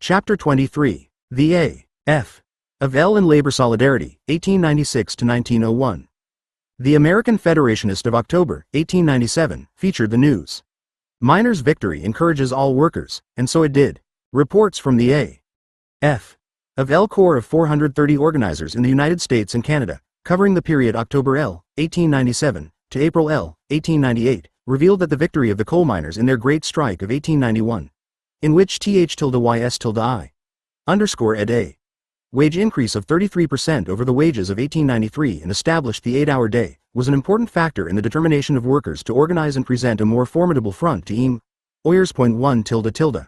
Chapter 23. The A.F. of L in Labor Solidarity, 1896–1901. The American Federationist of October, 1897, featured the news. Miners' victory encourages all workers, and so it did. Reports from the A.F. of L Corps of 430 organizers in the United States and Canada, covering the period October L, 1897, to April L, 1898, revealed that the victory of the coal miners in their Great Strike of 1891, in which th_ys_i _ed a wage increase of 33% over the wages of 1893 and established the 8-hour day, was an important factor in the determination of workers to organize and present a more formidable front to aim. Oyers.1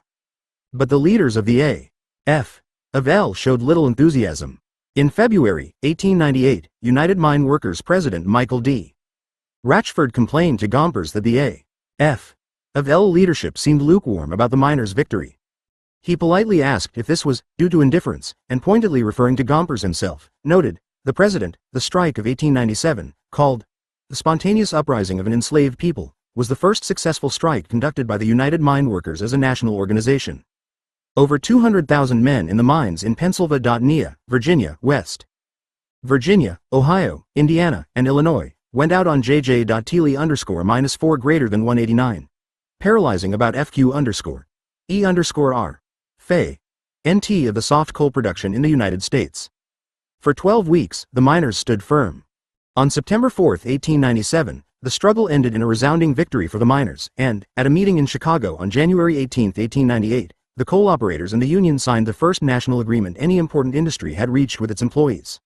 But the leaders of the A.F. of L showed little enthusiasm. In February, 1898, United Mine Workers President Michael D. Ratchford complained to Gompers that the A.F. of L leadership seemed lukewarm about the miners' victory. He politely asked if this was due to indifference, and pointedly referring to Gompers himself, noted, the president, the strike of 1897, called the spontaneous uprising of an enslaved people, was the first successful strike conducted by the United Mine Workers as a national organization. Over 200,000 men in the mines in Pennsylvania, Virginia, West Virginia, Ohio, Indiana, and Illinois, went out on JJ.Teely_-4 greater than 189. Paralyzing about FQ_E_R. Fe. NT of the soft coal production in the United States. For 12 weeks, the miners stood firm. On September 4, 1897, the struggle ended in a resounding victory for the miners, and, at a meeting in Chicago on January 18, 1898, the coal operators and the union signed the first national agreement any important industry had reached with its employees.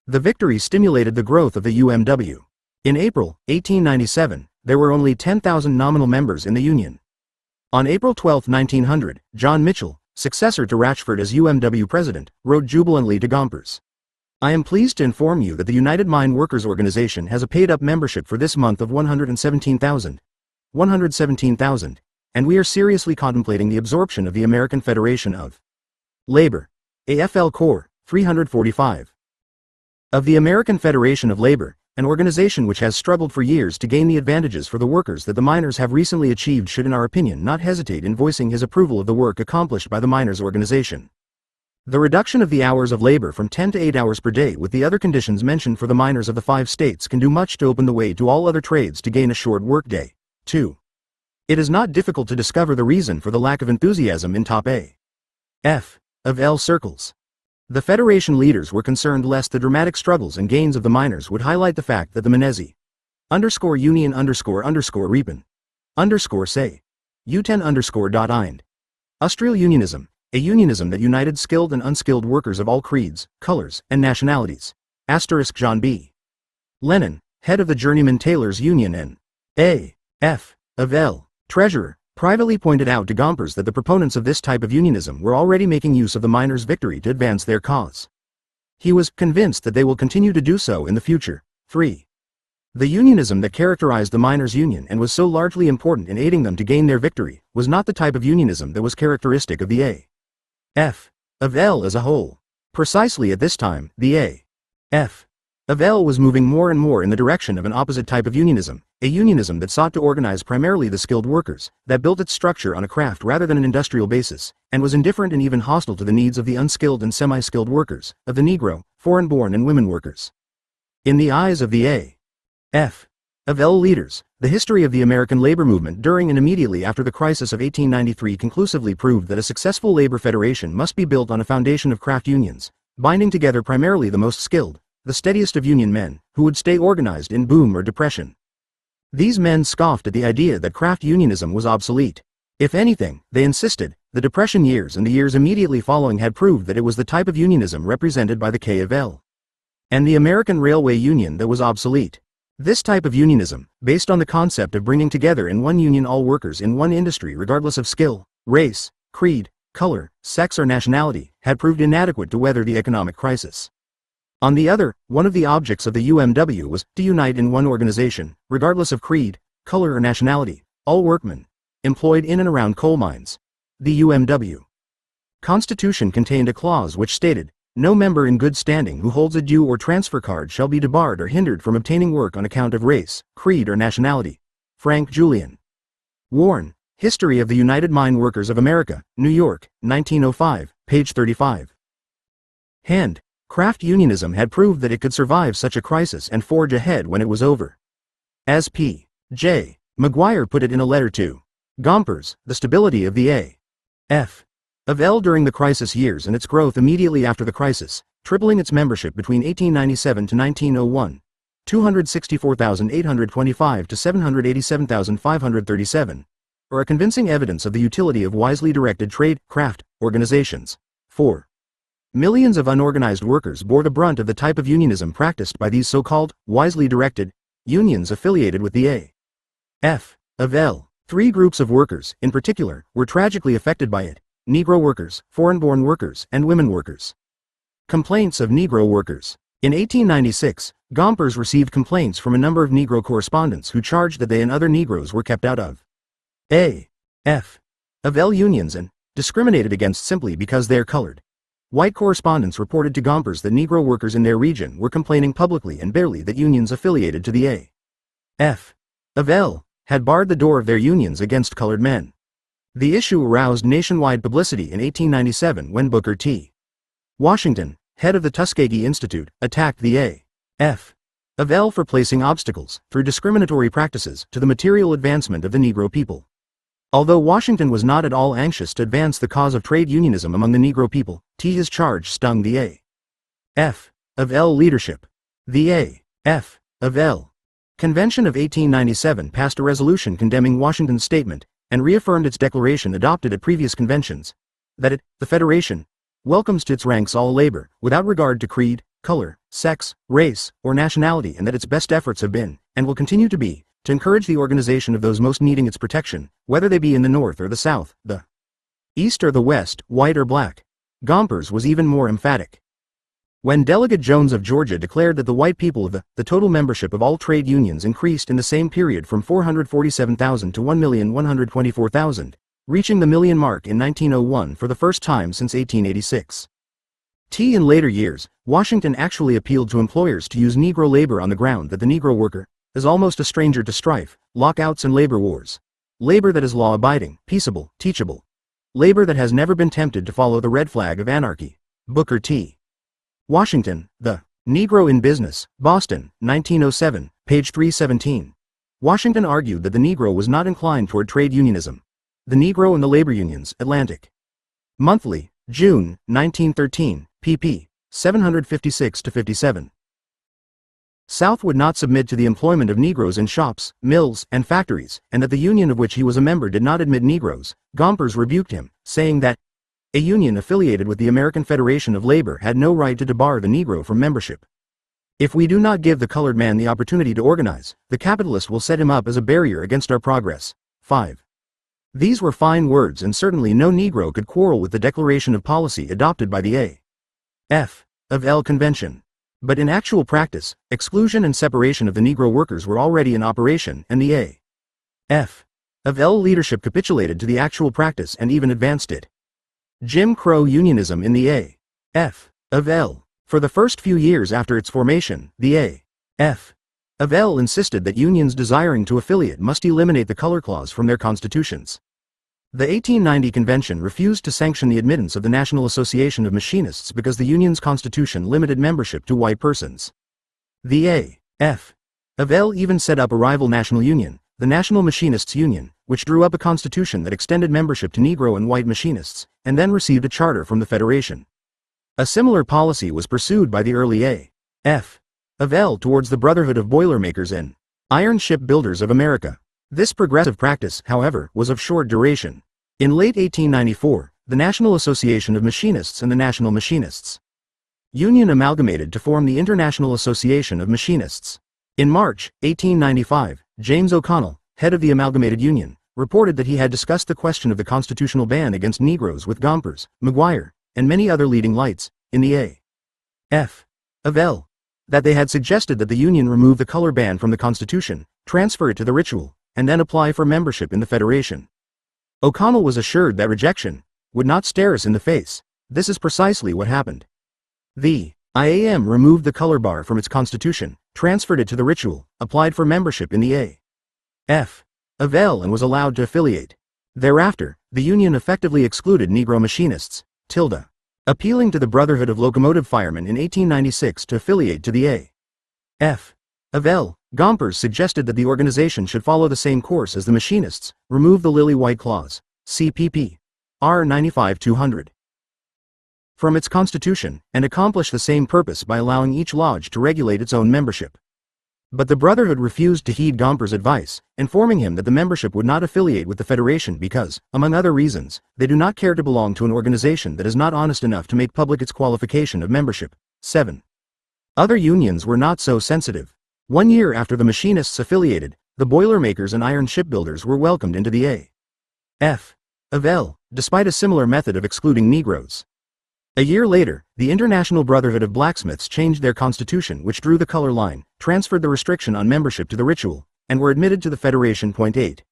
The victory stimulated the growth of the UMW. In April, 1897, there were only 10,000 nominal members in the union. On April 12, 1900, John Mitchell, successor to Ratchford as UMW president, wrote jubilantly to Gompers, I am pleased to inform you that the United Mine Workers Organization has a paid-up membership for this month of 117,000, and we are seriously contemplating the absorption of the American Federation of Labor, AFL Corps, 345. Of the American Federation of Labor, an organization which has struggled for years to gain the advantages for the workers that the miners have recently achieved should in our opinion not hesitate in voicing his approval of the work accomplished by the miners' organization. The reduction of the hours of labor from 10 to 8 hours per day with the other conditions mentioned for the miners of the 5 states can do much to open the way to all other trades to gain a short workday. 2. It is not difficult to discover the reason for the lack of enthusiasm in top A.F. of L circles. The Federation leaders were concerned lest the dramatic struggles and gains of the miners would highlight the fact that the Menezi _union__repen _say U10_.ind Austrial unionism, a unionism that united skilled and unskilled workers of all creeds, colors, and nationalities. John B. Lennon, head of the Journeyman Tailors Union and A.F. of L. treasurer, privately pointed out to Gompers that the proponents of this type of unionism were already making use of the miners' victory to advance their cause. He was convinced that they will continue to do so in the future. 3. The unionism that characterized the miners' union and was so largely important in aiding them to gain their victory was not the type of unionism that was characteristic of the A.F. of L as a whole. Precisely at this time, the A.F. of L was moving more and more in the direction of an opposite type of unionism, a unionism that sought to organize primarily the skilled workers, that built its structure on a craft rather than an industrial basis, and was indifferent and even hostile to the needs of the unskilled and semi-skilled workers, of the Negro, foreign-born and women workers. In the eyes of the A.F. of L leaders, the history of the American labor movement during and immediately after the crisis of 1893 conclusively proved that a successful labor federation must be built on a foundation of craft unions, binding together primarily the most skilled, the steadiest of union men, who would stay organized in boom or depression. These men scoffed at the idea that craft unionism was obsolete. If anything, they insisted, the Depression years and the years immediately following had proved that it was the type of unionism represented by the K.F.L. and the American Railway Union that was obsolete. This type of unionism, based on the concept of bringing together in one union all workers in one industry regardless of skill, race, creed, color, sex or nationality, had proved inadequate to weather the economic crisis. On the other, one of the objects of the UMW was to unite in one organization, regardless of creed, color or nationality, all workmen employed in and around coal mines. The UMW Constitution contained a clause which stated, no member in good standing who holds a due or transfer card shall be debarred or hindered from obtaining work on account of race, creed or nationality. Frank Julian. Warren, History of the United Mine Workers of America, New York, 1905, page 35. Craft unionism had proved that it could survive such a crisis and forge ahead when it was over. As P. J. Maguire put it in a letter to Gompers, the stability of the A.F. of L during the crisis years and its growth immediately after the crisis, tripling its membership between 1897 to 1901, 264,825 to 787,537, are a convincing evidence of the utility of wisely directed trade, craft, organizations. 4. Millions of unorganized workers bore the brunt of the type of unionism practiced by these so-called, wisely directed, unions affiliated with the A.F. of L. 3 groups of workers, in particular, were tragically affected by it: Negro workers, foreign-born workers, and women workers. Complaints of Negro workers. In 1896, Gompers received complaints from a number of Negro correspondents who charged that they and other Negroes were kept out of A.F. of L unions and discriminated against simply because they are colored. White correspondents reported to Gompers that Negro workers in their region were complaining publicly and bitterly that unions affiliated to the A.F. of L had barred the door of their unions against colored men. The issue aroused nationwide publicity in 1897 when Booker T. Washington, head of the Tuskegee Institute, attacked the A.F. of L for placing obstacles, through discriminatory practices, to the material advancement of the Negro people. Although Washington was not at all anxious to advance the cause of trade unionism among the Negro people, his charge stung the A.F. of L leadership. The A.F. of L Convention of 1897 passed a resolution condemning Washington's statement, and reaffirmed its declaration adopted at previous conventions, that it, the Federation, welcomes to its ranks all labor, without regard to creed, color, sex, race, or nationality, and that its best efforts have been, and will continue to be, to encourage the organization of those most needing its protection, whether they be in the North or the South, the East or the West, white or black. Gompers was even more emphatic. When Delegate Jones of Georgia declared that the white people of the total membership of all trade unions increased in the same period from 447,000 to 1,124,000, reaching the million mark in 1901 for the first time since 1886. In later years, Washington actually appealed to employers to use Negro labor on the ground that the Negro worker is almost a stranger to strife, lockouts and labor wars. Labor that is law-abiding, peaceable, teachable. Labor that has never been tempted to follow the red flag of anarchy. Booker T. Washington, The Negro in Business, Boston, 1907, page 317. Washington argued that the Negro was not inclined toward trade unionism. The Negro and the Labor Unions, Atlantic Monthly, June, 1913, pp. 756-57. South would not submit to the employment of Negroes in shops, mills, and factories, and that the union of which he was a member did not admit Negroes. Gompers rebuked him, saying that a union affiliated with the American Federation of Labor had no right to debar the Negro from membership. If we do not give the colored man the opportunity to organize, the capitalist will set him up as a barrier against our progress. 5. These were fine words, and certainly no Negro could quarrel with the declaration of policy adopted by the A.F. of L Convention. But in actual practice, exclusion and separation of the Negro workers were already in operation, and the A.F. of L leadership capitulated to the actual practice and even advanced it. Jim Crow unionism in the A.F. of L. For the first few years after its formation, the A.F. of L insisted that unions desiring to affiliate must eliminate the color clause from their constitutions. The 1890 convention refused to sanction the admittance of the National Association of Machinists because the union's constitution limited membership to white persons. The A.F. of L even set up a rival national union, the National Machinists Union, which drew up a constitution that extended membership to Negro and white machinists, and then received a charter from the Federation. A similar policy was pursued by the early A.F. of L towards the Brotherhood of Boilermakers and Iron Ship Builders of America. This progressive practice, however, was of short duration. In late 1894, the National Association of Machinists and the National Machinists Union amalgamated to form the International Association of Machinists. In March 1895, James O'Connell, head of the Amalgamated Union, reported that he had discussed the question of the constitutional ban against Negroes with Gompers, Maguire, and many other leading lights in the A.F. of L. That they had suggested that the Union remove the color ban from the Constitution, transfer it to the ritual, and then apply for membership in the Federation. O'Connell was assured that rejection would not stare us in the face. This is precisely what happened. The IAM removed the color bar from its constitution, transferred it to the ritual, applied for membership in the A.F. of L and was allowed to affiliate. Thereafter, the union effectively excluded Negro machinists, appealing to the Brotherhood of Locomotive Firemen in 1896 to affiliate to the A.F. of L. Gompers suggested that the organization should follow the same course as the machinists, remove the lily-white clause, CPP. R 95-200. from its constitution, and accomplish the same purpose by allowing each lodge to regulate its own membership. But the Brotherhood refused to heed Gomper's advice, informing him that the membership would not affiliate with the Federation because, among other reasons, they do not care to belong to an organization that is not honest enough to make public its qualification of membership. 7. Other unions were not so sensitive. 1 year after the machinists affiliated, the boilermakers and iron shipbuilders were welcomed into the A.F. of L, despite a similar method of excluding Negroes. A year later, the International Brotherhood of Blacksmiths changed their constitution, which drew the color line, transferred the restriction on membership to the ritual, and were admitted to the Federation. 8.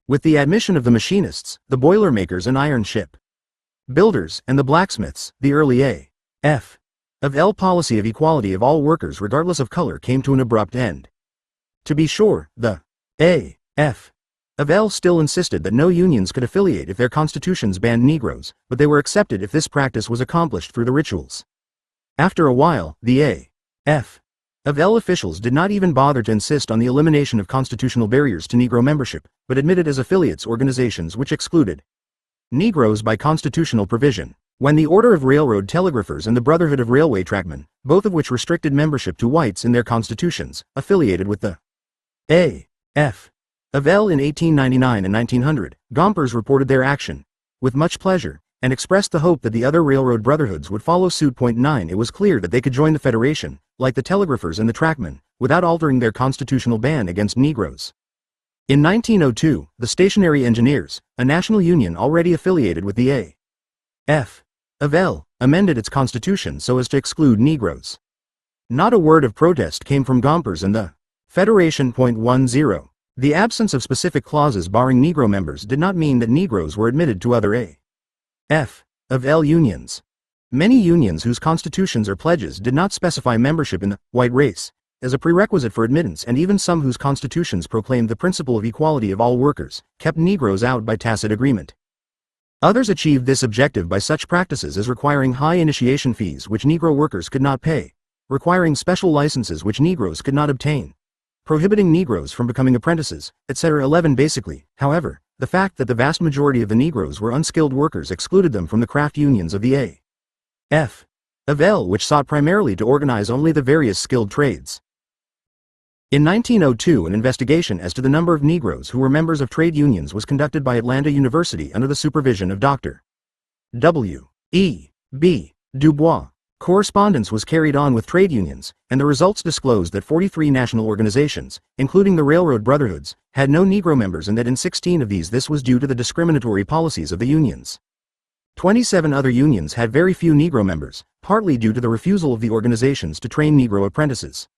With the admission of the machinists, the boilermakers and iron ship builders, and the blacksmiths, the early A.F. of L policy of equality of all workers regardless of color came to an abrupt end. To be sure, the A.F. of L still insisted that no unions could affiliate if their constitutions banned Negroes, but they were accepted if this practice was accomplished through the rituals. After a while, the A.F. of L officials did not even bother to insist on the elimination of constitutional barriers to Negro membership, but admitted as affiliates organizations which excluded Negroes by constitutional provision. When the Order of Railroad Telegraphers and the Brotherhood of Railway Trackmen, both of which restricted membership to whites in their constitutions, affiliated with the A.F. of L in 1899 and 1900, Gompers reported their action with much pleasure, and expressed the hope that the other railroad brotherhoods would follow suit. 9. It was clear that they could join the Federation, like the telegraphers and the trackmen, without altering their constitutional ban against Negroes. In 1902, the Stationary Engineers, a national union already affiliated with the A.F. of L, amended its constitution so as to exclude Negroes. Not a word of protest came from Gompers and the Federation. 10. The absence of specific clauses barring Negro members did not mean that Negroes were admitted to other A.F. of L unions. Many unions whose constitutions or pledges did not specify membership in the white race as a prerequisite for admittance, and even some whose constitutions proclaimed the principle of equality of all workers, kept Negroes out by tacit agreement. Others achieved this objective by such practices as requiring high initiation fees which Negro workers could not pay, requiring special licenses which Negroes could not obtain, prohibiting Negroes from becoming apprentices, etc. 11. Basically, however, the fact that the vast majority of the Negroes were unskilled workers excluded them from the craft unions of the A.F. of L, which sought primarily to organize only the various skilled trades. In 1902, an investigation as to the number of Negroes who were members of trade unions was conducted by Atlanta University under the supervision of Dr. W. E. B. Dubois. Correspondence was carried on with trade unions, and the results disclosed that 43 national organizations, including the railroad brotherhoods, had no Negro members, and that in 16 of these this was due to the discriminatory policies of the unions. 27 other unions had very few Negro members, partly due to the refusal of the organizations to train Negro apprentices.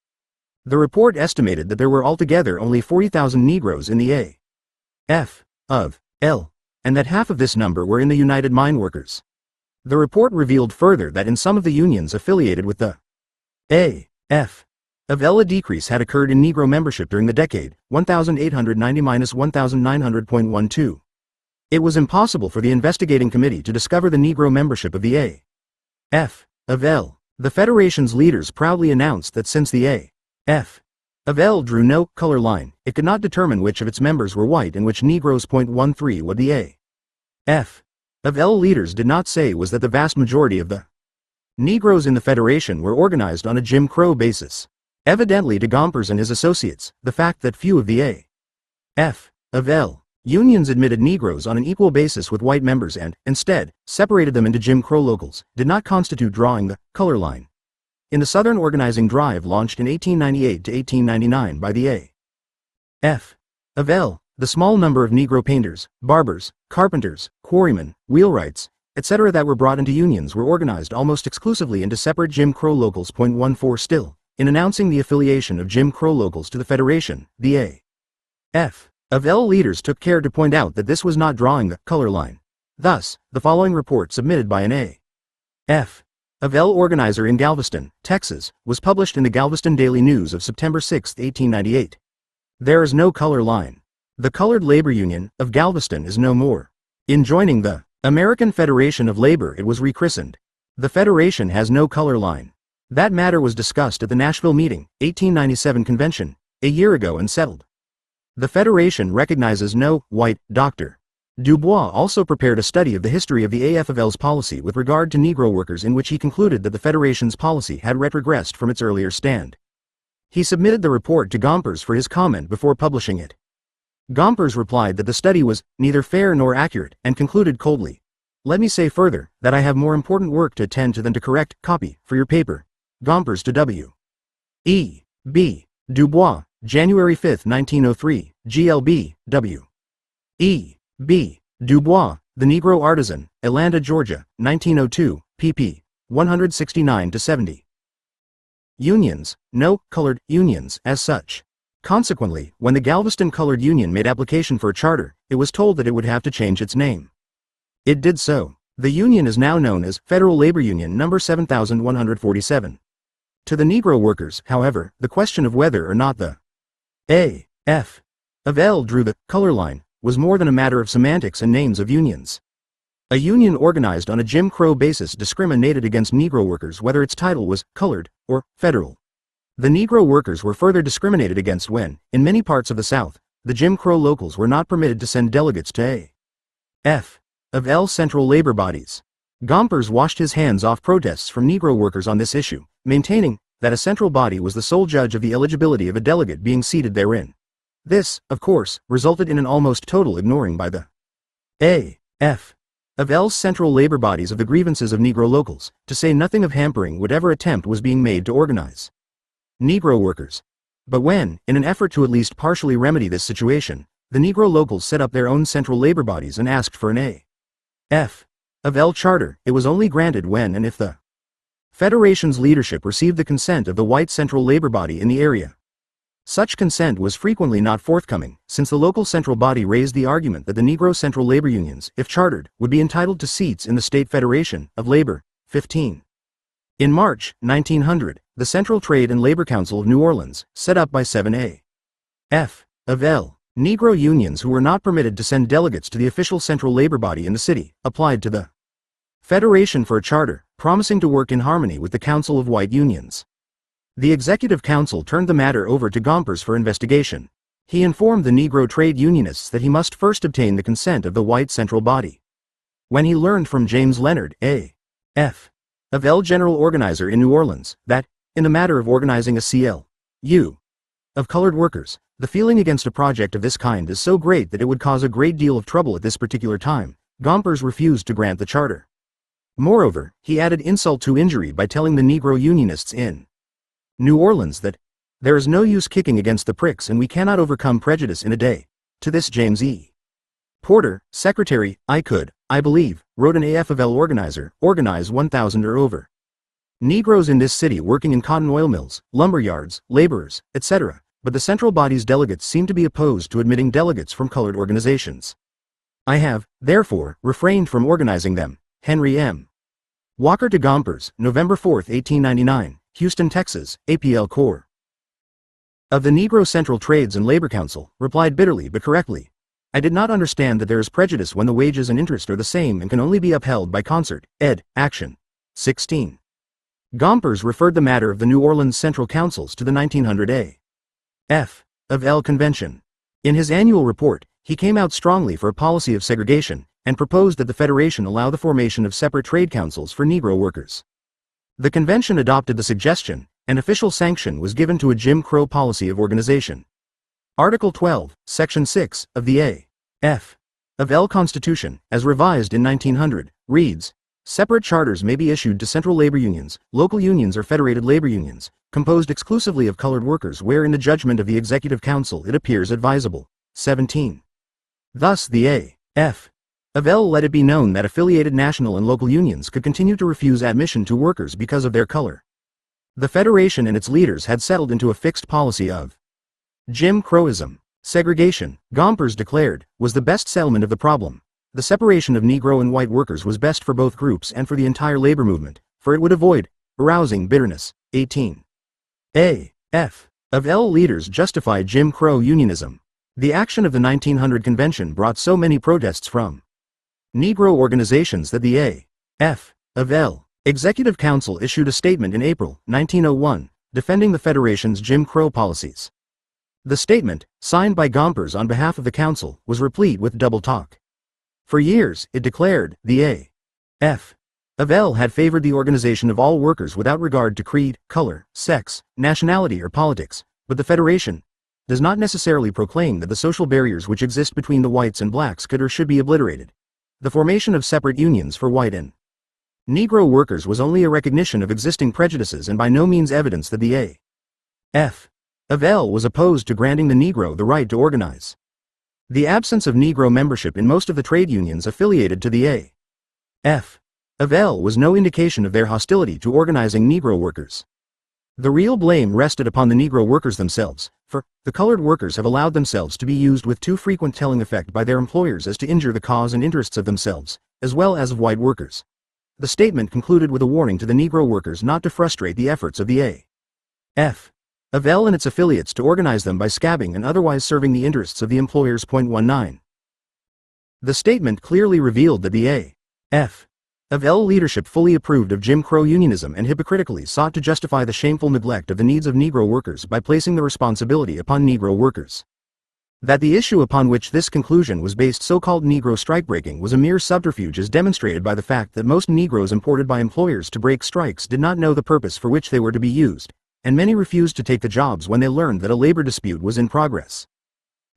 The report estimated that there were altogether only 40,000 Negroes in the A.F. of L, and that half of this number were in the United Mine Workers. The report revealed further that in some of the unions affiliated with the A.F. of L, a decrease had occurred in Negro membership during the decade 1890–1900.12. It was impossible for the investigating committee to discover the Negro membership of the A.F. of L. The Federation's leaders proudly announced that since the A.F. of L drew no color line, it could not determine which of its members were white and which Negroes. 13. What the A.F. of L leaders did not say was that the vast majority of the Negroes in the Federation were organized on a Jim Crow basis. Evidently to Gompers and his associates, the fact that few of the A.F. of L unions admitted Negroes on an equal basis with white members and, instead, separated them into Jim Crow locals, did not constitute drawing the color line. In the Southern organizing drive launched in 1898 to 1899 by the A.F. of L, the small number of Negro painters, barbers, carpenters, quarrymen, wheelwrights, etc. that were brought into unions were organized almost exclusively into separate Jim Crow locals. 14. Still, in announcing the affiliation of Jim Crow locals to the Federation, the A.F. of L leaders took care to point out that this was not drawing the color line. Thus, the following report submitted by an A.F. of L organizer in Galveston, Texas, was published in the Galveston Daily News of September 6, 1898. There is no color line. The Colored Labor Union of Galveston is no more. In joining the American Federation of Labor, it was rechristened. The Federation has no color line. That matter was discussed at the Nashville Meeting, 1897 convention, a year ago and settled. The Federation recognizes no white doctor. Du Bois also prepared a study of the history of the AFL's policy with regard to Negro workers, in which he concluded that the Federation's policy had retrogressed from its earlier stand. He submitted the report to Gompers for his comment before publishing it. Gompers replied that the study was neither fair nor accurate, and concluded coldly, "Let me say further that I have more important work to attend to than to correct copy for your paper." Gompers to W. E. B. Du Bois, January 5, 1903, GLB, W. E. B. Du Bois, The Negro Artisan, Atlanta, Georgia, 1902, pp. 169-70. Unions, no colored unions as such. Consequently, when the Galveston Colored Union made application for a charter, it was told that it would have to change its name. It did so. The union is now known as Federal Labor Union No. 7147. To the Negro workers, however, the question of whether or not the A.F.L. drew the color line was more than a matter of semantics and names of unions. A union organized on a Jim Crow basis discriminated against Negro workers whether its title was colored or federal. The Negro workers were further discriminated against when, in many parts of the South, the Jim Crow locals were not permitted to send delegates to A.F.L. central labor bodies. Gompers washed his hands off protests from Negro workers on this issue, maintaining that a central body was the sole judge of the eligibility of a delegate being seated therein. This, of course, resulted in an almost total ignoring by the A.F.L.'s central labor bodies of the grievances of Negro locals, to say nothing of hampering whatever attempt was being made to organize Negro workers. But when, in an effort to at least partially remedy this situation, the Negro locals set up their own central labor bodies and asked for an A.F.L. charter, it was only granted when and if the Federation's leadership received the consent of the white central labor body in the area. Such consent was frequently not forthcoming, since the local central body raised the argument that the Negro central labor unions, if chartered, would be entitled to seats in the State Federation of Labor. 15. In March 1900, the Central Trade and Labor Council of New Orleans, set up by 7A.F.L. Negro unions who were not permitted to send delegates to the official central labor body in the city, applied to the Federation for a charter, promising to work in harmony with the Council of White Unions. The Executive Council turned the matter over to Gompers for investigation. He informed the Negro trade unionists that he must first obtain the consent of the white central body. When he learned from James Leonard, A.F.L. general organizer in New Orleans, that, in the matter of organizing a C.L.U. of colored workers, the feeling against a project of this kind is so great that it would cause a great deal of trouble at this particular time, Gompers refused to grant the charter. Moreover, he added insult to injury by telling the Negro unionists in New Orleans that, "There is no use kicking against the pricks and we cannot overcome prejudice in a day." To this James E. Porter, secretary, "I could, I believe," wrote an AFL organizer, "organize 1,000 or over Negroes in this city working in cotton oil mills, lumber yards, laborers, etc., but the central body's delegates seem to be opposed to admitting delegates from colored organizations. I have, therefore, refrained from organizing them." Henry M. Walker to Gompers, November 4, 1899, Houston, Texas, APL Corps. Of the Negro Central Trades and Labor Council, replied bitterly but correctly, "I did not understand that there is prejudice when the wages and interest are the same and can only be upheld by concert, action." 16. Gompers referred the matter of the New Orleans Central Councils to the 1900 A.F.L. Convention. In his annual report, he came out strongly for a policy of segregation, and proposed that the Federation allow the formation of separate trade councils for Negro workers. The convention adopted the suggestion, and official sanction was given to a Jim Crow policy of organization. Article 12, Section 6, of the A.F.L. Constitution, as revised in 1900, reads, "Separate charters may be issued to central labor unions, local unions or federated labor unions, composed exclusively of colored workers where in the judgment of the Executive Council it appears advisable." 17. Thus the A.F.L. let it be known that affiliated national and local unions could continue to refuse admission to workers because of their color. The Federation and its leaders had settled into a fixed policy of Jim Crowism. Segregation, Gompers declared, was the best settlement of the problem. The separation of Negro and white workers was best for both groups and for the entire labor movement, for it would avoid arousing bitterness. 18. A.F.L. leaders justified Jim Crow unionism. The action of the 1900 convention brought so many protests from Negro organizations that the A.F. of L. Executive Council issued a statement in April 1901, defending the Federation's Jim Crow policies. The statement, signed by Gompers on behalf of the Council, was replete with double talk. For years, it declared, the A.F. of L had favored the organization of all workers without regard to creed, color, sex, nationality or politics, but the Federation does not necessarily proclaim that the social barriers which exist between the whites and blacks could or should be obliterated. The formation of separate unions for white and Negro workers was only a recognition of existing prejudices and by no means evidence that the A.F. of L was opposed to granting the Negro the right to organize. The absence of Negro membership in most of the trade unions affiliated to the A.F. of L was no indication of their hostility to organizing Negro workers. The real blame rested upon the Negro workers themselves, for the colored workers have allowed themselves to be used with too frequent telling effect by their employers as to injure the cause and interests of themselves, as well as of white workers. The statement concluded with a warning to the Negro workers not to frustrate the efforts of the A.F. of L and its affiliates to organize them by scabbing and otherwise serving the interests of the employers. 19. The statement clearly revealed that the A.F. of L leadership fully approved of Jim Crow unionism and hypocritically sought to justify the shameful neglect of the needs of Negro workers by placing the responsibility upon Negro workers. That the issue upon which this conclusion was based, so-called Negro strikebreaking, was a mere subterfuge is demonstrated by the fact that most Negroes imported by employers to break strikes did not know the purpose for which they were to be used, and many refused to take the jobs when they learned that a labor dispute was in progress.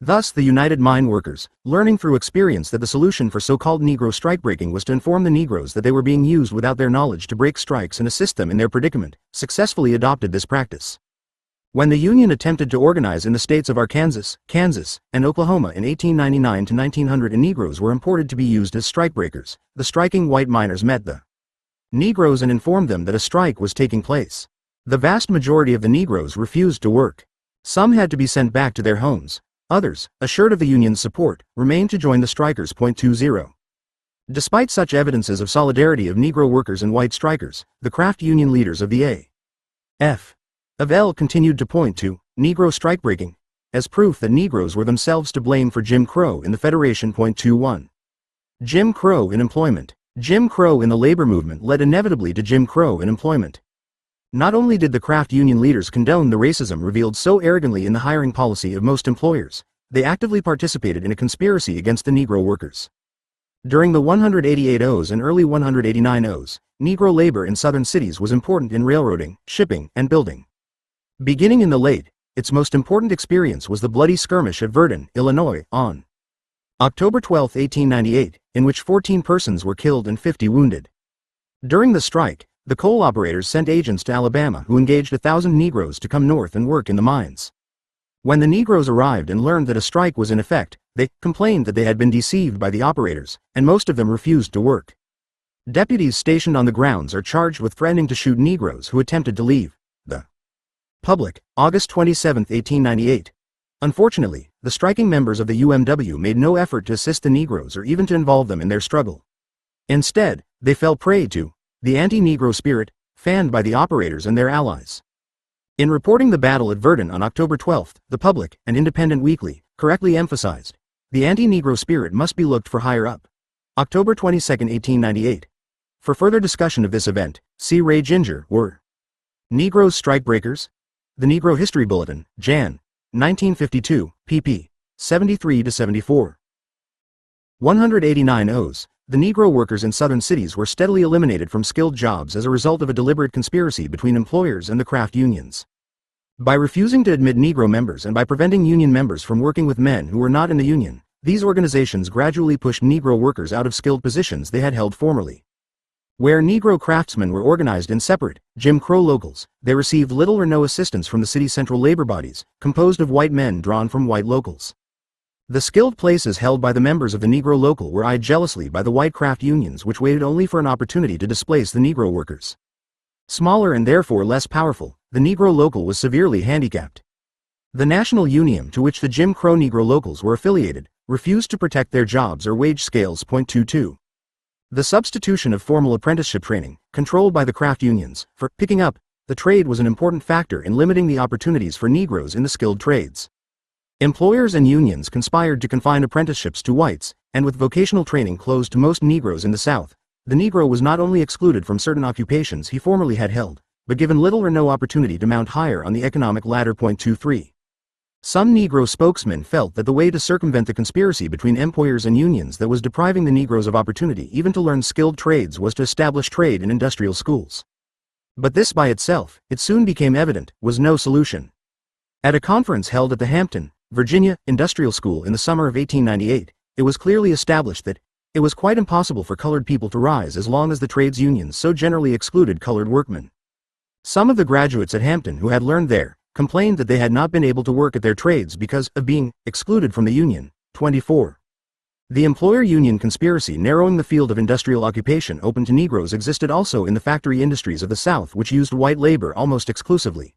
Thus the United Mine Workers, learning through experience that the solution for so-called Negro strikebreaking was to inform the Negroes that they were being used without their knowledge to break strikes and assist them in their predicament, successfully adopted this practice. When the Union attempted to organize in the states of Arkansas, Kansas, and Oklahoma in 1899 to 1900, and Negroes were imported to be used as strikebreakers, the striking white miners met the Negroes and informed them that a strike was taking place. The vast majority of the Negroes refused to work. Some had to be sent back to their homes. Others, assured of the Union's support, remained to join the strikers. 20. Despite such evidences of solidarity of Negro workers and white strikers, the craft union leaders of the A.F. of L continued to point to Negro strikebreaking as proof that Negroes were themselves to blame for Jim Crow in the Federation. 21. Jim Crow in employment. Jim Crow in the labor movement led inevitably to Jim Crow in employment. Not only did the craft union leaders condone the racism revealed so arrogantly in the hiring policy of most employers, they actively participated in a conspiracy against the Negro workers. During the 188 O's and early 189 O's, Negro labor in southern cities was important in railroading, shipping, and building. Beginning in the late, its most important experience was the bloody skirmish at Verdun, Illinois, on October 12, 1898, in which 14 persons were killed and 50 wounded. During the strike, the coal operators sent agents to Alabama who engaged 1,000 Negroes to come north and work in the mines. When the Negroes arrived and learned that a strike was in effect, they complained that they had been deceived by the operators, and most of them refused to work. Deputies stationed on the grounds are charged with threatening to shoot Negroes who attempted to leave the public. August 27, 1898. Unfortunately, the striking members of the UMW made no effort to assist the Negroes or even to involve them in their struggle. Instead, they fell prey to the anti-Negro spirit, fanned by the operators and their allies. In reporting the battle at Verdun on October 12, the Public and Independent Weekly correctly emphasized, the anti-Negro spirit must be looked for higher up. October 22, 1898. For further discussion of this event, see Ray Ginger, or Negroes Strikebreakers? The Negro History Bulletin, Jan. 1952, pp. 73-74. 189 O's. The Negro workers in southern cities were steadily eliminated from skilled jobs as a result of a deliberate conspiracy between employers and the craft unions. By refusing to admit Negro members and by preventing union members from working with men who were not in the union, these organizations gradually pushed Negro workers out of skilled positions they had held formerly. Where Negro craftsmen were organized in separate, Jim Crow locals, they received little or no assistance from the city's central labor bodies, composed of white men drawn from white locals. The skilled places held by the members of the Negro local were eyed jealously by the white craft unions, which waited only for an opportunity to displace the Negro workers. Smaller and therefore less powerful, the Negro local was severely handicapped. The National Union, to which the Jim Crow Negro locals were affiliated, refused to protect their jobs or wage scales. 22. The substitution of formal apprenticeship training, controlled by the craft unions, for picking up the trade was an important factor in limiting the opportunities for Negroes in the skilled trades. Employers and unions conspired to confine apprenticeships to whites, and with vocational training closed to most Negroes in the South, the Negro was not only excluded from certain occupations he formerly had held, but given little or no opportunity to mount higher on the economic ladder. 23. Some Negro spokesmen felt that the way to circumvent the conspiracy between employers and unions that was depriving the Negroes of opportunity even to learn skilled trades was to establish trade and industrial schools. But this by itself, it soon became evident, was no solution. At a conference held at the Hampton, Virginia, Industrial School in the summer of 1898, it was clearly established that it was quite impossible for colored people to rise as long as the trades unions so generally excluded colored workmen. Some of the graduates at Hampton who had learned there complained that they had not been able to work at their trades because of being excluded from the union. 24. The employer-union conspiracy narrowing the field of industrial occupation open to Negroes existed also in the factory industries of the South, which used white labor almost exclusively.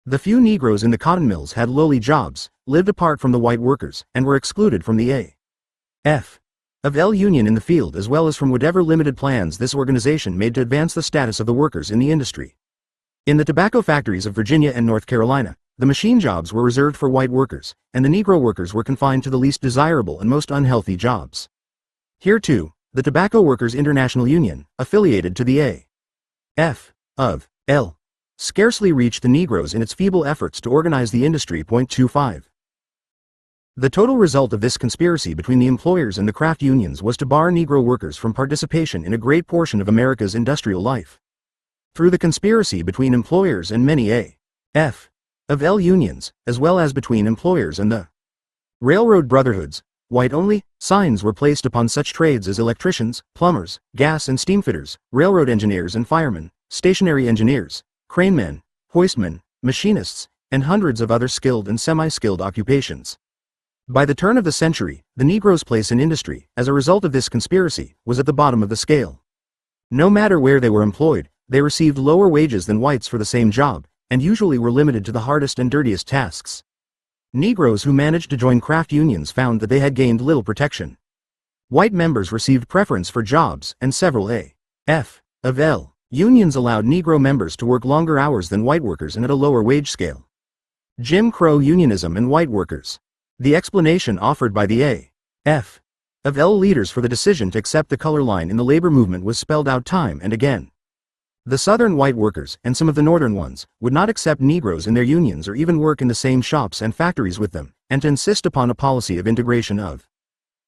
The few Negroes in the cotton mills had lowly jobs, lived apart from the white workers, and were excluded from the A.F. of L union in the field as well as from whatever limited plans this organization made to advance the status of the workers in the industry. In the tobacco factories of Virginia and North Carolina, the machine jobs were reserved for white workers, and the Negro workers were confined to the least desirable and most unhealthy jobs. Here too, the Tobacco Workers International Union, affiliated to the A.F. of L, scarcely reached the Negroes in its feeble efforts to organize the industry. 25. The total result of this conspiracy between the employers and the craft unions was to bar Negro workers from participation in a great portion of America's industrial life. Through the conspiracy between employers and many A.F. of L unions, as well as between employers and the railroad brotherhoods, white-only signs were placed upon such trades as electricians, plumbers, gas and steam fitters, railroad engineers and firemen, stationary engineers, cranemen, hoistmen, machinists, and hundreds of other skilled and semi-skilled occupations. By the turn of the century, the Negro's place in industry, as a result of this conspiracy, was at the bottom of the scale. No matter where they were employed, they received lower wages than whites for the same job, and usually were limited to the hardest and dirtiest tasks. Negroes who managed to join craft unions found that they had gained little protection. White members received preference for jobs, and several A.F. of L. unions allowed Negro members to work longer hours than white workers and at a lower wage scale. Jim Crow unionism and white workers. The explanation offered by the A.F. of L leaders for the decision to accept the color line in the labor movement was spelled out time and again. The Southern white workers, and some of the Northern ones, would not accept Negroes in their unions or even work in the same shops and factories with them, and to insist upon a policy of integration of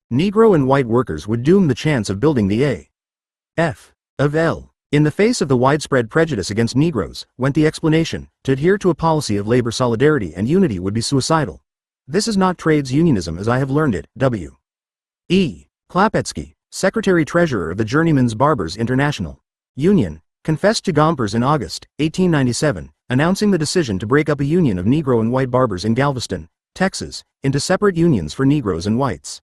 Negro and white workers would doom the chance of building the A.F. of L. In the face of the widespread prejudice against Negroes, went the explanation, to adhere to a policy of labor solidarity and unity would be suicidal. This is not trades unionism as I have learned it. W. E. Klapetsky, Secretary-Treasurer of the Journeymen's Barbers International Union, confessed to Gompers in August, 1897, announcing the decision to break up a union of Negro and white barbers in Galveston, Texas, into separate unions for Negroes and whites.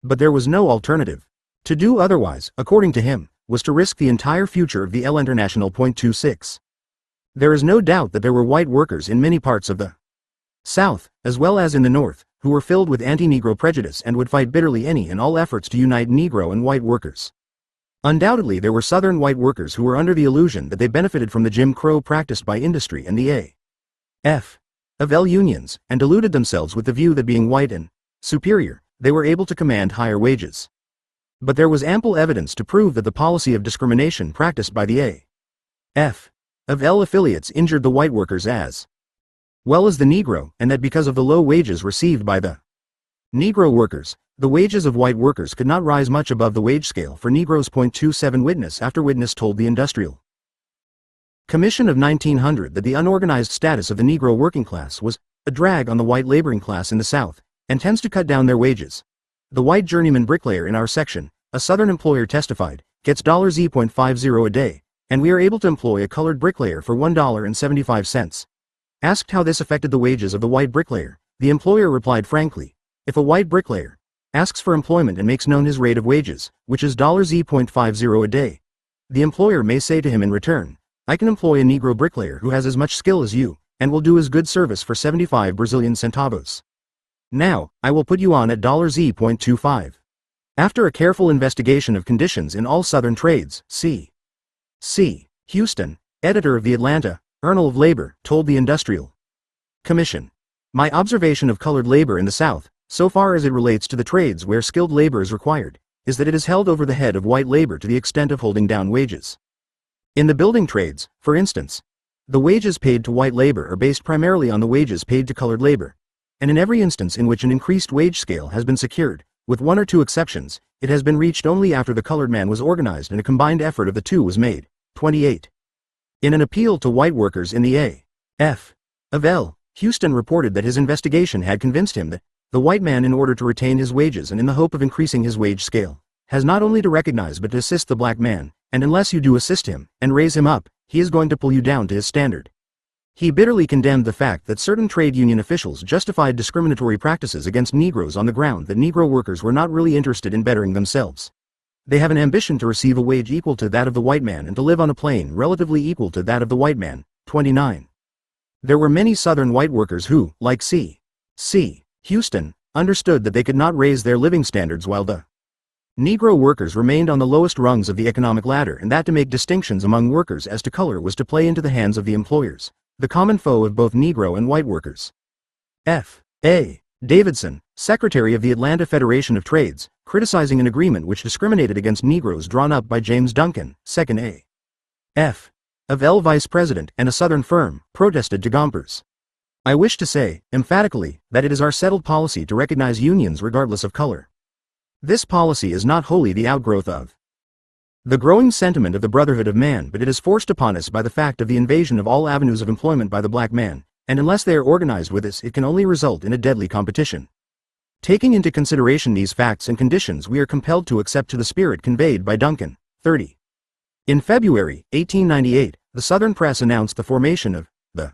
But there was no alternative. To do otherwise, according to him, was to risk the entire future of the L International. 26. There is no doubt that there were white workers in many parts of the South, as well as in the North, who were filled with anti-Negro prejudice and would fight bitterly any and all efforts to unite Negro and white workers. Undoubtedly there were Southern white workers who were under the illusion that they benefited from the Jim Crow practiced by industry and the A.F. of L unions, and deluded themselves with the view that being white and superior, they were able to command higher wages. But there was ample evidence to prove that the policy of discrimination practiced by the A.F. of L affiliates injured the white workers as well as the Negro, and that because of the low wages received by the Negro workers, the wages of white workers could not rise much above the wage scale for Negroes. 27 Witness after witness told the Industrial Commission of 1900 that the unorganized status of the Negro working class was a drag on the white laboring class in the South, and tends to cut down their wages. The white journeyman bricklayer in our section, a Southern employer testified, gets $0.50 a day, and we are able to employ a colored bricklayer for $1.75. Asked how this affected the wages of the white bricklayer, the employer replied frankly, if a white bricklayer asks for employment and makes known his rate of wages, which is $0.50 a day, the employer may say to him in return, I can employ a Negro bricklayer who has as much skill as you, and will do as good service for 75 Brazilian centavos. Now, I will put you on at $0.25. After a careful investigation of conditions in all Southern trades, C. Houston, editor of the Atlanta Journal of Labor, told the Industrial Commission. My observation of colored labor in the South, so far as it relates to the trades where skilled labor is required, is that it is held over the head of white labor to the extent of holding down wages. In the building trades, for instance, the wages paid to white labor are based primarily on the wages paid to colored labor, and in every instance in which an increased wage scale has been secured, with one or two exceptions, it has been reached only after the colored man was organized and a combined effort of the two was made. 28. In an appeal to white workers in the A.F. of L., Houston reported that his investigation had convinced him that the white man, in order to retain his wages and in the hope of increasing his wage scale, has not only to recognize but to assist the black man, and unless you do assist him and raise him up, he is going to pull you down to his standard. He bitterly condemned the fact that certain trade union officials justified discriminatory practices against Negroes on the ground that Negro workers were not really interested in bettering themselves. They have an ambition to receive a wage equal to that of the white man and to live on a plane relatively equal to that of the white man. 29. There were many Southern white workers who, like C. Houston, understood that they could not raise their living standards while the Negro workers remained on the lowest rungs of the economic ladder, and that to make distinctions among workers as to color was to play into the hands of the employers, the common foe of both Negro and white workers. F. A. Davidson, secretary of the Atlanta Federation of Trades, criticizing an agreement which discriminated against Negroes drawn up by James Duncan, 2nd A. F. of L. vice president and a Southern firm, protested to Gompers. I wish to say, emphatically, that it is our settled policy to recognize unions regardless of color. This policy is not wholly the outgrowth of the growing sentiment of the brotherhood of man, but it is forced upon us by the fact of the invasion of all avenues of employment by the black man, and unless they are organized with us, it can only result in a deadly competition. Taking into consideration these facts and conditions, we are compelled to accept to the spirit conveyed by Duncan. 30. In February 1898, the Southern press announced the formation of the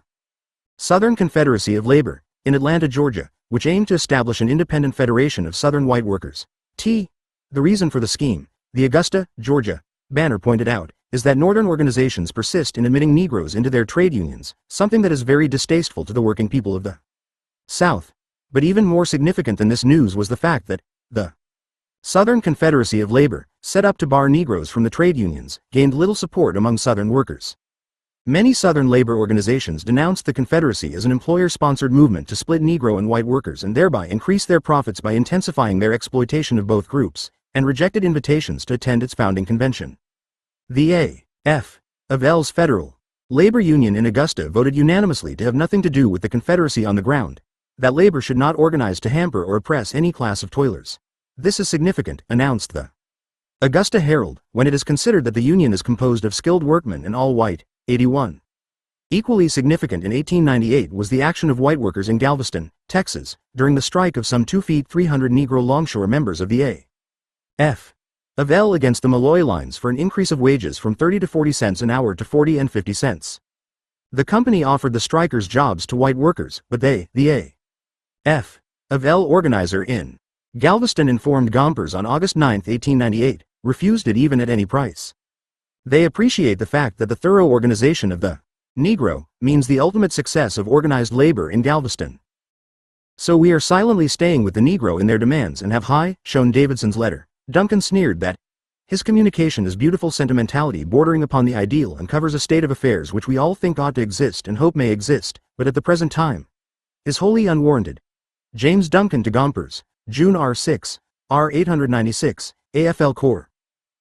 Southern Confederacy of Labor in Atlanta, Georgia, which aimed to establish an independent federation of Southern white workers. The reason for the scheme, the Augusta, Georgia, banner pointed out, is that Northern organizations persist in admitting Negroes into their trade unions, something that is very distasteful to the working people of the South. But even more significant than this news was the fact that the Southern Confederacy of Labor, set up to bar Negroes from the trade unions, gained little support among Southern workers. Many Southern labor organizations denounced the Confederacy as an employer-sponsored movement to split Negro and white workers and thereby increase their profits by intensifying their exploitation of both groups, and rejected invitations to attend its founding convention. The A.F. of L's Federal Labor Union in Augusta voted unanimously to have nothing to do with the Confederacy on the ground that labor should not organize to hamper or oppress any class of toilers. This is significant, announced the Augusta Herald, when it is considered that the Union is composed of skilled workmen and all white. 81. Equally significant in 1898 was the action of white workers in Galveston, Texas, during the strike of some 2 feet 300 Negro longshore members of the A.F. of L against the Malloy lines for an increase of wages from 30 to 40 cents an hour to 40 and 50 cents. The company offered the strikers jobs to white workers, but they, the A.F. of L organizer in Galveston, informed Gompers on August 9, 1898, refused it even at any price. They appreciate the fact that the thorough organization of the Negro means the ultimate success of organized labor in Galveston. So we are silently staying with the Negro in their demands and have shown Davidson's letter. Duncan sneered that his communication is beautiful sentimentality bordering upon the ideal and covers a state of affairs which we all think ought to exist and hope may exist, but at the present time is wholly unwarranted. James Duncan to Gompers, June R. 6, R. 896, AFL Corps.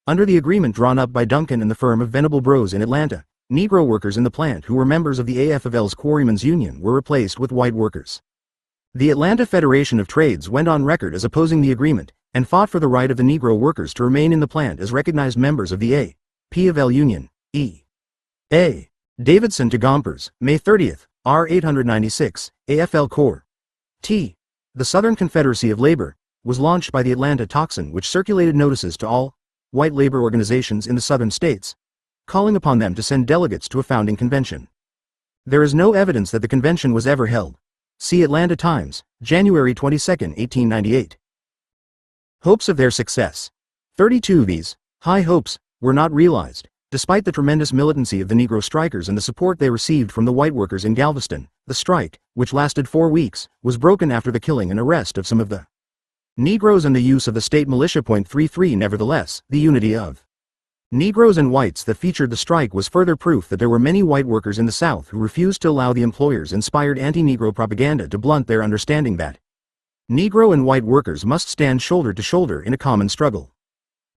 Under the agreement drawn up by Duncan and the firm of Venable Bros in Atlanta, Negro workers in the plant who were members of the A.F. of L's Quarrymen's Union were replaced with white workers. The Atlanta Federation of Trades went on record as opposing the agreement, and fought for the right of the Negro workers to remain in the plant as recognized members of the A.P. of L Union. E.A. Davidson to Gompers, May 30, R. 896, AFL Corps. The Southern Confederacy of Labor was launched by the Atlanta Tocsin, which circulated notices to all white labor organizations in the southern states, calling upon them to send delegates to a founding convention. There is no evidence that the convention was ever held. See Atlanta Times, January 22, 1898. Hopes of their success. 32. These high hopes were not realized, despite the tremendous militancy of the Negro strikers and the support they received from the white workers in Galveston. The strike, which lasted 4 weeks, was broken after the killing and arrest of some of the Negroes and the use of the state militia. 33. Nevertheless, the unity of Negroes and whites that featured the strike was further proof that there were many white workers in the South who refused to allow the employers' inspired anti-Negro propaganda to blunt their understanding that Negro and white workers must stand shoulder to shoulder in a common struggle.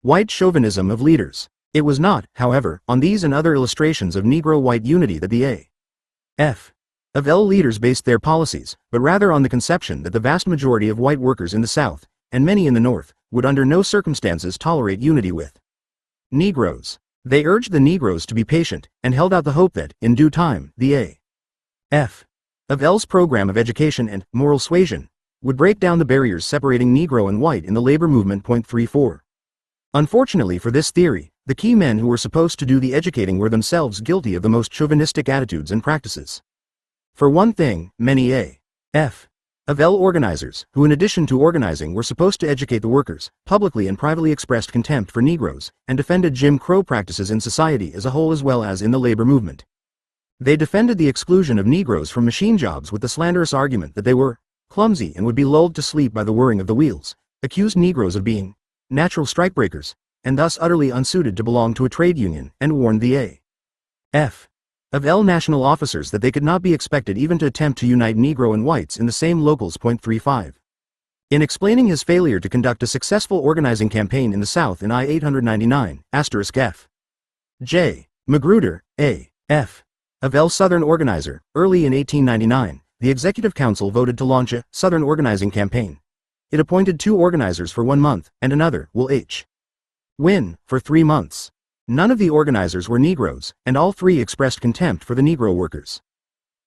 White chauvinism of leaders. It was not, however, on these and other illustrations of Negro-white unity that the A.F. of L leaders based their policies, but rather on the conception that the vast majority of white workers in the South, and many in the North, would under no circumstances tolerate unity with Negroes. They urged the Negroes to be patient, and held out the hope that, in due time, the A.F. of L's program of education and moral suasion would break down the barriers separating Negro and white in the labor movement. 34. Unfortunately for this theory, the key men who were supposed to do the educating were themselves guilty of the most chauvinistic attitudes and practices. For one thing, many A.F. of L organizers, who in addition to organizing were supposed to educate the workers, publicly and privately expressed contempt for Negroes, and defended Jim Crow practices in society as a whole as well as in the labor movement. They defended the exclusion of Negroes from machine jobs with the slanderous argument that they were clumsy and would be lulled to sleep by the whirring of the wheels, accused Negroes of being natural strikebreakers, and thus utterly unsuited to belong to a trade union, and warned the A.F. of L national officers that they could not be expected even to attempt to unite Negro and whites in the same locals. 35. In explaining his failure to conduct a successful organizing campaign in the South in I-899, *F. J. Magruder, A.F. of L Southern organizer, early in 1899, the Executive Council voted to launch a Southern organizing campaign. It appointed 2 organizers for 1 month, and another, Will H. Wynne, for 3 months. None of the organizers were Negroes, and all 3 expressed contempt for the Negro workers.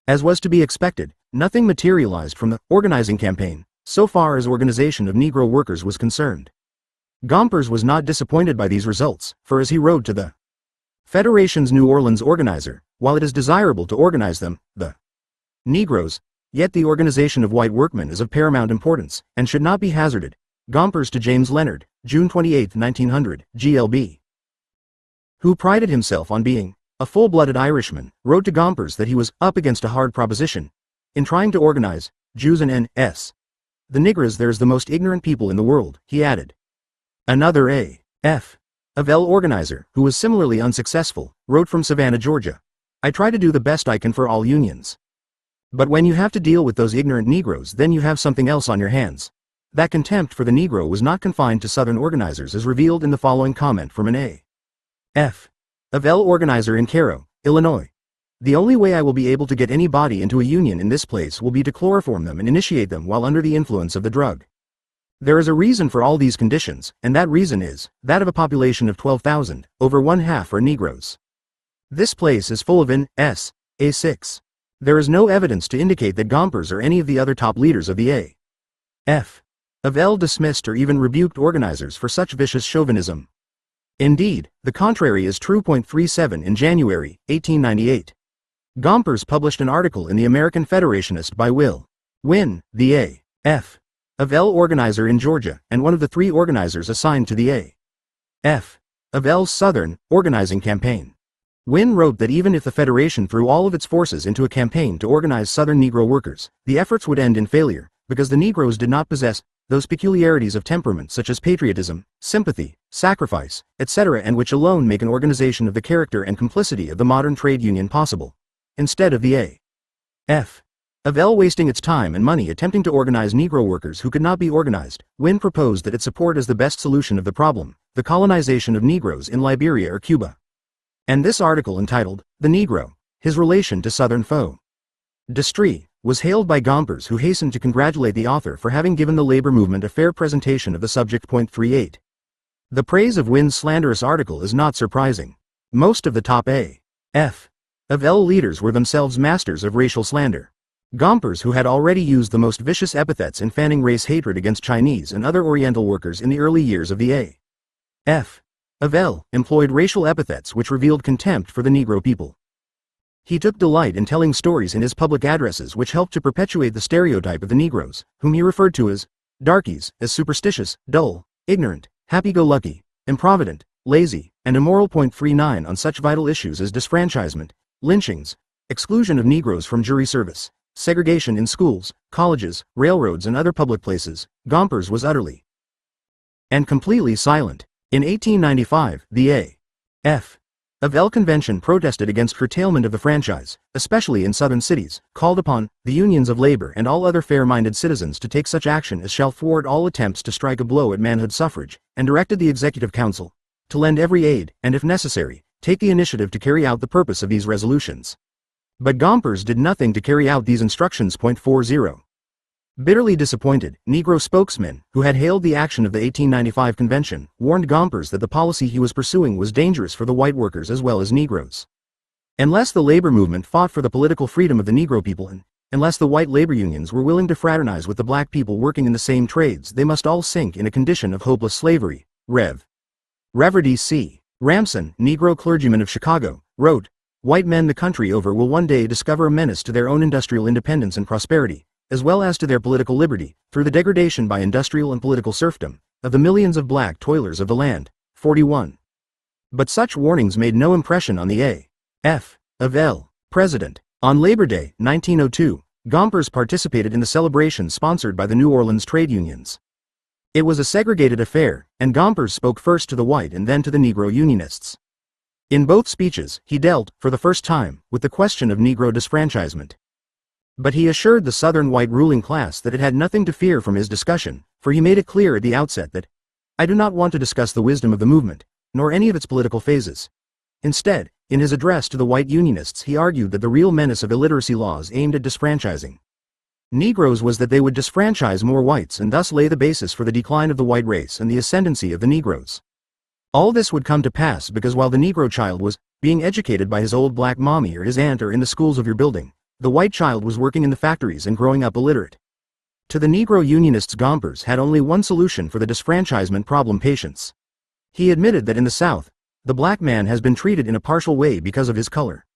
As was to be expected, nothing materialized from the organizing campaign, so far as organization of Negro workers was concerned. Gompers was not disappointed by these results, for as he wrote to the Federation's New Orleans organizer, while it is desirable to organize them, the Negroes, yet the organization of white workmen is of paramount importance, and should not be hazarded. Gompers to James Leonard, June 28, 1900, GLB. Who prided himself on being a full-blooded Irishman, wrote to Gompers that he was up against a hard proposition in trying to organize Jews and N.S. the niggers. There's the most ignorant people in the world, he added. Another A.F. of L organizer, who was similarly unsuccessful, wrote from Savannah, Georgia. I try to do the best I can for all unions. But when you have to deal with those ignorant Negroes, then you have something else on your hands. That contempt for the Negro was not confined to Southern organizers as revealed in the following comment from an A.F. of L organizer in Cairo, Illinois. The only way I will be able to get anybody into a union in this place will be to chloroform them and initiate them while under the influence of the drug. There is a reason for all these conditions, and that reason is that of a population of 12,000, over 1/2 are Negroes. This place is full of N.S. A6. There is no evidence to indicate that Gompers or any of the other top leaders of the A.F. of L dismissed or even rebuked organizers for such vicious chauvinism. Indeed, the contrary is true. 37 In January, 1898. Gompers published an article in the American Federationist by Will Wynne, the A.F. of L organizer in Georgia, and one of the 3 organizers assigned to the A.F. of L's Southern organizing campaign. Wynne wrote that even if the Federation threw all of its forces into a campaign to organize Southern Negro workers, the efforts would end in failure, because the Negroes did not possess those peculiarities of temperament such as patriotism, sympathy, sacrifice, etc., and which alone make an organization of the character and complicity of the modern trade union possible. Instead of the A.F. of L wasting its time and money attempting to organize Negro workers who could not be organized, Wynne proposed that it support as the best solution of the problem, the colonization of Negroes in Liberia or Cuba. And this article entitled, The Negro, His Relation to Southern Foe Destry, was hailed by Gompers, who hastened to congratulate the author for having given the labor movement a fair presentation of the subject. 38. The praise of Wynne's slanderous article is not surprising. Most of the top A.F. of L leaders were themselves masters of racial slander. Gompers, who had already used the most vicious epithets in fanning race hatred against Chinese and other Oriental workers in the early years of the A.F. of L, employed racial epithets which revealed contempt for the Negro people. He took delight in telling stories in his public addresses which helped to perpetuate the stereotype of the Negroes, whom he referred to as darkies, as superstitious, dull, ignorant, happy-go-lucky, improvident, lazy, and immoral. 39 On such vital issues as disfranchisement, lynchings, exclusion of Negroes from jury service, segregation in schools, colleges, railroads, and other public places, Gompers was utterly and completely silent. In 1895, the F. of L convention protested against curtailment of the franchise, especially in southern cities, called upon the unions of labor and all other fair-minded citizens to take such action as shall thwart all attempts to strike a blow at manhood suffrage, and directed the Executive Council to lend every aid, and if necessary, take the initiative to carry out the purpose of these resolutions. But Gompers did nothing to carry out these instructions. 40. Bitterly disappointed, Negro spokesmen, who had hailed the action of the 1895 convention, warned Gompers that the policy he was pursuing was dangerous for the white workers as well as Negroes. Unless the labor movement fought for the political freedom of the Negro people and unless the white labor unions were willing to fraternize with the black people working in the same trades, they must all sink in a condition of hopeless slavery. Rev. D.C. Ramson, Negro clergyman of Chicago, wrote, "White men the country over will one day discover a menace to their own industrial independence and prosperity, as well as to their political liberty, through the degradation by industrial and political serfdom of the millions of black toilers of the land." 41. But such warnings made no impression on the A.F. of L. president. On Labor Day, 1902, Gompers participated in the celebration sponsored by the New Orleans trade unions. It was a segregated affair, and Gompers spoke first to the white and then to the Negro unionists. In both speeches, he dealt, for the first time, with the question of Negro disfranchisement. But he assured the Southern white ruling class that it had nothing to fear from his discussion, for he made it clear at the outset that, "I do not want to discuss the wisdom of the movement, nor any of its political phases." Instead, in his address to the white unionists, he argued that the real menace of illiteracy laws aimed at disfranchising Negroes was that they would disfranchise more whites and thus lay the basis for the decline of the white race and the ascendancy of the Negroes. All this would come to pass because while the Negro child was being educated by his old black mommy or his aunt or in the schools of your building, the white child was working in the factories and growing up illiterate. To the Negro unionists, Gompers had only one solution for the disfranchisement problem: patience. He admitted that in the South, the black man has been treated in a partial way because of his color.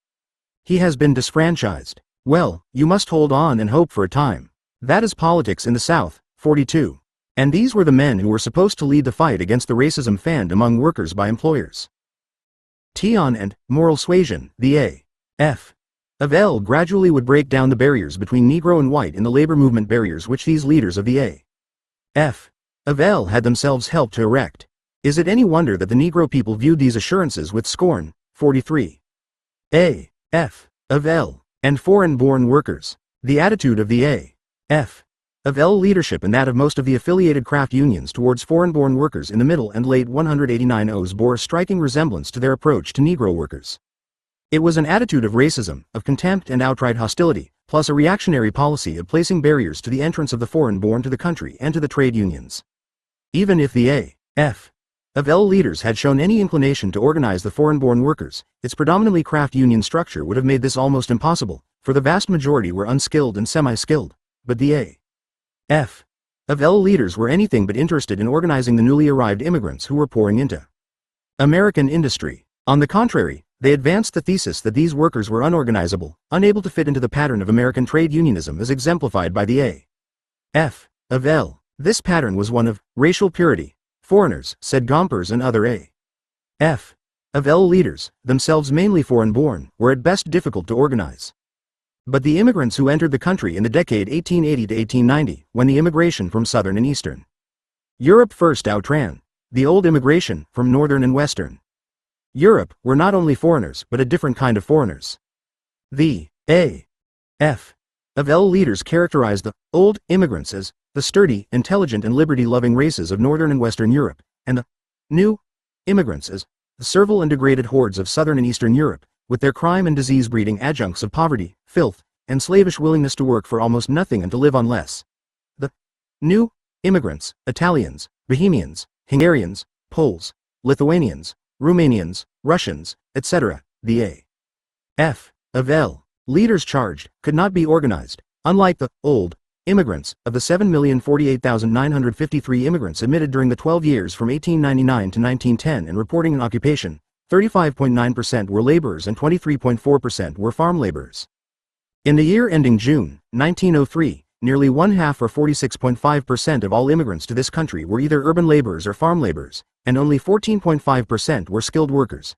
He has been disfranchised. Well, you must hold on and hope for a time. That is politics in the South. 42. And these were the men who were supposed to lead the fight against the racism fanned among workers by employers. On and moral suasion, the A.F. of L gradually would break down the barriers between Negro and white in the labor movement, barriers which these leaders of the A.F. of L had themselves helped to erect. Is it any wonder that the Negro people viewed these assurances with scorn? 43. A.F. of L and foreign-born workers. The attitude of the A.F. of L leadership and that of most of the affiliated craft unions towards foreign-born workers in the middle and late 189s bore a striking resemblance to their approach to Negro workers. It was an attitude of racism, of contempt and outright hostility, plus a reactionary policy of placing barriers to the entrance of the foreign-born to the country and to the trade unions. Even if the A.F. of L leaders had shown any inclination to organize the foreign-born workers, its predominantly craft union structure would have made this almost impossible, for the vast majority were unskilled and semi-skilled. But the A.F. of L leaders were anything but interested in organizing the newly arrived immigrants who were pouring into American industry. On the contrary, they advanced the thesis that these workers were unorganizable, unable to fit into the pattern of American trade unionism as exemplified by the A.F. of L. This pattern was one of racial purity. Foreigners, said Gompers and other A.F. of L leaders, themselves mainly foreign-born, were at best difficult to organize. But the immigrants who entered the country in the decade 1880 to 1890, when the immigration from Southern and Eastern Europe first outran the old immigration from Northern and Western Europe, were not only foreigners but a different kind of foreigners. The A.F. of L leaders characterized the old immigrants as the sturdy, intelligent and liberty-loving races of Northern and Western Europe, and the new immigrants as the servile and degraded hordes of Southern and Eastern Europe, with their crime and disease-breeding adjuncts of poverty, filth, and slavish willingness to work for almost nothing and to live on less. The new immigrants, Italians, Bohemians, Hungarians, Poles, Lithuanians, Romanians, Russians, etc., the A.F. of L. leaders charged, could not be organized, unlike the old immigrants. Of the 7,048,953 immigrants admitted during the 12 years from 1899 to 1910 and reporting an occupation, 35.9% were laborers and 23.4% were farm laborers. In the year ending June 1903, nearly one-half or 46.5% of all immigrants to this country were either urban laborers or farm laborers, and only 14.5% were skilled workers.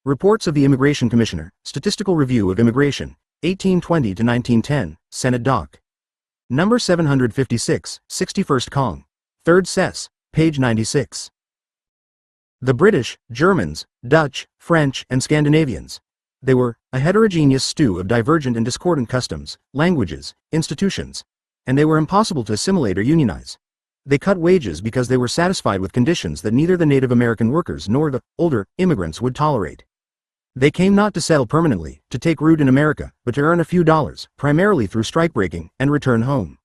Reports of the Immigration Commissioner, Statistical Review of Immigration, 1820 to 1910, Senate Doc. Number 756, 61st Cong. 3rd Sess, page 96. The British, Germans, Dutch, French, and Scandinavians. They were a heterogeneous stew of divergent and discordant customs, languages, institutions, and they were impossible to assimilate or unionize. They cut wages because they were satisfied with conditions that neither the Native American workers nor the older immigrants would tolerate. They came not to settle permanently, to take root in America, but to earn a few dollars, primarily through strikebreaking, and return home.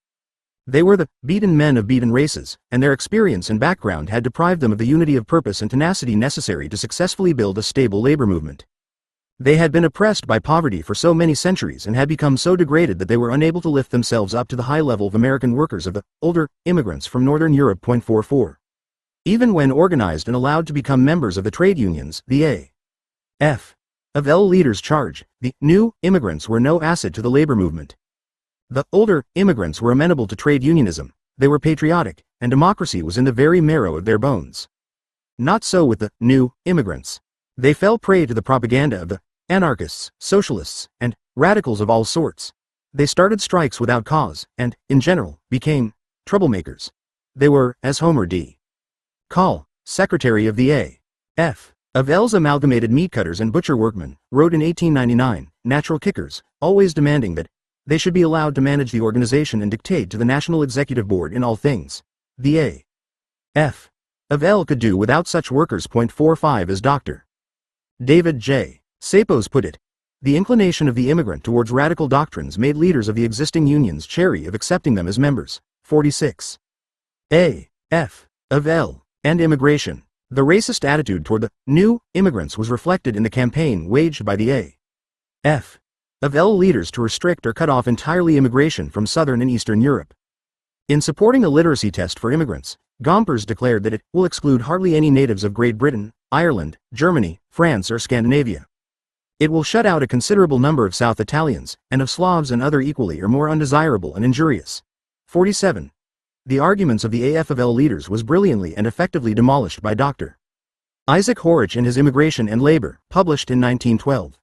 They were the beaten men of beaten races, and their experience and background had deprived them of the unity of purpose and tenacity necessary to successfully build a stable labor movement. They had been oppressed by poverty for so many centuries and had become so degraded that they were unable to lift themselves up to the high level of American workers of the older immigrants from Northern Europe. 44. Even when organized and allowed to become members of the trade unions, the A.F. of L leaders charge, the new immigrants were no asset to the labor movement. The older immigrants were amenable to trade unionism, they were patriotic, and democracy was in the very marrow of their bones. Not so with the new immigrants. They fell prey to the propaganda of the anarchists, socialists, and radicals of all sorts. They started strikes without cause, and, in general, became troublemakers. They were, as Homer D. Call, secretary of the A.F. of L's Amalgamated Meat Cutters and Butcher Workmen, wrote in 1899, natural kickers, always demanding that they should be allowed to manage the organization and dictate to the National Executive Board in all things. The A.F. of L could do without such workers. 45 as Dr. David J. Sapos put it. The inclination of the immigrant towards radical doctrines made leaders of the existing unions chary of accepting them as members. 46. A.F. of L. and immigration. The racist attitude toward the new immigrants was reflected in the campaign waged by the A.F. of L leaders to restrict or cut off entirely immigration from Southern and Eastern Europe. In supporting a literacy test for immigrants, Gompers declared that it will exclude hardly any natives of Great Britain, Ireland, Germany, France or Scandinavia. It will shut out a considerable number of South Italians, and of Slavs and other equally or more undesirable and injurious. 47. The arguments of the A.F. of L leaders was brilliantly and effectively demolished by Dr. Isaac Horich in his Immigration and Labor, published in 1912.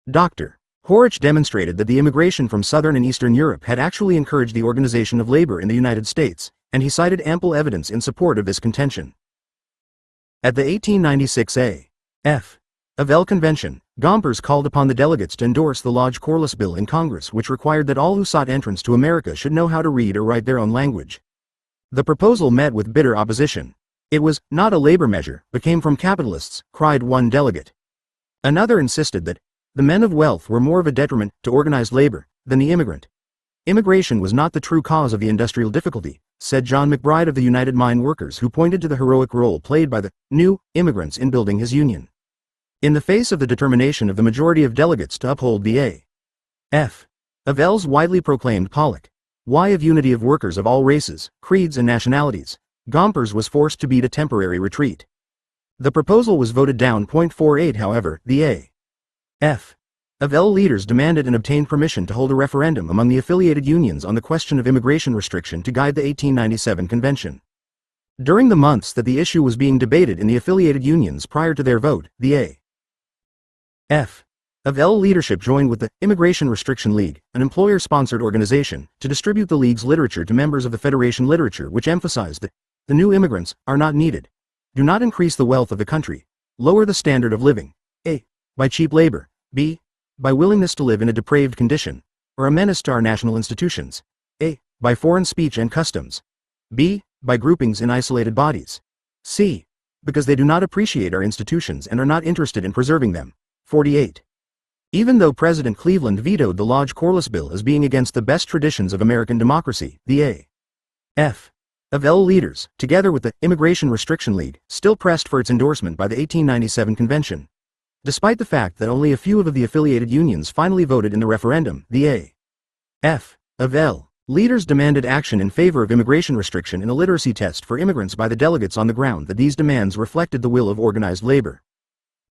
Dr. Horich demonstrated that the immigration from Southern and Eastern Europe had actually encouraged the organization of labor in the United States, and he cited ample evidence in support of this contention. At the 1896 A.F. of L Convention, Gompers called upon the delegates to endorse the Lodge Corliss Bill in Congress, which required that all who sought entrance to America should know how to read or write their own language. The proposal met with bitter opposition. It was not a labor measure, but came from capitalists, cried one delegate. Another insisted that the men of wealth were more of a detriment to organized labor than the immigrant. Immigration was not the true cause of the industrial difficulty, said John McBride of the United Mine Workers, who pointed to the heroic role played by the new immigrants in building his union. In the face of the determination of the majority of delegates to uphold the A.F. of L's widely proclaimed Pollock Why of unity of workers of all races, creeds and nationalities, Gompers was forced to beat a temporary retreat. The proposal was voted down. 48. However, the A.F. of L leaders demanded and obtained permission to hold a referendum among the affiliated unions on the question of immigration restriction to guide the 1897 convention. During the months that the issue was being debated in the affiliated unions prior to their vote, the A.F. of L leadership joined with the Immigration Restriction League, an employer-sponsored organization, to distribute the league's literature to members of the Federation literature, which emphasized that the new immigrants are not needed. Do not increase the wealth of the country. Lower the standard of living. A. By cheap labor. B. By willingness to live in a depraved condition, or a menace to our national institutions. A. By foreign speech and customs. B. By groupings in isolated bodies. C. Because they do not appreciate our institutions and are not interested in preserving them. 48. Even though President Cleveland vetoed the Lodge Corliss Bill as being against the best traditions of American democracy, the A.F. of L leaders, together with the Immigration Restriction League, still pressed for its endorsement by the 1897 convention. Despite the fact that only a few of the affiliated unions finally voted in the referendum, the A.F. of L leaders demanded action in favor of immigration restriction in a literacy test for immigrants by the delegates on the ground that these demands reflected the will of organized labor.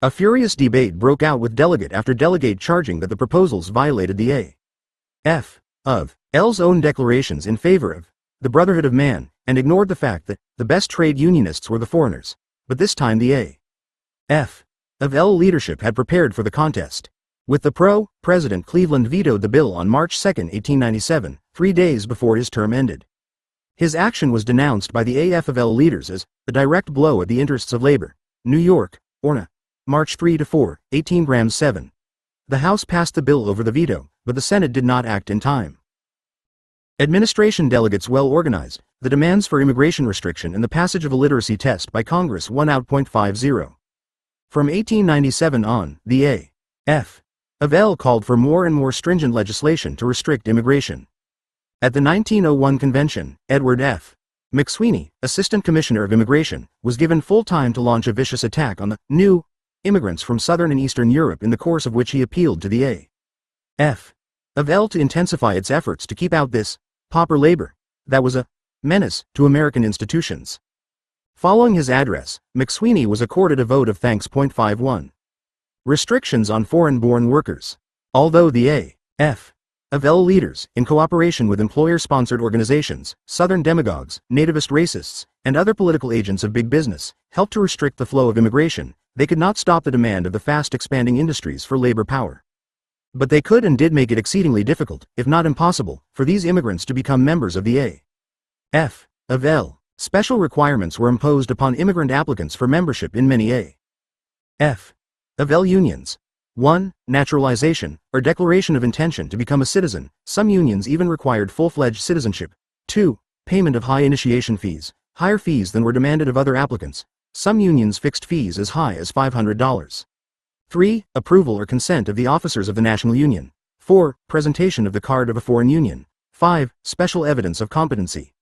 A furious debate broke out, with delegate after delegate charging that the proposals violated the A.F. of L's own declarations in favor of the brotherhood of man, and ignored the fact that the best trade unionists were the foreigners. But this time the A.F. of L leadership had prepared for the contest. With the President Cleveland vetoed the bill on March 2, 1897, 3 days before his term ended. His action was denounced by the A.F. of L leaders as a direct blow at the interests of labor. New York, Orna. March 3-4, 18 grams 7. The House passed the bill over the veto, but the Senate did not act in time. Administration delegates well organized, the demands for immigration restriction and the passage of a literacy test by Congress won out. 50. From 1897 on, the A.F. of L called for more and more stringent legislation to restrict immigration. At the 1901 convention, Edward F. McSweeney, Assistant Commissioner of Immigration, was given full time to launch a vicious attack on the new immigrants from Southern and Eastern Europe, in the course of which he appealed to the A.F. of L to intensify its efforts to keep out this pauper labor that was a menace to American institutions. Following his address, McSweeney was accorded a vote of thanks. 51. Restrictions on foreign-born workers. Although the A.F. of L leaders, in cooperation with employer-sponsored organizations, Southern demagogues, nativist racists, and other political agents of big business, helped to restrict the flow of immigration, they could not stop the demand of the fast-expanding industries for labor power. But they could and did make it exceedingly difficult, if not impossible, for these immigrants to become members of the A.F. of L. Special requirements were imposed upon immigrant applicants for membership in many A.F. of L unions. 1. Naturalization, or declaration of intention to become a citizen. Some unions even required full-fledged citizenship. 2. Payment of high initiation fees, higher fees than were demanded of other applicants. Some unions fixed fees as high as $500. 3. Approval or consent of the officers of the national union. 4. Presentation of the card of a foreign union. 5. Special evidence of competency.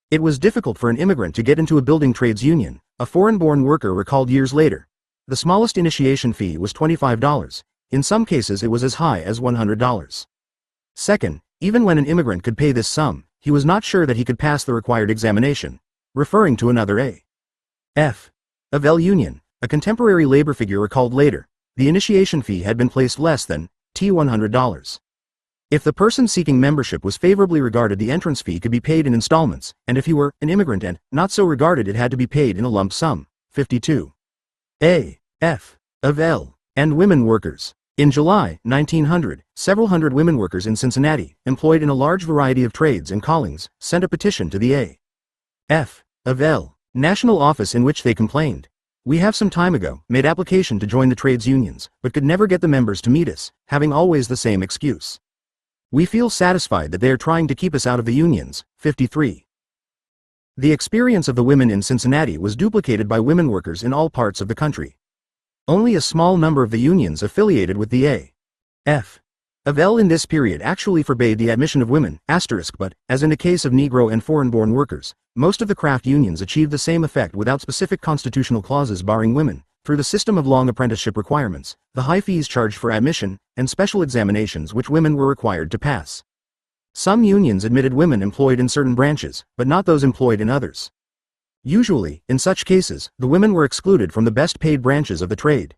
It was difficult for an immigrant to get into a building trades union, a foreign-born worker recalled years later. The smallest initiation fee was $25. In some cases it was as high as $100. Second, even when an immigrant could pay this sum, he was not sure that he could pass the required examination. Referring to another A.F. of L union, a contemporary labor figure recalled later, the initiation fee had been placed less than $100. If the person seeking membership was favorably regarded, the entrance fee could be paid in installments, and if he were an immigrant and not so regarded, it had to be paid in a lump sum. 52. A.F. of L. and women workers. In July 1900, several hundred women workers in Cincinnati, employed in a large variety of trades and callings, sent a petition to the A.F. of L. national office in which they complained. We have some time ago made application to join the trades unions, but could never get the members to meet us, having always the same excuse. We feel satisfied that they are trying to keep us out of the unions. 53. The experience of the women in Cincinnati was duplicated by women workers in all parts of the country. Only a small number of the unions affiliated with the A.F. of L in this period actually forbade the admission of women, but, as in the case of Negro and foreign-born workers, most of the craft unions achieved the same effect without specific constitutional clauses barring women, through the system of long apprenticeship requirements, the high fees charged for admission, and special examinations which women were required to pass. Some unions admitted women employed in certain branches, but not those employed in others. Usually, in such cases, the women were excluded from the best-paid branches of the trade.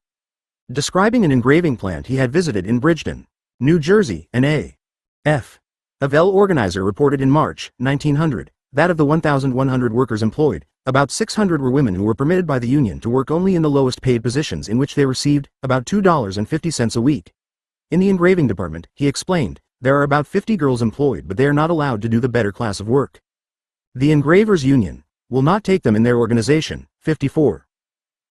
Describing an engraving plant he had visited in Bridgeton, New Jersey, an A.F. of L organizer reported in March 1900 that of the 1,100 workers employed, about 600 were women who were permitted by the union to work only in the lowest paid positions, in which they received about $2.50 a week. In the engraving department, he explained, there are about 50 girls employed, but they are not allowed to do the better class of work. The engravers union will not take them in their organization. 54.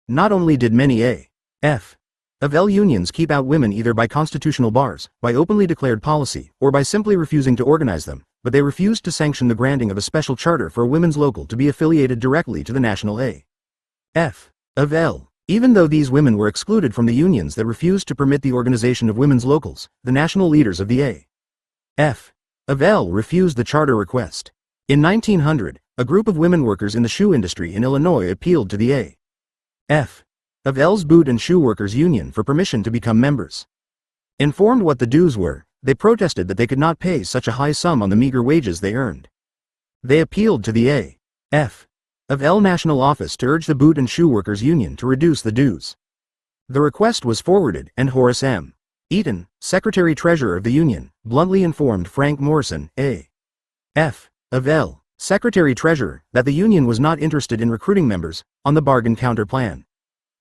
Not only did many A.F. of L unions keep out women either by constitutional bars, by openly declared policy, or by simply refusing to organize them, but they refused to sanction the granting of a special charter for a women's local to be affiliated directly to the national A.F. of L. Even though these women were excluded from the unions that refused to permit the organization of women's locals, the national leaders of the A.F. of L refused the charter request. In 1900, a group of women workers in the shoe industry in Illinois appealed to the A.F. of L's Boot and Shoe Workers Union for permission to become members. Informed what the dues were, they protested that they could not pay such a high sum on the meager wages they earned. They appealed to the A.F. of L national office to urge the Boot and Shoe Workers Union to reduce the dues. The request was forwarded, and Horace M. Eaton, Secretary-Treasurer of the Union, bluntly informed Frank Morrison, A.F. of L. Secretary-Treasurer, that the Union was not interested in recruiting members on the bargain counter plan.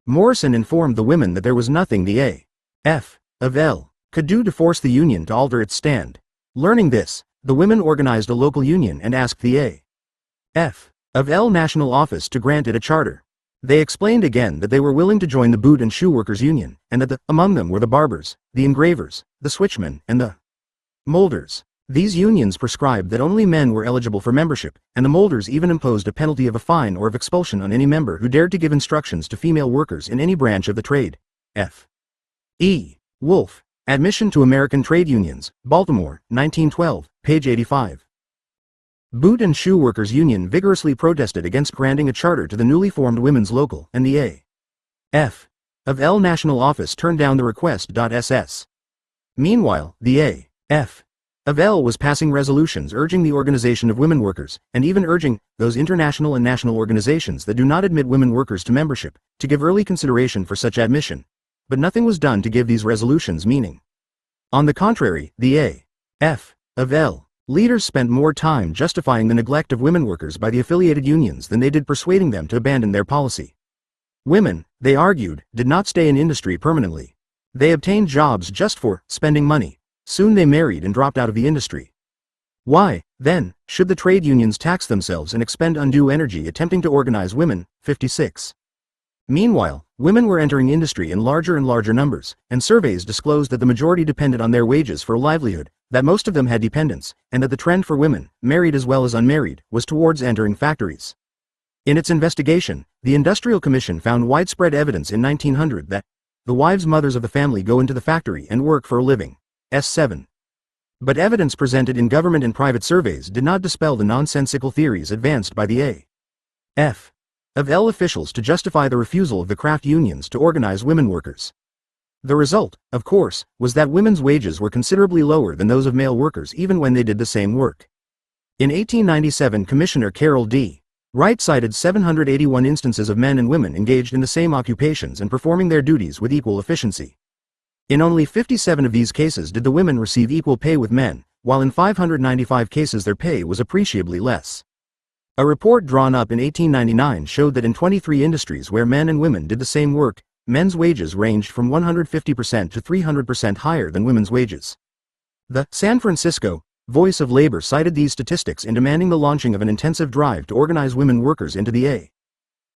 Morrison informed the women that there was nothing the A.F. of L. could do to force the Union to alter its stand. Learning this, the women organized a local union and asked the A.F. of L national office to grant it a charter. They explained again that they were willing to join the boot and shoe workers union, and that among them were the barbers, the engravers, the switchmen, and the molders. These unions prescribed that only men were eligible for membership, and the molders even imposed a penalty of a fine or of expulsion on any member who dared to give instructions to female workers in any branch of the trade. F. E. Wolf, Admission to American Trade Unions, Baltimore, 1912, page 85. Boot and Shoe Workers Union vigorously protested against granting a charter to the newly formed Women's Local, and the A. F. of L National Office turned down the request. SS. Meanwhile, the A. F. of L was passing resolutions urging the organization of women workers, and even urging those international and national organizations that do not admit women workers to membership, to give early consideration for such admission. But nothing was done to give these resolutions meaning. On the contrary, the A. F. of L. leaders spent more time justifying the neglect of women workers by the affiliated unions than they did persuading them to abandon their policy. Women, they argued, did not stay in industry permanently. They obtained jobs just for spending money. Soon they married and dropped out of the industry. Why, then, should the trade unions tax themselves and expend undue energy attempting to organize women? 56. Meanwhile, women were entering industry in larger and larger numbers, and surveys disclosed that the majority depended on their wages for a livelihood, that most of them had dependents, and that the trend for women, married as well as unmarried, was towards entering factories. In its investigation, the Industrial Commission found widespread evidence in 1900 that the wives mothers of the family go into the factory and work for a living. S7. But evidence presented in government and private surveys did not dispel the nonsensical theories advanced by the A. F. of L officials to justify the refusal of the craft unions to organize women workers. The result, of course, was that women's wages were considerably lower than those of male workers even when they did the same work. In 1897, Commissioner Carroll D. Wright cited 781 instances of men and women engaged in the same occupations and performing their duties with equal efficiency. In only 57 of these cases did the women receive equal pay with men, while in 595 cases their pay was appreciably less. A report drawn up in 1899 showed that in 23 industries where men and women did the same work, men's wages ranged from 150% to 300% higher than women's wages. The San Francisco Voice of Labor cited these statistics in demanding the launching of an intensive drive to organize women workers into the A.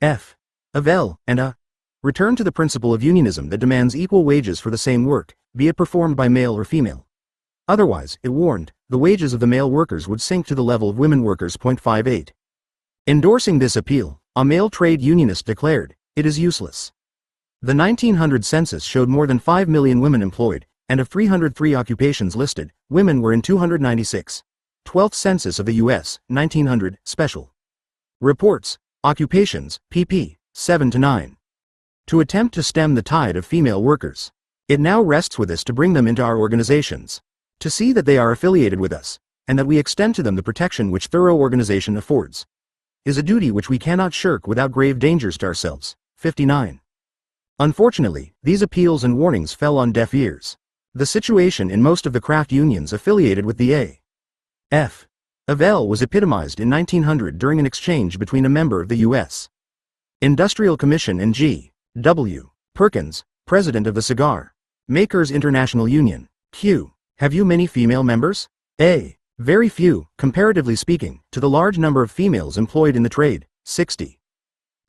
F. of L, and a return to the principle of unionism that demands equal wages for the same work, be it performed by male or female. Otherwise, it warned, the wages of the male workers would sink to the level of women workers. 58. Endorsing this appeal, a male trade unionist declared, it is useless. The 1900 census showed more than 5 million women employed, and of 303 occupations listed, women were in 296. 12th Census of the U.S., 1900, Special Reports, Occupations, pp. 7-9. To attempt to stem the tide of female workers. It now rests with us to bring them into our organizations. To see that they are affiliated with us, and that we extend to them the protection which thorough organization affords, is a duty which we cannot shirk without grave dangers to ourselves. 59. Unfortunately, these appeals and warnings fell on deaf ears. The situation in most of the craft unions affiliated with the A. F. of L was epitomized in 1900 during an exchange between a member of the U.S. Industrial Commission and G. W. Perkins, president of the Cigar Makers International Union. Q. Have you many female members? A. Very few, comparatively speaking, to the large number of females employed in the trade. 60.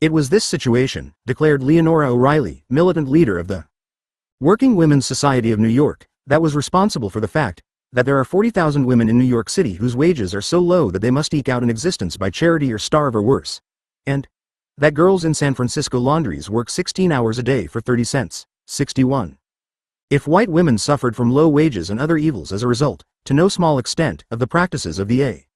It was this situation, declared Leonora O'Reilly, militant leader of the Working Women's Society of New York, that was responsible for the fact that there are 40,000 women in New York City whose wages are so low that they must eke out an existence by charity or starve or worse, and that girls in San Francisco laundries work 16 hours a day for 30 cents. 61. If white women suffered from low wages and other evils as a result, to no small extent, of the practices of the A.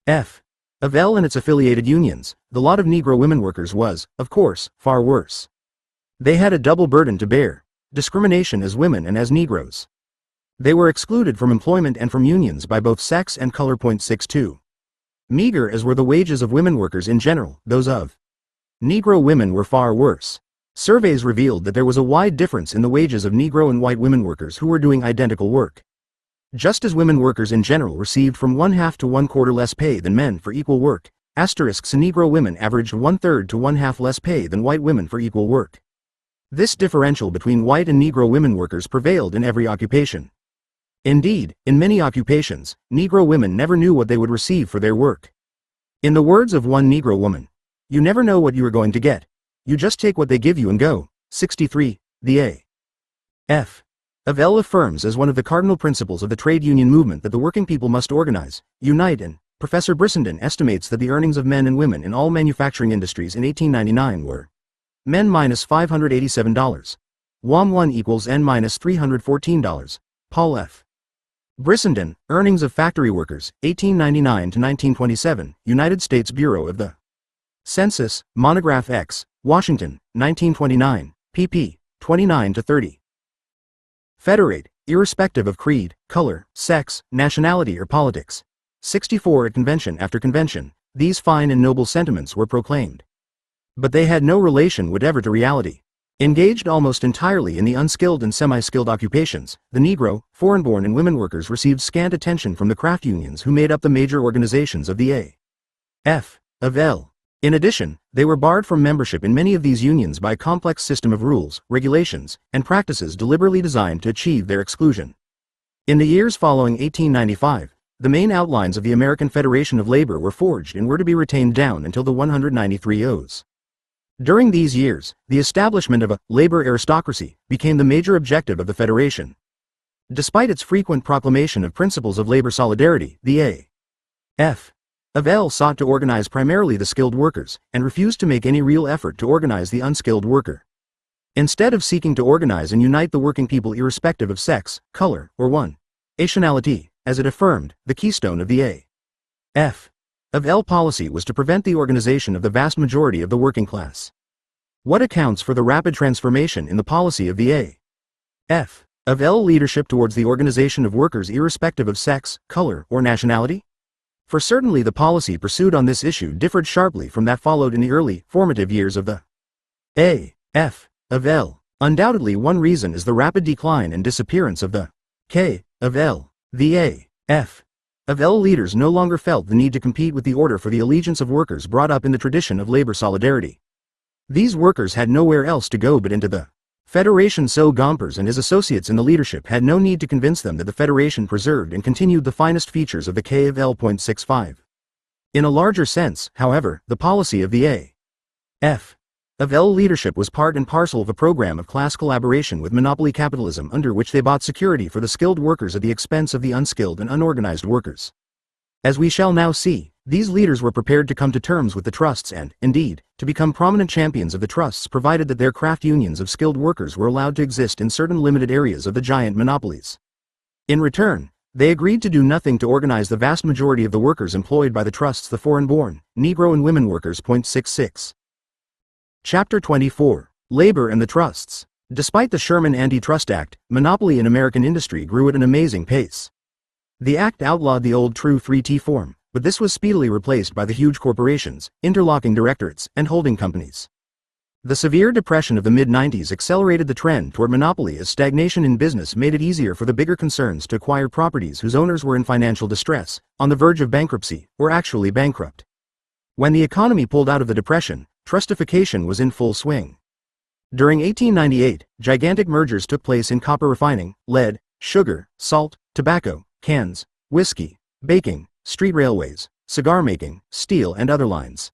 F. of L and its affiliated unions, the lot of Negro women workers was, of course, far worse. They had a double burden to bear: discrimination as women and as Negroes. They were excluded from employment and from unions by both sex and color. 62. Meager as were the wages of women workers in general, those of Negro women were far worse. Surveys revealed that there was a wide difference in the wages of Negro and white women workers who were doing identical work. Just as women workers in general received from 1/2 to 1/4 less pay than men for equal work, Negro women averaged 1/3 to 1/2 less pay than white women for equal work. This differential between white and Negro women workers prevailed in every occupation. Indeed, in many occupations, Negro women never knew what they would receive for their work. In the words of one Negro woman, "You never know what you are going to get. You just take what they give you and go. 63. The A. F. of L affirms as one of the cardinal principles of the trade union movement that the working people must organize, unite and Professor Brissenden estimates that the earnings of men and women in all manufacturing industries in 1899 were men minus $587. WAM 1 equals N minus $314. Paul F. Brissenden, Earnings of Factory Workers, 1899 to 1927, United States Bureau of the Census, Monograph X, Washington, 1929, pp. 29 to 30. Federate, irrespective of creed, color, sex, nationality or politics. 64 At convention after convention, these fine and noble sentiments were proclaimed. But they had no relation whatever to reality. Engaged almost entirely in the unskilled and semi-skilled occupations, the Negro, foreign-born and women workers received scant attention from the craft unions who made up the major organizations of the A. F. of L. In addition, they were barred from membership in many of these unions by a complex system of rules, regulations, and practices deliberately designed to achieve their exclusion. In the years following 1895, the main outlines of the American Federation of Labor were forged and were to be retained down until the 193 O's. During these years, the establishment of a labor aristocracy became the major objective of the Federation. Despite its frequent proclamation of principles of labor solidarity, the A. F. of L sought to organize primarily the skilled workers, and refused to make any real effort to organize the unskilled worker. Instead of seeking to organize and unite the working people irrespective of sex, color, or one nationality, as it affirmed, the keystone of the A. F. of L policy was to prevent the organization of the vast majority of the working class. What accounts for the rapid transformation in the policy of the A. F. of L leadership towards the organization of workers irrespective of sex, color, or nationality? For certainly the policy pursued on this issue differed sharply from that followed in the early, formative years of the A. F. of L. Undoubtedly one reason is the rapid decline and disappearance of the K. of L. The A. F. of L leaders no longer felt the need to compete with the order for the allegiance of workers brought up in the tradition of labor solidarity. These workers had nowhere else to go but into the Federation, so Gompers and his associates in the leadership had no need to convince them that the Federation preserved and continued the finest features of the K of L.65. In a larger sense, however, the policy of the A. F. of L leadership was part and parcel of a program of class collaboration with monopoly capitalism under which they bought security for the skilled workers at the expense of the unskilled and unorganized workers. As we shall now see, these leaders were prepared to come to terms with the trusts and, indeed, to become prominent champions of the trusts provided that their craft unions of skilled workers were allowed to exist in certain limited areas of the giant monopolies. In return, they agreed to do nothing to organize the vast majority of the workers employed by the trusts, the foreign-born, Negro and women workers. 66. Chapter 24. Labor and the Trusts. Despite the Sherman Antitrust Act, monopoly in American industry grew at an amazing pace. The act outlawed the old true 3T form, but this was speedily replaced by the huge corporations, interlocking directorates, and holding companies. The severe depression of the mid-90s accelerated the trend toward monopoly as stagnation in business made it easier for the bigger concerns to acquire properties whose owners were in financial distress, on the verge of bankruptcy, or actually bankrupt. When the economy pulled out of the depression, trustification was in full swing. During 1898, gigantic mergers took place in copper refining, lead, sugar, salt, tobacco, cans, whiskey, baking, street railways, cigar making, steel and other lines.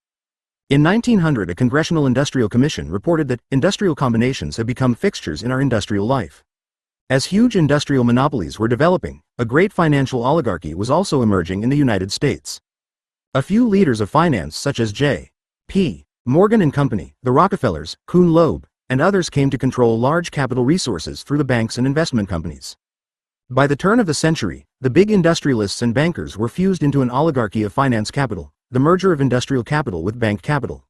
In 1900, a Congressional Industrial Commission reported that industrial combinations have become fixtures in our industrial life. As huge industrial monopolies were developing, a great financial oligarchy was also emerging in the United States. A few leaders of finance such as J. P. Morgan and Company, the Rockefellers, Kuhn Loeb, and others came to control large capital resources through the banks and investment companies. By the turn of the century, the big industrialists and bankers were fused into an oligarchy of finance capital, the merger of industrial capital with bank capital.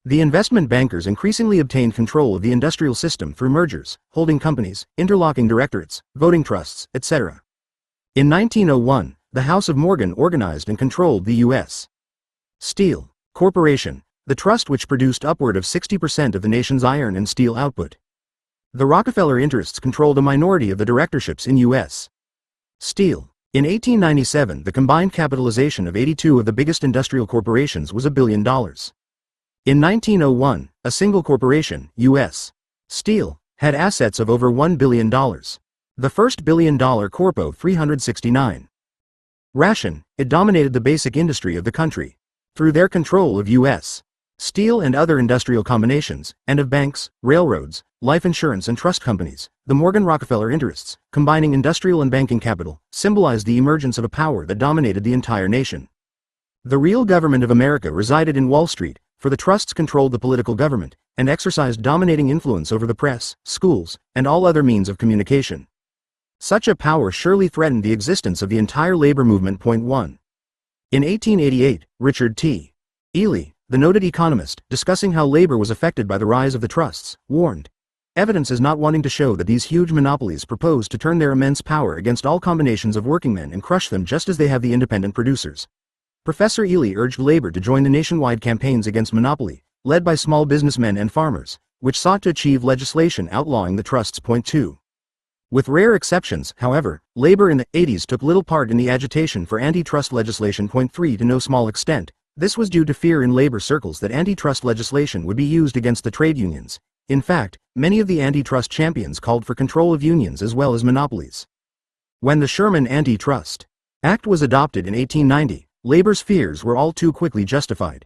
The investment bankers increasingly obtained control of the industrial system through mergers, holding companies, interlocking directorates, voting trusts, etc. In 1901, the House of Morgan organized and controlled the U.S. Steel Corporation, the trust which produced upward of 60% of the nation's iron and steel output. The Rockefeller interests controlled a minority of the directorships in U.S. Steel. In 1897, the combined capitalization of 82 of the biggest industrial corporations was $1 billion. In 1901, a single corporation, U.S. Steel, had assets of over $1 billion. The first billion-dollar corpo 369. Ration, it dominated the basic industry of the country. Through their control of U.S. steel and other industrial combinations, and of banks, railroads, life insurance and trust companies. The Morgan-Rockefeller interests, combining industrial and banking capital, symbolized the emergence of a power that dominated the entire nation. The real government of America resided in Wall Street, for the trusts controlled the political government, and exercised dominating influence over the press, schools, and all other means of communication. Such a power surely threatened the existence of the entire labor movement. 1. In 1888, Richard T. Ely, the noted economist, discussing how labor was affected by the rise of the trusts, warned, "Evidence is not wanting to show that these huge monopolies propose to turn their immense power against all combinations of workingmen and crush them just as they have the independent producers." Professor Ely urged labor to join the nationwide campaigns against monopoly, led by small businessmen and farmers, which sought to achieve legislation outlawing the trusts. 2. With rare exceptions, however, labor in the 80s took little part in the agitation for antitrust legislation. 3. To no small extent, this was due to fear in labor circles that antitrust legislation would be used against the trade unions. In fact, many of the antitrust champions called for control of unions as well as monopolies. When the Sherman Antitrust Act was adopted in 1890, labor's fears were all too quickly justified.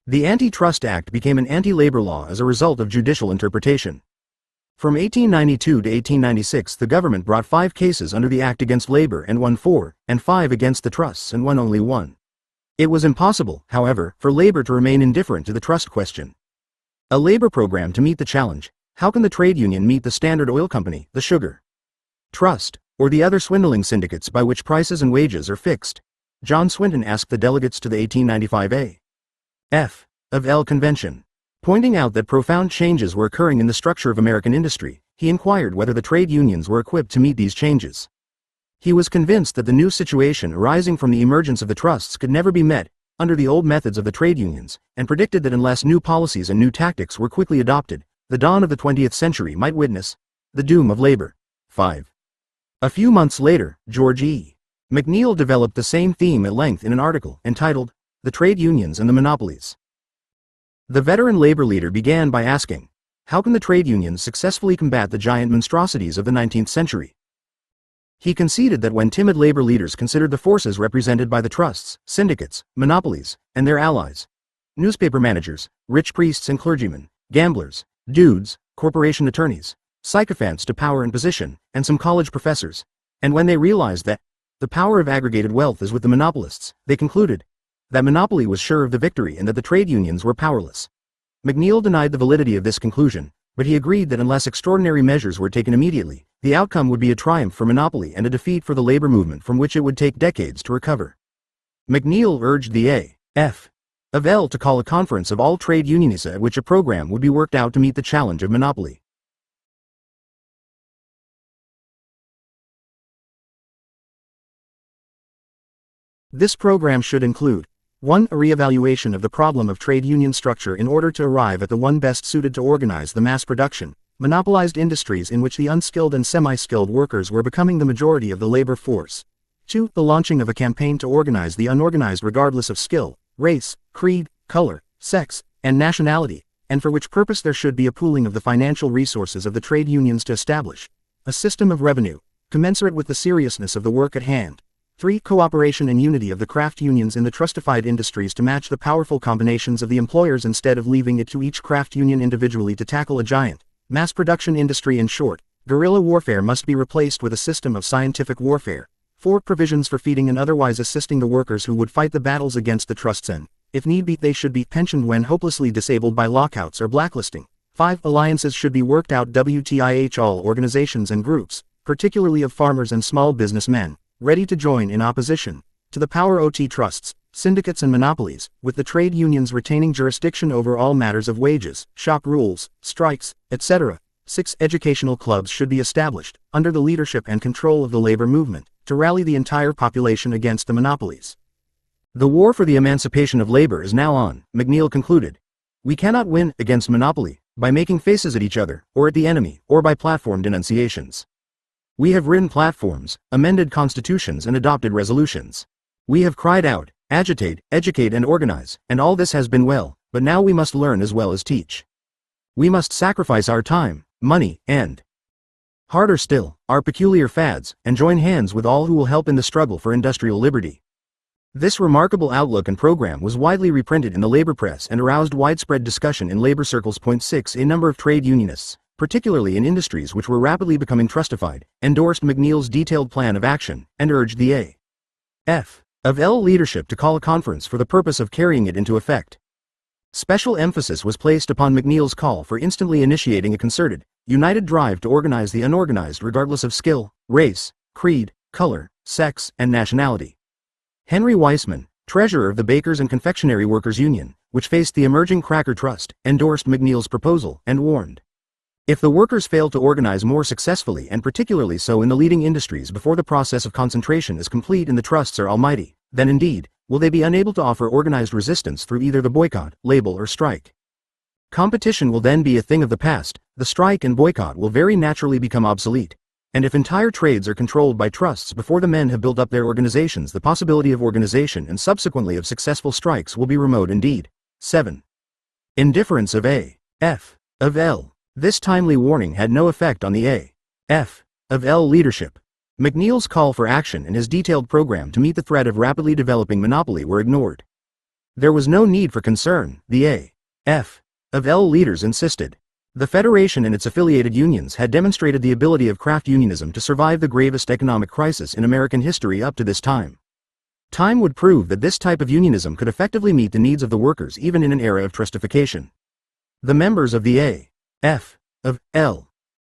The Antitrust Act became an anti-labor law as a result of judicial interpretation. From 1892 to 1896, the government brought 5 cases under the Act against labor and won 4, and 5 against the trusts and won only 1. It was impossible, however, for labor to remain indifferent to the trust question. A labor program to meet the challenge: how can the trade union meet the Standard Oil Company, the Sugar Trust, or the other swindling syndicates by which prices and wages are fixed? John Swinton asked the delegates to the 1895 A.F. of L Convention. Pointing out that profound changes were occurring in the structure of American industry, he inquired whether the trade unions were equipped to meet these changes. He was convinced that the new situation arising from the emergence of the trusts could never be met under the old methods of the trade unions, and predicted that unless new policies and new tactics were quickly adopted, the dawn of the 20th century might witness the doom of labor. 5. A few months later, George E. McNeil developed the same theme at length in an article entitled, "The Trade Unions and the Monopolies." The veteran labor leader began by asking, how can the trade unions successfully combat the giant monstrosities of the 19th century? He conceded that when timid labor leaders considered the forces represented by the trusts, syndicates, monopolies, and their allies, newspaper managers, rich priests and clergymen, gamblers, dudes, corporation attorneys, sycophants to power and position, and some college professors, and when they realized that the power of aggregated wealth is with the monopolists, they concluded that monopoly was sure of the victory and that the trade unions were powerless. McNeil denied the validity of this conclusion, but he agreed that unless extraordinary measures were taken immediately, the outcome would be a triumph for monopoly and a defeat for the labor movement from which it would take decades to recover. McNeil urged the A.F. of L to call a conference of all trade unionists at which a program would be worked out to meet the challenge of monopoly. This program should include 1. A re-evaluation of the problem of trade union structure in order to arrive at the one best suited to organize the mass production, monopolized industries in which the unskilled and semi-skilled workers were becoming the majority of the labor force. 2. The launching of a campaign to organize the unorganized regardless of skill, race, creed, color, sex, and nationality, and for which purpose there should be a pooling of the financial resources of the trade unions to establish a system of revenue, commensurate with the seriousness of the work at hand. 3. Cooperation and unity of the craft unions in the trustified industries to match the powerful combinations of the employers instead of leaving it to each craft union individually to tackle a giant mass production industry. In short, guerrilla warfare must be replaced with a system of scientific warfare. 4. Provisions for feeding and otherwise assisting the workers who would fight the battles against the trusts, and, if need be, they should be pensioned when hopelessly disabled by lockouts or blacklisting. 5. Alliances should be worked out with all organizations and groups, particularly of farmers and small businessmen, ready to join in opposition to the power OT trusts, syndicates and monopolies, with the trade unions retaining jurisdiction over all matters of wages, shop rules, strikes, etc. 6. Educational clubs should be established, under the leadership and control of the labor movement, to rally the entire population against the monopolies. The war for the emancipation of labor is now on, McNeil concluded. We cannot win against monopoly by making faces at each other, or at the enemy, or by platform denunciations. We have written platforms, amended constitutions and adopted resolutions. We have cried out, agitate, educate and organize, and all this has been well, but now we must learn as well as teach. We must sacrifice our time, money, and, harder still, our peculiar fads, and join hands with all who will help in the struggle for industrial liberty. This remarkable outlook and program was widely reprinted in the labor press and aroused widespread discussion in labor circles. 6. A number of trade unionists, particularly in industries which were rapidly becoming trustified, endorsed McNeill's detailed plan of action and urged the A.F. of L leadership to call a conference for the purpose of carrying it into effect. Special emphasis was placed upon McNeill's call for instantly initiating a concerted, united drive to organize the unorganized regardless of skill, race, creed, color, sex, and nationality. Henry Weissman, treasurer of the Bakers and Confectionery Workers Union, which faced the emerging Cracker Trust, endorsed McNeill's proposal and warned, if the workers fail to organize more successfully and particularly so in the leading industries before the process of concentration is complete and the trusts are almighty, then indeed, will they be unable to offer organized resistance through either the boycott, label or strike. Competition will then be a thing of the past, the strike and boycott will very naturally become obsolete. And if entire trades are controlled by trusts before the men have built up their organizations, the possibility of organization and subsequently of successful strikes will be remote indeed. 7. Indifference of A.F. of L. This timely warning had no effect on the A.F. of L leadership. McNeill's call for action and his detailed program to meet the threat of rapidly developing monopoly were ignored. There was no need for concern, the A.F. of L leaders insisted. The Federation and its affiliated unions had demonstrated the ability of craft unionism to survive the gravest economic crisis in American history up to this time. Time would prove that this type of unionism could effectively meet the needs of the workers even in an era of trustification. The members of the A.F. of L.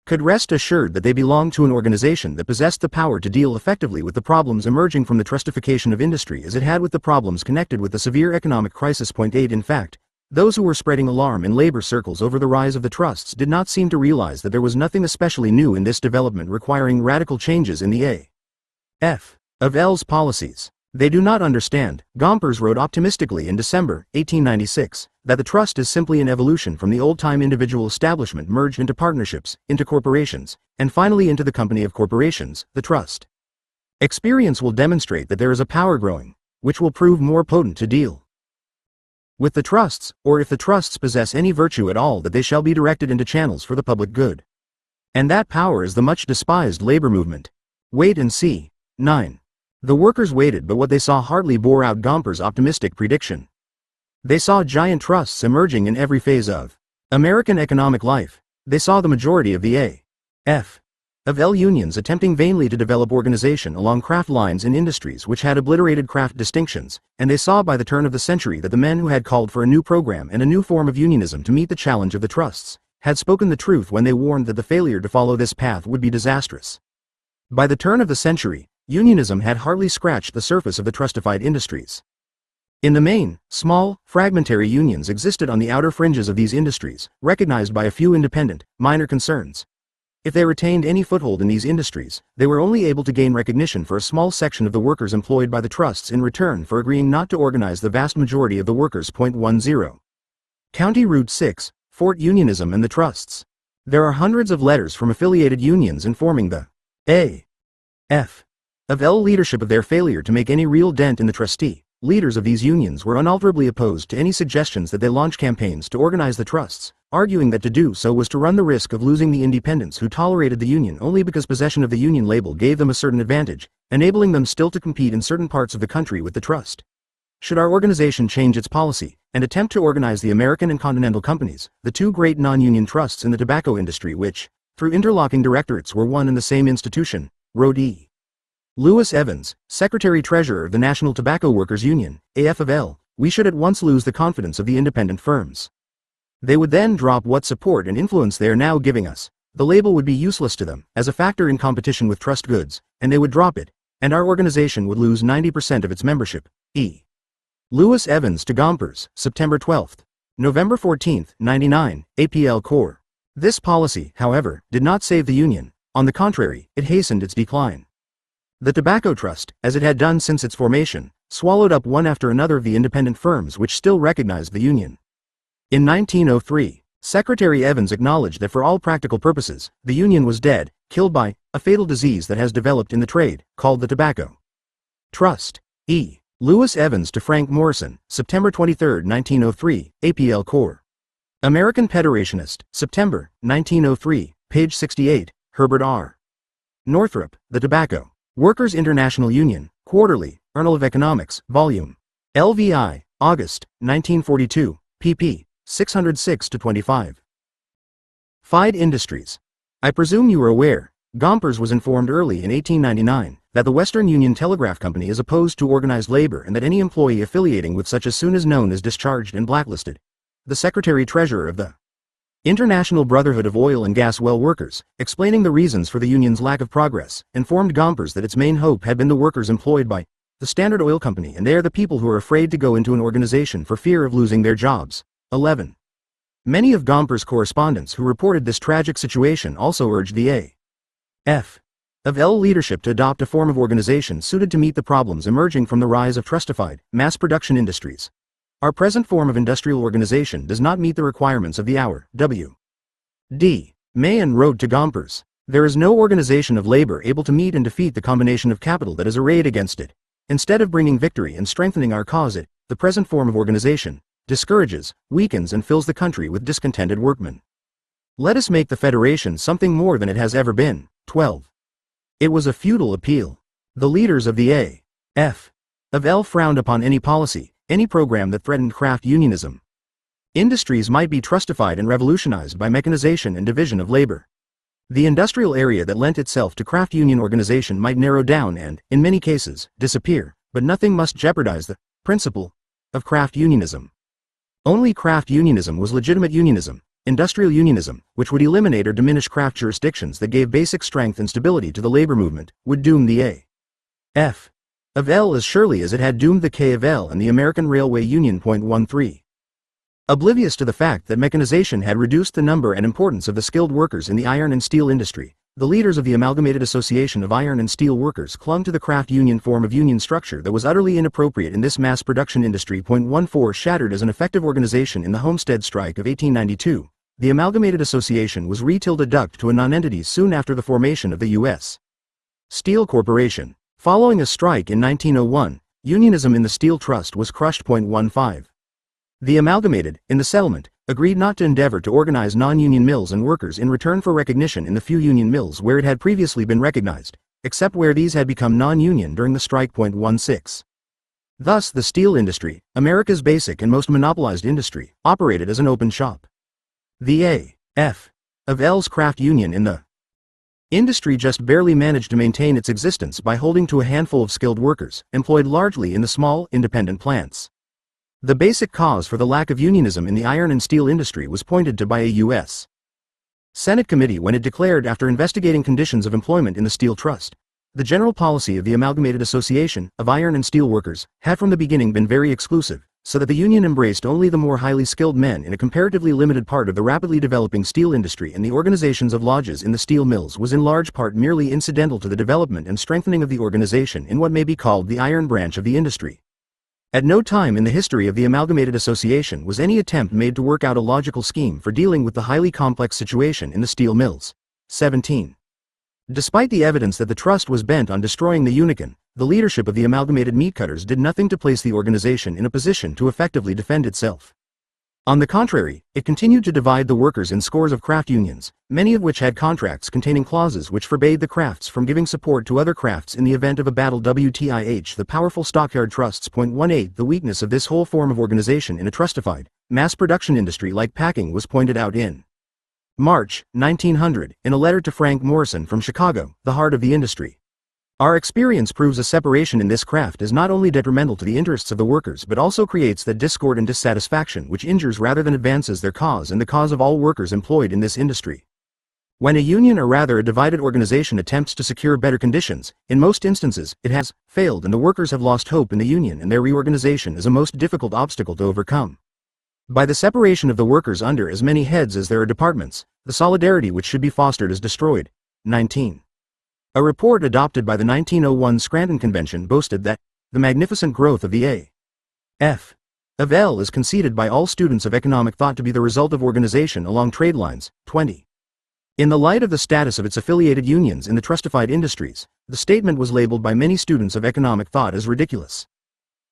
could rest assured that they belonged to an organization that possessed the power to deal effectively with the problems emerging from the trustification of industry as it had with the problems connected with the severe economic crisis. 8. In fact, those who were spreading alarm in labor circles over the rise of the trusts did not seem to realize that there was nothing especially new in this development requiring radical changes in the A.F. of L's policies. They do not understand, Gompers wrote optimistically in December 1896, that the trust is simply an evolution from the old-time individual establishment merged into partnerships, into corporations, and finally into the company of corporations, the trust. Experience will demonstrate that there is a power growing, which will prove more potent to deal with the trusts, or if the trusts possess any virtue at all, that they shall be directed into channels for the public good. And that power is the much despised labor movement. Wait and see. 9. The workers waited, but what they saw hardly bore out Gomper's optimistic prediction. They saw giant trusts emerging in every phase of American economic life. They saw the majority of the A.F. of L unions attempting vainly to develop organization along craft lines in industries which had obliterated craft distinctions, and they saw by the turn of the century that the men who had called for a new program and a new form of unionism to meet the challenge of the trusts had spoken the truth when they warned that the failure to follow this path would be disastrous. By the turn of the century, unionism had hardly scratched the surface of the trustified industries. In the main, small, fragmentary unions existed on the outer fringes of these industries, recognized by a few independent, minor concerns. If they retained any foothold in these industries, they were only able to gain recognition for a small section of the workers employed by the trusts in return for agreeing not to organize the vast majority of the workers. 10. County Route 6, Fort Unionism and the Trusts. There are hundreds of letters from affiliated unions informing the A.F. of L leadership of their failure to make any real dent in the trustee. Leaders of these unions were unalterably opposed to any suggestions that they launch campaigns to organize the trusts, arguing that to do so was to run the risk of losing the independents who tolerated the union only because possession of the union label gave them a certain advantage, enabling them still to compete in certain parts of the country with the trust. Should our organization change its policy and attempt to organize the American and Continental companies, the two great non-union trusts in the tobacco industry which, through interlocking directorates were one and the same institution, wrote E. Lewis Evans, Secretary-Treasurer of the National Tobacco Workers Union, AF of L, we should at once lose the confidence of the independent firms. They would then drop what support and influence they are now giving us. The label would be useless to them, as a factor in competition with trust goods, and they would drop it, and our organization would lose 90% of its membership. E. Lewis Evans to Gompers, September 12. November 14, 99, APL Corps. This policy, however, did not save the union. On the contrary, it hastened its decline. The Tobacco Trust, as it had done since its formation, swallowed up one after another of the independent firms which still recognized the union. In 1903, Secretary Evans acknowledged that for all practical purposes, the union was dead, killed by a fatal disease that has developed in the trade, called the Tobacco Trust. E. Lewis Evans to Frank Morrison, September 23, 1903, APL Corps. American Federationist, September, 1903, page 68, Herbert R. Northrop, The Tobacco Workers' International Union, Quarterly, Journal of Economics, Volume LVI, August, 1942, pp. 606-25. Fide Industries. I presume you are aware, Gompers was informed early in 1899 that the Western Union Telegraph Company is opposed to organized labor and that any employee affiliating with such as soon as known is discharged and blacklisted. The Secretary-Treasurer of the International Brotherhood of Oil and Gas Well Workers, explaining the reasons for the union's lack of progress, informed Gompers that its main hope had been the workers employed by the Standard Oil Company, and they are the people who are afraid to go into an organization for fear of losing their jobs. 11. Many of Gompers' correspondents who reported this tragic situation also urged the A.F. of L leadership to adopt a form of organization suited to meet the problems emerging from the rise of trustified, mass production industries. Our present form of industrial organization does not meet the requirements of the hour. W.D. Mahan wrote to Gompers, there is no organization of labor able to meet and defeat the combination of capital that is arrayed against it. Instead of bringing victory and strengthening our cause, it, the present form of organization, discourages, weakens and fills the country with discontented workmen. Let us make the Federation something more than it has ever been. 12. It was a futile appeal. The leaders of the A.F. of L frowned upon any policy, any program that threatened craft unionism. Industries might be trustified and revolutionized by mechanization and division of labor. The industrial area that lent itself to craft union organization might narrow down and, in many cases, disappear, but nothing must jeopardize the principle of craft unionism. Only craft unionism was legitimate unionism. Industrial unionism, which would eliminate or diminish craft jurisdictions that gave basic strength and stability to the labor movement, would doom the A.F. of L as surely as it had doomed the K of L and the American Railway Union. 13. Oblivious to the fact that mechanization had reduced the number and importance of the skilled workers in the iron and steel industry, the leaders of the Amalgamated Association of Iron and Steel Workers clung to the craft union form of union structure that was utterly inappropriate in this mass production industry. 14. Shattered as an effective organization in the Homestead Strike of 1892, the Amalgamated Association was reduced to a nonentity soon after the formation of the U.S. Steel Corporation. Following a strike in 1901, unionism in the Steel Trust was crushed. 15. The Amalgamated, in the settlement, agreed not to endeavor to organize non-union mills and workers in return for recognition in the few union mills where it had previously been recognized, except where these had become non-union during the strike. 16. Thus the steel industry, America's basic and most monopolized industry, operated as an open shop. The A.F. of L's craft union in the industry just barely managed to maintain its existence by holding to a handful of skilled workers, employed largely in the small, independent plants. The basic cause for the lack of unionism in the iron and steel industry was pointed to by a U.S. Senate committee when it declared, after investigating conditions of employment in the Steel Trust, the general policy of the Amalgamated Association of Iron and Steel Workers had from the beginning been very exclusive, so that the union embraced only the more highly skilled men in a comparatively limited part of the rapidly developing steel industry, and the organizations of lodges in the steel mills was in large part merely incidental to the development and strengthening of the organization in what may be called the iron branch of the industry. At no time in the history of the Amalgamated Association was any attempt made to work out a logical scheme for dealing with the highly complex situation in the steel mills. 17. Despite the evidence that the trust was bent on destroying the Union, the leadership of the Amalgamated Meat Cutters did nothing to place the organization in a position to effectively defend itself. On the contrary, it continued to divide the workers in scores of craft unions, many of which had contracts containing clauses which forbade the crafts from giving support to other crafts in the event of a battle. WTIH the powerful stockyard trusts. 18. The weakness of this whole form of organization in a trustified, mass production industry like packing was pointed out in March, 1900, in a letter to Frank Morrison from Chicago, the heart of the industry. Our experience proves a separation in this craft is not only detrimental to the interests of the workers but also creates that discord and dissatisfaction which injures rather than advances their cause and the cause of all workers employed in this industry. When a union or rather a divided organization attempts to secure better conditions, in most instances, it has failed and the workers have lost hope in the union, and their reorganization is a most difficult obstacle to overcome. By the separation of the workers under as many heads as there are departments, the solidarity which should be fostered is destroyed. 19. A report adopted by the 1901 Scranton Convention boasted that the magnificent growth of the A.F. of L is conceded by all students of economic thought to be the result of organization along trade lines. 20. In the light of the status of its affiliated unions in the trustified industries, the statement was labeled by many students of economic thought as ridiculous.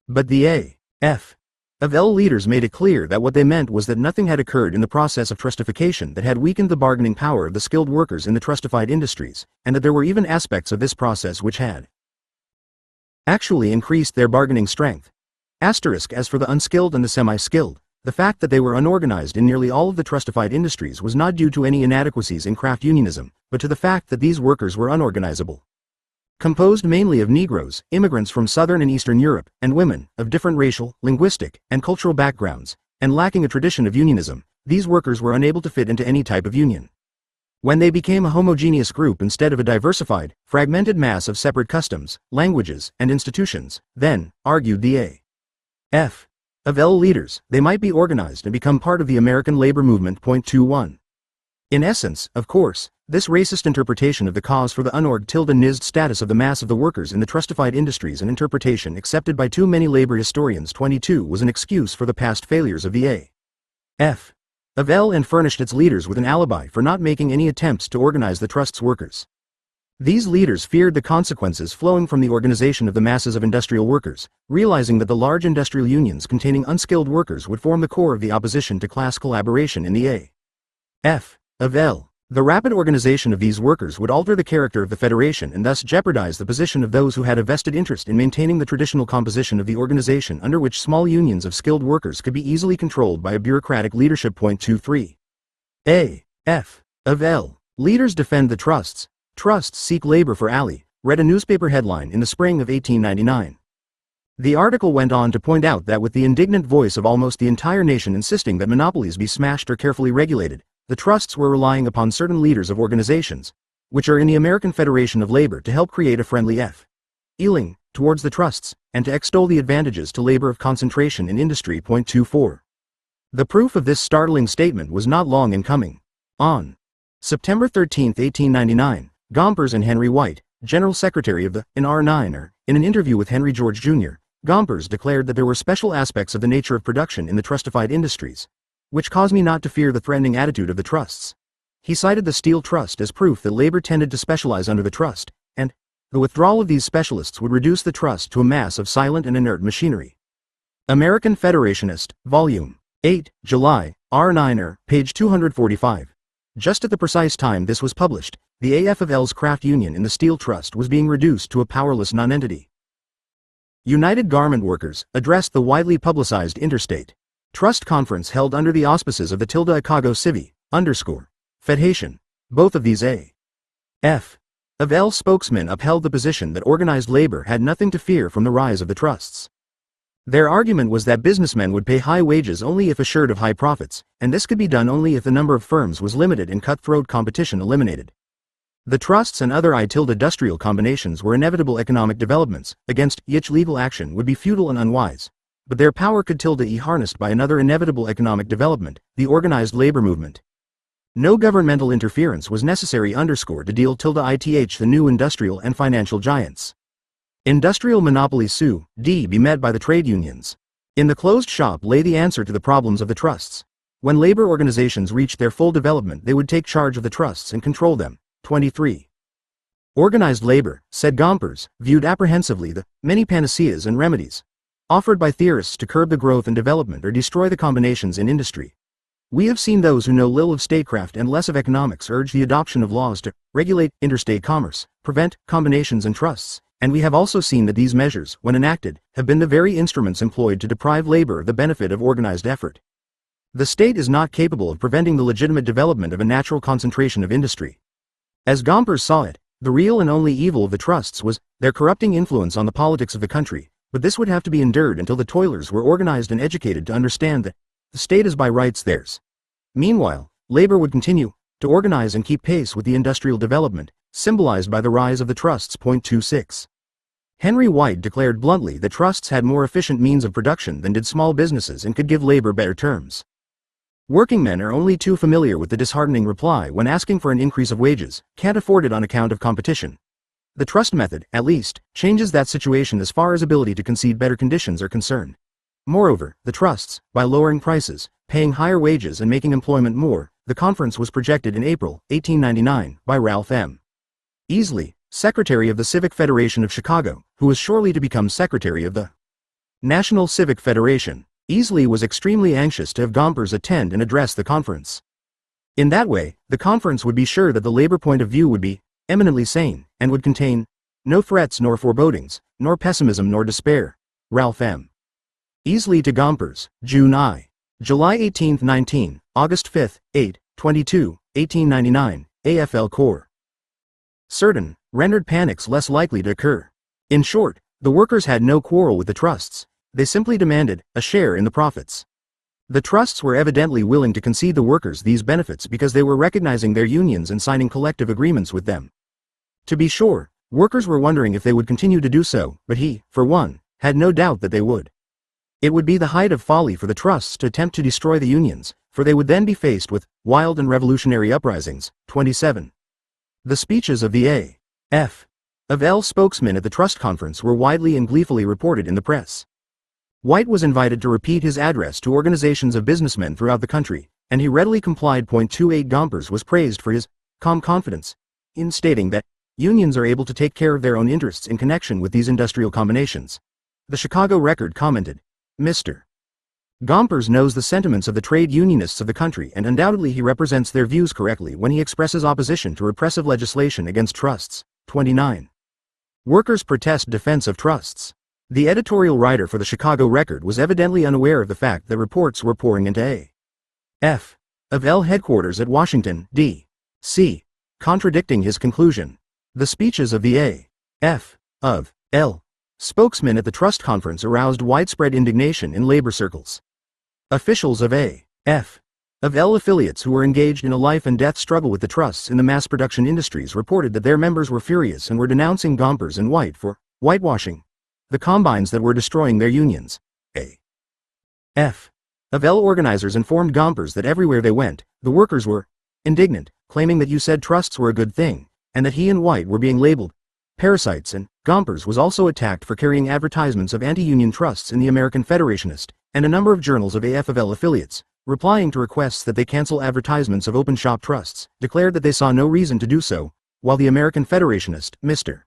But the A.F. of L leaders made it clear that what they meant was that nothing had occurred in the process of trustification that had weakened the bargaining power of the skilled workers in the trustified industries, and that there were even aspects of this process which had actually increased their bargaining strength. Asterisk. As for the unskilled and the semi-skilled, the fact that they were unorganized in nearly all of the trustified industries was not due to any inadequacies in craft unionism, but to the fact that these workers were unorganizable. Composed mainly of Negroes, immigrants from Southern and Eastern Europe, and women, of different racial, linguistic, and cultural backgrounds, and lacking a tradition of unionism, these workers were unable to fit into any type of union. When they became a homogeneous group instead of a diversified, fragmented mass of separate customs, languages, and institutions, then, argued the A.F. of L leaders, they might be organized and become part of the American labor movement. 21. In essence, of course, this racist interpretation of the cause for the unorg-nized status of the mass of the workers in the trustified industries, an interpretation accepted by too many labor historians. 22 was an excuse for the past failures of the A.F. of L and furnished its leaders with an alibi for not making any attempts to organize the trust's workers. These leaders feared the consequences flowing from the organization of the masses of industrial workers, realizing that the large industrial unions containing unskilled workers would form the core of the opposition to class collaboration in the A.F. of L. The rapid organization of these workers would alter the character of the Federation and thus jeopardize the position of those who had a vested interest in maintaining the traditional composition of the organization, under which small unions of skilled workers could be easily controlled by a bureaucratic leadership. 23. A.F. of L. Leaders defend the trusts. Trusts seek labor for Ali, read a newspaper headline in the spring of 1899. The article went on to point out that with the indignant voice of almost the entire nation insisting that monopolies be smashed or carefully regulated, the trusts were relying upon certain leaders of organizations, which are in the American Federation of Labor, to help create a friendly feeling towards the trusts, and to extol the advantages to labor of concentration in industry. 24. The proof of this startling statement was not long in coming. On September 13, 1899, Gompers and Henry White, General Secretary of the NR9, in an interview with Henry George Jr., Gompers declared that there were special aspects of the nature of production in the trustified industries, which caused me not to fear the threatening attitude of the trusts. He cited the Steel Trust as proof that labor tended to specialize under the trust, and the withdrawal of these specialists would reduce the trust to a mass of silent and inert machinery. American Federationist, Volume 8, July, R9, page 245. Just at the precise time this was published, the A.F. of L's craft union in the Steel Trust was being reduced to a powerless nonentity. United Garment Workers addressed the widely publicized Interstate Trust Conference held under the auspices of the Chicago Civi Federation. Both of these A.F. of L spokesmen upheld the position that organized labor had nothing to fear from the rise of the trusts. Their argument was that businessmen would pay high wages only if assured of high profits, and this could be done only if the number of firms was limited and cutthroat competition eliminated. The trusts and other industrial combinations were inevitable economic developments, against which legal action would be futile and unwise. But their power could be harnessed by another inevitable economic development, the organized labor movement. No governmental interference was necessary to deal ith the new industrial and financial giants. Industrial monopolies be met by the trade unions. In the closed shop lay the answer to the problems of the trusts. When labor organizations reached their full development, they would take charge of the trusts and control them. 23. Organized labor, said Gompers, viewed apprehensively the many panaceas and remedies offered by theorists to curb the growth and development or destroy the combinations in industry. We have seen those who know little of statecraft and less of economics urge the adoption of laws to regulate interstate commerce, prevent combinations and trusts, and we have also seen that these measures, when enacted, have been the very instruments employed to deprive labor of the benefit of organized effort. The state is not capable of preventing the legitimate development of a natural concentration of industry. As Gompers saw it, the real and only evil of the trusts was their corrupting influence on the politics of the country, but this would have to be endured until the toilers were organized and educated to understand that the state is by rights theirs. Meanwhile, labor would continue to organize and keep pace with the industrial development, symbolized by the rise of the trusts. 26. Henry White declared bluntly that trusts had more efficient means of production than did small businesses and could give labor better terms. Working men are only too familiar with the disheartening reply when asking for an increase of wages, can't afford it on account of competition. The trust method, at least, changes that situation as far as ability to concede better conditions are concerned. Moreover, the trusts, by lowering prices, paying higher wages and making employment more, the conference was projected in April, 1899, by Ralph M. Easley, Secretary of the Civic Federation of Chicago, who was shortly to become Secretary of the National Civic Federation. Easley was extremely anxious to have Gompers attend and address the conference. In that way, the conference would be sure that the labor point of view would be eminently sane, and would contain No threats nor forebodings, nor pessimism nor despair. Ralph M. Easley to Gompers, June I. July 18-19, August 5, 8, 22, 1899, AFL Corps. Certain, rendered panics less likely to occur. In short, the workers had no quarrel with the trusts, they simply demanded a share in the profits. The trusts were evidently willing to concede the workers these benefits because they were recognizing their unions and signing collective agreements with them. To be sure, workers were wondering if they would continue to do so, but he, for one, had no doubt that they would. It would be the height of folly for the trusts to attempt to destroy the unions, for they would then be faced with wild and revolutionary uprisings. 27. The speeches of the A.F. of L spokesmen at the trust conference were widely and gleefully reported in the press. White was invited to repeat his address to organizations of businessmen throughout the country, and he readily complied. 28 Gompers was praised for his calm confidence in stating that unions are able to take care of their own interests in connection with these industrial combinations. The Chicago Record commented, Mr. Gompers knows the sentiments of the trade unionists of the country, and undoubtedly he represents their views correctly when he expresses opposition to repressive legislation against trusts. 29. Workers protest defense of trusts. The editorial writer for the Chicago Record was evidently unaware of the fact that reports were pouring into A.F. of L headquarters at Washington, D.C., contradicting his conclusion. The speeches of the A.F. of L spokesman at the trust conference aroused widespread indignation in labor circles. Officials of A.F. of L affiliates who were engaged in a life and death struggle with the trusts in the mass production industries reported that their members were furious and were denouncing Gompers and White for whitewashing the combines that were destroying their unions. A.F. of L organizers informed Gompers that everywhere they went, the workers were indignant, claiming that you said trusts were a good thing, and that he and White were being labeled parasites, and Gompers was also attacked for carrying advertisements of anti-union trusts in the American Federationist and a number of journals of A.F. of L affiliates, replying to requests that they cancel advertisements of open shop trusts, declared that they saw no reason to do so, while the American Federationist, Mr.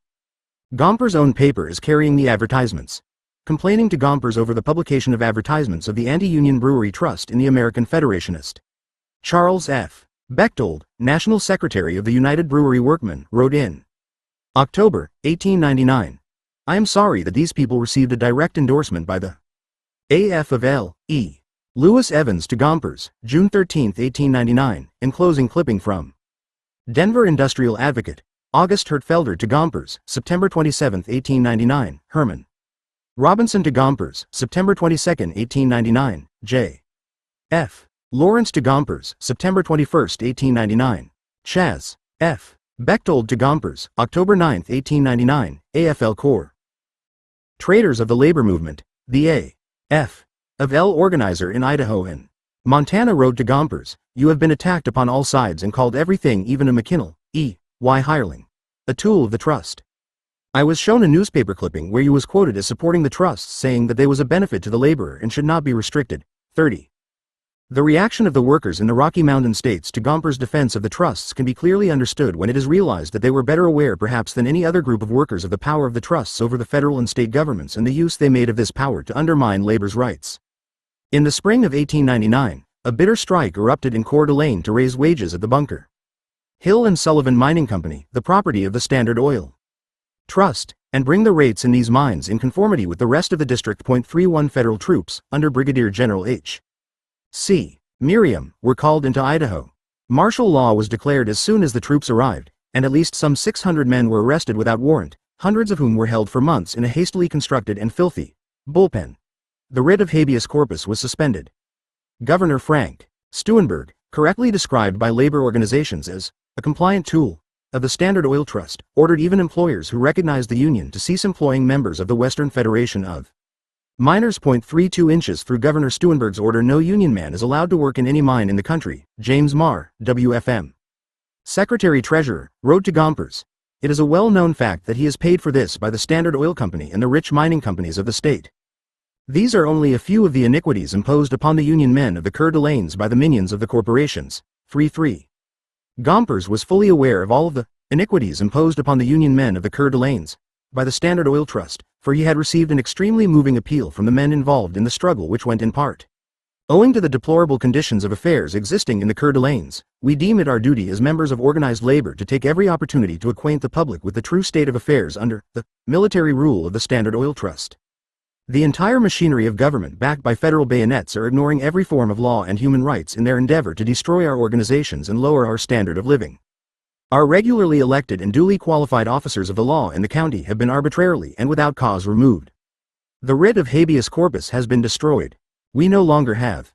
Gompers' own paper is carrying the advertisements, complaining to Gompers over the publication of advertisements of the Anti-Union Brewery Trust in the American Federationist. Charles F. Bechtold, National Secretary of the United Brewery Workmen, wrote in October, 1899, I am sorry that these people received a direct endorsement by the A.F. of L. E. Lewis Evans to Gompers, June 13, 1899, enclosing clipping from Denver Industrial Advocate, August Hertfelder to Gompers, September 27, 1899, Herman Robinson to Gompers, September 22, 1899, J. F. Lawrence to Gompers, September 21, 1899, Chas. F. Bechtold to Gompers, October 9, 1899, AFL Corps. Traders of the Labor Movement, the A.F. of L organizer in Idaho and Montana wrote to Gompers, you have been attacked upon all sides and called everything, even a McKinnell, E.Y. hireling, a tool of the trust. I was shown a newspaper clipping where you was quoted as supporting the trusts, saying that they was a benefit to the laborer and should not be restricted. 30. The reaction of the workers in the Rocky Mountain states to Gompers' defense of the trusts can be clearly understood when it is realized that they were better aware perhaps than any other group of workers of the power of the trusts over the federal and state governments and the use they made of this power to undermine labor's rights. In the spring of 1899, a bitter strike erupted in Coeur d'Alene to raise wages at the Bunker Hill and Sullivan Mining Company, the property of the Standard Oil Trust, and bring the rates in these mines in conformity with the rest of the District. 31 Federal troops, under Brigadier General H.C. Merriam, were called into Idaho. Martial law was declared as soon as the troops arrived, and at least some 600 men were arrested without warrant, hundreds of whom were held for months in a hastily constructed and filthy bullpen. The writ of habeas corpus was suspended. Governor Frank Steunberg, correctly described by labor organizations as a compliant tool of the Standard Oil Trust, ordered even employers who recognized the union to cease employing members of the Western Federation of Miners. 32 inches through Governor Steunberg's order, no union man is allowed to work in any mine in the country. James Marr, WFM. Secretary-Treasurer, wrote to Gompers, it is a well-known fact that he is paid for this by the Standard Oil Company and the rich mining companies of the state. These are only a few of the iniquities imposed upon the union men of the Coeur d'Alenes by the minions of the corporations. 3. Gompers was fully aware of all of the iniquities imposed upon the union men of the Coeur d'Alenes by the Standard Oil Trust, for he had received an extremely moving appeal from the men involved in the struggle, which went in part Owing to the deplorable conditions of affairs existing in the Coeur d'Alenes, we deem it our duty as members of organized labor to take every opportunity to acquaint the public with the true state of affairs under the military rule of the Standard Oil Trust. The entire machinery of government backed by federal bayonets are ignoring every form of law and human rights in their endeavor to destroy our organizations and lower our standard of living. Our regularly elected and duly qualified officers of the law in the county have been arbitrarily and without cause removed. The writ of habeas corpus has been destroyed. We no longer have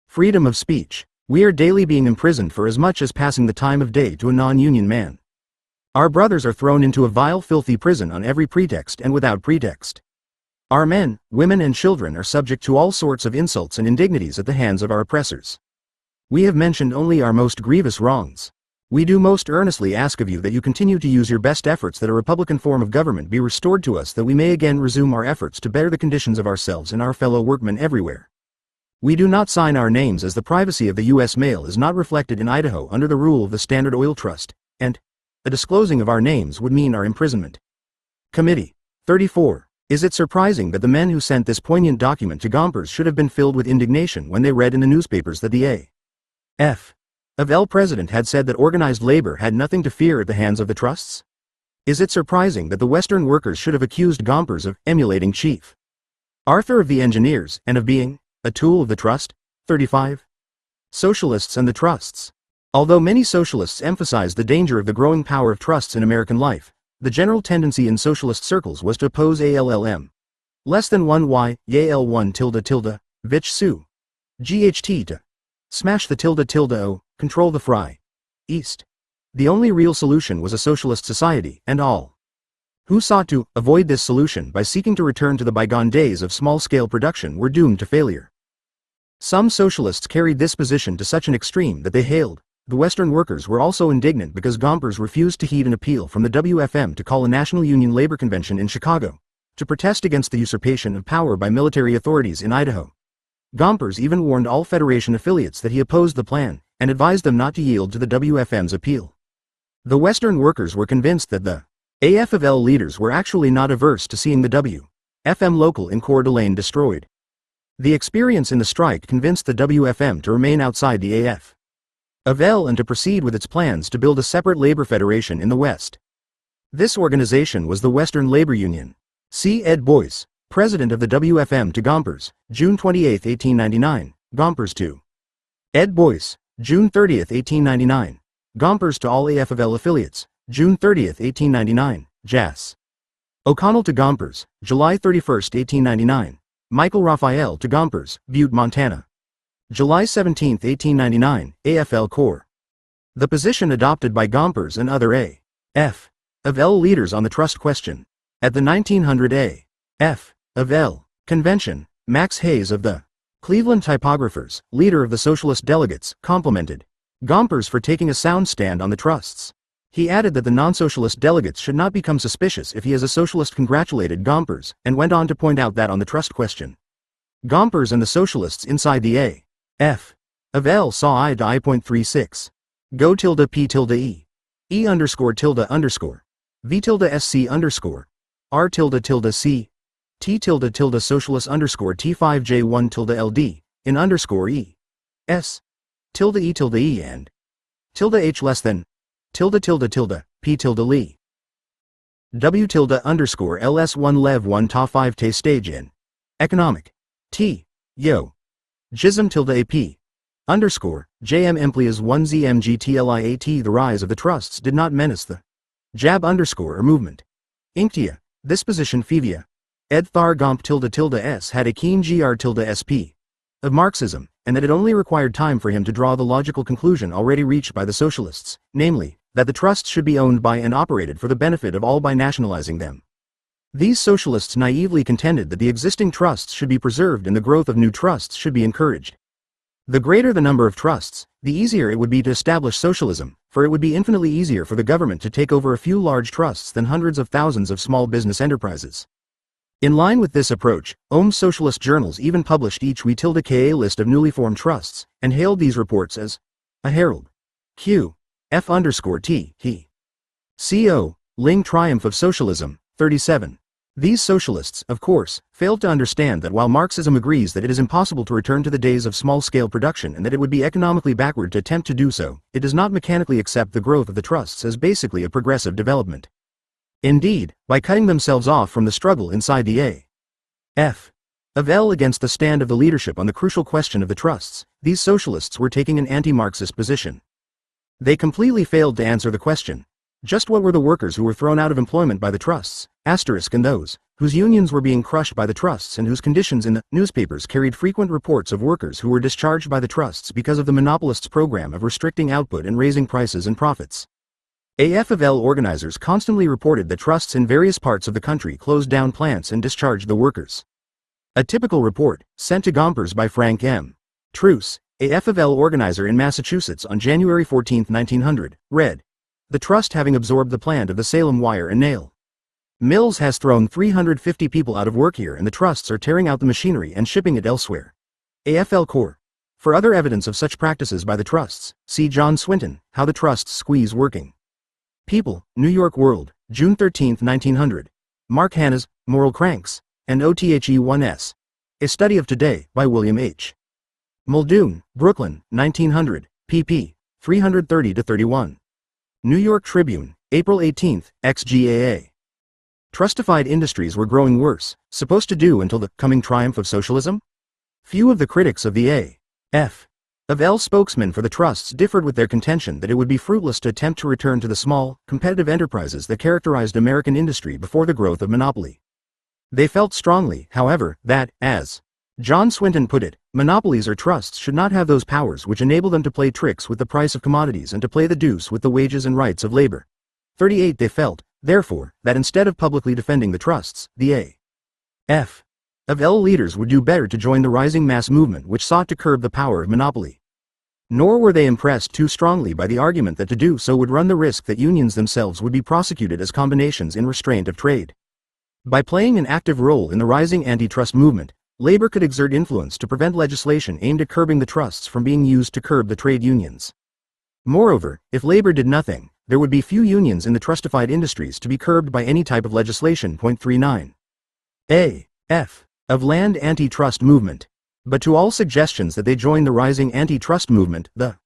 freedom of speech. We are daily being imprisoned for as much as passing the time of day to a non-union man. Our brothers are thrown into a vile, filthy prison on every pretext and without pretext. Our men, women and children are subject to all sorts of insults and indignities at the hands of our oppressors. We have mentioned only our most grievous wrongs. We do most earnestly ask of you that you continue to use your best efforts that a republican form of government be restored to us, that we may again resume our efforts to better the conditions of ourselves and our fellow workmen everywhere. We do not sign our names as the privacy of the U.S. mail is not reflected in Idaho under the rule of the Standard Oil Trust, and a disclosing of our names would mean our imprisonment. Committee 34. Is it surprising that the men who sent this poignant document to Gompers should have been filled with indignation when they read in the newspapers that the A.F. of L. president had said that organized labor had nothing to fear at the hands of the trusts? Is it surprising that the Western workers should have accused Gompers of emulating Chief Arthur of the engineers and of being a tool of the trust? 35. Socialists and the trusts. Although many socialists emphasize the danger of the growing power of trusts in American life, the general tendency in socialist circles was to oppose ALLM. Less than 1 YAL1 tilde tilde, Vich Su. GHT to smash the tilde tilde O, control the fry. East. The only real solution was a socialist society, and all who sought to avoid this solution by seeking to return to the bygone days of small-scale production were doomed to failure. Some socialists carried this position to such an extreme that they hailed. The Western workers were also indignant because Gompers refused to heed an appeal from the WFM to call a National Union Labor Convention in Chicago to protest against the usurpation of power by military authorities in Idaho. Gompers even warned all Federation affiliates that he opposed the plan and advised them not to yield to the WFM's appeal. The Western workers were convinced that the AF of L leaders were actually not averse to seeing the WFM local in Coeur d'Alene destroyed. The experience in the strike convinced the WFM to remain outside the AF of L and to proceed with its plans to build a separate labor federation in the West. This organization was the Western Labor Union. C. Ed Boyce, president of the WFM to Gompers, June 28, 1899, Gompers to Ed Boyce, June 30, 1899, Gompers to all AF of L affiliates, June 30, 1899, Jas. O'Connell to Gompers, July 31, 1899, Michael Raphael to Gompers, Butte, Montana, July 17, 1899, AFL Corps. The position adopted by Gompers and other A.F. of L leaders on the trust question. At the 1900 A.F. of L convention, Max Hayes of the Cleveland Typographers, leader of the socialist delegates, complimented Gompers for taking a sound stand on the trusts. He added that the non-socialist delegates should not become suspicious if he as a socialist congratulated Gompers, and went on to point out that on the trust question, Gompers and the socialists inside the A.F. of L saw eye to eye.36. Go tilde P tilde E. E underscore tilde underscore. V tilde SC underscore. R tilde tilde C. T tilde tilde socialist underscore T5J1 tilde LD. In underscore E. S. Tilde E and. Tilde H less than. Tilde tilde tilde. P tilde Lee. W tilde underscore LS1 Lev 1 Ta 5 Te stage in. Economic. T. Yo. Jism tilde AP. Underscore, JM Emplias 1 ZMGTLIAT. The rise of the trusts did not menace the jab underscore or movement. Inktia. This position Fevia. Ed Thar Gomp tilde tilde S had a keen GR tilde SP. Of Marxism, and that it only required time for him to draw the logical conclusion already reached by the socialists, namely, that the trusts should be owned by and operated for the benefit of all by nationalizing them. These socialists naively contended that the existing trusts should be preserved and the growth of new trusts should be encouraged. The greater the number of trusts, the easier it would be to establish socialism, for it would be infinitely easier for the government to take over a few large trusts than hundreds of thousands of small business enterprises. In line with this approach, Ohm's socialist journals even published each WE_KA list of newly formed trusts, and hailed these reports as a herald. Q. F underscore T. He. C.O. Ling Triumph of Socialism, 37. These socialists, of course, failed to understand that while Marxism agrees that it is impossible to return to the days of small-scale production and that it would be economically backward to attempt to do so, it does not mechanically accept the growth of the trusts as basically a progressive development. Indeed, by cutting themselves off from the struggle inside the A.F. of L against the stand of the leadership on the crucial question of the trusts, these socialists were taking an anti-Marxist position. They completely failed to answer the question. Just what were the workers who were thrown out of employment by the trusts, and those whose unions were being crushed by the trusts and whose conditions in the newspapers carried frequent reports of workers who were discharged by the trusts because of the monopolists' program of restricting output and raising prices and profits. AF-L organizers constantly reported that trusts in various parts of the country closed down plants and discharged the workers. A typical report, sent to Gompers by Frank M. Truce, AF-L organizer in Massachusetts on January 14, 1900, read, "The trust having absorbed the plant of the Salem wire and nail mills has thrown 350 people out of work here and the trusts are tearing out the machinery and shipping it elsewhere. AFL Corp. For other evidence of such practices by the trusts, see John Swinton, How the Trusts Squeeze Working People, New York World, June 13, 1900. Mark Hanna's, Moral Cranks, and OTHE1S. A Study of Today, by William H. Muldoon, Brooklyn, 1900, pp. 330-31. New York Tribune, April 18, XGAA. Trustified industries were growing worse, supposed to do until the coming triumph of socialism? Few of the critics of the A.F. of L spokesmen for the trusts differed with their contention that it would be fruitless to attempt to return to the small, competitive enterprises that characterized American industry before the growth of monopoly. They felt strongly, however, that, as John Swinton put it, monopolies or trusts should not have those powers which enable them to play tricks with the price of commodities and to play the deuce with the wages and rights of labor. 38 They felt, therefore, that instead of publicly defending the trusts, the A.F. of L leaders would do better to join the rising mass movement which sought to curb the power of monopoly. Nor were they impressed too strongly by the argument that to do so would run the risk that unions themselves would be prosecuted as combinations in restraint of trade. By playing an active role in the rising antitrust movement, labor could exert influence to prevent legislation aimed at curbing the trusts from being used to curb the trade unions. Moreover, if labor did nothing, there would be few unions in the trustified industries to be curbed by any type of legislation. 39. A.F. of Land Antitrust Movement. But to all suggestions that they join the rising antitrust movement, the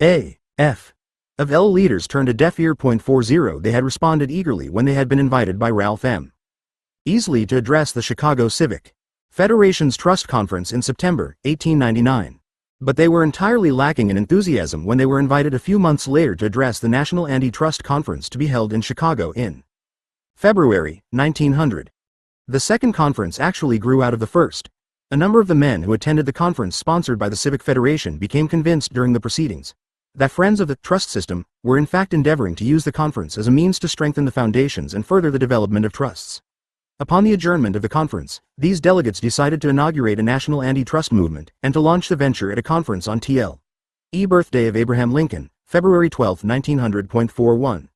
A.F. of L leaders turned a deaf ear. 40 They had responded eagerly when they had been invited by Ralph M. Easley to address the Chicago Civic Federation's Trust Conference in September, 1899. But they were entirely lacking in enthusiasm when they were invited a few months later to address the National Antitrust Conference to be held in Chicago in February, 1900. The second conference actually grew out of the first. A number of the men who attended the conference sponsored by the Civic Federation became convinced during the proceedings that friends of the trust system were in fact endeavoring to use the conference as a means to strengthen the foundations and further the development of trusts. Upon the adjournment of the conference, these delegates decided to inaugurate a national antitrust movement and to launch the venture at a conference on T.L.E. birthday of Abraham Lincoln, February 12, 1900.41.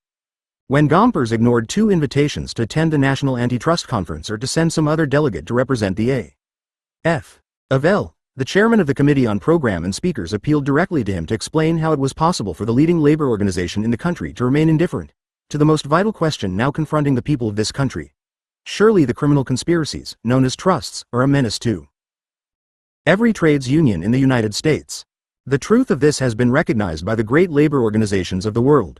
When Gompers ignored two invitations to attend the National Antitrust Conference or to send some other delegate to represent the A.F. of L., the chairman of the Committee on Program and Speakers appealed directly to him to explain how it was possible for the leading labor organization in the country to remain indifferent to the most vital question now confronting the people of this country. Surely the criminal conspiracies, known as trusts, are a menace to every trades union in the United States. The truth of this has been recognized by the great labor organizations of the world.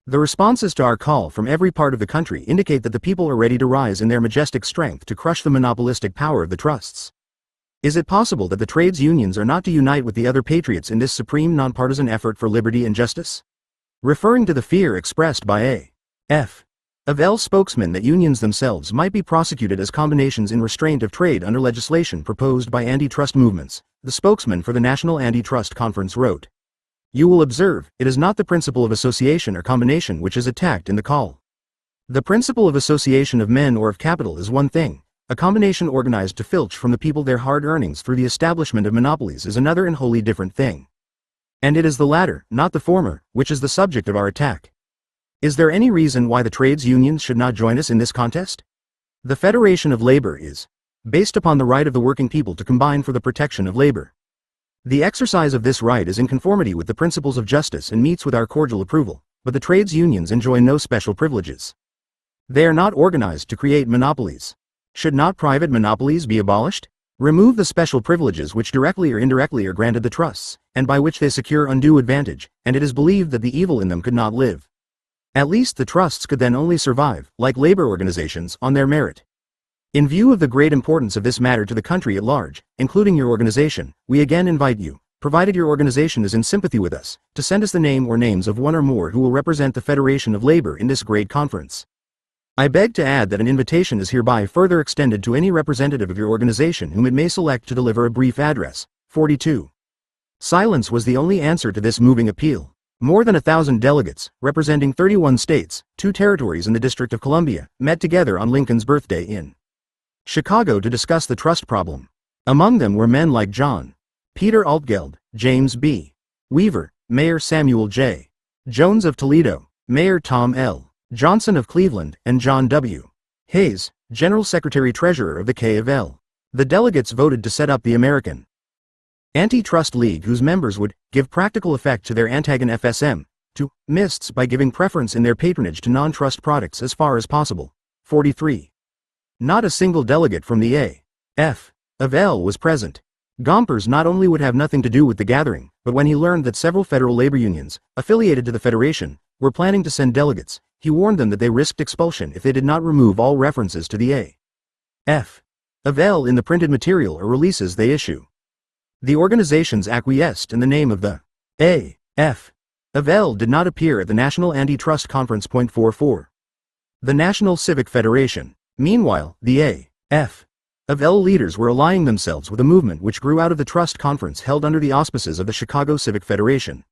The responses to our call from every part of the country indicate that the people are ready to rise in their majestic strength to crush the monopolistic power of the trusts. Is it possible that the trades unions are not to unite with the other patriots in this supreme nonpartisan effort for liberty and justice? Referring to the fear expressed by A.F. of L spokesmen that unions themselves might be prosecuted as combinations in restraint of trade under legislation proposed by antitrust movements, the spokesman for the National Antitrust Conference wrote, "You will observe, it is not the principle of association or combination which is attacked in the call. The principle of association of men or of capital is one thing, a combination organized to filch from the people their hard earnings through the establishment of monopolies is another and wholly different thing. And it is the latter, not the former, which is the subject of our attack. Is there any reason why the trades unions should not join us in this contest? The Federation of Labor is based upon the right of the working people to combine for the protection of labor. The exercise of this right is in conformity with the principles of justice and meets with our cordial approval, but the trades unions enjoy no special privileges. They are not organized to create monopolies. Should not private monopolies be abolished? Remove the special privileges which directly or indirectly are granted the trusts, and by which they secure undue advantage, and it is believed that the evil in them could not live. At least the trusts could then only survive, like labor organizations, on their merit. In view of the great importance of this matter to the country at large, including your organization, we again invite you, provided your organization is in sympathy with us, to send us the name or names of one or more who will represent the Federation of Labor in this great conference. I beg to add that an invitation is hereby further extended to any representative of your organization whom it may select to deliver a brief address. 42. Silence was the only answer to this moving appeal. More than 1,000 delegates, representing 31 states, 2 territories in the District of Columbia, met together on Lincoln's birthday in Chicago to discuss the trust problem. Among them were men like John Peter Altgeld, James B. Weaver, Mayor Samuel J. Jones of Toledo, Mayor Tom L. Johnson of Cleveland, and John W. Hayes, General Secretary-Treasurer of the K of L. The delegates voted to set up the American Antitrust League, whose members would give practical effect to their antagon FSM to mists by giving preference in their patronage to non-trust products as far as possible. 43. Not a single delegate from the A.F. of L was present. Gompers not only would have nothing to do with the gathering, but when he learned that several federal labor unions, affiliated to the Federation, were planning to send delegates, he warned them that they risked expulsion if they did not remove all references to the A.F. of L in the printed material or releases they issue. The organizations acquiesced, and the name of the A.F. of L did not appear at the National Antitrust Conference. 44. The National Civic Federation. Meanwhile, the A.F. of L leaders were allying themselves with a movement which grew out of the Trust Conference held under the auspices of the Chicago Civic Federation.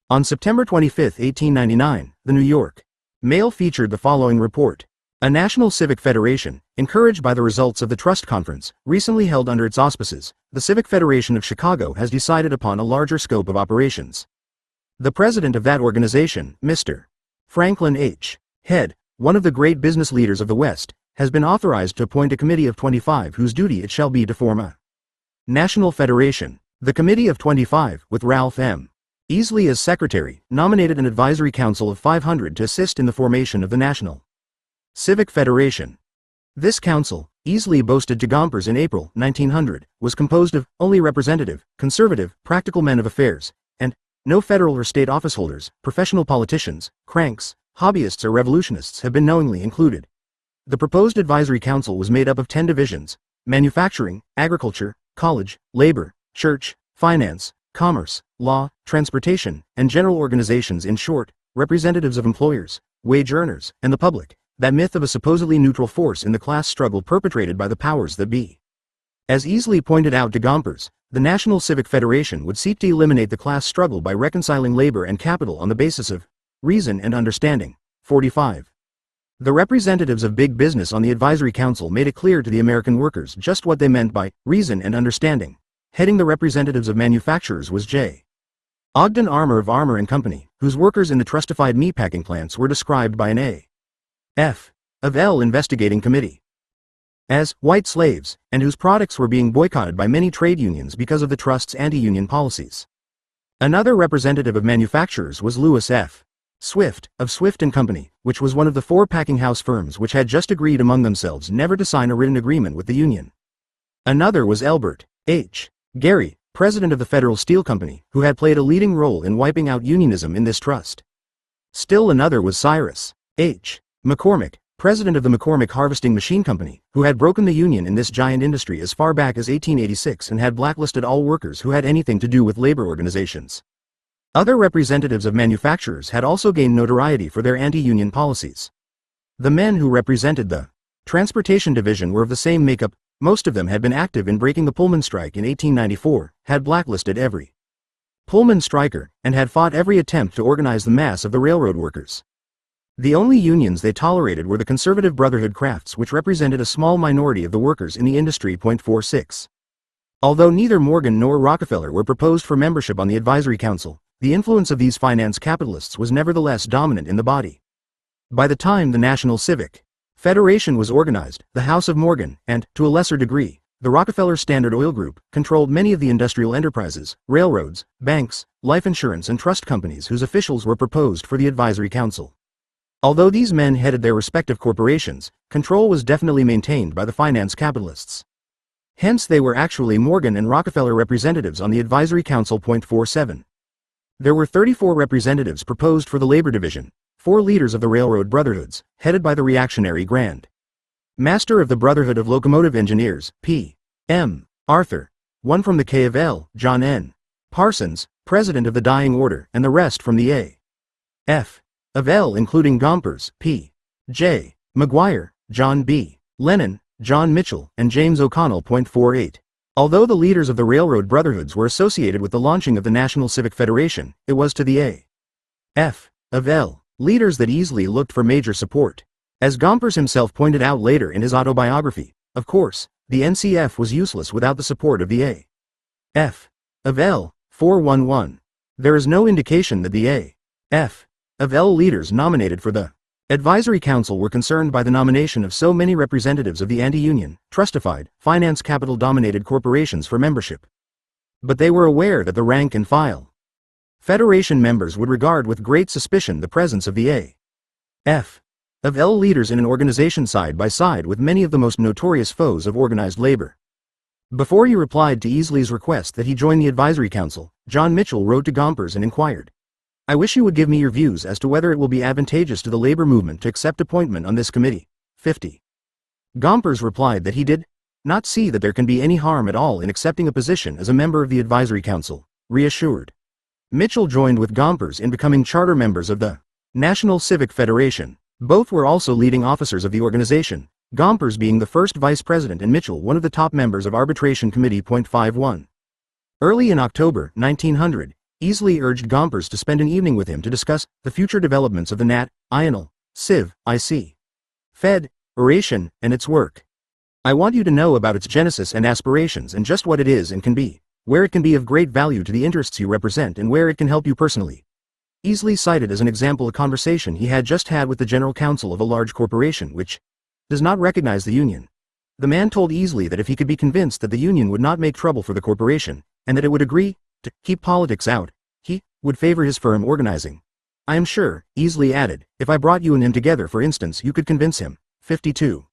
On September 25, 1899, the New York Mail featured the following report. A National Civic Federation, encouraged by the results of the Trust Conference, recently held under its auspices, the Civic Federation of Chicago has decided upon a larger scope of operations. The president of that organization, Mr. Franklin H. Head, one of the great business leaders of the West, has been authorized to appoint a committee of 25 whose duty it shall be to form a National Federation. The Committee of 25, with Ralph M. Easley as secretary, nominated an advisory council of 500 to assist in the formation of the National Civic Federation. This council, Easley boasted to Gompers in April 1900, was composed of only representative, conservative, practical men of affairs, and no federal or state officeholders, professional politicians, cranks, hobbyists or revolutionists have been knowingly included. The proposed advisory council was made up of 10 divisions: manufacturing, agriculture, college, labor, church, finance, commerce, law, transportation, and general organizations. In short, representatives of employers, wage earners, and the public, that myth of a supposedly neutral force in the class struggle perpetrated by the powers that be. As Easley pointed out to Gompers, the National Civic Federation would seek to eliminate the class struggle by reconciling labor and capital on the basis of reason and understanding. 45. The representatives of big business on the advisory council made it clear to the American workers just what they meant by reason and understanding. Heading the representatives of manufacturers was J. Ogden Armour of Armour & Company, whose workers in the trustified meatpacking plants were described by an A.F. of L investigating committee as white slaves, and whose products were being boycotted by many trade unions because of the trust's anti-union policies. Another representative of manufacturers was Lewis F. Swift, of Swift & Company, which was one of the 4 packing house firms which had just agreed among themselves never to sign a written agreement with the union. Another was Elbert H. Gary, president of the Federal Steel Company, who had played a leading role in wiping out unionism in this trust. Still another was Cyrus H. McCormick, president of the McCormick Harvesting Machine Company, who had broken the union in this giant industry as far back as 1886 and had blacklisted all workers who had anything to do with labor organizations. Other representatives of manufacturers had also gained notoriety for their anti-union policies. The men who represented the Transportation Division were of the same makeup. Most of them had been active in breaking the Pullman strike in 1894, had blacklisted every Pullman striker, and had fought every attempt to organize the mass of the railroad workers. The only unions they tolerated were the Conservative Brotherhood Crafts, which represented a small minority of the workers in the industry. 46. Although neither Morgan nor Rockefeller were proposed for membership on the advisory council, the influence of these finance capitalists was nevertheless dominant in the body. By the time the National Civic Federation was organized, the House of Morgan, and, to a lesser degree, the Rockefeller Standard Oil Group, controlled many of the industrial enterprises, railroads, banks, life insurance and trust companies whose officials were proposed for the advisory council. Although these men headed their respective corporations, control was definitely maintained by the finance capitalists. Hence they were actually Morgan and Rockefeller representatives on the Advisory Council. 47. There were 34 representatives proposed for the labor division, 4 leaders of the railroad brotherhoods, headed by the reactionary Grand Master of the Brotherhood of Locomotive Engineers, P. M. Arthur, 1 from the K of L, John N. Parsons, President of the Dying Order, and the rest from the A. F. of L, including Gompers, P. J. McGuire, John B. Lennon, John Mitchell, and James O'Connell. 48. Although the leaders of the railroad brotherhoods were associated with the launching of the National Civic Federation, it was to the A. F. of L. leaders that easily looked for major support. As Gompers himself pointed out later in his autobiography, of course, the NCF was useless without the support of the A. F. of L. 411. There is no indication that the A. F. of L leaders nominated for the Advisory Council were concerned by the nomination of so many representatives of the anti-union, trustified, finance capital-dominated corporations for membership. But they were aware that the rank and file Federation members would regard with great suspicion the presence of the A. F. of L leaders in an organization side by side with many of the most notorious foes of organized labor. Before he replied to Easley's request that he join the Advisory Council, John Mitchell wrote to Gompers and inquired, "I wish you would give me your views as to whether it will be advantageous to the labor movement to accept appointment on this committee." 50. Gompers replied that he did not see that there can be any harm at all in accepting a position as a member of the Advisory Council. Reassured, Mitchell joined with Gompers in becoming charter members of the National Civic Federation. Both were also leading officers of the organization, Gompers being the first vice president and Mitchell one of the top members of Arbitration Committee. 51. Early in October 1900, Easley urged Gompers to spend an evening with him to discuss the future developments of the Nat. Ional. Civ. IC. Fed. Oration, and its work. "I want you to know about its genesis and aspirations and just what it is and can be, where it can be of great value to the interests you represent and where it can help you personally." Easley cited as an example a conversation he had just had with the general counsel of a large corporation which does not recognize the union. The man told Easley that if he could be convinced that the union would not make trouble for the corporation, and that it would agree to keep politics out, he would favor his firm organizing. "I am sure," Easley added, "if I brought you and him together for instance you could convince him." 52.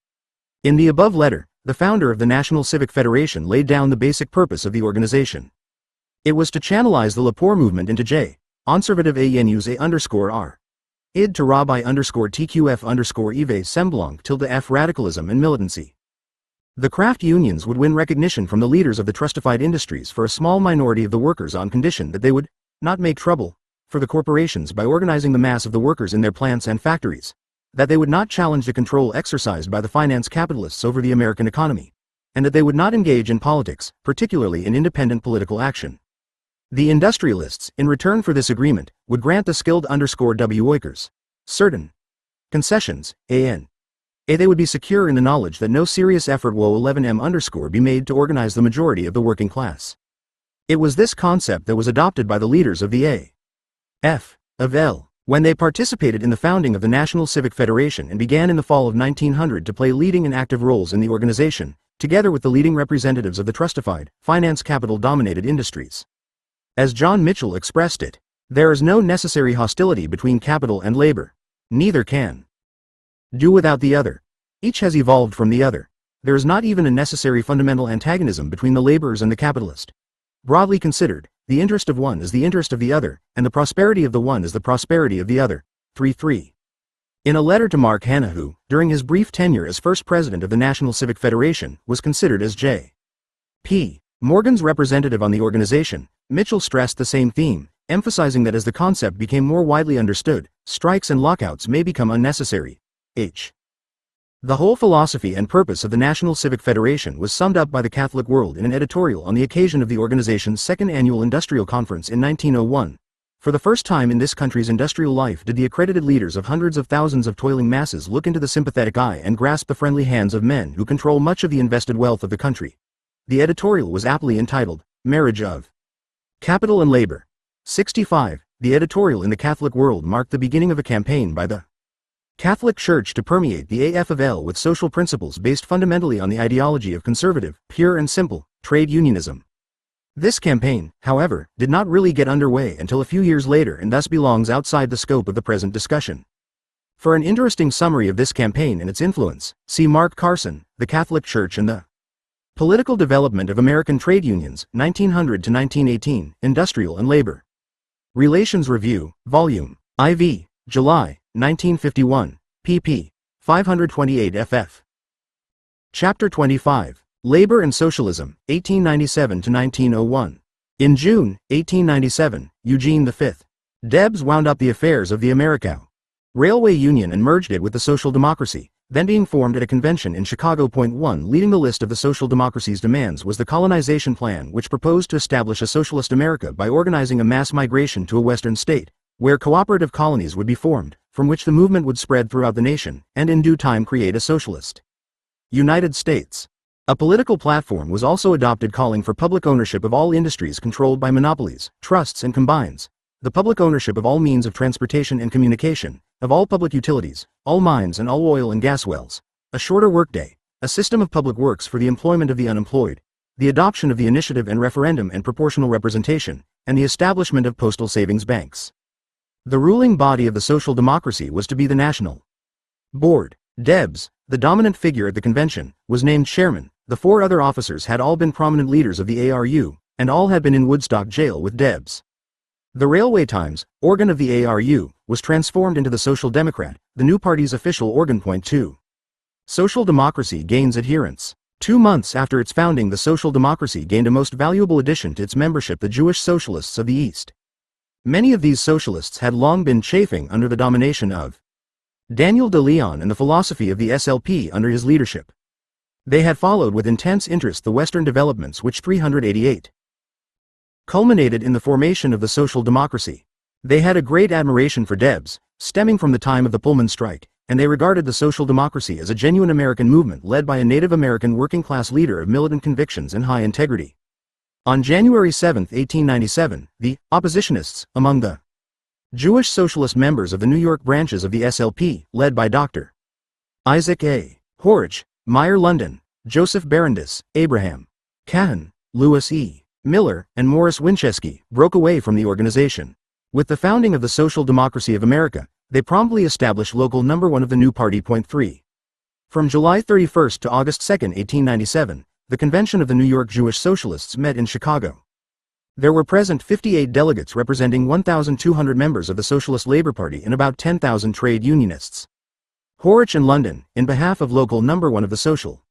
In the above letter, the founder of the National Civic Federation laid down the basic purpose of the organization. It was to channelize the Lapore movement into J. Conservative ANUs A_R. Id to Rabbi TQF Eve Semblanc tilde F radicalism and militancy. The craft unions would win recognition from the leaders of the trustified industries for a small minority of the workers on condition that they would not make trouble for the corporations by organizing the mass of the workers in their plants and factories, that they would not challenge the control exercised by the finance capitalists over the American economy, and that they would not engage in politics, particularly in independent political action. The industrialists, in return for this agreement, would grant the skilled _W workers certain concessions, they would be secure in the knowledge that no serious effort will 11M_ be made to organize the majority of the working class. It was this concept that was adopted by the leaders of the A. F. of L. when they participated in the founding of the National Civic Federation and began in the fall of 1900 to play leading and active roles in the organization, together with the leading representatives of the trustified, finance capital-dominated industries. As John Mitchell expressed it, "There is no necessary hostility between capital and labor. Neither can do without the other. Each has evolved from the other. There is not even a necessary fundamental antagonism between the laborers and the capitalist. Broadly considered, the interest of one is the interest of the other, and the prosperity of the one is the prosperity of the other." 3. In a letter to Mark Hanna, who, during his brief tenure as first president of the National Civic Federation, was considered as J. P. Morgan's representative on the organization, Mitchell stressed the same theme, emphasizing that as the concept became more widely understood, strikes and lockouts may become unnecessary. The whole philosophy and purpose of the National Civic Federation was summed up by the Catholic World in an editorial on the occasion of the organization's second annual industrial conference in 1901. For the first time in this country's industrial life did the accredited leaders of hundreds of thousands of toiling masses look into the sympathetic eye and grasp the friendly hands of men who control much of the invested wealth of the country. The editorial was aptly entitled, "Marriage of Capital and Labor." 65. The editorial in the Catholic World marked the beginning of a campaign by the Catholic Church to permeate the AF of L with social principles based fundamentally on the ideology of conservative, pure and simple, trade unionism. This campaign, however, did not really get underway until a few years later and thus belongs outside the scope of the present discussion. For an interesting summary of this campaign and its influence, see Mark Carson, The Catholic Church and the Political Development of American Trade Unions, 1900 to 1918, Industrial and Labor. Relations Review, Volume IV, July, 1951, pp. 528 ff. Chapter 25, Labor and Socialism, 1897 to 1901. In June, 1897, Eugene V. Debs wound up the affairs of the American Railway Union and merged it with the Social Democracy, then being formed at a convention in Chicago. 1. Leading the list of the Social Democracy's demands was the colonization plan, which proposed to establish a socialist America by organizing a mass migration to a western state, where cooperative colonies would be formed, from which the movement would spread throughout the nation, and in due time create a socialist United States. A political platform was also adopted calling for public ownership of all industries controlled by monopolies, trusts and combines, the public ownership of all means of transportation and communication, of all public utilities, all mines and all oil and gas wells, a shorter workday, a system of public works for the employment of the unemployed, the adoption of the initiative and referendum and proportional representation, and the establishment of postal savings banks. The ruling body of the Social Democracy was to be the National Board. Debs, the dominant figure at the convention, was named chairman. The 4 other officers had all been prominent leaders of the ARU, and all had been in Woodstock jail with Debs. The Railway Times, organ of the ARU, was transformed into the Social Democrat, the new party's official organ. 2. Social Democracy gains adherents. 2 months after its founding, the Social Democracy gained a most valuable addition to its membership, the Jewish Socialists of the East. Many of these socialists had long been chafing under the domination of Daniel de Leon and the philosophy of the SLP under his leadership. They had followed with intense interest the Western developments which 388 culminated in the formation of the Social Democracy. They had a great admiration for Debs, stemming from the time of the Pullman strike, and they regarded the Social Democracy as a genuine American movement led by a Native American working-class leader of militant convictions and high integrity. On January 7, 1897, the oppositionists, among the Jewish socialist members of the New York branches of the SLP, led by Dr. Isaac A. Horich, Meyer London, Joseph Barondess, Abraham Cahan, Lewis E. Miller, and Morris Winchesky, broke away from the organization. With the founding of the Social Democracy of America, they promptly established Local No. 1 of the new party. 3. From July 31 to August 2, 1897, the convention of the New York Jewish Socialists met in Chicago. There were present 58 delegates representing 1,200 members of the Socialist Labor Party and about 10,000 trade unionists. Horich and London, in behalf of Local No. 1 of the Social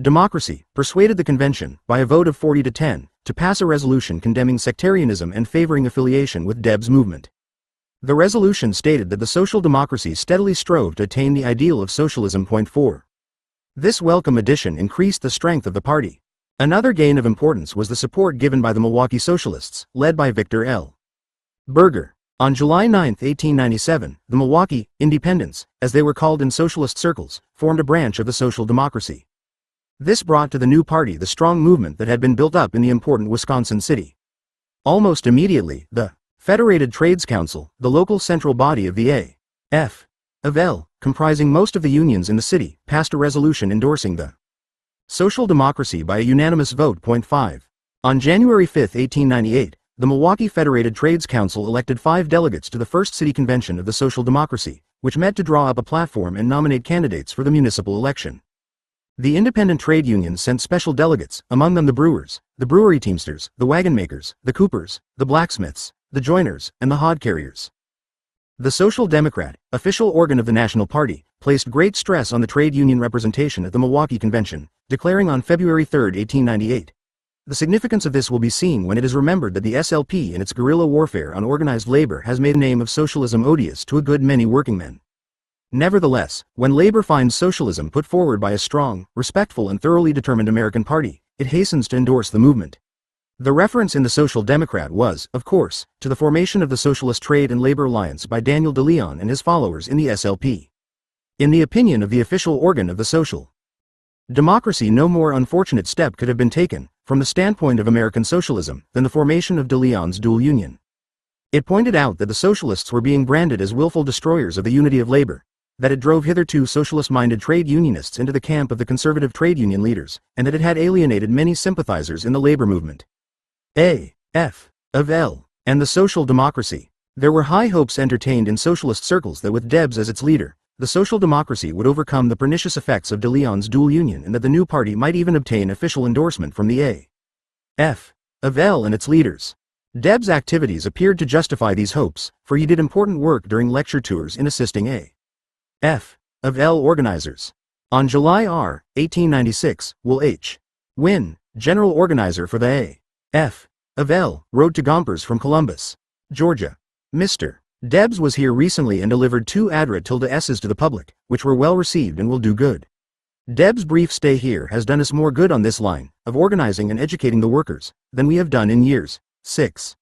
Democracy, persuaded the convention, by a vote of 40 to 10, to pass a resolution condemning sectarianism and favoring affiliation with Debs' movement. The resolution stated that the Social Democracy steadily strove to attain the ideal of socialism. 4. This welcome addition increased the strength of the party. Another gain of importance was the support given by the Milwaukee Socialists, led by Victor L. Berger. On July 9, 1897, the Milwaukee Independents, as they were called in socialist circles, formed a branch of the Social Democracy. This brought to the new party the strong movement that had been built up in the important Wisconsin city. Almost immediately, the Federated Trades Council, the local central body of the A.F. of L., comprising most of the unions in the city, passed a resolution endorsing the Social Democracy by a unanimous vote. 5. On January 5, 1898, the Milwaukee Federated Trades Council elected 5 delegates to the first city convention of the Social Democracy, which met to draw up a platform and nominate candidates for the municipal election. The independent trade unions sent special delegates, among them the brewers, the brewery teamsters, the wagon makers, the coopers, the blacksmiths, the joiners, and the hod carriers. The Social Democrat, official organ of the National Party, placed great stress on the trade union representation at the Milwaukee Convention, declaring on February 3, 1898. The significance of this will be seen when it is remembered that the SLP in its guerrilla warfare on organized labor has made the name of socialism odious to a good many workingmen. Nevertheless, when labor finds socialism put forward by a strong, respectful and thoroughly determined American party, it hastens to endorse the movement. The reference in the Social Democrat was, of course, to the formation of the Socialist Trade and Labor Alliance by Daniel de Leon and his followers in the SLP. In the opinion of the official organ of the Social Democracy, no more unfortunate step could have been taken, from the standpoint of American socialism, than the formation of de Leon's dual union. It pointed out that the socialists were being branded as willful destroyers of the unity of labor, that it drove hitherto socialist-minded trade unionists into the camp of the conservative trade union leaders, and that it had alienated many sympathizers in the labor movement. A.F. of L. and the Social Democracy. There were high hopes entertained in socialist circles that with Debs as its leader, the social democracy would overcome the pernicious effects of de Leon's dual union and that the new party might even obtain official endorsement from the A.F. of L and its leaders. Debs' activities appeared to justify these hopes, for he did important work during lecture tours in assisting A.F. of L organizers. On July R. 1896, Will H. Wynne, general organizer for the A.F. of L, rode to Gompers from Columbus, Georgia. Mr. Debs was here recently and delivered 2 *S's to the public, which were well received and will do good. Debs' brief stay here has done us more good on this line, of organizing and educating the workers, than we have done in years. 6.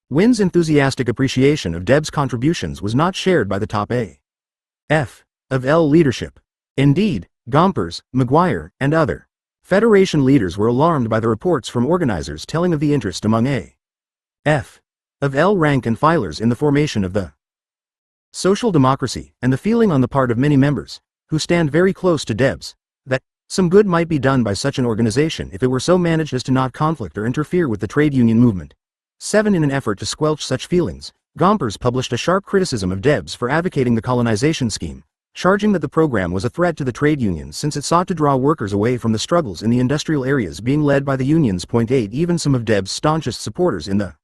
Wynne's enthusiastic appreciation of Debs' contributions was not shared by the top A.F. of L leadership. Indeed, Gompers, McGuire, and other Federation leaders were alarmed by the reports from organizers telling of the interest among A.F. of L rank and filers in the formation of the social democracy, and the feeling on the part of many members, who stand very close to Debs, that some good might be done by such an organization if it were so managed as to not conflict or interfere with the trade union movement. 7. In an effort to squelch such feelings, Gompers published a sharp criticism of Debs for advocating the colonization scheme, charging that the program was a threat to the trade unions since it sought to draw workers away from the struggles in the industrial areas being led by the unions. 8. Even some of Debs' staunchest supporters in the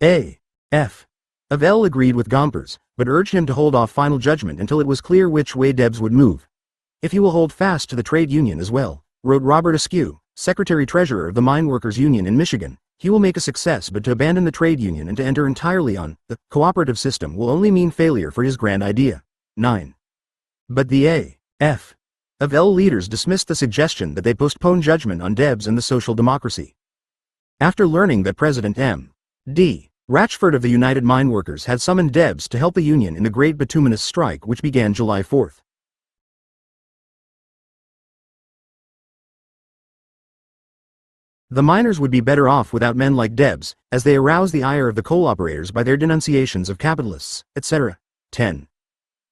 A.F. of L agreed with Gompers, but urged him to hold off final judgment until it was clear which way Debs would move. If he will hold fast to the trade union as well, wrote Robert Askew, Secretary-Treasurer of the Mine Workers Union in Michigan, he will make a success, but to abandon the trade union and to enter entirely on the cooperative system will only mean failure for his grand idea. 9. But the A.F. of L leaders dismissed the suggestion that they postpone judgment on Debs and the social democracy. After learning that President M.D. Ratchford of the United Mine Workers had summoned Debs to help the union in the Great Bituminous Strike which began July 4. The miners would be better off without men like Debs, as they arouse the ire of the coal operators by their denunciations of capitalists, etc. 10.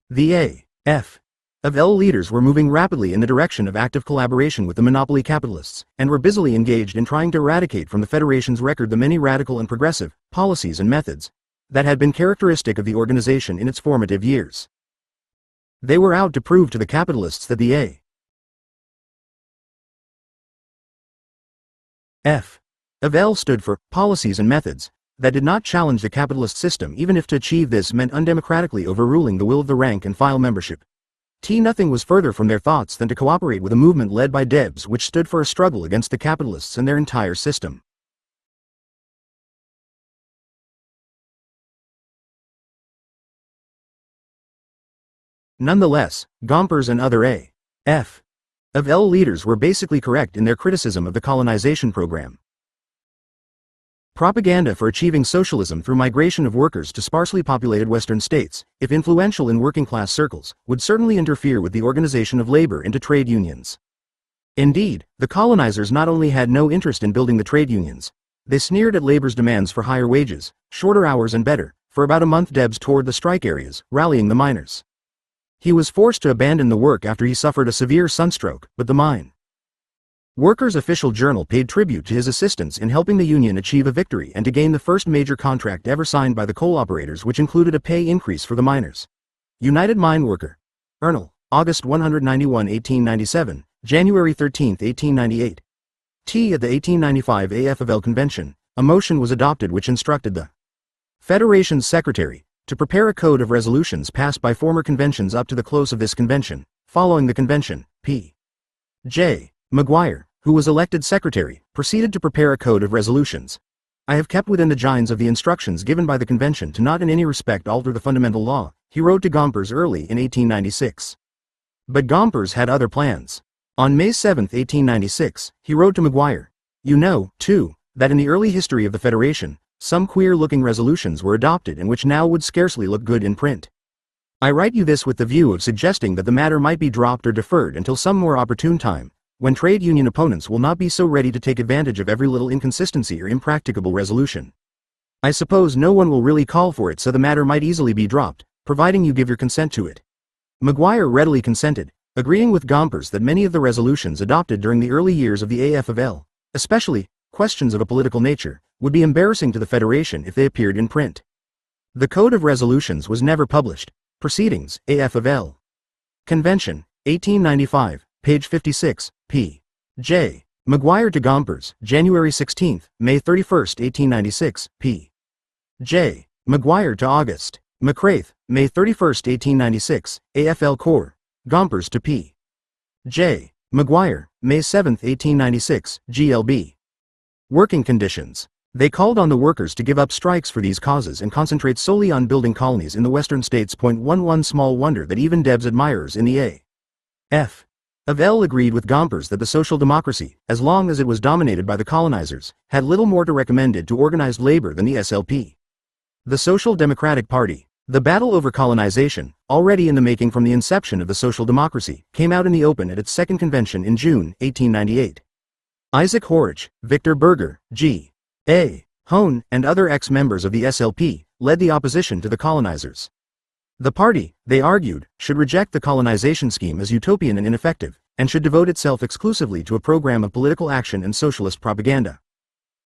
The A.F. of L leaders were moving rapidly in the direction of active collaboration with the monopoly capitalists, and were busily engaged in trying to eradicate from the Federation's record the many radical and progressive policies and methods that had been characteristic of the organization in its formative years. They were out to prove to the capitalists that the A.F. of L stood for policies and methods that did not challenge the capitalist system, even if to achieve this meant undemocratically overruling the will of the rank and file membership. Nothing was further from their thoughts than to cooperate with a movement led by Debs which stood for a struggle against the capitalists and their entire system. Nonetheless, Gompers and other A.F. of L leaders were basically correct in their criticism of the colonization program. Propaganda for achieving socialism through migration of workers to sparsely populated Western states, if influential in working-class circles, would certainly interfere with the organization of labor into trade unions. Indeed, the colonizers not only had no interest in building the trade unions, they sneered at labor's demands for higher wages, shorter hours and better. For about a month Debs toured the strike areas, rallying the miners. He was forced to abandon the work after he suffered a severe sunstroke, but the mine Workers' official journal paid tribute to his assistance in helping the union achieve a victory and to gain the first major contract ever signed by the coal operators, which included a pay increase for the miners. United Mine Worker. Ernal, August 191, 1897, January 13, 1898. At the 1895 A.F. of L Convention, a motion was adopted which instructed the Federation's secretary to prepare a code of resolutions passed by former conventions up to the close of this convention. Following the convention, P.J. McGuire, who was elected secretary, proceeded to prepare a code of resolutions. I have kept within the gines of the instructions given by the convention to not in any respect alter the fundamental law, he wrote to Gompers early in 1896. But Gompers had other plans. On May 7, 1896, he wrote to McGuire, "You know, too, that in the early history of the Federation, some queer-looking resolutions were adopted and which now would scarcely look good in print. I write you this with the view of suggesting that the matter might be dropped or deferred until some more opportune time, when trade union opponents will not be so ready to take advantage of every little inconsistency or impracticable resolution. I suppose no one will really call for it, so the matter might easily be dropped, providing you give your consent to it." McGuire readily consented, agreeing with Gompers that many of the resolutions adopted during the early years of the A.F. of L, especially questions of a political nature, would be embarrassing to the Federation if they appeared in print. The Code of Resolutions was never published. Proceedings, AF of L. Convention, 1895, page 56, p. J. Maguire to Gompers, January 16, May 31, 1896, p. J. Maguire to August. McCraith, May 31, 1896, AFL Corps. Gompers to P. J. Maguire, May 7, 1896, GLB. Working conditions. They called on the workers to give up strikes for these causes and concentrate solely on building colonies in the western states. 11 Small wonder that even Deb's admirers in the A.F. of L agreed with Gompers that the social democracy, as long as it was dominated by the colonizers, had little more to recommend it to organized labor than the SLP. The Social Democratic Party. The battle over colonization, already in the making from the inception of the social democracy, came out in the open at its second convention in June, 1898. Isaac Horich, Victor Berger, G. A. Hone, and other ex-members of the SLP, led the opposition to the colonizers. The party, they argued, should reject the colonization scheme as utopian and ineffective, and should devote itself exclusively to a program of political action and socialist propaganda.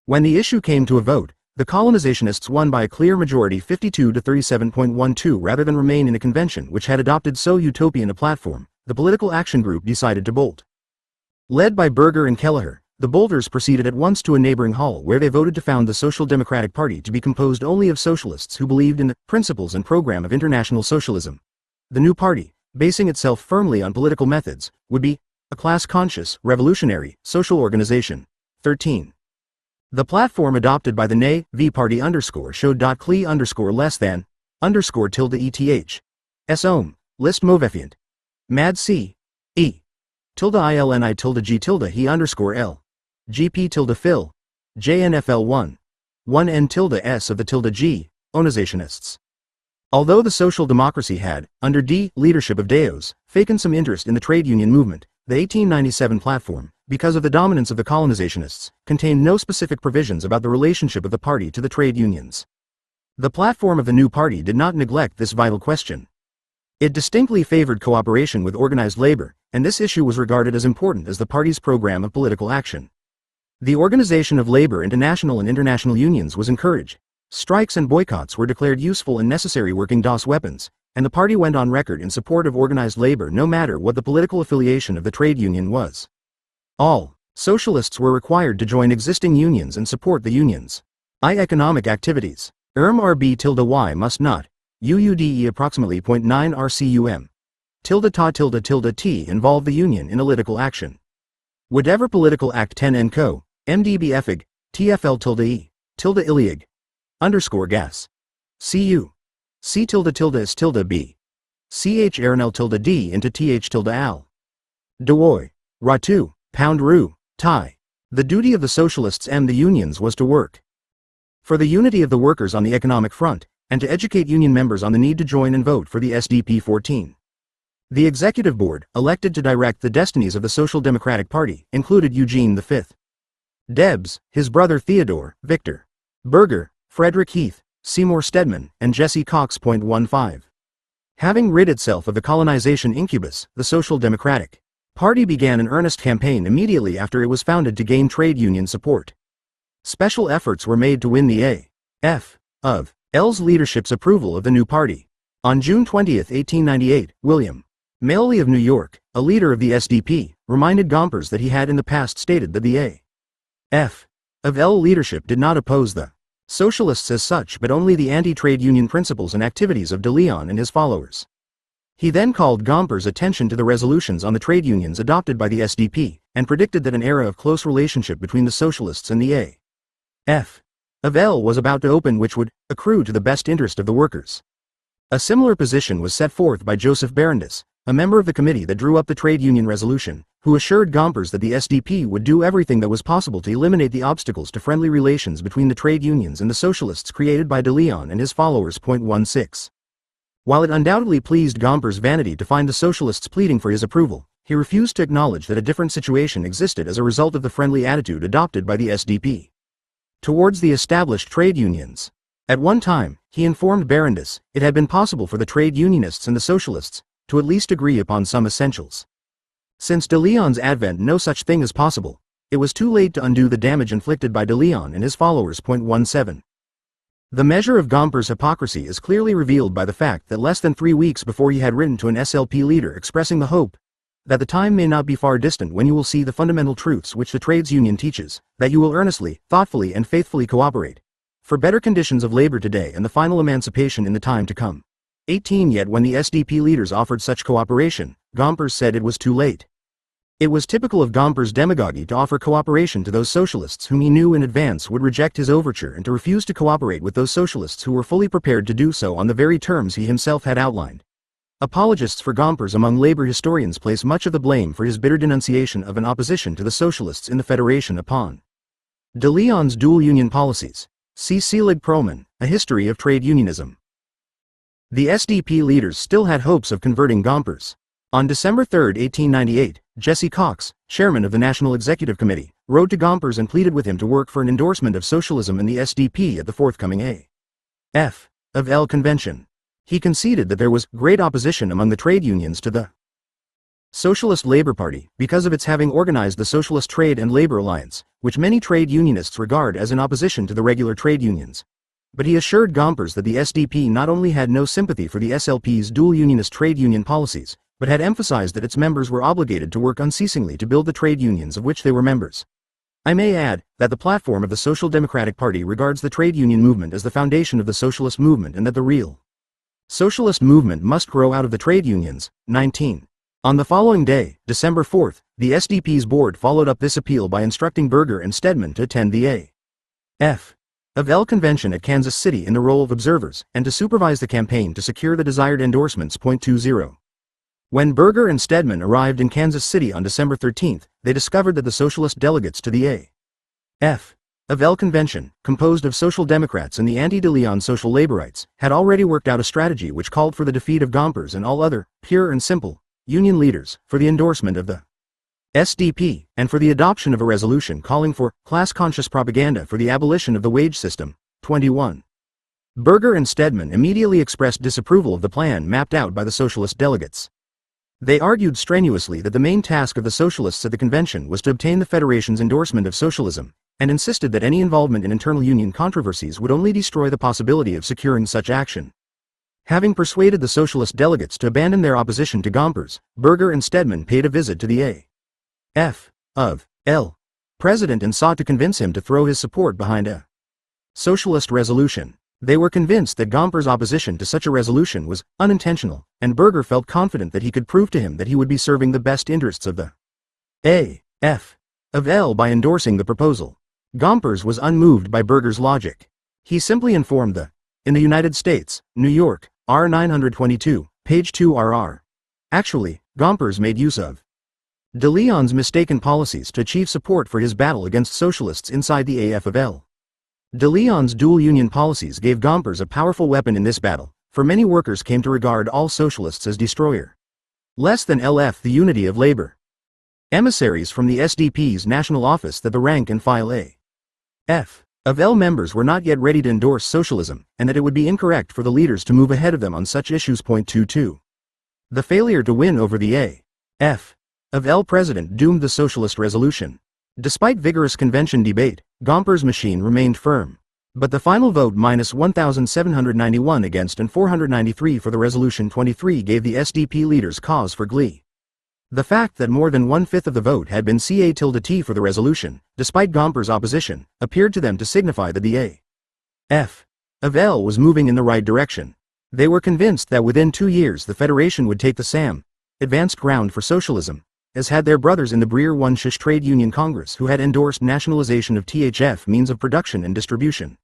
When the issue came to a vote, the colonizationists won by a clear majority 52 to 37.12. Rather than remain in a convention which had adopted so utopian a platform, the political action group decided to bolt. Led by Berger and Kelleher, the bolters proceeded at once to a neighboring hall where they voted to found the Social Democratic Party to be composed only of socialists who believed in the principles and program of international socialism. The new party, basing itself firmly on political methods, would be a class-conscious, revolutionary, social organization. 13. The platform adopted by the NAV party showed .cli less than _tilde ETH. Ohm, list movefiant. Mad C. E. Tilde ILNI tilde G tilde he _L. GP tilde Phil. JNFL 1. 1N tilde S of the tilde G, onizationists. Although the social democracy had, under D. leadership of Deos, taken some interest in the trade union movement, the 1897 platform, because of the dominance of the colonizationists, contained no specific provisions about the relationship of the party to the trade unions. The platform of the new party did not neglect this vital question. It distinctly favored cooperation with organized labor, and this issue was regarded as important as the party's program of political action. The organization of labor into national and international unions was encouraged. Strikes and boycotts were declared useful and necessary working DOS weapons, and the party went on record in support of organized labor no matter what the political affiliation of the trade union was. All socialists were required to join existing unions and support the unions. Economic activities. RB tilde Y must not. UUDE approximately 0.9 RCUM. Tilde ta tilde tilde T involve the union in political action. Whatever political act 10 and co. MDB effig. TFL tilde E. Tilde iliag. _gas. CU. C tilde tilde is tilde B. CH Ernl tilde D into TH tilde al. Dewoy. Ratu. Pound Ru. Tai. The duty of the socialists and the unions was to work for the unity of the workers on the economic front, and to educate union members on the need to join and vote for the SDP 14. The executive board, elected to direct the destinies of the Social Democratic Party, included Eugene V. Debs, his brother Theodore, Victor Berger, Frederick Heath, Seymour Stedman, and Jesse Cox. 15. Having rid itself of the colonization incubus, the Social Democratic Party began an earnest campaign immediately after it was founded to gain trade union support. Special efforts were made to win the A.F. of L's leadership's approval of the new party. On June 20, 1898, William Maley of New York, a leader of the SDP, reminded Gompers that he had in the past stated that the A.F. of L leadership did not oppose the socialists as such but only the anti-trade union principles and activities of de Leon and his followers. He then called Gompers' attention to the resolutions on the trade unions adopted by the SDP, and predicted that an era of close relationship between the socialists and the A.F. of L was about to open which would accrue to the best interest of the workers. A similar position was set forth by Joseph Barandis, a member of the committee that drew up the trade union resolution, who assured Gompers that the SDP would do everything that was possible to eliminate the obstacles to friendly relations between the trade unions and the socialists created by de Leon and his followers. 16. While it undoubtedly pleased Gompers' vanity to find the socialists pleading for his approval, he refused to acknowledge that a different situation existed as a result of the friendly attitude adopted by the SDP towards the established trade unions. At one time, he informed Barandis, it had been possible for the trade unionists and the socialists to at least agree upon some essentials. Since de Leon's advent no such thing is possible, it was too late to undo the damage inflicted by de Leon and his followers. 17. The measure of Gomper's hypocrisy is clearly revealed by the fact that less than 3 weeks before he had written to an SLP leader expressing the hope that the time may not be far distant when you will see the fundamental truths which the trades union teaches, that you will earnestly, thoughtfully and faithfully cooperate for better conditions of labor today and the final emancipation in the time to come. 18 Yet when the SDP leaders offered such cooperation, Gompers said it was too late. It was typical of Gomper's demagogy to offer cooperation to those socialists whom he knew in advance would reject his overture and to refuse to cooperate with those socialists who were fully prepared to do so on the very terms he himself had outlined. Apologists for Gompers among labor historians place much of the blame for his bitter denunciation of an opposition to the socialists in the Federation upon de Leon's dual union policies. See Selig Perlman, A History of Trade Unionism. The SDP leaders still had hopes of converting Gompers. On December 3, 1898, Jesse Cox, chairman of the National Executive Committee, wrote to Gompers and pleaded with him to work for an endorsement of socialism in the SDP at the forthcoming A.F. of L convention. He conceded that there was great opposition among the trade unions to the Socialist Labor Party because of its having organized the Socialist Trade and Labor Alliance, which many trade unionists regard as in opposition to the regular trade unions. But he assured Gompers that the SDP not only had no sympathy for the SLP's dual unionist trade union policies, but had emphasized that its members were obligated to work unceasingly to build the trade unions of which they were members. I may add that the platform of the Social Democratic Party regards the trade union movement as the foundation of the socialist movement and that the real socialist movement must grow out of the trade unions. 19. On the following day, December 4, the SDP's board followed up this appeal by instructing Berger and Stedman to attend the A.F. of L convention at Kansas City in the role of observers and to supervise the campaign to secure the desired endorsements. 20. When Berger and Stedman arrived in Kansas City on December 13, they discovered that the socialist delegates to the A.F. of L convention, composed of Social Democrats and the anti-de Leon Social Laborites, had already worked out a strategy which called for the defeat of Gompers and all other, pure and simple, union leaders, for the endorsement of the SDP, and for the adoption of a resolution calling for class-conscious propaganda for the abolition of the wage system. 21. Berger and Stedman immediately expressed disapproval of the plan mapped out by the socialist delegates. They argued strenuously that the main task of the socialists at the convention was to obtain the Federation's endorsement of socialism, and insisted that any involvement in internal union controversies would only destroy the possibility of securing such action. Having persuaded the socialist delegates to abandon their opposition to Gompers, Berger and Stedman paid a visit to the A.F. of L. president and sought to convince him to throw his support behind a socialist resolution. They were convinced that Gompers' opposition to such a resolution was unintentional, and Berger felt confident that he could prove to him that he would be serving the best interests of the A.F. of L by endorsing the proposal. Gompers was unmoved by Berger's logic. He simply informed the in the United States, New York, R 922, page 2 RR. Actually, Gompers made use of de Leon's mistaken policies to achieve support for his battle against socialists inside the AF of L. De Leon's dual union policies gave Gompers a powerful weapon in this battle, for many workers came to regard all socialists as destroyer. Less than LF the unity of labor. Emissaries from the SDP's national office that the rank and file A.F. of L members were not yet ready to endorse socialism, and that it would be incorrect for the leaders to move ahead of them on such issues. 22. The failure to win over the A.F. of L president doomed the socialist resolution. Despite vigorous convention debate, Gompers' machine remained firm. But the final vote -1,791 against and 493 for the resolution 23 gave the SDP leaders cause for glee. The fact that more than 1/5 of the vote had been CA-T for the resolution, despite Gompers' opposition, appeared to them to signify that the A.F. of L was moving in the right direction. They were convinced that within 2 years the Federation would take the SAM, advanced ground for socialism, as had their brothers in the Breer One Shish Trade Union Congress who had endorsed nationalization of THF means of production and distribution.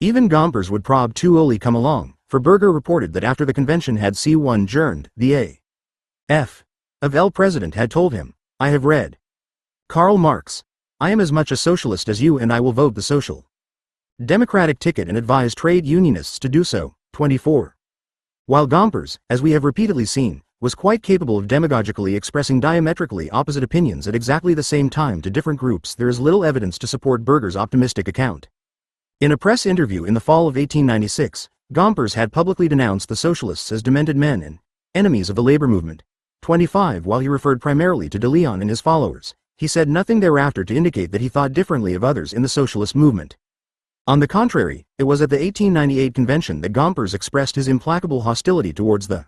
Even Gompers would prob too early come along, for Berger reported that after the convention had C1 adjourned, the A.F. of L president had told him, "I have read Karl Marx. I am as much a socialist as you and I will vote the social democratic ticket and advise trade unionists to do so." 24. While Gompers, as we have repeatedly seen, was quite capable of demagogically expressing diametrically opposite opinions at exactly the same time to different groups, there is little evidence to support Berger's optimistic account. In a press interview in the fall of 1896, Gompers had publicly denounced the socialists as demented men and enemies of the labor movement. 25. While he referred primarily to de Leon and his followers, he said nothing thereafter to indicate that he thought differently of others in the socialist movement. On the contrary, it was at the 1898 convention that Gompers expressed his implacable hostility towards the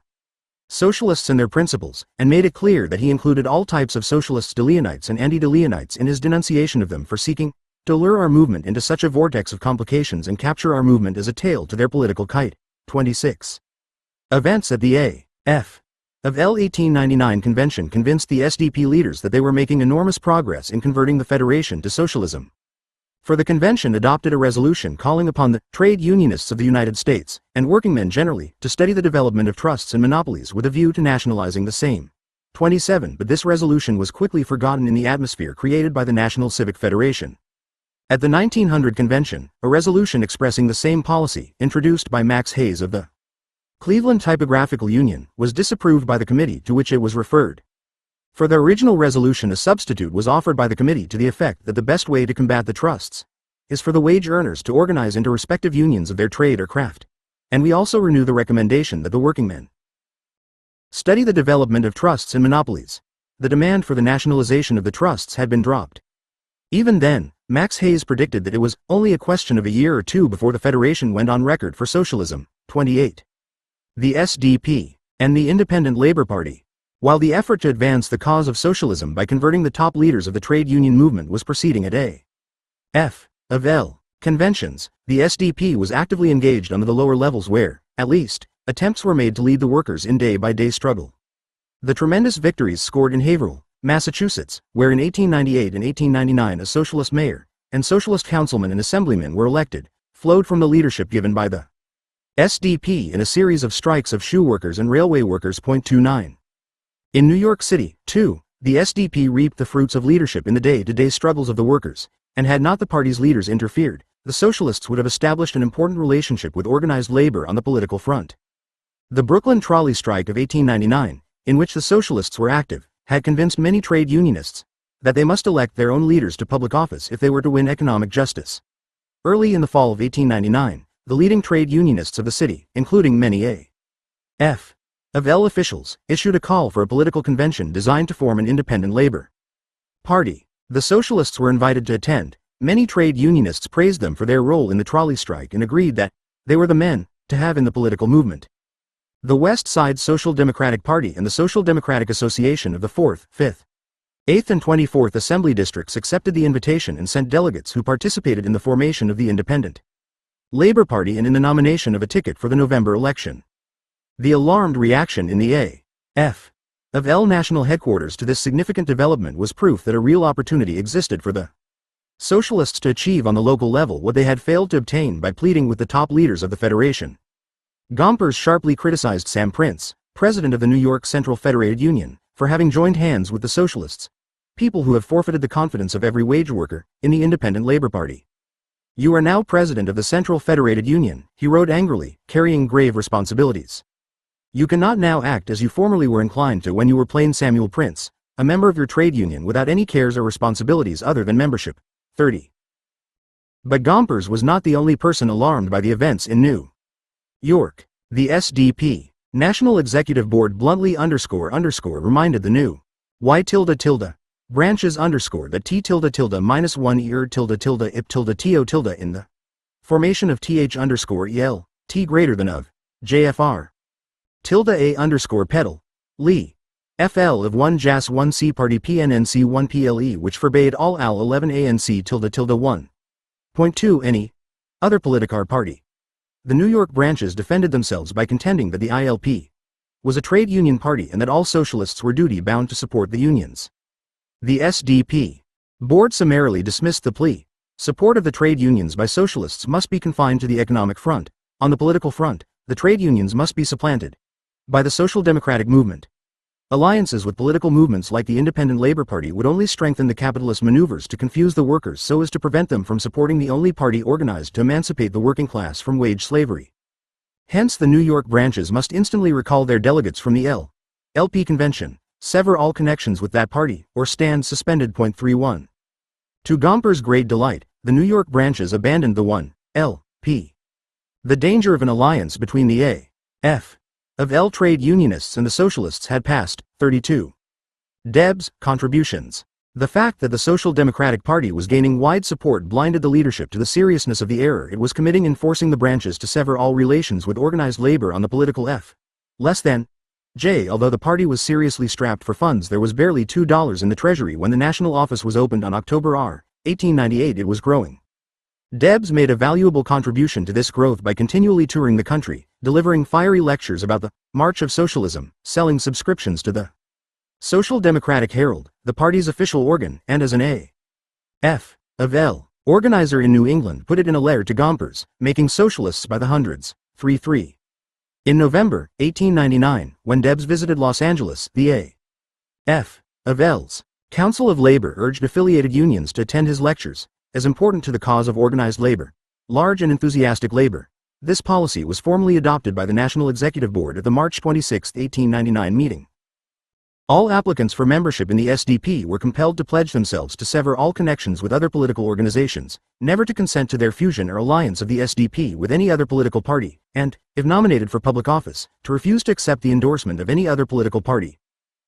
socialists and their principles, and made it clear that he included all types of socialists, De Leonites and anti-De Leonites, in his denunciation of them for seeking to lure our movement into such a vortex of complications and capture our movement as a tail to their political kite. 26. Events at the A.F. of L 1899 convention convinced the SDP leaders that they were making enormous progress in converting the Federation to socialism. For the convention adopted a resolution calling upon the trade unionists of the United States, and workingmen generally, to study the development of trusts and monopolies with a view to nationalizing the same. 27. But this resolution was quickly forgotten in the atmosphere created by the National Civic Federation. At the 1900 convention, a resolution expressing the same policy, introduced by Max Hayes of the Cleveland Typographical Union, was disapproved by the committee to which it was referred. For the original resolution, a substitute was offered by the committee to the effect that the best way to combat the trusts is for the wage earners to organize into respective unions of their trade or craft. And we also renew the recommendation that the workingmen study the development of trusts and monopolies. The demand for the nationalization of the trusts had been dropped. Even then, Max Hayes predicted that it was only a question of a year or two before the Federation went on record for socialism. 28. The SDP and the Independent Labor Party. While the effort to advance the cause of socialism by converting the top leaders of the trade union movement was proceeding at A.F. of L. conventions, the SDP was actively engaged under the lower levels where, at least, attempts were made to lead the workers in day-by-day struggle. The tremendous victories scored in Haverhill, Massachusetts, where in 1898 and 1899 a socialist mayor and socialist councilman and assemblymen were elected, flowed from the leadership given by the SDP in a series of strikes of shoe workers and railway workers. 29. In New York City, too, the SDP reaped the fruits of leadership in the day-to-day struggles of the workers, and had not the party's leaders interfered, the socialists would have established an important relationship with organized labor on the political front. The Brooklyn trolley strike of 1899, in which the socialists were active, had convinced many trade unionists that they must elect their own leaders to public office if they were to win economic justice. Early in the fall of 1899, the leading trade unionists of the city, including many A.F. of L officials, issued a call for a political convention designed to form an independent labor party. The socialists were invited to attend. Many trade unionists praised them for their role in the trolley strike and agreed that they were the men to have in the political movement. The West Side Social Democratic Party and the Social Democratic Association of the 4th, 5th, 8th and 24th Assembly Districts accepted the invitation and sent delegates who participated in the formation of the Independent Labor Party and in the nomination of a ticket for the November election. The alarmed reaction in the A.F. of L national headquarters to this significant development was proof that a real opportunity existed for the socialists to achieve on the local level what they had failed to obtain by pleading with the top leaders of the Federation. Gompers sharply criticized Sam Prince, president of the New York Central Federated Union, for having joined hands with the socialists, people who have forfeited the confidence of every wage worker, in the Independent Labor Party. "You are now president of the Central Federated Union," he wrote angrily, carrying grave responsibilities. "You cannot now act as you formerly were inclined to when you were plain Samuel Prince, a member of your trade union without any cares or responsibilities other than membership." 30. But Gompers was not the only person alarmed by the events in New York. The SDP National Executive Board bluntly reminded the new Y branches that T -1 ip TO in the formation of TH_EL, T greater than of JFR A pedal Lee FL of 1 JAS 1C Party PNNC 1 PLE, which forbade all AL 11 ANC ~1.2 any other politicar party. The New York branches defended themselves by contending that the ILP was a trade union party and that all socialists were duty-bound to support the unions. The SDP board summarily dismissed the plea. Support of the trade unions by socialists must be confined to the economic front. On the political front, the trade unions must be supplanted by the social democratic movement. Alliances with political movements like the Independent Labor Party would only strengthen the capitalist maneuvers to confuse the workers so as to prevent them from supporting the only party organized to emancipate the working class from wage slavery. Hence the New York branches must instantly recall their delegates from the LP convention, sever all connections with that party, or stand suspended. 31. To Gompers' great delight, the New York branches abandoned the 1LP. The danger of an alliance between the A.F. of L trade unionists and the socialists had passed. 32. Debs, contributions. The fact that the Social Democratic Party was gaining wide support blinded the leadership to the seriousness of the error it was committing in forcing the branches to sever all relations with organized labor on the political F. Although the party was seriously strapped for funds, there was barely $2 in the treasury when the national office was opened on October 1898. It was growing. Debs made a valuable contribution to this growth by continually touring the country, delivering fiery lectures about the March of Socialism, selling subscriptions to the Social Democratic Herald, the party's official organ, and as an A.F.L. organizer in New England put it in a letter to Gompers, making socialists by the hundreds. 3-3. In November 1899, when Debs visited Los Angeles, the A.F.L.'s Council of Labor urged affiliated unions to attend his lectures, as important to the cause of organized labor, large and enthusiastic labor. This policy was formally adopted by the National Executive Board at the March 26, 1899 meeting. All applicants for membership in the SDP were compelled to pledge themselves to sever all connections with other political organizations, never to consent to their fusion or alliance of the SDP with any other political party, and, if nominated for public office, to refuse to accept the endorsement of any other political party.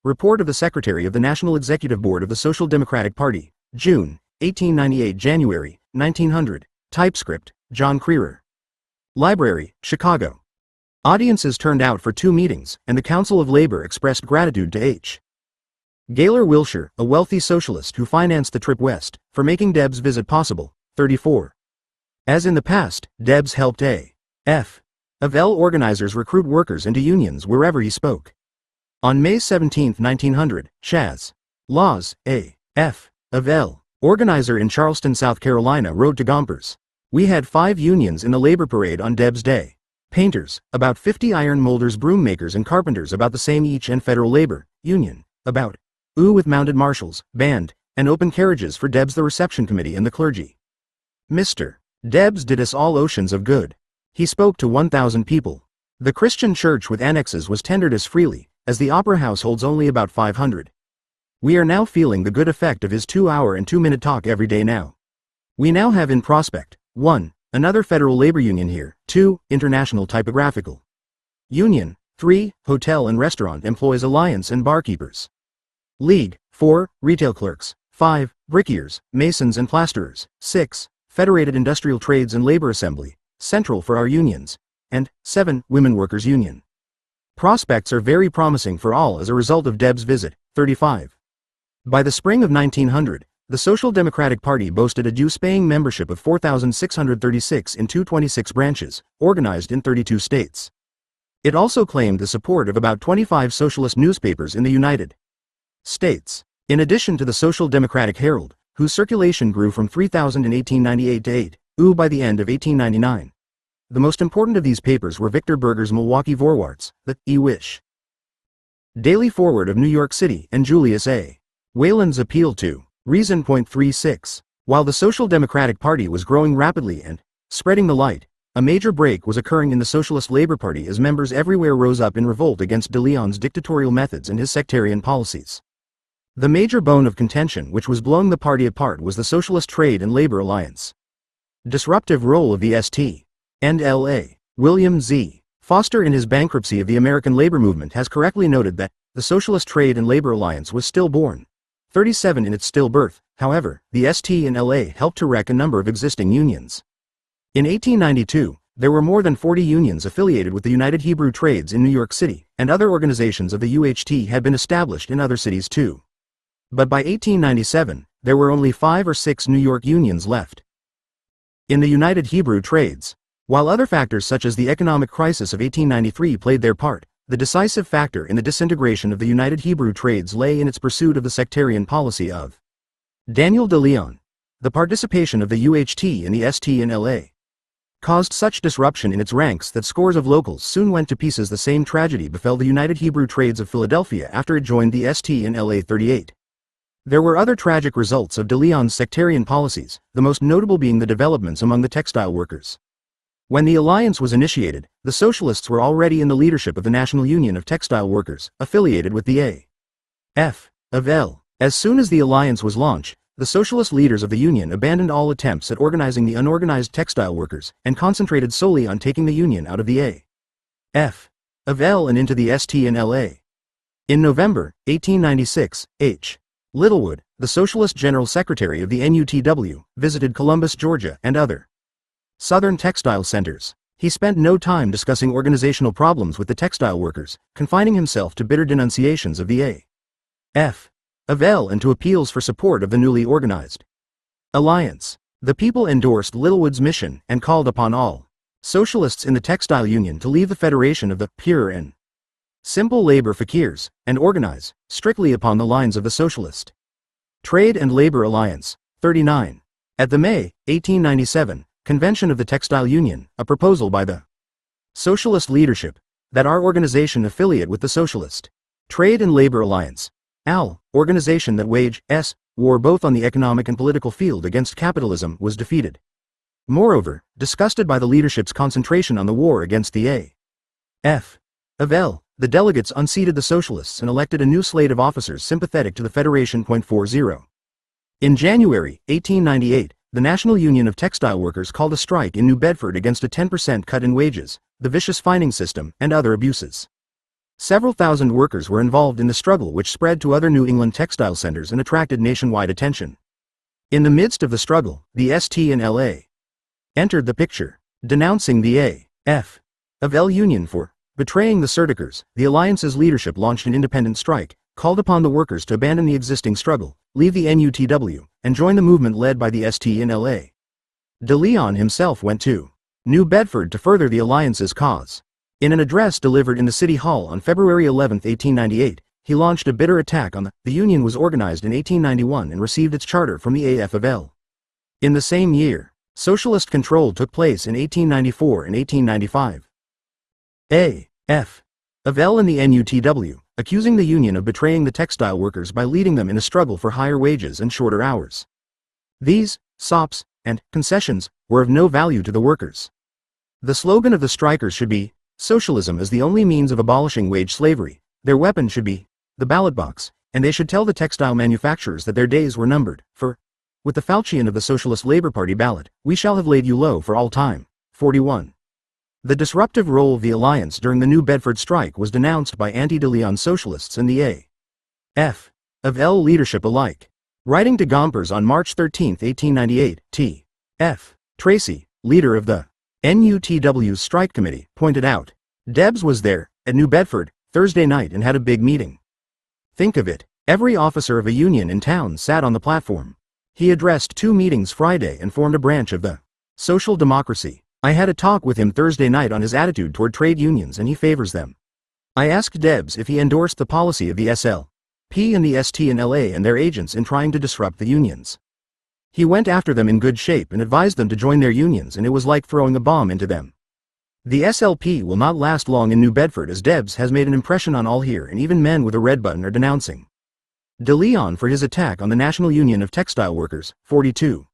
Report of the Secretary of the National Executive Board of the Social Democratic Party, June 1898, January 1900. Typescript, John Crerar. Library, Chicago. Audiences turned out for 2 meetings, and the Council of Labor expressed gratitude to H. Gaylor Wilshire, a wealthy socialist who financed the trip west, for making Debs' visit possible. 34. As in the past, Debs helped A.F.L. organizers recruit workers into unions wherever he spoke. On May 17, 1900, Chas. Laws, A.F.L. organizer in Charleston, South Carolina, wrote to Gompers, "We had 5 unions in the labor parade on Debs' day. Painters, about 50 iron molders, broom makers and carpenters about the same each, and Federal Labor Union, about with mounted marshals, band, and open carriages for Debs, the reception committee, and the clergy. Mr. Debs did us all oceans of good. He spoke to 1,000 people. The Christian church with annexes was tendered as freely, as the opera house holds only about 500. We are now feeling the good effect of his 2-hour and 2-minute talk every day now. We now have in prospect, 1. Another Federal Labor Union here, 2. International Typographical Union, 3. Hotel and Restaurant Employees Alliance and Barkeepers League, 4. Retail Clerks, 5. Brickiers, Masons and Plasterers, 6. Federated Industrial Trades and Labor Assembly, central for our unions, and 7. Women Workers Union. Prospects are very promising for all as a result of Debs' visit. 35. By the spring of 1900, the Social Democratic Party boasted a dues-paying membership of 4,636 in 226 branches, organized in 32 states. It also claimed the support of about 25 socialist newspapers in the United States. In addition to the Social Democratic Herald, whose circulation grew from 3,000 in 1898 to 8,000 by the end of 1899. The most important of these papers were Victor Berger's Milwaukee Vorwärts, the E-Wish Daily Forward of New York City, and Julius A. Wayland's Appeal to Reason. 36. While the Social Democratic Party was growing rapidly and spreading the light, a major break was occurring in the Socialist Labor Party as members everywhere rose up in revolt against de Leon's dictatorial methods and his sectarian policies. The major bone of contention which was blowing the party apart was the Socialist Trade and Labor Alliance. Disruptive role of the St. and L.A. William Z. Foster in his Bankruptcy of the American Labor Movement has correctly noted that the Socialist Trade and Labor Alliance was stillborn. 37 in its stillbirth, however, the St. and L.A. helped to wreck a number of existing unions. In 1892, there were more than 40 unions affiliated with the United Hebrew Trades in New York City, and other organizations of the UHT had been established in other cities too. But by 1897, there were only 5 or 6 New York unions left. In the United Hebrew Trades, while other factors such as the economic crisis of 1893 played their part, the decisive factor in the disintegration of the United Hebrew Trades lay in its pursuit of the sectarian policy of Daniel de Leon. The participation of the UHT in the St. and L.A. caused such disruption in its ranks that scores of locals soon went to pieces. The same tragedy befell the United Hebrew Trades of Philadelphia after it joined the St. and L.A. 38. There were other tragic results of de Leon's sectarian policies, the most notable being the developments among the textile workers. When the alliance was initiated, the socialists were already in the leadership of the National Union of Textile Workers, affiliated with the A.F.L. As soon as the alliance was launched, the socialist leaders of the union abandoned all attempts at organizing the unorganized textile workers, and concentrated solely on taking the union out of the A.F.L. and into the St. and L.A. In November 1896, H. Littlewood, the Socialist General Secretary of the NUTW, visited Columbus, Georgia, and other southern textile centers. He spent no time discussing organizational problems with the textile workers, confining himself to bitter denunciations of the A.F. of L and to appeals for support of the newly organized alliance. The people endorsed Littlewood's mission and called upon all socialists in the textile union to leave the federation of the pure and simple labor fakirs and organize strictly upon the lines of the Socialist Trade and Labor Alliance. 39. At the May 1897 Convention of the Textile Union, a proposal by the Socialist leadership that our organization affiliate with the Socialist Trade and Labor Alliance, AL, organization that wage war both on the economic and political field against capitalism, was defeated. Moreover, disgusted by the leadership's concentration on the war against the A.F. of L, the delegates unseated the Socialists and elected a new slate of officers sympathetic to the Federation. 40. In January 1898, the National Union of Textile Workers called a strike in New Bedford against a 10% cut in wages, the vicious fining system, and other abuses. Several thousand workers were involved in the struggle, which spread to other New England textile centers and attracted nationwide attention. In the midst of the struggle, the ST and LA entered the picture, denouncing the A.F. of L Union for betraying the Sertikers. The Alliance's leadership launched an independent strike, called upon the workers to abandon the existing struggle, leave the NUTW, and join the movement led by the ST and LA. De Leon himself went to New Bedford to further the Alliance's cause. In an address delivered in the City Hall on February 11, 1898, he launched a bitter attack on the Union was organized in 1891 and received its charter from the AF of L. In the same year, socialist control took place in 1894 and 1895. A.F. of L and the NUTW, accusing the Union of betraying the textile workers by leading them in a struggle for higher wages and shorter hours. These sops and concessions were of no value to the workers. The slogan of the strikers should be, "Socialism is the only means of abolishing wage slavery." Their weapon should be the ballot box, and they should tell the textile manufacturers that their days were numbered, for, with the falchion of the Socialist Labor Party ballot, we shall have laid you low for all time. 41. The disruptive role of the Alliance during the New Bedford strike was denounced by anti-De Leon socialists and the A.F. of L leadership alike. Writing to Gompers on March 13, 1898, T.F. Tracy, leader of the NUTW's strike committee, pointed out, "Debs was there, at New Bedford, Thursday night and had a big meeting. Think of it, every officer of a union in town sat on the platform. He addressed 2 meetings Friday and formed a branch of the Social Democracy. I had a talk with him Thursday night on his attitude toward trade unions and he favors them. I asked Debs if he endorsed the policy of the SLP and the ST and LA and their agents in trying to disrupt the unions. He went after them in good shape and advised them to join their unions, and it was like throwing a bomb into them. The SLP will not last long in New Bedford, as Debs has made an impression on all here, and even men with a red button are denouncing De Leon for his attack on the National Union of Textile Workers. 42.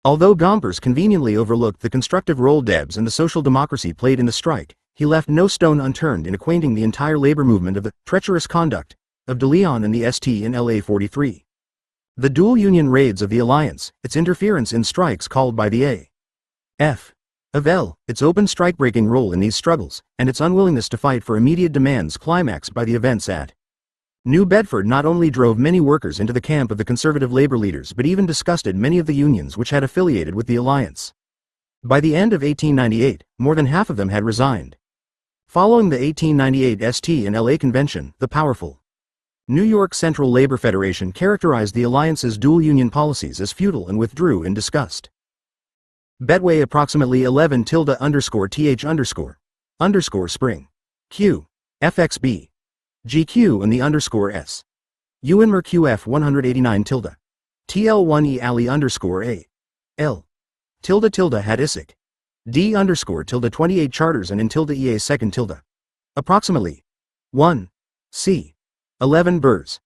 Although Gompers conveniently overlooked the constructive role Debs and the Social Democracy played in the strike, he left no stone unturned in acquainting the entire labor movement of the treacherous conduct of De Leon and the ST in LA. 43. The dual union raids of the Alliance, its interference in strikes called by the A.F. of L, its open strike-breaking role in these struggles, and its unwillingness to fight for immediate demands climaxed by the events at New Bedford not only drove many workers into the camp of the conservative labor leaders but even disgusted many of the unions which had affiliated with the Alliance. By the end of 1898, more than half of them had resigned. Following the 1898 ST and LA convention, the powerful New York Central Labor Federation characterized the Alliance's dual union policies as futile and withdrew in disgust. Betway approximately 11_th_spring. Q. FXB. GQ and the _S. Uinmer QF 189 tilde. TL1E Ali _A. L. tilde had ISIC. D _ 28 charters and in tilde EA second tilde. Approximately 1. C. 11 burrs.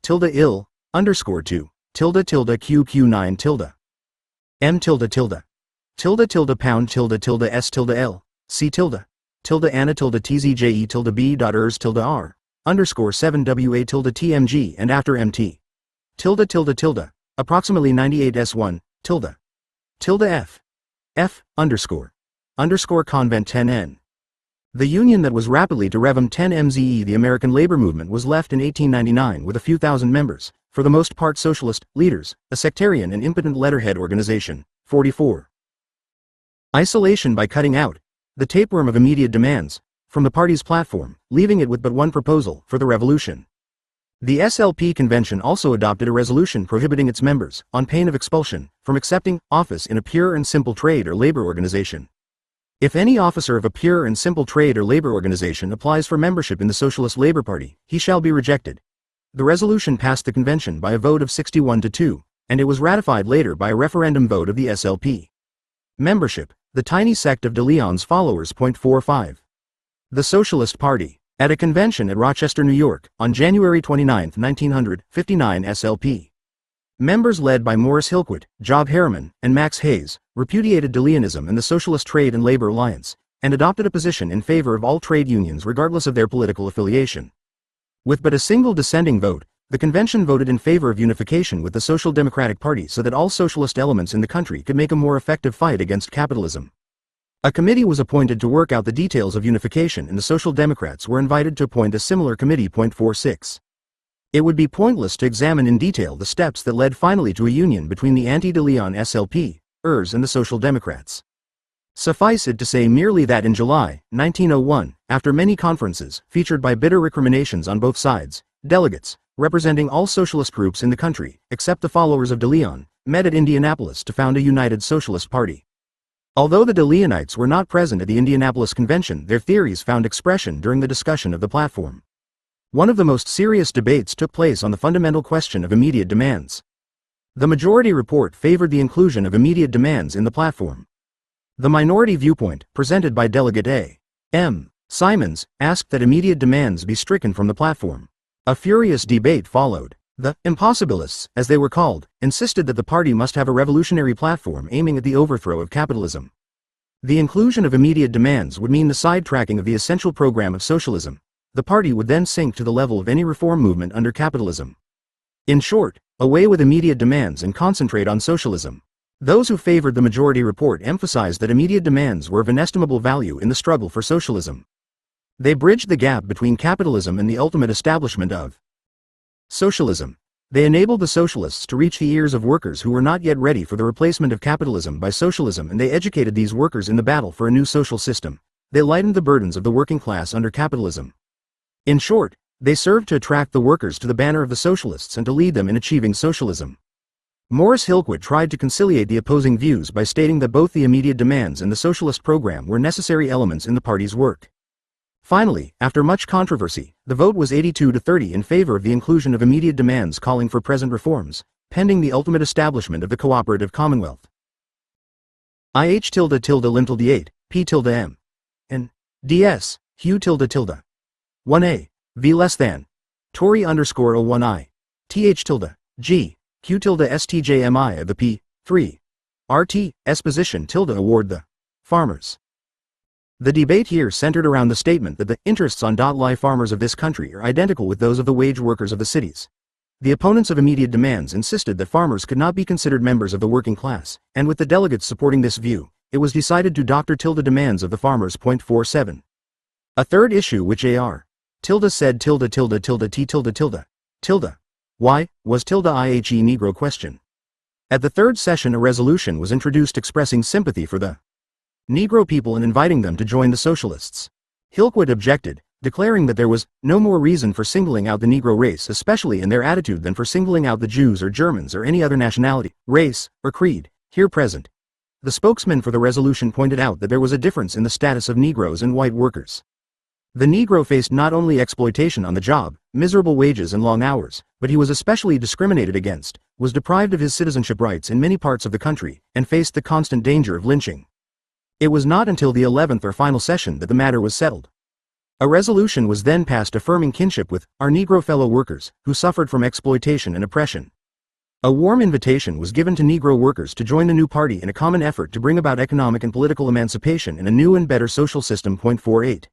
Tilde ill, _2, tilde QQ9 tilde. M tilde. Tilde pound tilde S tilde L, C tilde Anna tilde TZJE tilde B dot ers tilde R, _7 WA tilde TMG and after MT. Tilde, approximately 98 S1, tilde F _ convent 10N. The union that was rapidly to revum 10 MZE, the American labor movement, was left in 1899 with a few thousand members, for the most part socialist, leaders, a sectarian and impotent letterhead organization. 44. Isolation by cutting out the tapeworm of immediate demands from the party's platform, leaving it with but one proposal for the revolution. The SLP convention also adopted a resolution prohibiting its members, on pain of expulsion, from accepting office in a pure and simple trade or labor organization. If any officer of a pure and simple trade or labor organization applies for membership in the Socialist Labor Party, he shall be rejected. The resolution passed the convention by a vote of 61-2, and it was ratified later by a referendum vote of the SLP. Membership, the tiny sect of de Leon's followers. 45. The Socialist Party. At a convention at Rochester, New York, on January 29, 1959 SLP. Members led by Morris Hillquit, Job Harriman, and Max Hayes, repudiated de Leonism and the Socialist Trade and Labor Alliance, and adopted a position in favor of all trade unions regardless of their political affiliation. With but a single dissenting vote, the convention voted in favor of unification with the Social Democratic Party so that all socialist elements in the country could make a more effective fight against capitalism. A committee was appointed to work out the details of unification, and the Social Democrats were invited to appoint a similar committee. 46. It would be pointless to examine in detail the steps that led finally to a union between the anti-de Leon SLP, ERS and the Social Democrats. Suffice it to say merely that in July, 1901, after many conferences, featured by bitter recriminations on both sides, delegates, representing all socialist groups in the country, except the followers of de Leon, met at Indianapolis to found a united socialist party. Although the de Leonites were not present at the Indianapolis Convention, their theories found expression during the discussion of the platform. One of the most serious debates took place on the fundamental question of immediate demands. The majority report favored the inclusion of immediate demands in the platform. The minority viewpoint, presented by Delegate A. M. Simons, asked that immediate demands be stricken from the platform. A furious debate followed. The impossibilists, as they were called, insisted that the party must have a revolutionary platform aiming at the overthrow of capitalism. The inclusion of immediate demands would mean the sidetracking of the essential program of socialism. The party would then sink to the level of any reform movement under capitalism. In short, away with immediate demands and concentrate on socialism. Those who favored the majority report emphasized that immediate demands were of inestimable value in the struggle for socialism. They bridged the gap between capitalism and the ultimate establishment of socialism. They enabled the socialists to reach the ears of workers who were not yet ready for the replacement of capitalism by socialism, and they educated these workers in the battle for a new social system. They lightened the burdens of the working class under capitalism. In short, they served to attract the workers to the banner of the socialists and to lead them in achieving socialism. Morris Hillquit tried to conciliate the opposing views by stating that both the immediate demands and the socialist program were necessary elements in the party's work. Finally, after much controversy, the vote was 82-30 in favor of the inclusion of immediate demands calling for present reforms, pending the ultimate establishment of the cooperative commonwealth. IH tilde tilde lim tilde 8, P tilde M. and DS, Hugh tilde tilde. 1A, V less than, Tory underscore 01I, TH tilde, G, Q tilde STJMI of the P, 3, RT, S position tilde award the farmers. The debate here centered around the statement that the interests on lie farmers of this country are identical with those of the wage workers of the cities. The opponents of immediate demands insisted that farmers could not be considered members of the working class, and with the delegates supporting this view, it was decided to doctor tilde demands of the farmers. 47. A third issue which AR tilde said tilde tilde tilde T tilde tilde tilde Y was tilde IHE Negro question. At the third session a resolution was introduced expressing sympathy for the Negro people and inviting them to join the socialists. Hillquit objected, declaring that there was no more reason for singling out the Negro race, especially in their attitude, than for singling out the Jews or Germans or any other nationality, race, or creed, here present. The spokesman for the resolution pointed out that there was a difference in the status of Negroes and white workers. The Negro faced not only exploitation on the job, miserable wages and long hours, but he was especially discriminated against, was deprived of his citizenship rights in many parts of the country, and faced the constant danger of lynching. It was not until the 11th or final session that the matter was settled. A resolution was then passed affirming kinship with our Negro fellow workers, who suffered from exploitation and oppression. A warm invitation was given to Negro workers to join the new party in a common effort to bring about economic and political emancipation and a new and better social system. 48.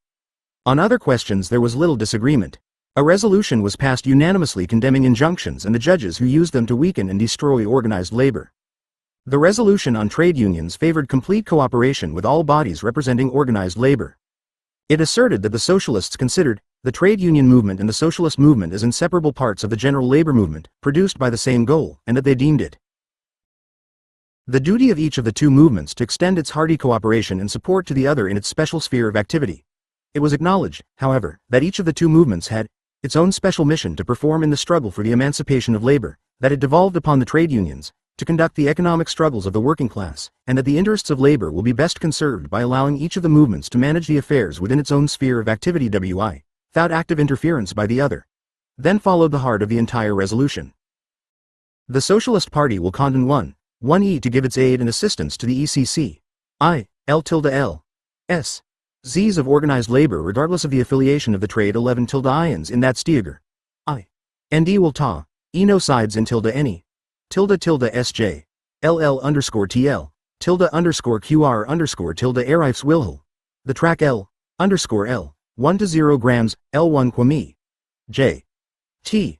On other questions there was little disagreement. A resolution was passed unanimously condemning injunctions and the judges who used them to weaken and destroy organized labor. The resolution on trade unions favored complete cooperation with all bodies representing organized labor. It asserted that the socialists considered the trade union movement and the socialist movement as inseparable parts of the general labor movement, produced by the same goal, and that they deemed it the duty of each of the two movements to extend its hearty cooperation and support to the other in its special sphere of activity. It was acknowledged, however, that each of the two movements had its own special mission to perform in the struggle for the emancipation of labor, that it devolved upon the trade unions to conduct the economic struggles of the working class, and that the interests of labor will be best conserved by allowing each of the movements to manage the affairs within its own sphere of activity without active interference by the other. Then followed the heart of the entire resolution. The Socialist Party will condemn 1e to give its aid and assistance to the ECC, L S, Z's of organized labor regardless of the affiliation of the trade 11 ions in that Steiger, and D will ta, no sides in any, SJ, LL_TL, _QR_QR Arifes Wilhel, the track L_L, 1 to 0 grams, L1 Kwame, J. T.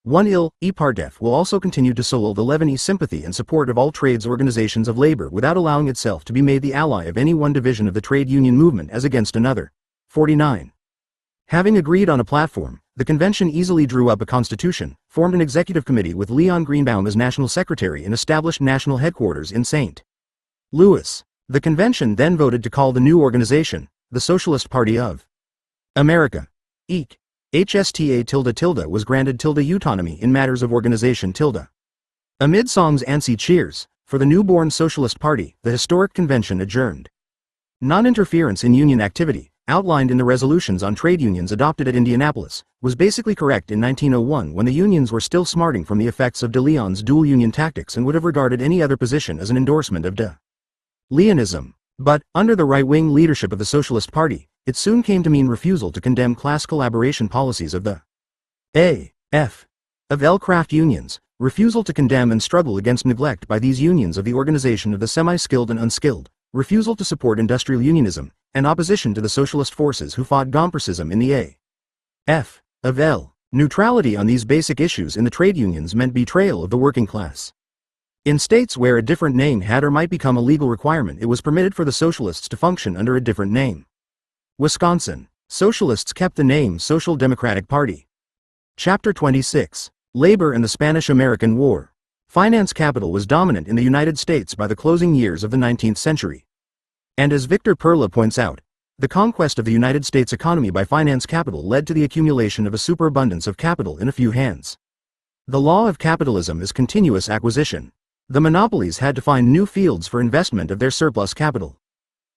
1 il, EPARDEF will also continue to soil the 11e sympathy and support of all trades organizations of labor without allowing itself to be made the ally of any one division of the trade union movement as against another. 49. Having agreed on a platform, the convention easily drew up a constitution, formed an executive committee with Leon Greenbaum as national secretary and established national headquarters in St. Louis. The convention then voted to call the new organization, the Socialist Party of America. Eek. HSTA was granted autonomy in matters of organization . Amid songs and cheers, for the newborn Socialist Party, the historic convention adjourned. Non-interference in union activity, outlined in the resolutions on trade unions adopted at Indianapolis, was basically correct in 1901 when the unions were still smarting from the effects of de Leon's dual union tactics and would have regarded any other position as an endorsement of de Leonism. But, under the right-wing leadership of the Socialist Party, it soon came to mean refusal to condemn class collaboration policies of the A.F. of L-craft unions, refusal to condemn and struggle against neglect by these unions of the organization of the semi-skilled and unskilled, refusal to support industrial unionism, and opposition to the socialist forces who fought Gompersism in the A.F. of L. Neutrality on these basic issues in the trade unions meant betrayal of the working class. In states where a different name had or might become a legal requirement, it was permitted for the socialists to function under a different name. Wisconsin. Socialists kept the name Social Democratic Party. Chapter 26. Labor and the Spanish-American War. Finance capital was dominant in the United States by the closing years of the 19th century. And as Victor Perla points out, the conquest of the United States economy by finance capital led to the accumulation of a superabundance of capital in a few hands. The law of capitalism is continuous acquisition. The monopolies had to find new fields for investment of their surplus capital.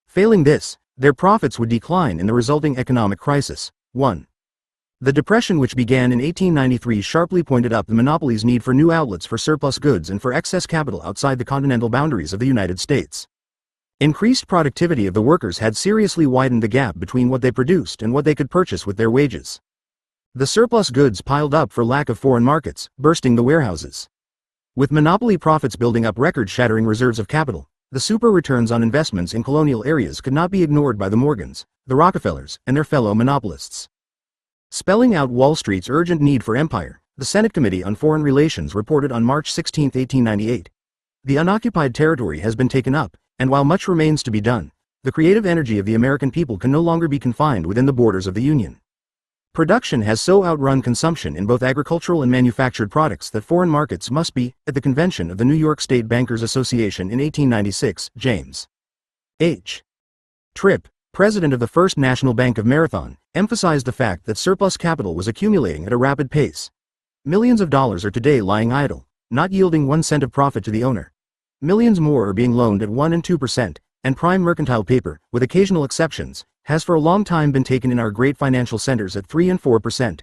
Failing this, their profits would decline in the resulting economic crisis. 1. The Depression, which began in 1893, sharply pointed up the monopoly's need for new outlets for surplus goods and for excess capital outside the continental boundaries of the United States. Increased productivity of the workers had seriously widened the gap between what they produced and what they could purchase with their wages. The surplus goods piled up for lack of foreign markets, bursting the warehouses. With monopoly profits building up record-shattering reserves of capital, the super returns on investments in colonial areas could not be ignored by the Morgans, the Rockefellers, and their fellow monopolists. Spelling out Wall Street's urgent need for empire, the Senate Committee on Foreign Relations reported on March 16, 1898. The unoccupied territory has been taken up, and while much remains to be done, the creative energy of the American people can no longer be confined within the borders of the Union. Production has so outrun consumption in both agricultural and manufactured products that foreign markets must be, at the convention of the New York State Bankers Association in 1896, James H. Tripp, president of the First National Bank of Marathon, emphasized the fact that surplus capital was accumulating at a rapid pace. Millions of dollars are today lying idle, not yielding 1 cent of profit to the owner. Millions more are being loaned at 1 and 2%, and prime mercantile paper, with occasional exceptions, has for a long time been taken in our great financial centers at 3 and 4%.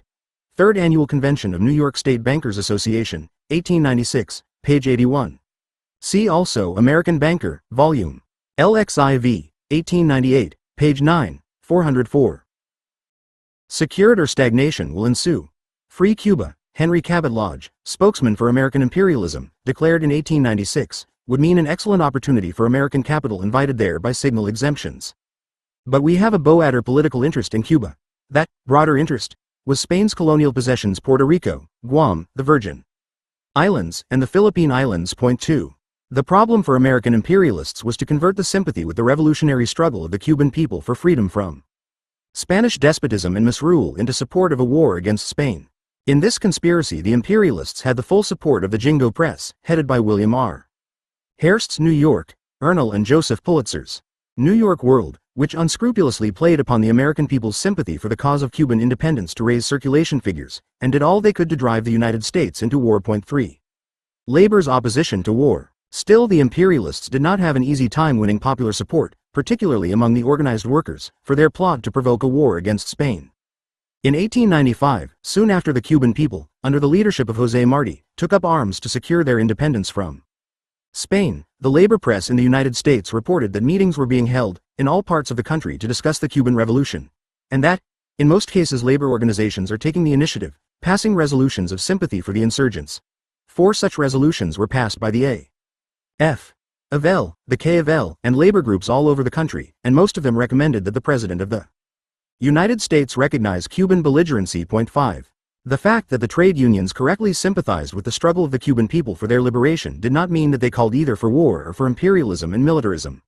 Third Annual Convention of New York State Bankers Association, 1896, page 81. See also American Banker, Volume LXIV, 1898, page 9, 404. Secured or stagnation will ensue. Free Cuba, Henry Cabot Lodge, spokesman for American imperialism, declared in 1896, would mean an excellent opportunity for American capital invited there by signal exemptions. But we have a boater political interest in Cuba. That, broader interest, was Spain's colonial possessions Puerto Rico, Guam, the Virgin Islands, and the Philippine Islands. Point 2. The problem for American imperialists was to convert the sympathy with the revolutionary struggle of the Cuban people for freedom from Spanish despotism and misrule into support of a war against Spain. In this conspiracy, the imperialists had the full support of the Jingo Press, headed by William R. Hearst's New York, Ernle and Joseph Pulitzer's New York World, which unscrupulously played upon the American people's sympathy for the cause of Cuban independence to raise circulation figures, and did all they could to drive the United States into war. 3. Labor's opposition to war. Still, the imperialists did not have an easy time winning popular support, particularly among the organized workers, for their plot to provoke a war against Spain. In 1895, soon after the Cuban people, under the leadership of José Martí, took up arms to secure their independence from Spain, the labor press in the United States reported that meetings were being held in all parts of the country to discuss the Cuban Revolution, and that, in most cases, labor organizations are taking the initiative, passing resolutions of sympathy for the insurgents. 4 such resolutions were passed by the A.F. of L, the K of L, and labor groups all over the country, and most of them recommended that the President of the United States recognize Cuban belligerency. 5. The fact that the trade unions correctly sympathized with the struggle of the Cuban people for their liberation did not mean that they called either for war or for imperialism and militarism.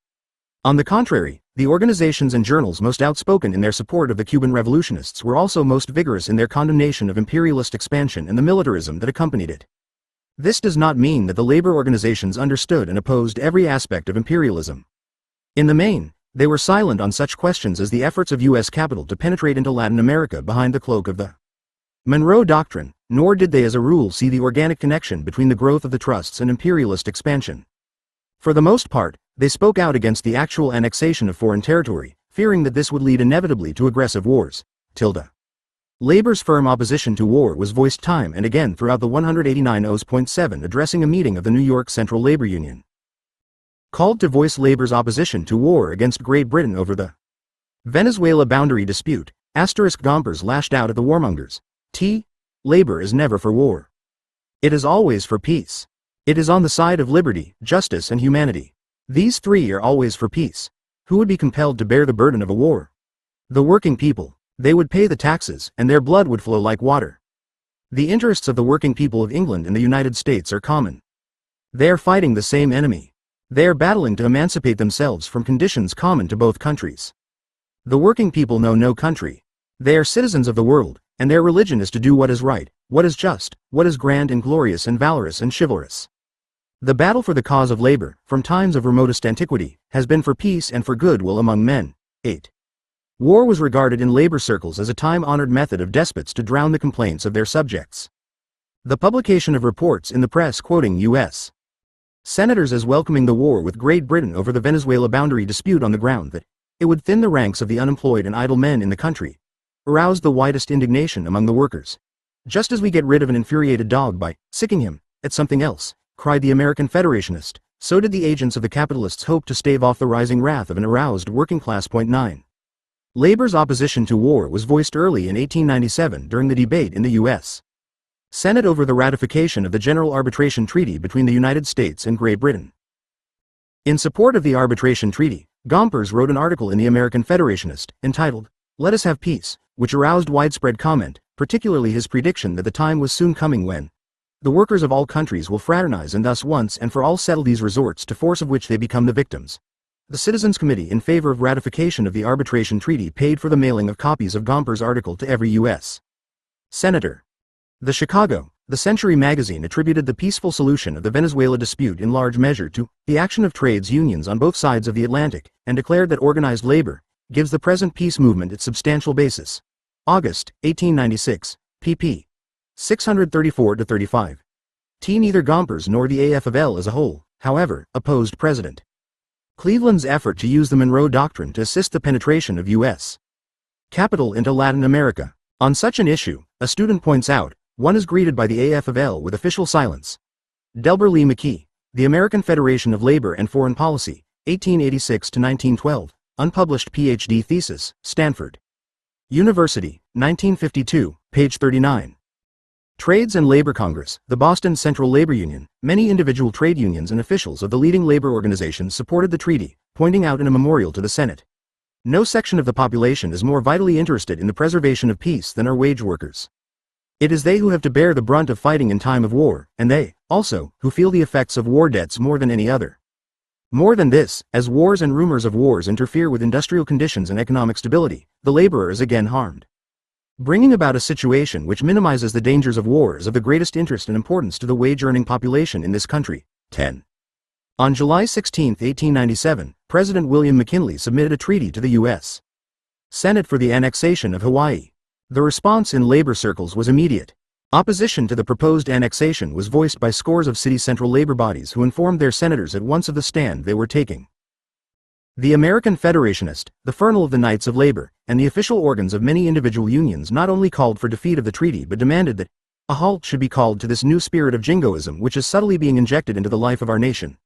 On the contrary, the organizations and journals most outspoken in their support of the Cuban revolutionists were also most vigorous in their condemnation of imperialist expansion and the militarism that accompanied it. This does not mean that the labor organizations understood and opposed every aspect of imperialism. In the main, they were silent on such questions as the efforts of U.S. capital to penetrate into Latin America behind the cloak of the Monroe Doctrine, nor did they as a rule see the organic connection between the growth of the trusts and imperialist expansion. For the most part, they spoke out against the actual annexation of foreign territory, fearing that this would lead inevitably to aggressive wars. Labor's firm opposition to war was voiced time and again throughout the 189.7 addressing a meeting of the New York Central Labor Union, called to voice labor's opposition to war against Great Britain over the Venezuela boundary dispute. Gompers lashed out at the warmongers. Labor is never for war. It is always for peace. It is on the side of liberty, justice and humanity. These 3 are always for peace. Who would be compelled to bear the burden of a war? The working people. They would pay the taxes, and their blood would flow like water. The interests of the working people of England and the United States are common. They are fighting the same enemy. They are battling to emancipate themselves from conditions common to both countries. The working people know no country. They are citizens of the world, and their religion is to do what is right, what is just, what is grand and glorious and valorous and chivalrous. The battle for the cause of labor, from times of remotest antiquity, has been for peace and for goodwill among men. 8. War was regarded in labor circles as a time-honored method of despots to drown the complaints of their subjects. The publication of reports in the press quoting U.S. senators as welcoming the war with Great Britain over the Venezuela boundary dispute on the ground that it would thin the ranks of the unemployed and idle men in the country, aroused the widest indignation among the workers. Just as we get rid of an infuriated dog by sicking him at something else, cried the American Federationist, so did the agents of the capitalists hope to stave off the rising wrath of an aroused working class. 9. Labor's opposition to war was voiced early in 1897 during the debate in the U.S. Senate over the ratification of the General Arbitration Treaty between the United States and Great Britain. In support of the Arbitration Treaty, Gompers wrote an article in the American Federationist, entitled, "Let Us Have Peace," which aroused widespread comment, particularly his prediction that the time was soon coming when the workers of all countries will fraternize and thus once and for all settle these resorts to force of which they become the victims. The Citizens Committee in favor of ratification of the Arbitration Treaty paid for the mailing of copies of Gompers' article to every U.S. senator. The Chicago, the Century magazine attributed the peaceful solution of the Venezuela dispute in large measure to the action of trades unions on both sides of the Atlantic, and declared that organized labor gives the present peace movement its substantial basis. August, 1896, pp. 634-35. Neither Gompers nor the AF of L as a whole, however, opposed President Cleveland's effort to use the Monroe Doctrine to assist the penetration of U.S. capital into Latin America. On such an issue, a student points out, one is greeted by the AF of L with official silence. Delbert Lee McKee, The American Federation of Labor and Foreign Policy, 1886-1912, unpublished Ph.D. thesis, Stanford University, 1952, page 39. Trades and Labor Congress, the Boston Central Labor Union, many individual trade unions and officials of the leading labor organizations supported the treaty, pointing out in a memorial to the Senate. No section of the population is more vitally interested in the preservation of peace than are wage workers. It is they who have to bear the brunt of fighting in time of war, and they, also, who feel the effects of war debts more than any other. More than this, as wars and rumors of wars interfere with industrial conditions and economic stability, the laborer is again harmed. Bringing about a situation which minimizes the dangers of war is of the greatest interest and importance to the wage-earning population in this country. 10. On July 16, 1897, President William McKinley submitted a treaty to the U.S. Senate for the annexation of Hawaii. The response in labor circles was immediate. Opposition to the proposed annexation was voiced by scores of city central labor bodies who informed their senators at once of the stand they were taking. The American Federationist, the Fernal of the Knights of Labor, and the official organs of many individual unions not only called for defeat of the treaty but demanded that a halt should be called to this new spirit of jingoism which is subtly being injected into the life of our nation.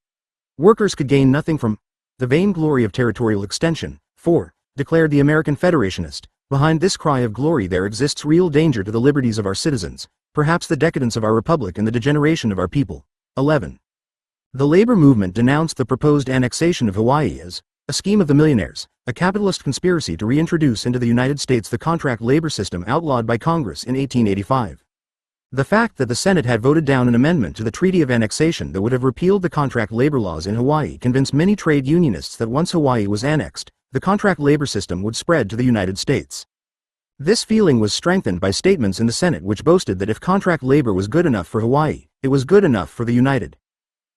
Workers could gain nothing from the vain glory of territorial extension, for, declared the American Federationist, behind this cry of glory there exists real danger to the liberties of our citizens, perhaps the decadence of our republic and the degeneration of our people. 11. The labor movement denounced the proposed annexation of Hawaii as a scheme of the millionaires, a capitalist conspiracy to reintroduce into the United States the contract labor system outlawed by Congress in 1885. The fact that the Senate had voted down an amendment to the Treaty of Annexation that would have repealed the contract labor laws in Hawaii convinced many trade unionists that once Hawaii was annexed, the contract labor system would spread to the United States. This feeling was strengthened by statements in the Senate which boasted that if contract labor was good enough for Hawaii, it was good enough for the United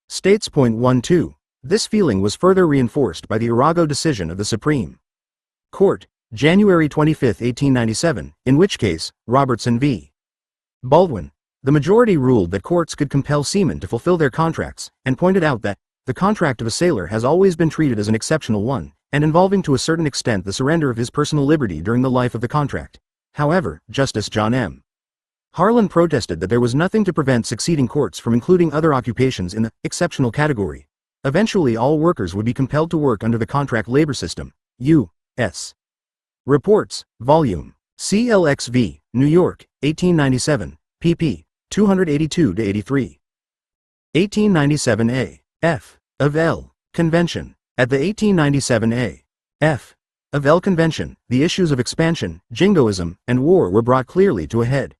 States. 12. This feeling was further reinforced by the Arago decision of the Supreme Court, January 25, 1897, in which case, Robertson v. Baldwin, the majority ruled that courts could compel seamen to fulfill their contracts, and pointed out that the contract of a sailor has always been treated as an exceptional one, and involving to a certain extent the surrender of his personal liberty during the life of the contract. However, Justice John M. Harlan protested that there was nothing to prevent succeeding courts from including other occupations in the exceptional category. Eventually all workers would be compelled to work under the contract labor system. U.S. Reports, Volume CLXV, New York, 1897, pp. 282-83. 1897 A.F. of L. Convention. At the 1897 A.F. of L. Convention, the issues of expansion, jingoism, and war were brought clearly to a head.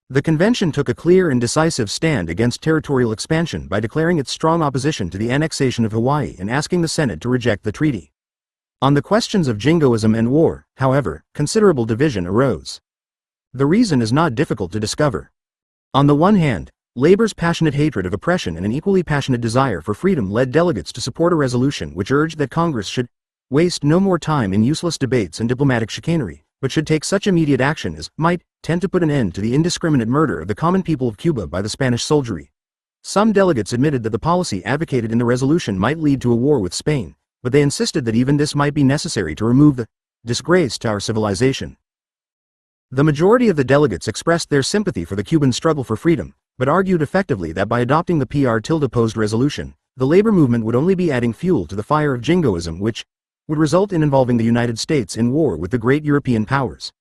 The convention took a clear and decisive stand against territorial expansion by declaring its strong opposition to the annexation of Hawaii and asking the Senate to reject the treaty. On the questions of jingoism and war, however, considerable division arose. The reason is not difficult to discover. On the one hand, labor's passionate hatred of oppression and an equally passionate desire for freedom led delegates to support a resolution which urged that Congress should waste no more time in useless debates and diplomatic chicanery, but should take such immediate action as might tend to put an end to the indiscriminate murder of the common people of Cuba by the Spanish soldiery. Some delegates admitted that the policy advocated in the resolution might lead to a war with Spain, but they insisted that even this might be necessary to remove the disgrace to our civilization. The majority of the delegates expressed their sympathy for the Cuban struggle for freedom, but argued effectively that by adopting the PR-opposed resolution, the labor movement would only be adding fuel to the fire of jingoism which would result in involving the United States in war with the great European powers.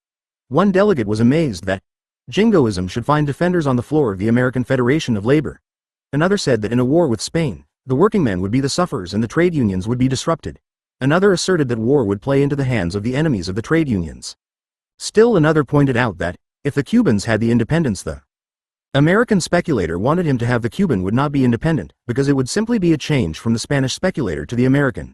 One delegate was amazed that jingoism should find defenders on the floor of the American Federation of Labor. Another said that in a war with Spain, the working men would be the sufferers and the trade unions would be disrupted. Another asserted that war would play into the hands of the enemies of the trade unions. Still another pointed out that, if the Cubans had the independence, the American speculator wanted him to have the Cuban would not be independent, because it would simply be a change from the Spanish speculator to the American.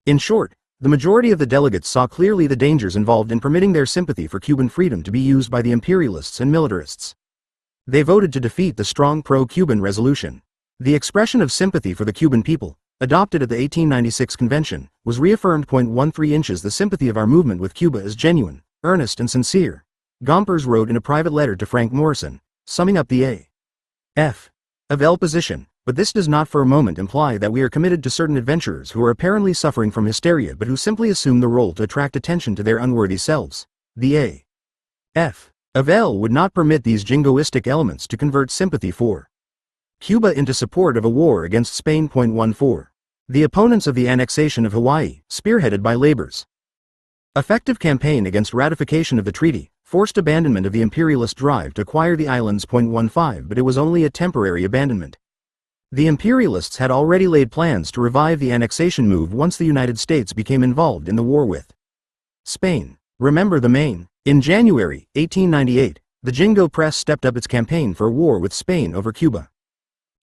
In short, the majority of the delegates saw clearly the dangers involved in permitting their sympathy for Cuban freedom to be used by the imperialists and militarists. They voted to defeat the strong pro-Cuban resolution. The expression of sympathy for the Cuban people, adopted at the 1896 convention, was reaffirmed. 13 inches. The sympathy of our movement with Cuba is genuine, earnest and sincere, Gompers wrote in a private letter to Frank Morrison, summing up the A.F. of L position, but this does not for a moment imply that we are committed to certain adventurers who are apparently suffering from hysteria but who simply assume the role to attract attention to their unworthy selves. The A.F. of L would not permit these jingoistic elements to convert sympathy for Cuba into support of a war against Spain. 14. The opponents of the annexation of Hawaii, spearheaded by labor's effective campaign against ratification of the treaty, forced abandonment of the imperialist drive to acquire the islands. 15. But it was only a temporary abandonment. The imperialists had already laid plans to revive the annexation move once the United States became involved in the war with Spain. Remember the Maine. In January 1898, the Jingo press stepped up its campaign for a war with Spain over Cuba.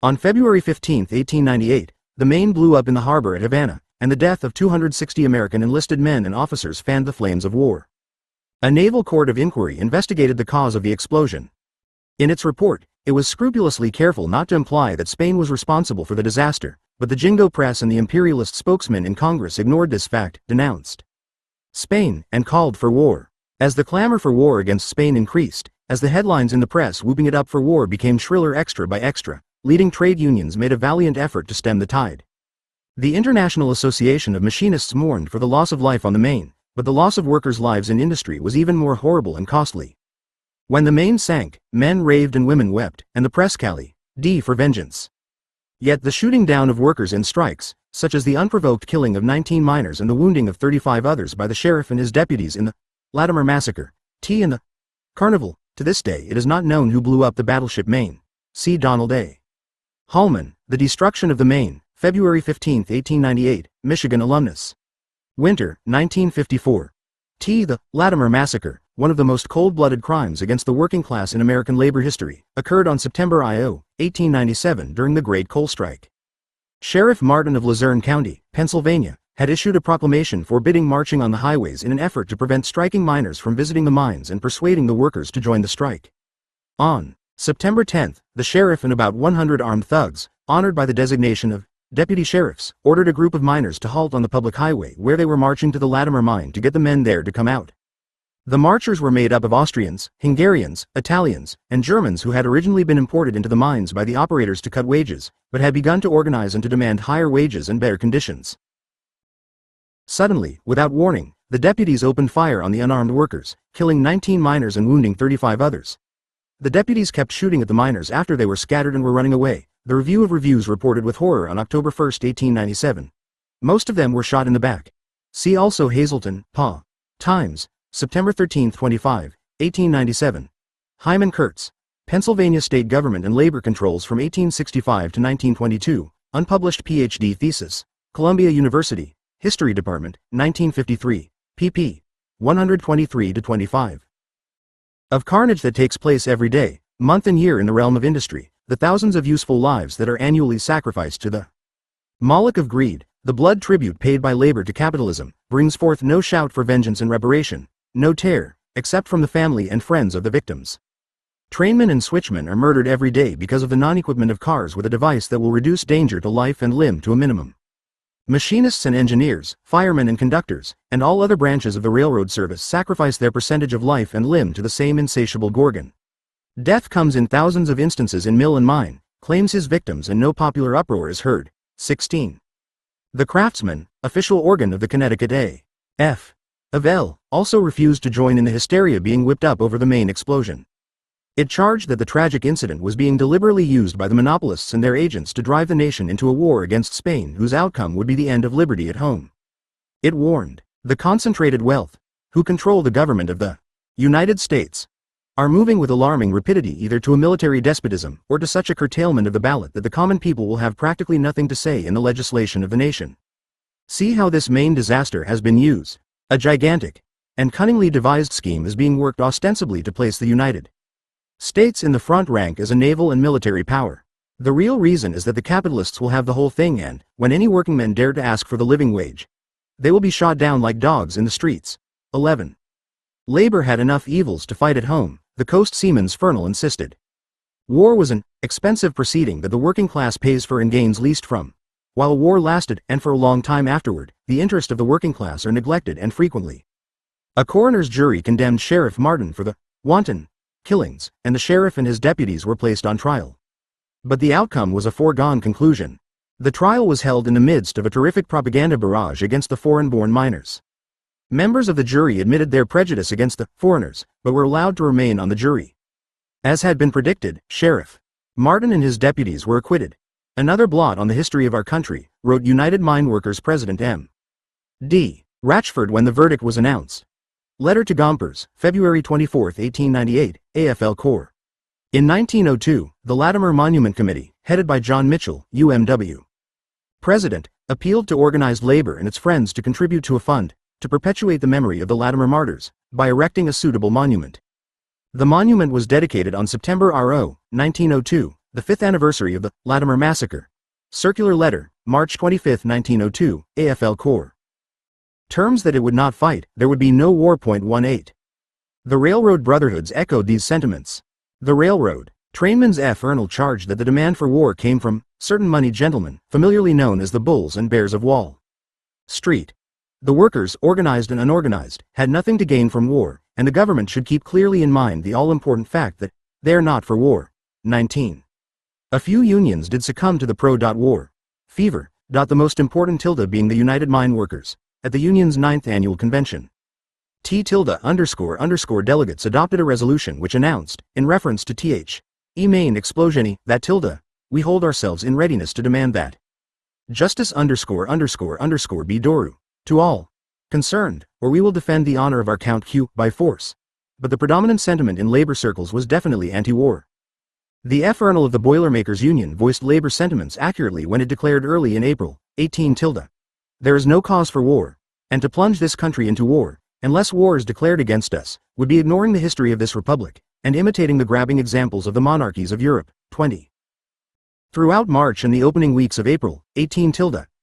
On February 15, 1898, the Maine blew up in the harbor at Havana, and the death of 260 American enlisted men and officers fanned the flames of war. A naval court of inquiry investigated the cause of the explosion. In its report, it was scrupulously careful not to imply that Spain was responsible for the disaster, but the Jingo press and the imperialist spokesman in Congress ignored this fact, denounced Spain, and called for war. As the clamor for war against Spain increased, as the headlines in the press whooping it up for war became shriller extra by extra, leading trade unions made a valiant effort to stem the tide. The International Association of Machinists mourned for the loss of life on the Maine, but the loss of workers' lives in industry was even more horrible and costly. When the Maine sank, men raved and women wept, and the press called for vengeance. Yet the shooting down of workers in strikes, such as the unprovoked killing of 19 miners and the wounding of 35 others by the sheriff and his deputies in the Latimer Massacre, and the Carnival, to this day it is not known who blew up the battleship Maine. See Donald A. Hallman, The Destruction of the Maine, February 15, 1898, Michigan alumnus. Winter, 1954. The Latimer Massacre, one of the most cold-blooded crimes against the working class in American labor history, occurred on September 1897 during the Great Coal Strike. Sheriff Martin of Luzerne County, Pennsylvania, had issued a proclamation forbidding marching on the highways in an effort to prevent striking miners from visiting the mines and persuading the workers to join the strike. On September 10, the sheriff and about 100 armed thugs, honored by the designation of deputy sheriffs, ordered a group of miners to halt on the public highway where they were marching to the Latimer mine to get the men there to come out. The marchers were made up of Austrians, Hungarians, Italians, and Germans who had originally been imported into the mines by the operators to cut wages, but had begun to organize and to demand higher wages and better conditions. Suddenly, without warning, the deputies opened fire on the unarmed workers, killing 19 miners and wounding 35 others. The deputies kept shooting at the miners after they were scattered and were running away. The Review of Reviews reported with horror on October 1, 1897. Most of them were shot in the back. See also Hazleton, Pa. Times, September 13, 25, 1897. Hyman Kurtz, Pennsylvania State Government and Labor Controls from 1865 to 1922, unpublished Ph.D. thesis, Columbia University, History Department, 1953, pp. 123-25. Of carnage that takes place every day, month and year in the realm of industry, the thousands of useful lives that are annually sacrificed to the Moloch of greed, the blood tribute paid by labor to capitalism, brings forth no shout for vengeance and reparation, no tear, except from the family and friends of the victims. Trainmen and switchmen are murdered every day because of the non-equipment of cars with a device that will reduce danger to life and limb to a minimum. Machinists and engineers, firemen and conductors, and all other branches of the railroad service sacrifice their percentage of life and limb to the same insatiable gorgon. Death comes in thousands of instances in mill and mine, claims his victims, and no popular uproar is heard. 16. The Craftsman, official organ of the Connecticut A.F. of L., also refused to join in the hysteria being whipped up over the Maine explosion. It charged that the tragic incident was being deliberately used by the monopolists and their agents to drive the nation into a war against Spain whose outcome would be the end of liberty at home. It warned, the concentrated wealth, who control the government of the United States, are moving with alarming rapidity either to a military despotism or to such a curtailment of the ballot that the common people will have practically nothing to say in the legislation of the nation. See how this Maine disaster has been used. A gigantic and cunningly devised scheme is being worked ostensibly to place the United States in the front rank as a naval and military power. The real reason is that the capitalists will have the whole thing, and, when any workingmen dare to ask for the living wage, they will be shot down like dogs in the streets. 11. Labor had enough evils to fight at home, the coast seaman's Fernal insisted. War was an expensive proceeding that the working class pays for and gains least from. While war lasted, and for a long time afterward, the interest of the working class are neglected and frequently. A coroner's jury condemned Sheriff Martin for the wanton killings, and the sheriff and his deputies were placed on trial. But the outcome was a foregone conclusion. The trial was held in the midst of a terrific propaganda barrage against the foreign-born miners. Members of the jury admitted their prejudice against the foreigners, but were allowed to remain on the jury. As had been predicted, Sheriff Martin and his deputies were acquitted. Another blot on the history of our country, wrote United Mine Workers President M.D. Ratchford when the verdict was announced. Letter to Gompers, February 24, 1898, AFL Corps. In 1902, the Latimer Monument Committee, headed by John Mitchell, UMW. President, appealed to organized labor and its friends to contribute to a fund to perpetuate the memory of the Latimer martyrs by erecting a suitable monument. The monument was dedicated on September 1902, the 5th anniversary of the Latimer Massacre. Circular letter, March 25, 1902, AFL Corps. Terms that it would not fight, there would be no war. 18. The Railroad Brotherhoods echoed these sentiments. The railroad trainman's F. Ernle charged that the demand for war came from certain moneyed gentlemen, familiarly known as the Bulls and Bears of Wall Street. The workers, organized and unorganized, had nothing to gain from war, and the government should keep clearly in mind the all-important fact that they are not for war. 19. A few unions did succumb to the pro-war fever, the most important being the United Mine Workers, at the union's 9th annual convention. Delegates adopted a resolution which announced, in reference to the main explosion, that we hold ourselves in readiness to demand that justice be doru to all concerned, or we will defend the honor of our Count Q by force. But the predominant sentiment in labor circles was definitely anti-war. The F. Ernle of the Boilermakers Union voiced labor sentiments accurately when it declared early in April 18. There is no cause for war, and to plunge this country into war, unless war is declared against us, would be ignoring the history of this republic, and imitating the grabbing examples of the monarchies of Europe. 20. Throughout March and the opening weeks of April 18.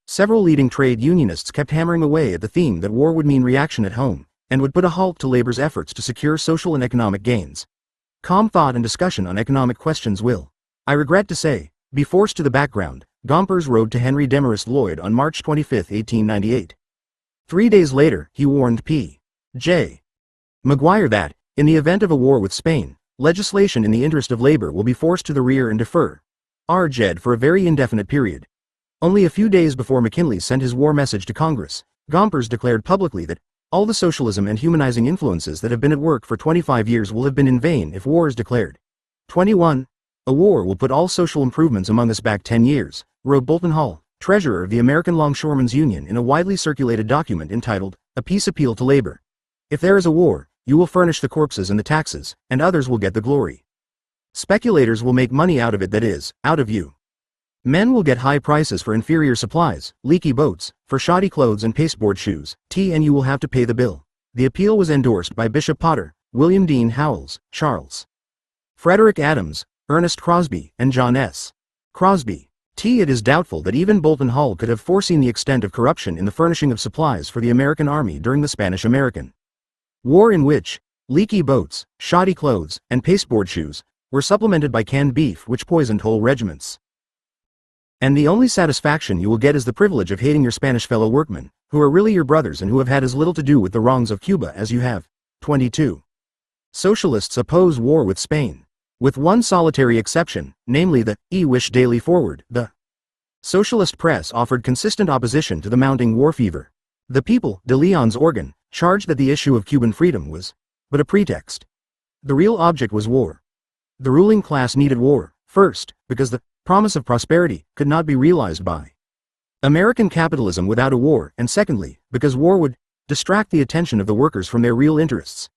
Several leading trade unionists kept hammering away at the theme that war would mean reaction at home, and would put a halt to labor's efforts to secure social and economic gains. Calm thought and discussion on economic questions will, I regret to say, be forced to the background. Gompers wrote to Henry Demarest Lloyd on March 25, 1898. 3 days later, he warned P. J. Maguire that, in the event of a war with Spain, legislation in the interest of labor will be forced to the rear and defer R.J. for a very indefinite period. Only a few days before McKinley sent his war message to Congress, Gompers declared publicly that all the socialism and humanizing influences that have been at work for 25 years will have been in vain if war is declared. 21. A war will put all social improvements among us back 10 years, wrote Bolton Hall, treasurer of the American Longshoremen's Union in a widely circulated document entitled, A Peace Appeal to Labor. If there is a war, you will furnish the corpses and the taxes, and others will get the glory. Speculators will make money out of it, that is, out of you. Men will get high prices for inferior supplies, leaky boats, for shoddy clothes and pasteboard shoes, and you will have to pay the bill. The appeal was endorsed by Bishop Potter, William Dean Howells, Charles Frederick Adams, Ernest Crosby, and John S. Crosby. It is doubtful that even Bolton Hall could have foreseen the extent of corruption in the furnishing of supplies for the American Army during the Spanish-American War, in which leaky boats, shoddy clothes, and pasteboard shoes were supplemented by canned beef which poisoned whole regiments. And the only satisfaction you will get is the privilege of hating your Spanish fellow workmen, who are really your brothers and who have had as little to do with the wrongs of Cuba as you have. 22. Socialists oppose war with Spain. With one solitary exception, namely the Wish Daily Forward, the socialist press offered consistent opposition to the mounting war fever. The People, de Leon's organ, charged that the issue of Cuban freedom was but a pretext. The real object was war. The ruling class needed war, first, because the promise of prosperity could not be realized by American capitalism without a war, and secondly, because war would distract the attention of the workers from their real interests.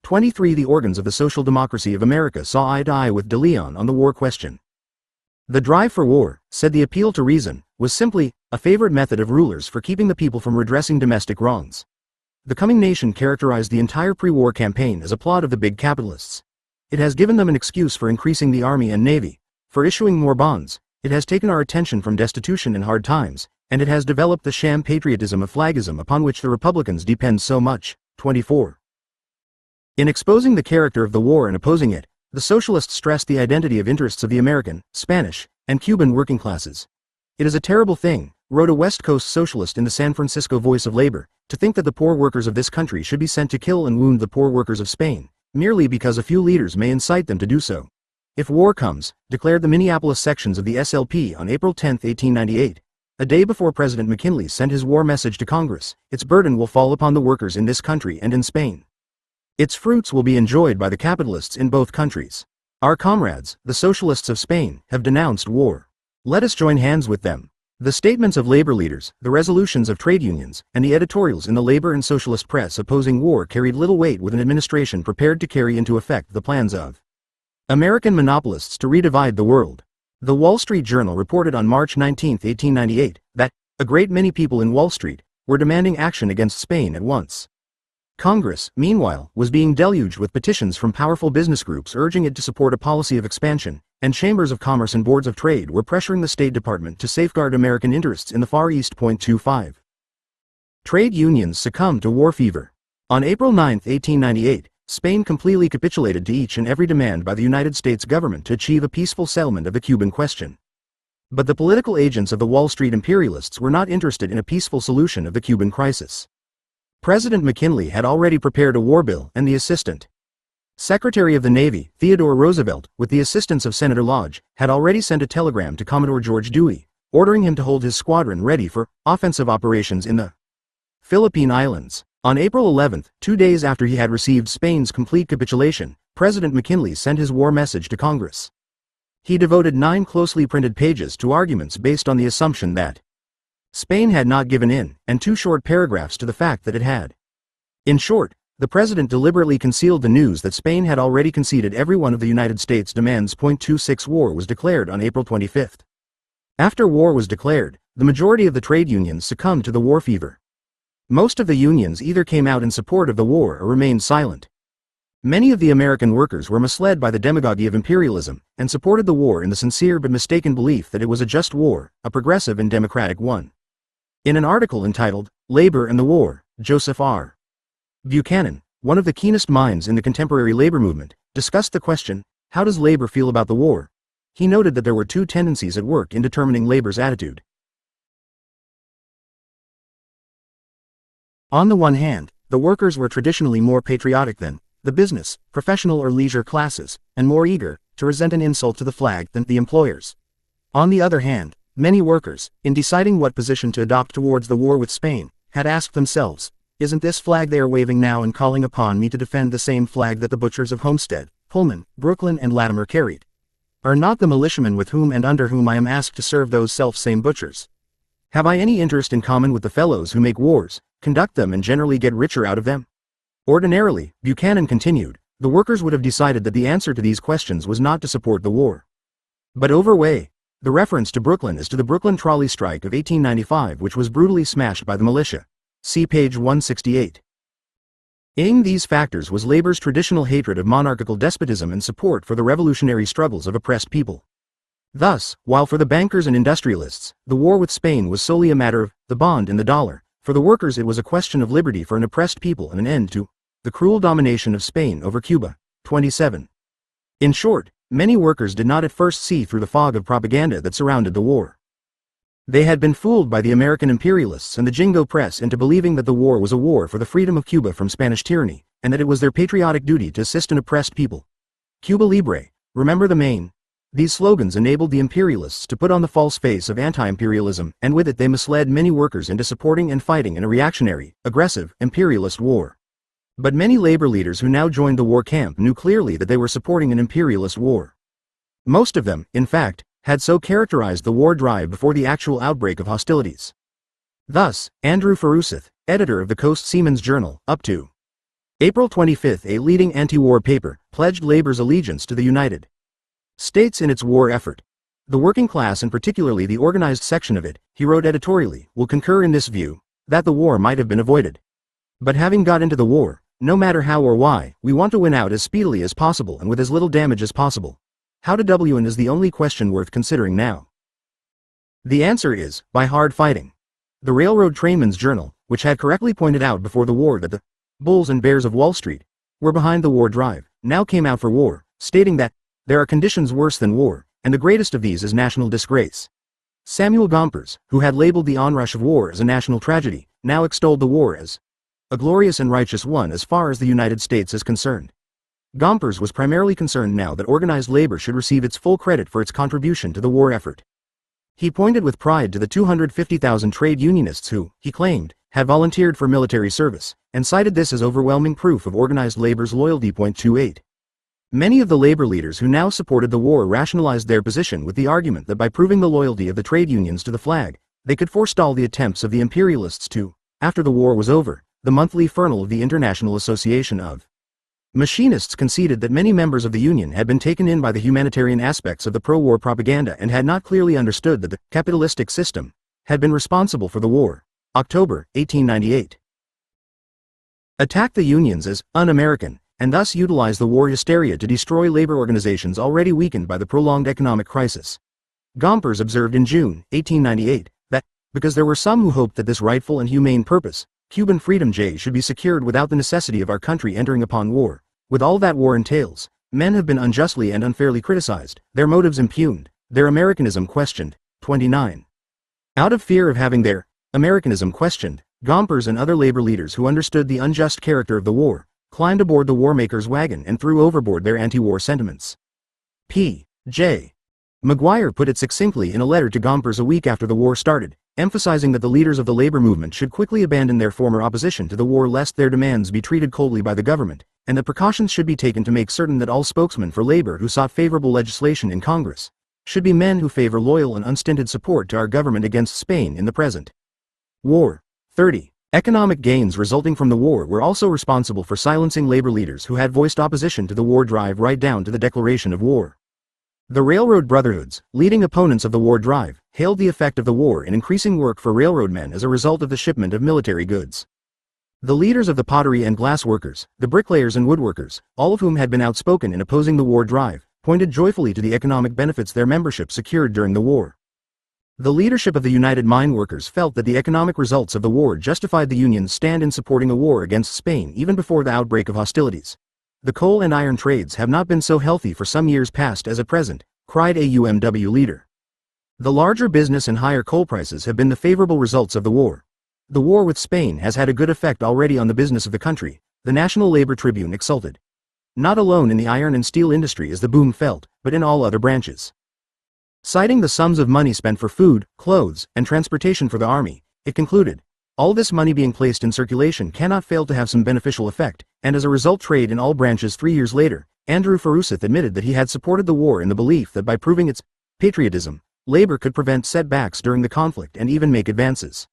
23. The organs of the social democracy of America saw eye to eye with de Leon on the war question. The drive for war, said the appeal to reason, was simply a favorite method of rulers for keeping the people from redressing domestic wrongs. The coming nation characterized the entire pre-war campaign as a plot of the big capitalists. It has given them an excuse for increasing the army and navy, for issuing more bonds. It has taken our attention from destitution in hard times, and it has developed the sham patriotism of flagism upon which the Republicans depend so much. 24. In exposing the character of the war and opposing it, the socialists stressed the identity of interests of the American, Spanish, and Cuban working classes. It is a terrible thing, wrote a West Coast socialist in the San Francisco Voice of Labor, to think that the poor workers of this country should be sent to kill and wound the poor workers of Spain, merely because a few leaders may incite them to do so. If war comes, declared the Minneapolis sections of the SLP on April 10, 1898, a day before President McKinley sent his war message to Congress, its burden will fall upon the workers in this country and in Spain. Its fruits will be enjoyed by the capitalists in both countries. Our comrades, the socialists of Spain, have denounced war. Let us join hands with them. The statements of labor leaders, the resolutions of trade unions, and the editorials in the labor and socialist press opposing war carried little weight with an administration prepared to carry into effect the plans of American monopolists to redivide the world. The Wall Street Journal reported on March 19, 1898, that a great many people in Wall Street were demanding action against Spain at once. Congress, meanwhile, was being deluged with petitions from powerful business groups urging it to support a policy of expansion, and chambers of commerce and boards of trade were pressuring the State Department to safeguard American interests in the Far East. 25. Trade unions succumbed to war fever. On April 9, 1898, Spain completely capitulated to each and every demand by the United States government to achieve a peaceful settlement of the Cuban question. But the political agents of the Wall Street imperialists were not interested in a peaceful solution of the Cuban crisis. President McKinley had already prepared a war bill, and the Assistant Secretary of the Navy, Theodore Roosevelt, with the assistance of Senator Lodge, had already sent a telegram to Commodore George Dewey, ordering him to hold his squadron ready for offensive operations in the Philippine Islands. On April 11, 2 days after he had received Spain's complete capitulation, President McKinley sent his war message to Congress. He devoted 9 closely printed pages to arguments based on the assumption that Spain had not given in, and 2 short paragraphs to the fact that it had. In short, the president deliberately concealed the news that Spain had already conceded every one of the United States' demands. 26 War was declared on April 25. After war was declared, the majority of the trade unions succumbed to the war fever. Most of the unions either came out in support of the war or remained silent. Many of the American workers were misled by the demagoguery of imperialism, and supported the war in the sincere but mistaken belief that it was a just war, a progressive and democratic one. In an article entitled, "Labor and the War," Joseph R. Buchanan, one of the keenest minds in the contemporary labor movement, discussed the question, how does labor feel about the war? He noted that there were 2 tendencies at work in determining labor's attitude. On the one hand, the workers were traditionally more patriotic than the business, professional or leisure classes, and more eager to resent an insult to the flag than the employers. On the other hand, many workers, in deciding what position to adopt towards the war with Spain, had asked themselves, isn't this flag they are waving now and calling upon me to defend the same flag that the butchers of Homestead, Pullman, Brooklyn and Latimer carried? Are not the militiamen with whom and under whom I am asked to serve those self-same butchers? Have I any interest in common with the fellows who make wars, conduct them and generally get richer out of them? Ordinarily, Buchanan continued, the workers would have decided that the answer to these questions was not to support the war. But overweigh. The reference to Brooklyn is to the Brooklyn trolley strike of 1895, which was brutally smashed by the militia. See page 168. Among these factors was labor's traditional hatred of monarchical despotism and support for the revolutionary struggles of oppressed people. Thus, while for the bankers and industrialists, the war with Spain was solely a matter of the bond and the dollar, for the workers it was a question of liberty for an oppressed people and an end to the cruel domination of Spain over Cuba. 27. In short, many workers did not at first see through the fog of propaganda that surrounded the war. They had been fooled by the American imperialists and the Jingo press into believing that the war was a war for the freedom of Cuba from Spanish tyranny, and that it was their patriotic duty to assist an oppressed people. Cuba Libre, remember the Maine. These slogans enabled the imperialists to put on the false face of anti-imperialism, and with it they misled many workers into supporting and fighting in a reactionary, aggressive, imperialist war. But many labor leaders who now joined the war camp knew clearly that they were supporting an imperialist war. Most of them, in fact, had so characterized the war drive before the actual outbreak of hostilities. Thus, Andrew Forsyth, editor of the Coast Seaman's Journal, up to April 25, a leading anti-war paper, pledged labor's allegiance to the United States in its war effort. The working class and particularly the organized section of it, he wrote editorially, will concur in this view, that the war might have been avoided. But having got into the war, no matter how or why, we want to win out as speedily as possible and with as little damage as possible. How to win is the only question worth considering now. The answer is, by hard fighting. The Railroad Trainmen's Journal, which had correctly pointed out before the war that the bulls and bears of Wall Street were behind the war drive, now came out for war, stating that there are conditions worse than war, and the greatest of these is national disgrace. Samuel Gompers, who had labeled the onrush of war as a national tragedy, now extolled the war as a glorious and righteous one as far as the United States is concerned. Gompers was primarily concerned now that organized labor should receive its full credit for its contribution to the war effort. He pointed with pride to the 250,000 trade unionists who, he claimed, had volunteered for military service, and cited this as overwhelming proof of organized labor's loyalty. 28. Many of the labor leaders who now supported the war rationalized their position with the argument that by proving the loyalty of the trade unions to the flag, they could forestall the attempts of the imperialists to, after the war was over, the monthly furnal of the International Association of Machinists conceded that many members of the union had been taken in by the humanitarian aspects of the pro-war propaganda and had not clearly understood that the capitalistic system had been responsible for the war. October, 1898. attacked the unions as un-American, and thus utilized the war hysteria to destroy labor organizations already weakened by the prolonged economic crisis. Gompers observed in June 1898 that, because there were some who hoped that this rightful and humane purpose, Cuban freedom should be secured without the necessity of our country entering upon war, with all that war entails, men have been unjustly and unfairly criticized, their motives impugned, their Americanism questioned. 29. Out of fear of having their Americanism questioned, Gompers and other labor leaders who understood the unjust character of the war, climbed aboard the warmakers' wagon and threw overboard their anti-war sentiments. P. J. McGuire put it succinctly in a letter to Gompers a week after the war started, emphasizing that the leaders of the labor movement should quickly abandon their former opposition to the war lest their demands be treated coldly by the government, and that precautions should be taken to make certain that all spokesmen for labor who sought favorable legislation in Congress should be men who favor loyal and unstinted support to our government against Spain in the present war. 30. Economic gains resulting from the war were also responsible for silencing labor leaders who had voiced opposition to the war drive right down to the declaration of war. The railroad brotherhoods, leading opponents of the war drive, hailed the effect of the war in increasing work for railroadmen as a result of the shipment of military goods. The leaders of the pottery and glass workers, the bricklayers and woodworkers, all of whom had been outspoken in opposing the war drive, pointed joyfully to the economic benefits their membership secured during the war. The leadership of the United Mine Workers felt that the economic results of the war justified the Union's stand in supporting a war against Spain even before the outbreak of hostilities. The coal and iron trades have not been so healthy for some years past as at present, cried a UMW leader. The larger business and higher coal prices have been the favorable results of the war. The war with Spain has had a good effect already on the business of the country, the National Labor Tribune exulted. Not alone in the iron and steel industry is the boom felt, but in all other branches. Citing the sums of money spent for food, clothes, and transportation for the army, it concluded, all this money being placed in circulation cannot fail to have some beneficial effect, and as a result trade in all branches 3 years later, Andrew Farusith admitted that he had supported the war in the belief that by proving its patriotism, labor could prevent setbacks during the conflict and even make advances.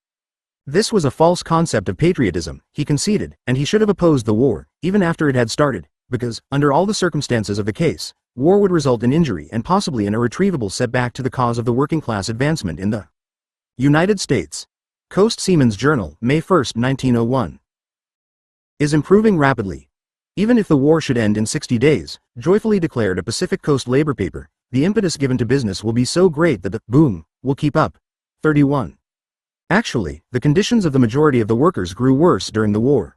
This was a false concept of patriotism, he conceded, and he should have opposed the war, even after it had started, because, under all the circumstances of the case, war would result in injury and possibly an irretrievable setback to the cause of the working class advancement in the United States. Coast Seaman's Journal, May 1, 1901. Is improving rapidly. Even if the war should end in 60 days, joyfully declared a Pacific Coast labor paper, the impetus given to business will be so great that the boom will keep up. 31. Actually, the conditions of the majority of the workers grew worse during the war.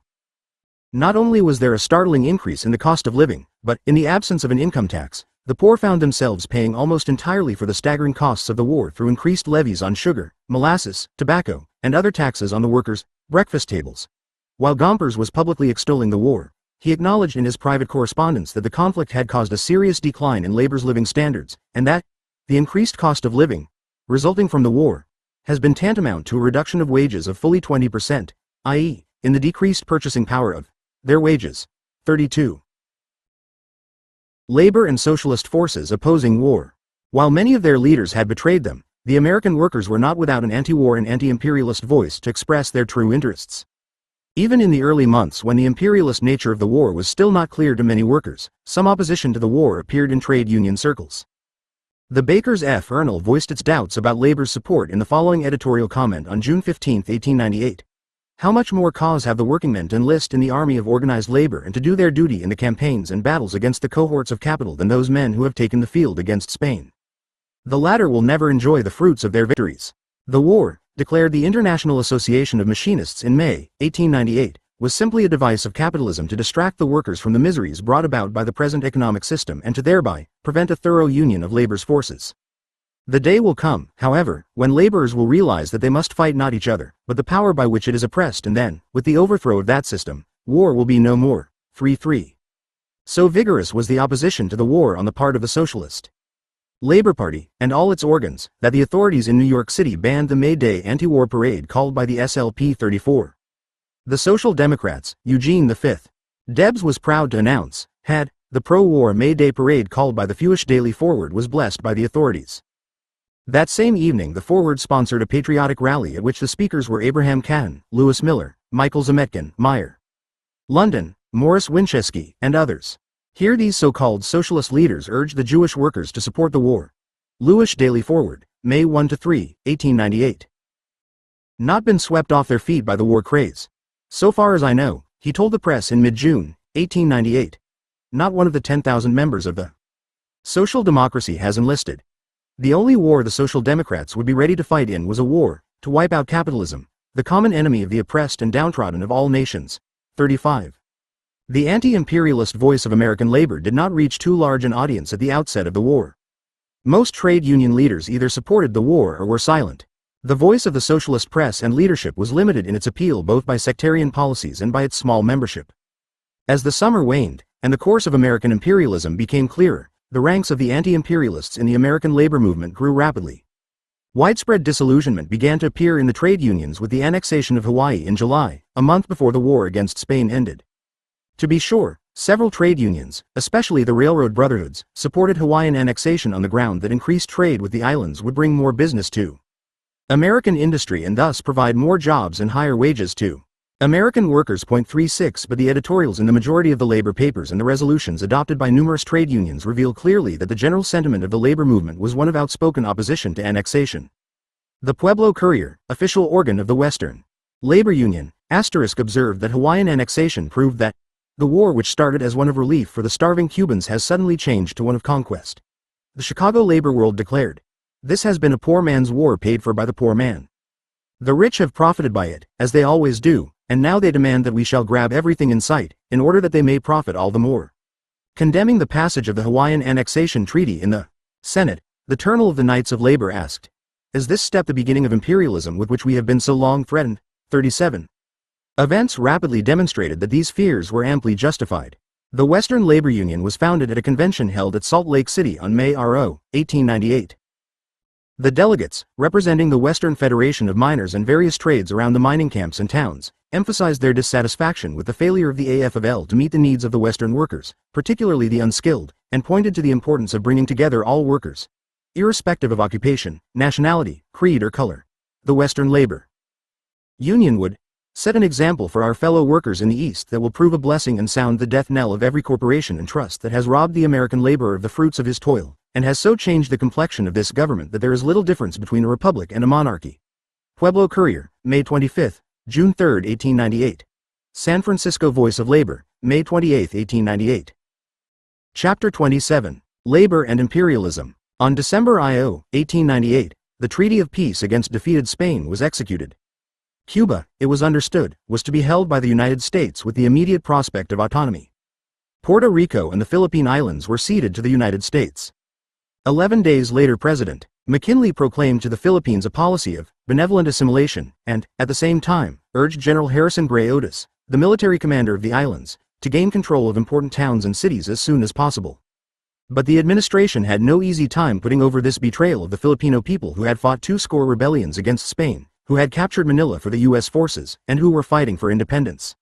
Not only was there a startling increase in the cost of living, but, in the absence of an income tax, the poor found themselves paying almost entirely for the staggering costs of the war through increased levies on sugar, molasses, tobacco, and other taxes on the workers' breakfast tables. While Gompers was publicly extolling the war, he acknowledged in his private correspondence that the conflict had caused a serious decline in labor's living standards, and that the increased cost of living, resulting from the war, has been tantamount to a reduction of wages of fully 20%, i.e., in the decreased purchasing power of their wages. 32. Labor and socialist forces opposing war. While many of their leaders had betrayed them, the American workers were not without an anti-war and anti-imperialist voice to express their true interests. Even in the early months when the imperialist nature of the war was still not clear to many workers, some opposition to the war appeared in trade union circles. The Baker's F. Ernal voiced its doubts about labor's support in the following editorial comment on June 15, 1898. How much more cause have the workingmen to enlist in the army of organized labor and to do their duty in the campaigns and battles against the cohorts of capital than those men who have taken the field against Spain? The latter will never enjoy the fruits of their victories. The war, declared the International Association of Machinists in May, 1898, was simply a device of capitalism to distract the workers from the miseries brought about by the present economic system and to thereby prevent a thorough union of labor's forces. The day will come, however, when laborers will realize that they must fight not each other, but the power by which it is oppressed, and then, with the overthrow of that system, war will be no more. 3-3. So vigorous was the opposition to the war on the part of the Socialist Labor Party, and all its organs, that the authorities in New York City banned the May Day anti-war parade called by the SLP 34. The Social Democrats, Eugene V. Debs was proud to announce, had the pro-war May Day parade called by the Feuish Daily Forward was blessed by the authorities. That same evening the Forward sponsored a patriotic rally at which the speakers were Abraham Cahen, Lewis Miller, Michael Zametkin, Meyer, London, Morris Winchesky, and others. Here these so-called socialist leaders urged the Jewish workers to support the war. Lewis Daily Forward, May 1-3, 1898. Not been swept off their feet by the war craze. So far as I know, he told the press in mid-June, 1898. Not one of the 10,000 members of the Social Democracy has enlisted. The only war the Social Democrats would be ready to fight in was a war to wipe out capitalism, the common enemy of the oppressed and downtrodden of all nations. 35. The anti-imperialist voice of American labor did not reach too large an audience at the outset of the war. Most trade union leaders either supported the war or were silent. The voice of the socialist press and leadership was limited in its appeal both by sectarian policies and by its small membership. As the summer waned, and the course of American imperialism became clearer, the ranks of the anti-imperialists in the American labor movement grew rapidly. Widespread disillusionment began to appear in the trade unions with the annexation of Hawaii in July, a month before the war against Spain ended. To be sure, several trade unions, especially the railroad brotherhoods, supported Hawaiian annexation on the ground that increased trade with the islands would bring more business to American industry and thus provide more jobs and higher wages to American workers. 36 But the editorials in the majority of the labor papers and the resolutions adopted by numerous trade unions reveal clearly that the general sentiment of the labor movement was one of outspoken opposition to annexation. The Pueblo Courier, official organ of the Western Labor Union, observed that Hawaiian annexation proved that the war, which started as one of relief for the starving Cubans, has suddenly changed to one of conquest. The Chicago Labor World declared, "This has been a poor man's war paid for by the poor man. The rich have profited by it, as they always do, and now they demand that we shall grab everything in sight, in order that they may profit all the more." Condemning the passage of the Hawaiian Annexation Treaty in the Senate, the Journal of the Knights of Labor asked, "Is this step the beginning of imperialism with which we have been so long threatened?" 37. Events rapidly demonstrated that these fears were amply justified. The Western Labor Union was founded at a convention held at Salt Lake City on May 1898. The delegates, representing the Western Federation of Miners and various trades around the mining camps and towns, emphasized their dissatisfaction with the failure of the AFL to meet the needs of the Western workers, particularly the unskilled, and pointed to the importance of bringing together all workers, irrespective of occupation, nationality, creed or color. The Western Labor Union would set an example for our fellow workers in the East that will prove a blessing and sound the death knell of every corporation and trust that has robbed the American laborer of the fruits of his toil, and has so changed the complexion of this government that there is little difference between a republic and a monarchy. Pueblo Courier, May 25, June 3, 1898. San Francisco Voice of Labor, May 28, 1898. Chapter 27, Labor and Imperialism. On December 1898, the Treaty of Peace against defeated Spain was executed. Cuba, it was understood, was to be held by the United States with the immediate prospect of autonomy. Puerto Rico and the Philippine Islands were ceded to the United States. 11 days later, President McKinley proclaimed to the Philippines a policy of benevolent assimilation and, at the same time, urged General Harrison Gray Otis, the military commander of the islands, to gain control of important towns and cities as soon as possible. But the administration had no easy time putting over this betrayal of the Filipino people who had fought 20 rebellions against Spain, who had captured Manila for the U.S. forces, and who were fighting for independence.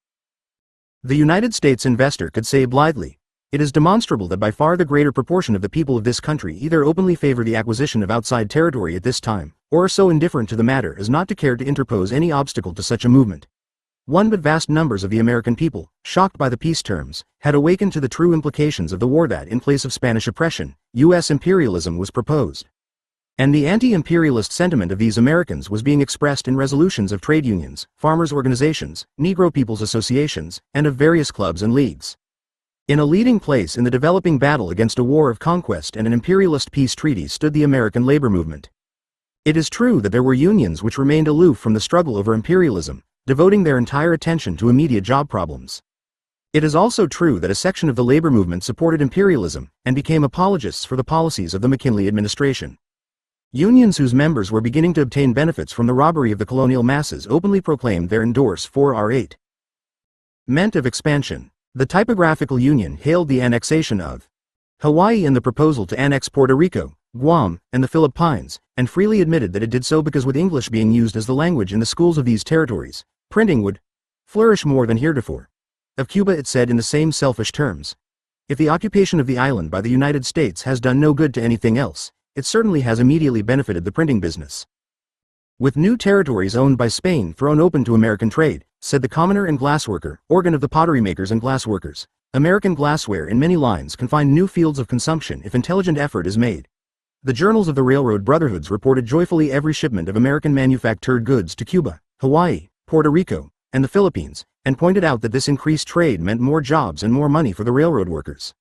The United States investor could say blithely, "It is demonstrable that by far the greater proportion of the people of this country either openly favor the acquisition of outside territory at this time, or are so indifferent to the matter as not to care to interpose any obstacle to such a movement." But vast numbers of the American people, shocked by the peace terms, had awakened to the true implications of the war that, in place of Spanish oppression, U.S. imperialism was proposed. And the anti-imperialist sentiment of these Americans was being expressed in resolutions of trade unions, farmers' organizations, Negro people's associations, and of various clubs and leagues. In a leading place in the developing battle against a war of conquest and an imperialist peace treaty stood the American labor movement. It is true that there were unions which remained aloof from the struggle over imperialism, devoting their entire attention to immediate job problems. It is also true that a section of the labor movement supported imperialism and became apologists for the policies of the McKinley administration. Unions whose members were beginning to obtain benefits from the robbery of the colonial masses openly proclaimed their endorse for R8. Meant of expansion. The Typographical Union hailed the annexation of Hawaii and the proposal to annex Puerto Rico, Guam, and the Philippines, and freely admitted that it did so because with English being used as the language in the schools of these territories, printing would flourish more than heretofore. Of Cuba it said in the same selfish terms, "If the occupation of the island by the United States has done no good to anything else, it certainly has immediately benefited the printing business." With new territories owned by Spain thrown open to American trade, said the commoner and glassworker, organ of the pottery makers and glassworkers, American glassware in many lines can find new fields of consumption if intelligent effort is made. The journals of the railroad brotherhoods reported joyfully every shipment of American manufactured goods to Cuba, Hawaii, Puerto Rico, and the Philippines, and pointed out that this increased trade meant more jobs and more money for the railroad workers.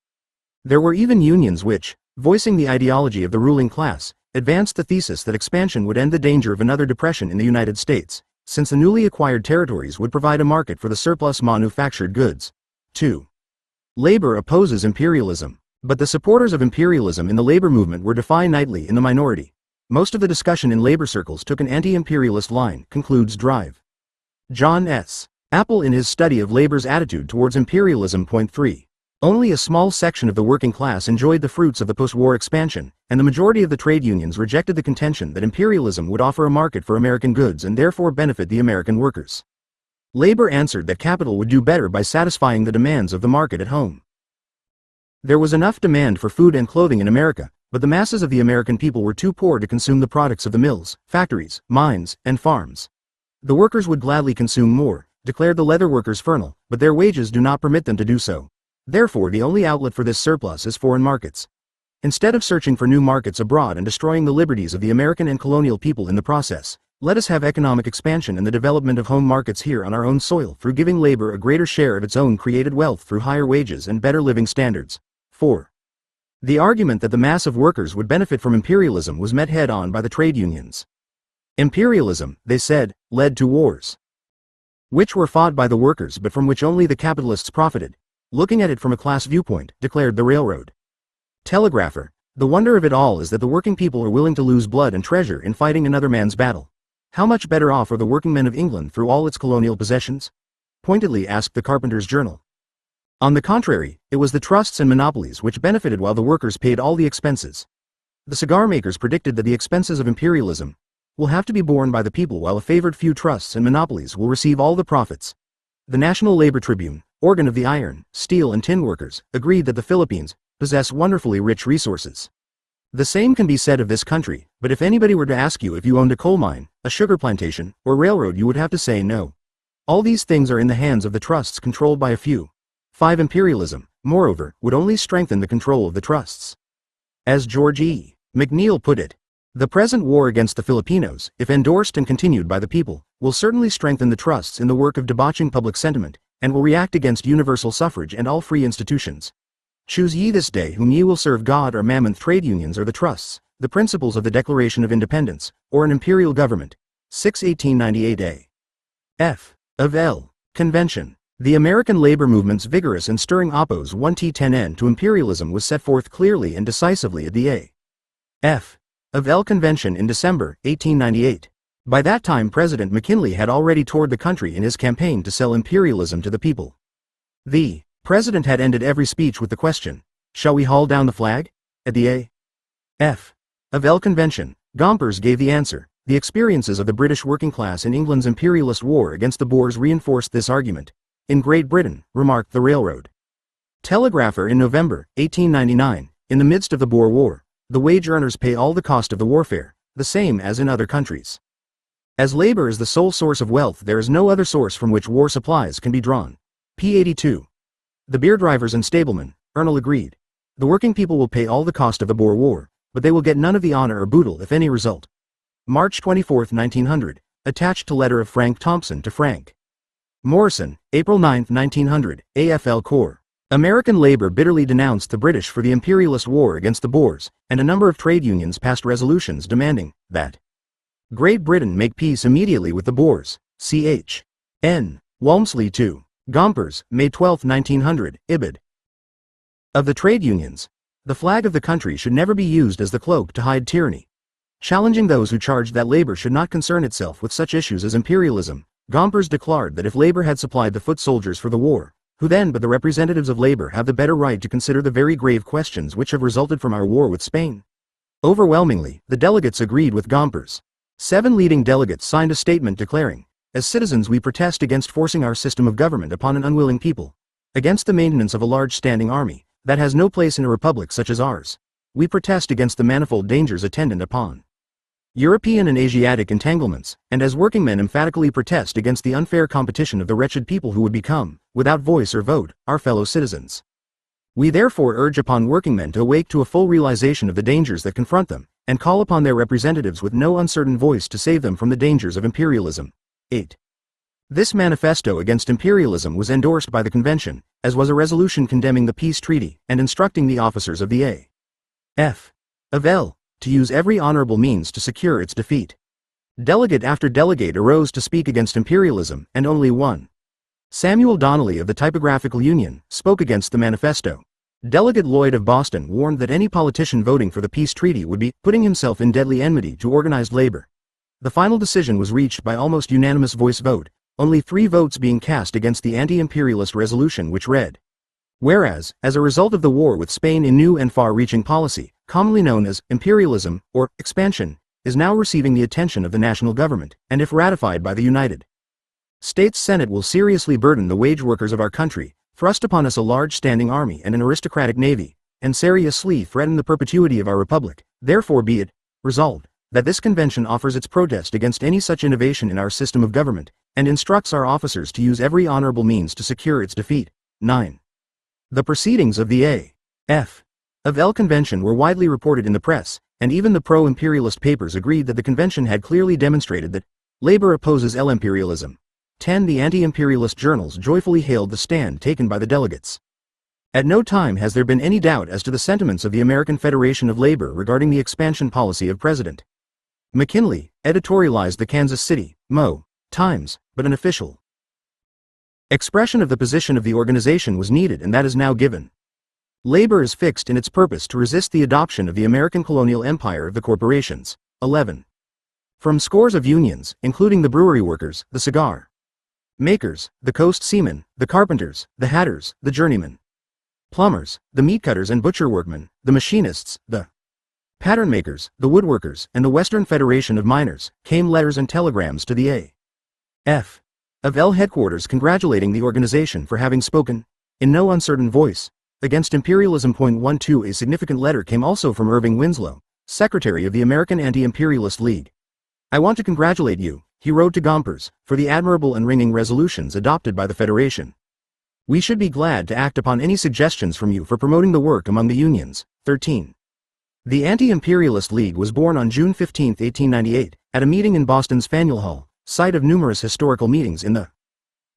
There were even unions which, voicing the ideology of the ruling class, advanced the thesis that expansion would end the danger of another depression in the United States, since the newly acquired territories would provide a market for the surplus manufactured goods. 2. Labor opposes imperialism. But the supporters of imperialism in the labor movement were definitely in the minority. Most of the discussion in labor circles took an anti-imperialist line, concludes Drive. John S. Apple in his study of labor's attitude towards imperialism. Point 3. Only a small section of the working class enjoyed the fruits of the post-war expansion, and the majority of the trade unions rejected the contention that imperialism would offer a market for American goods and therefore benefit the American workers. Labor answered that capital would do better by satisfying the demands of the market at home. There was enough demand for food and clothing in America, but the masses of the American people were too poor to consume the products of the mills, factories, mines, and farms. The workers would gladly consume more, declared the leather workers Foner, but their wages do not permit them to do so. Therefore, the only outlet for this surplus is foreign markets. Instead of searching for new markets abroad and destroying the liberties of the American and colonial people in the process, let us have economic expansion and the development of home markets here on our own soil through giving labor a greater share of its own created wealth through higher wages and better living standards. 4. The argument that the mass of workers would benefit from imperialism was met head-on by the trade unions. Imperialism, they said, led to wars, which were fought by the workers but from which only the capitalists profited. Looking at it from a class viewpoint, declared the railroad telegrapher, the wonder of it all is that the working people are willing to lose blood and treasure in fighting another man's battle. How much better off are the workingmen of England through all its colonial possessions? Pointedly asked the Carpenter's Journal. On the contrary, it was the trusts and monopolies which benefited while the workers paid all the expenses. The cigar makers predicted that the expenses of imperialism will have to be borne by the people while a favored few trusts and monopolies will receive all the profits. The National Labor Tribune, organ of the iron, steel and tin workers, agreed that the Philippines possess wonderfully rich resources. The same can be said of this country, but if anybody were to ask you if you owned a coal mine, a sugar plantation, or railroad, you would have to say no. All these things are in the hands of the trusts controlled by a few. 5. Imperialism, moreover, would only strengthen the control of the trusts. As George E. McNeill put it, the present war against the Filipinos, if endorsed and continued by the people, will certainly strengthen the trusts in the work of debauching public sentiment, and will react against universal suffrage and all free institutions. Choose ye this day whom ye will serve, God or Mammon. Trade unions or the trusts, the principles of the Declaration of Independence, or an imperial government. 6. 1898 A. F. of L. Convention. The American labor movement's vigorous and stirring oppose 1T10N to imperialism was set forth clearly and decisively at the A. F. of L. Convention in December, 1898. By that time President McKinley had already toured the country in his campaign to sell imperialism to the people. The President had ended every speech with the question, "Shall we haul down the flag?" At the A. F. of L. Convention, Gompers gave the answer. The experiences of the British working class in England's imperialist war against the Boers reinforced this argument. In Great Britain, remarked the railroad telegrapher in November, 1899, in the midst of the Boer War, the wage earners pay all the cost of the warfare, the same as in other countries. As labor is the sole source of wealth, there is no other source from which war supplies can be drawn. P. 82. The beer drivers and stablemen, Ernle agreed. The working people will pay all the cost of the Boer War, but they will get none of the honor or boodle if any result. March 24, 1900, attached to letter of Frank Thompson to Frank Morrison, April 9, 1900, AFL Corps. American labor bitterly denounced the British for the imperialist war against the Boers, and a number of trade unions passed resolutions demanding that Great Britain make peace immediately with the Boers. Ch. N. Walmsley 2. Gompers, May 12, 1900, Ibid. Of the trade unions, the flag of the country should never be used as the cloak to hide tyranny. Challenging those who charged that labor should not concern itself with such issues as imperialism, Gompers declared that if labor had supplied the foot soldiers for the war, who then but the representatives of labor have the better right to consider the very grave questions which have resulted from our war with Spain? Overwhelmingly, the delegates agreed with Gompers. 7 leading delegates signed a statement declaring, "As citizens we protest against forcing our system of government upon an unwilling people, against the maintenance of a large standing army, that has no place in a republic such as ours. We protest against the manifold dangers attendant upon European and Asiatic entanglements, and as workingmen emphatically protest against the unfair competition of the wretched people who would become, without voice or vote, our fellow citizens. We therefore urge upon workingmen to awake to a full realization of the dangers that confront them, and call upon their representatives with no uncertain voice to save them from the dangers of imperialism." 8. This manifesto against imperialism was endorsed by the convention, as was a resolution condemning the peace treaty and instructing the officers of the A.F. of L. to use every honorable means to secure its defeat. Delegate after delegate arose to speak against imperialism, and only one. Samuel Donnelly of the Typographical Union spoke against the manifesto. Delegate Lloyd of Boston warned that any politician voting for the peace treaty would be putting himself in deadly enmity to organized labor. The final decision was reached by almost unanimous voice vote, only 3 votes being cast against the anti-imperialist resolution, which read, "Whereas, as a result of the war with Spain, a new and far-reaching policy, commonly known as imperialism or expansion, is now receiving the attention of the national government, and if ratified by the United States Senate will seriously burden the wage workers of our country, thrust upon us a large standing army and an aristocratic navy, and seriously threaten the perpetuity of our republic. Therefore be it resolved that this convention offers its protest against any such innovation in our system of government, and instructs our officers to use every honorable means to secure its defeat." 9. The proceedings of the A.F. of L convention were widely reported in the press, and even the pro-imperialist papers agreed that the convention had clearly demonstrated that labor opposes L-imperialism. 10. The anti-imperialist journals joyfully hailed the stand taken by the delegates. At no time has there been any doubt as to the sentiments of the American Federation of Labor regarding the expansion policy of President McKinley, editorialized the Kansas City Mo. Times, but an official expression of the position of the organization was needed, and that is now given. Labor is fixed in its purpose to resist the adoption of the American colonial empire of the corporations. 11. From scores of unions, including the brewery workers, the cigar makers, the coast seamen, the carpenters, the hatters, the journeymen, plumbers, the meat cutters and butcher workmen, the machinists, the pattern makers, the woodworkers, and the Western Federation of Miners, came letters and telegrams to the A.F. of L headquarters congratulating the organization for having spoken, in no uncertain voice, against imperialism. 12. A significant letter came also from Irving Winslow, secretary of the American Anti-Imperialist League. "I want to congratulate you," he wrote to Gompers, "for the admirable and ringing resolutions adopted by the Federation. We should be glad to act upon any suggestions from you for promoting the work among the unions." 13. The Anti-Imperialist League was born on June 15, 1898, at a meeting in Boston's Faneuil Hall, site of numerous historical meetings in the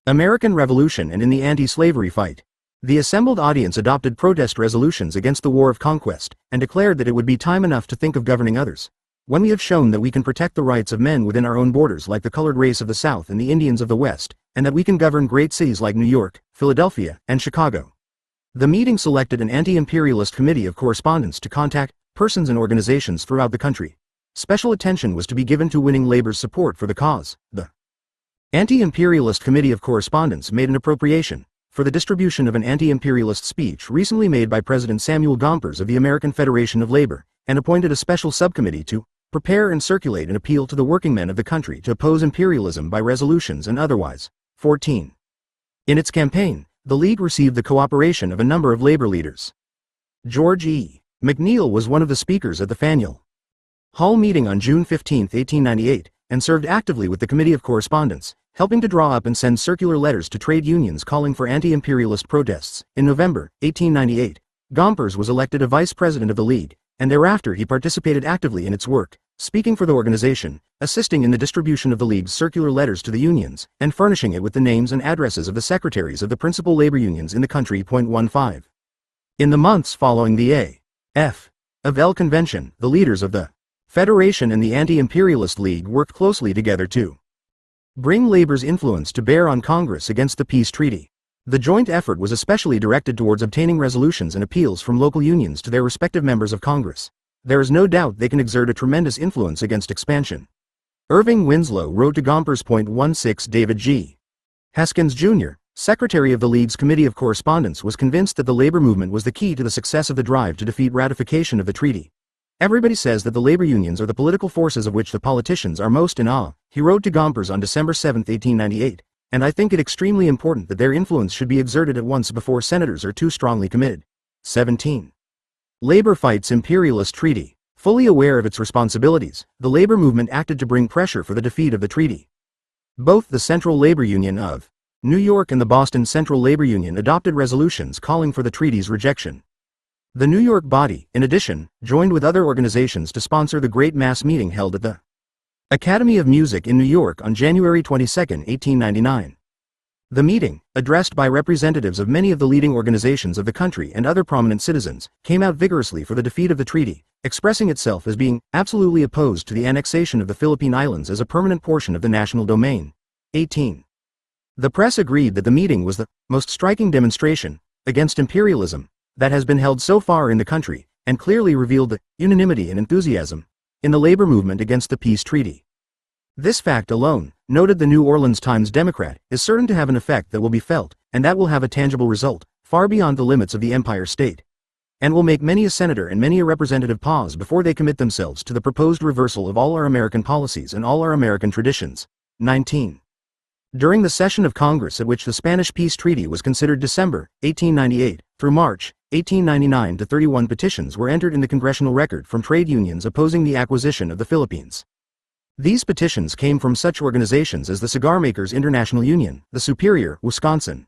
American Revolution and in the anti-slavery fight. The assembled audience adopted protest resolutions against the war of conquest, and declared that it would be time enough to think of governing others, when we have shown that we can protect the rights of men within our own borders like the colored race of the South and the Indians of the West, and that we can govern great cities like New York, Philadelphia, and Chicago. The meeting selected an anti-imperialist committee of correspondence to contact persons and organizations throughout the country. Special attention was to be given to winning labor's support for the cause. The Anti-Imperialist Committee of Correspondence made an appropriation for the distribution of an anti-imperialist speech recently made by President Samuel Gompers of the American Federation of Labor, and appointed a special subcommittee to prepare and circulate an appeal to the working men of the country to oppose imperialism by resolutions and otherwise. 14. In its campaign, the League received the cooperation of a number of labor leaders. George E. McNeil was one of the speakers at the Faneuil Hall meeting on June 15, 1898, and served actively with the Committee of Correspondence, helping to draw up and send circular letters to trade unions calling for anti-imperialist protests. In November 1898, Gompers was elected a vice president of the League, and thereafter he participated actively in its work, speaking for the organization, assisting in the distribution of the League's circular letters to the unions, and furnishing it with the names and addresses of the secretaries of the principal labor unions in the country. 15. In the months following the A.F. of L convention, the leaders of the Federation and the Anti-Imperialist League worked closely together to bring labor's influence to bear on Congress against the peace treaty. The joint effort was especially directed towards obtaining resolutions and appeals from local unions to their respective members of Congress. There is no doubt they can exert a tremendous influence against expansion. Irving Winslow wrote to Gompers. 16. David G. Haskins, Jr., Secretary of the League's Committee of Correspondence, was convinced that the labor movement was the key to the success of the drive to defeat ratification of the treaty. "Everybody says that the labor unions are the political forces of which the politicians are most in awe," he wrote to Gompers on December 7, 1898, "and I think it extremely important that their influence should be exerted at once before senators are too strongly committed." 17. Labor fights imperialist treaty. Fully aware of its responsibilities, the labor movement acted to bring pressure for the defeat of the treaty. Both the Central Labor Union of New York and the Boston Central Labor Union adopted resolutions calling for the treaty's rejection. The New York body, in addition, joined with other organizations to sponsor the great mass meeting held at the Academy of Music in New York on January 22, 1899. The meeting, addressed by representatives of many of the leading organizations of the country and other prominent citizens, came out vigorously for the defeat of the treaty, expressing itself as being absolutely opposed to the annexation of the Philippine Islands as a permanent portion of the national domain. 18. The press agreed that the meeting was the most striking demonstration against imperialism that has been held so far in the country, and clearly revealed the unanimity and enthusiasm in the labor movement against the peace treaty. This fact alone, noted the New Orleans Times-Democrat, is certain to have an effect that will be felt, and that will have a tangible result, far beyond the limits of the Empire State, and will make many a senator and many a representative pause before they commit themselves to the proposed reversal of all our American policies and all our American traditions. 19. During the session of Congress at which the Spanish Peace Treaty was considered, December 1898 through March 1899, 31 petitions were entered in the congressional record from trade unions opposing the acquisition of the Philippines. These petitions came from such organizations as the Cigar Makers International Union, the Superior, Wisconsin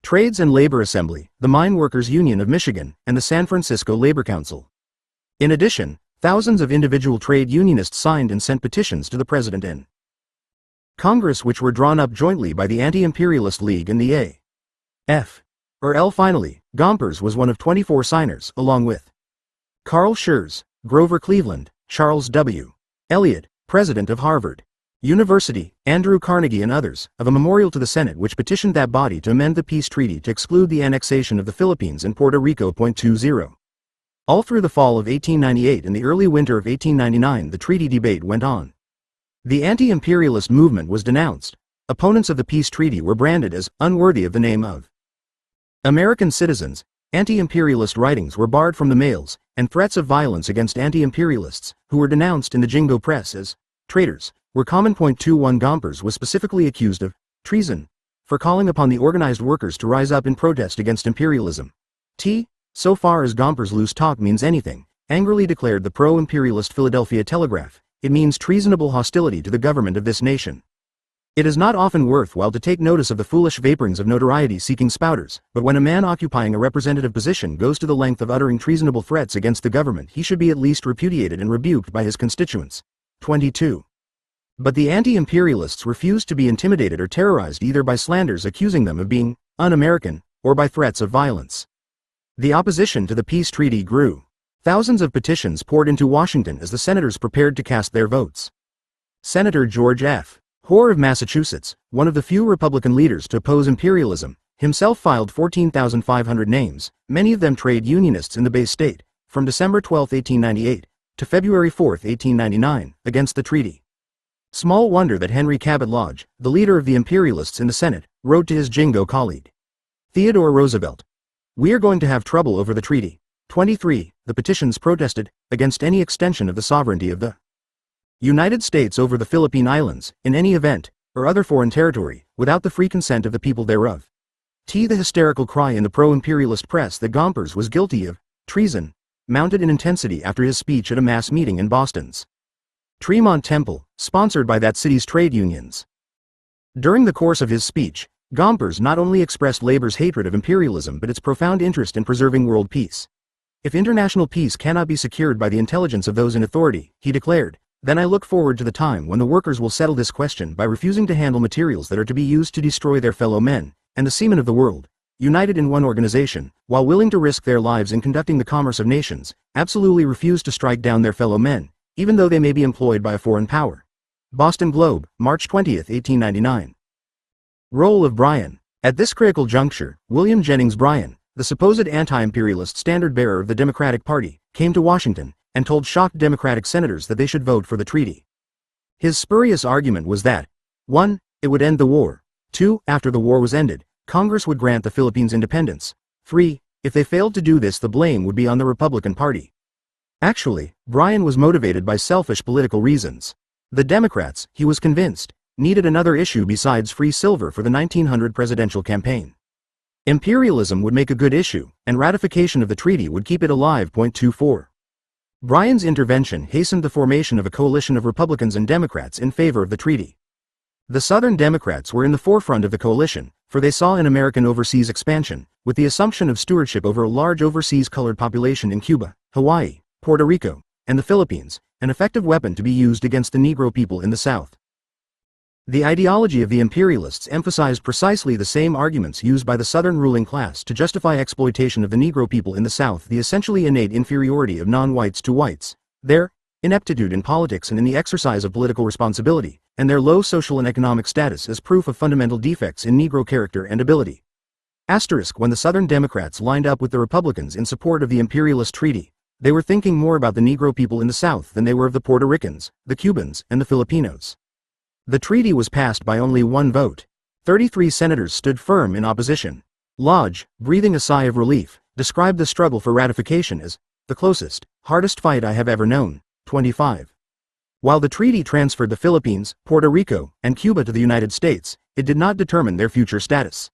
Trades and Labor Assembly, the Mine Workers Union of Michigan, and the San Francisco Labor Council. In addition, thousands of individual trade unionists signed and sent petitions to the President in Congress, which were drawn up jointly by the Anti-Imperialist League and the A.F. or L. Finally, Gompers was one of 24 signers, along with Carl Schurz, Grover Cleveland, Charles W. Eliot, President of Harvard University, Andrew Carnegie and others, of a memorial to the Senate which petitioned that body to amend the peace treaty to exclude the annexation of the Philippines and Puerto Rico. 20. All through the fall of 1898 and the early winter of 1899 the treaty debate went on. The anti-imperialist movement was denounced. Opponents of the peace treaty were branded as unworthy of the name of American citizens. Anti-imperialist writings were barred from the mails, and threats of violence against anti-imperialists, who were denounced in the Jingo press as traitors, were common. 21 Gompers was specifically accused of treason for calling upon the organized workers to rise up in protest against imperialism. So far as Gompers' loose talk means anything, angrily declared the pro-imperialist Philadelphia Telegraph, it means treasonable hostility to the government of this nation. It is not often worthwhile to take notice of the foolish vaporings of notoriety-seeking spouters, but when a man occupying a representative position goes to the length of uttering treasonable threats against the government, he should be at least repudiated and rebuked by his constituents. 22. But the anti-imperialists refused to be intimidated or terrorized either by slanders accusing them of being un-American, or by threats of violence. The opposition to the peace treaty grew. Thousands of petitions poured into Washington as the senators prepared to cast their votes. Senator George F. Hoar of Massachusetts, one of the few Republican leaders to oppose imperialism, himself filed 14,500 names, many of them trade unionists in the Bay State, from December 12, 1898, to February 4, 1899, against the treaty. Small wonder that Henry Cabot Lodge, the leader of the imperialists in the Senate, wrote to his Jingo colleague, Theodore Roosevelt, "We are going to have trouble over the treaty." 23. The petitions protested against any extension of the sovereignty of the United States over the Philippine Islands, in any event, or other foreign territory, without the free consent of the people thereof. The hysterical cry in the pro-imperialist press that Gompers was guilty of treason mounted in intensity after his speech at a mass meeting in Boston's Tremont Temple, sponsored by that city's trade unions. During the course of his speech, Gompers not only expressed labor's hatred of imperialism but its profound interest in preserving world peace. If international peace cannot be secured by the intelligence of those in authority, he declared, then I look forward to the time when the workers will settle this question by refusing to handle materials that are to be used to destroy their fellow men, and the seamen of the world, united in one organization, while willing to risk their lives in conducting the commerce of nations, absolutely refuse to strike down their fellow men, even though they may be employed by a foreign power. Boston Globe, March 20, 1899. Role of Bryan. At this critical juncture, William Jennings Bryan, the supposed anti-imperialist standard-bearer of the Democratic Party, came to Washington and told shocked Democratic senators that they should vote for the treaty. His spurious argument was that 1. It would end the war. 2. After the war was ended, Congress would grant the Philippines independence. 3. If they failed to do this, the blame would be on the Republican Party. Actually, Bryan was motivated by selfish political reasons. The Democrats, he was convinced, needed another issue besides free silver for the 1900 presidential campaign. Imperialism would make a good issue, and ratification of the treaty would keep it alive. 24. Bryan's intervention hastened the formation of a coalition of Republicans and Democrats in favor of the treaty. The Southern Democrats were in the forefront of the coalition, for they saw in American overseas expansion, with the assumption of stewardship over a large overseas colored population in Cuba, Hawaii, Puerto Rico, and the Philippines, an effective weapon to be used against the Negro people in the South. The ideology of the imperialists emphasized precisely the same arguments used by the Southern ruling class to justify exploitation of the Negro people in the South: the essentially innate inferiority of non-whites to whites, their ineptitude in politics and in the exercise of political responsibility, and their low social and economic status as proof of fundamental defects in Negro character and ability. When the Southern Democrats lined up with the Republicans in support of the imperialist treaty, they were thinking more about the Negro people in the South than they were of the Puerto Ricans, the Cubans, and the Filipinos. The treaty was passed by only one vote. 33 senators stood firm in opposition. Lodge, breathing a sigh of relief, described the struggle for ratification as the closest, hardest fight I have ever known. 25. While the treaty transferred the Philippines, Puerto Rico, and Cuba to the United States, it did not determine their future status.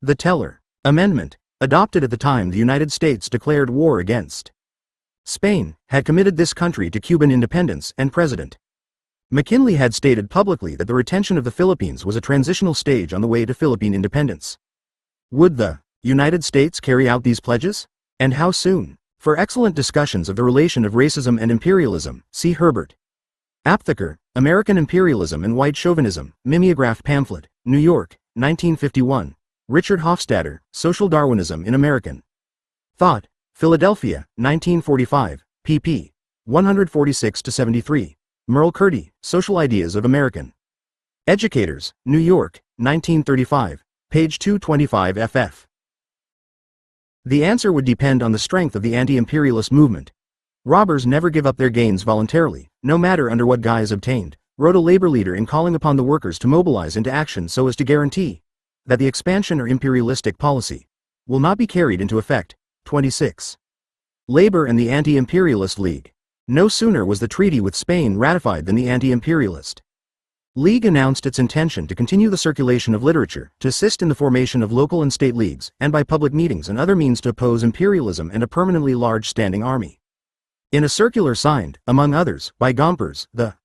The Teller Amendment, adopted at the time the United States declared war against Spain, had committed this country to Cuban independence, and President McKinley had stated publicly that the retention of the Philippines was a transitional stage on the way to Philippine independence. Would the United States carry out these pledges? And how soon? For excellent discussions of the relation of racism and imperialism, see Herbert Aptheker, American Imperialism and White Chauvinism, mimeograph pamphlet, New York, 1951. Richard Hofstadter, Social Darwinism in American Thought, Philadelphia, 1945, pp. 146-73. Merle Curdy, Social Ideas of American Educators, New York, 1935, page 225 ff. The answer would depend on the strength of the anti-imperialist movement. Robbers never give up their gains voluntarily, no matter under what guise obtained, wrote a labor leader in calling upon the workers to mobilize into action so as to guarantee that the expansion or imperialistic policy will not be carried into effect. 26. Labor and the Anti-Imperialist League. No sooner was the treaty with Spain ratified than the Anti-Imperialist League announced its intention to continue the circulation of literature, to assist in the formation of local and state leagues, and by public meetings and other means to oppose imperialism and a permanently large standing army. In a circular signed, among others, by Gompers, the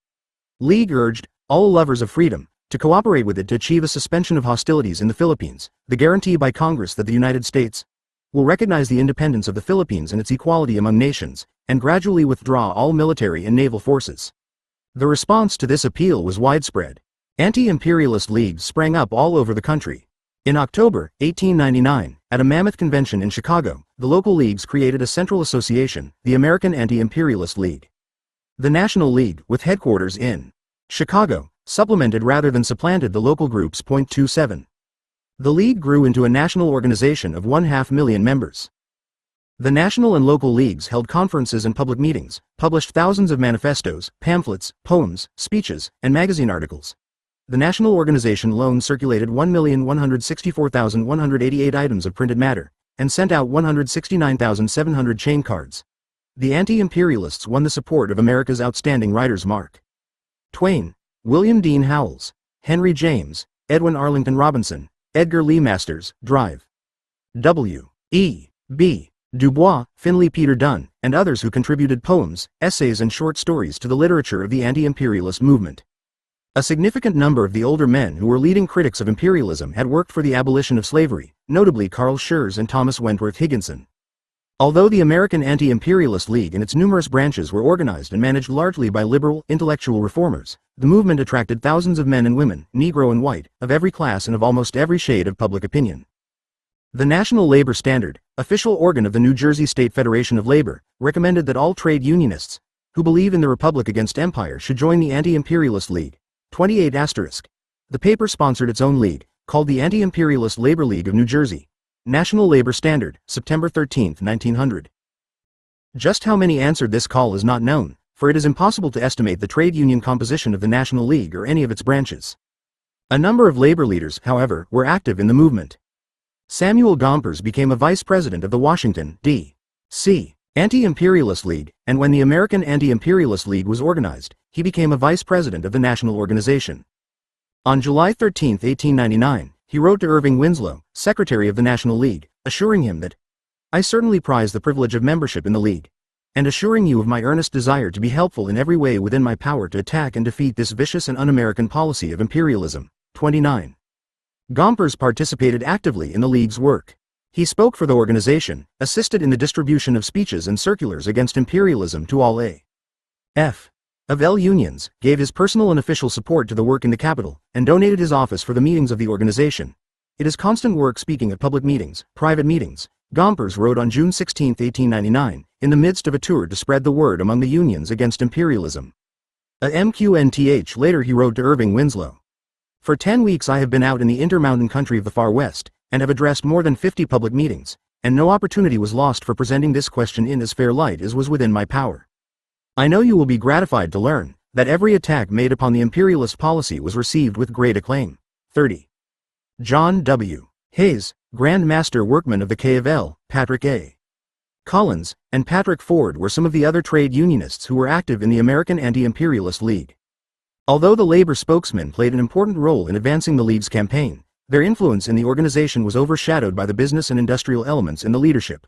League urged all lovers of freedom to cooperate with it to achieve a suspension of hostilities in the Philippines, the guarantee by Congress that the United States will recognize the independence of the Philippines and its equality among nations, and gradually withdraw all military and naval forces. The response to this appeal was widespread. Anti-imperialist leagues sprang up all over the country. In October 1899, at a mammoth convention in Chicago, the local leagues created a central association, the American Anti-Imperialist League. The National League, with headquarters in Chicago, supplemented rather than supplanted the local groups. 27. The League grew into a national organization of 500,000 members. The national and local leagues held conferences and public meetings, published thousands of manifestos, pamphlets, poems, speeches, and magazine articles. The national organization alone circulated 1,164,188 items of printed matter, and sent out 169,700 chain cards. The anti-imperialists won the support of America's outstanding writers Mark Twain, William Dean Howells, Henry James, Edwin Arlington Robinson, Edgar Lee Masters, Drive, W. E. B. Du Bois, Finley Peter Dunne, and others who contributed poems, essays and short stories to the literature of the anti-imperialist movement. A significant number of the older men who were leading critics of imperialism had worked for the abolition of slavery, notably Carl Schurz and Thomas Wentworth Higginson. Although the American Anti-Imperialist League and its numerous branches were organized and managed largely by liberal, intellectual reformers, the movement attracted thousands of men and women, Negro and white, of every class and of almost every shade of public opinion. The National Labor Standard, official organ of the New Jersey State Federation of Labor, recommended that all trade unionists who believe in the Republic against Empire should join the Anti-Imperialist League. 28 *. The paper sponsored its own league, called the Anti-Imperialist Labor League of New Jersey. National Labor Standard, September 13, 1900. Just how many answered this call is not known, for it is impossible to estimate the trade union composition of the National League or any of its branches. A number of labor leaders, however, were active in the movement. Samuel Gompers became a vice president of the Washington, D.C. Anti-Imperialist League, and when the American Anti-Imperialist League was organized, he became a vice president of the national organization. On July 13, 1899, he wrote to Irving Winslow, secretary of the National League, assuring him that, "I certainly prize the privilege of membership in the League, and assuring you of my earnest desire to be helpful in every way within my power to attack and defeat this vicious and un-American policy of imperialism." 29. Gompers participated actively in the League's work. He spoke for the organization, assisted in the distribution of speeches and circulars against imperialism to all of L unions, gave his personal and official support to the work in the capital, and donated his office for the meetings of the organization. It is constant work speaking at public meetings, private meetings. Gompers wrote on June 16, 1899, in the midst of a tour to spread the word among the unions against imperialism. Later he wrote to Irving Winslow. For 10 weeks I have been out in the intermountain country of the far west, and have addressed more than 50 public meetings, and no opportunity was lost for presenting this question in as fair light as was within my power. I know you will be gratified to learn that every attack made upon the imperialist policy was received with great acclaim. 30. John W. Hayes, Grand Master Workman of the K of L, Patrick A. Collins, and Patrick Ford were some of the other trade unionists who were active in the American Anti-Imperialist League. Although the labor spokesmen played an important role in advancing the League's campaign, their influence in the organization was overshadowed by the business and industrial elements in the leadership.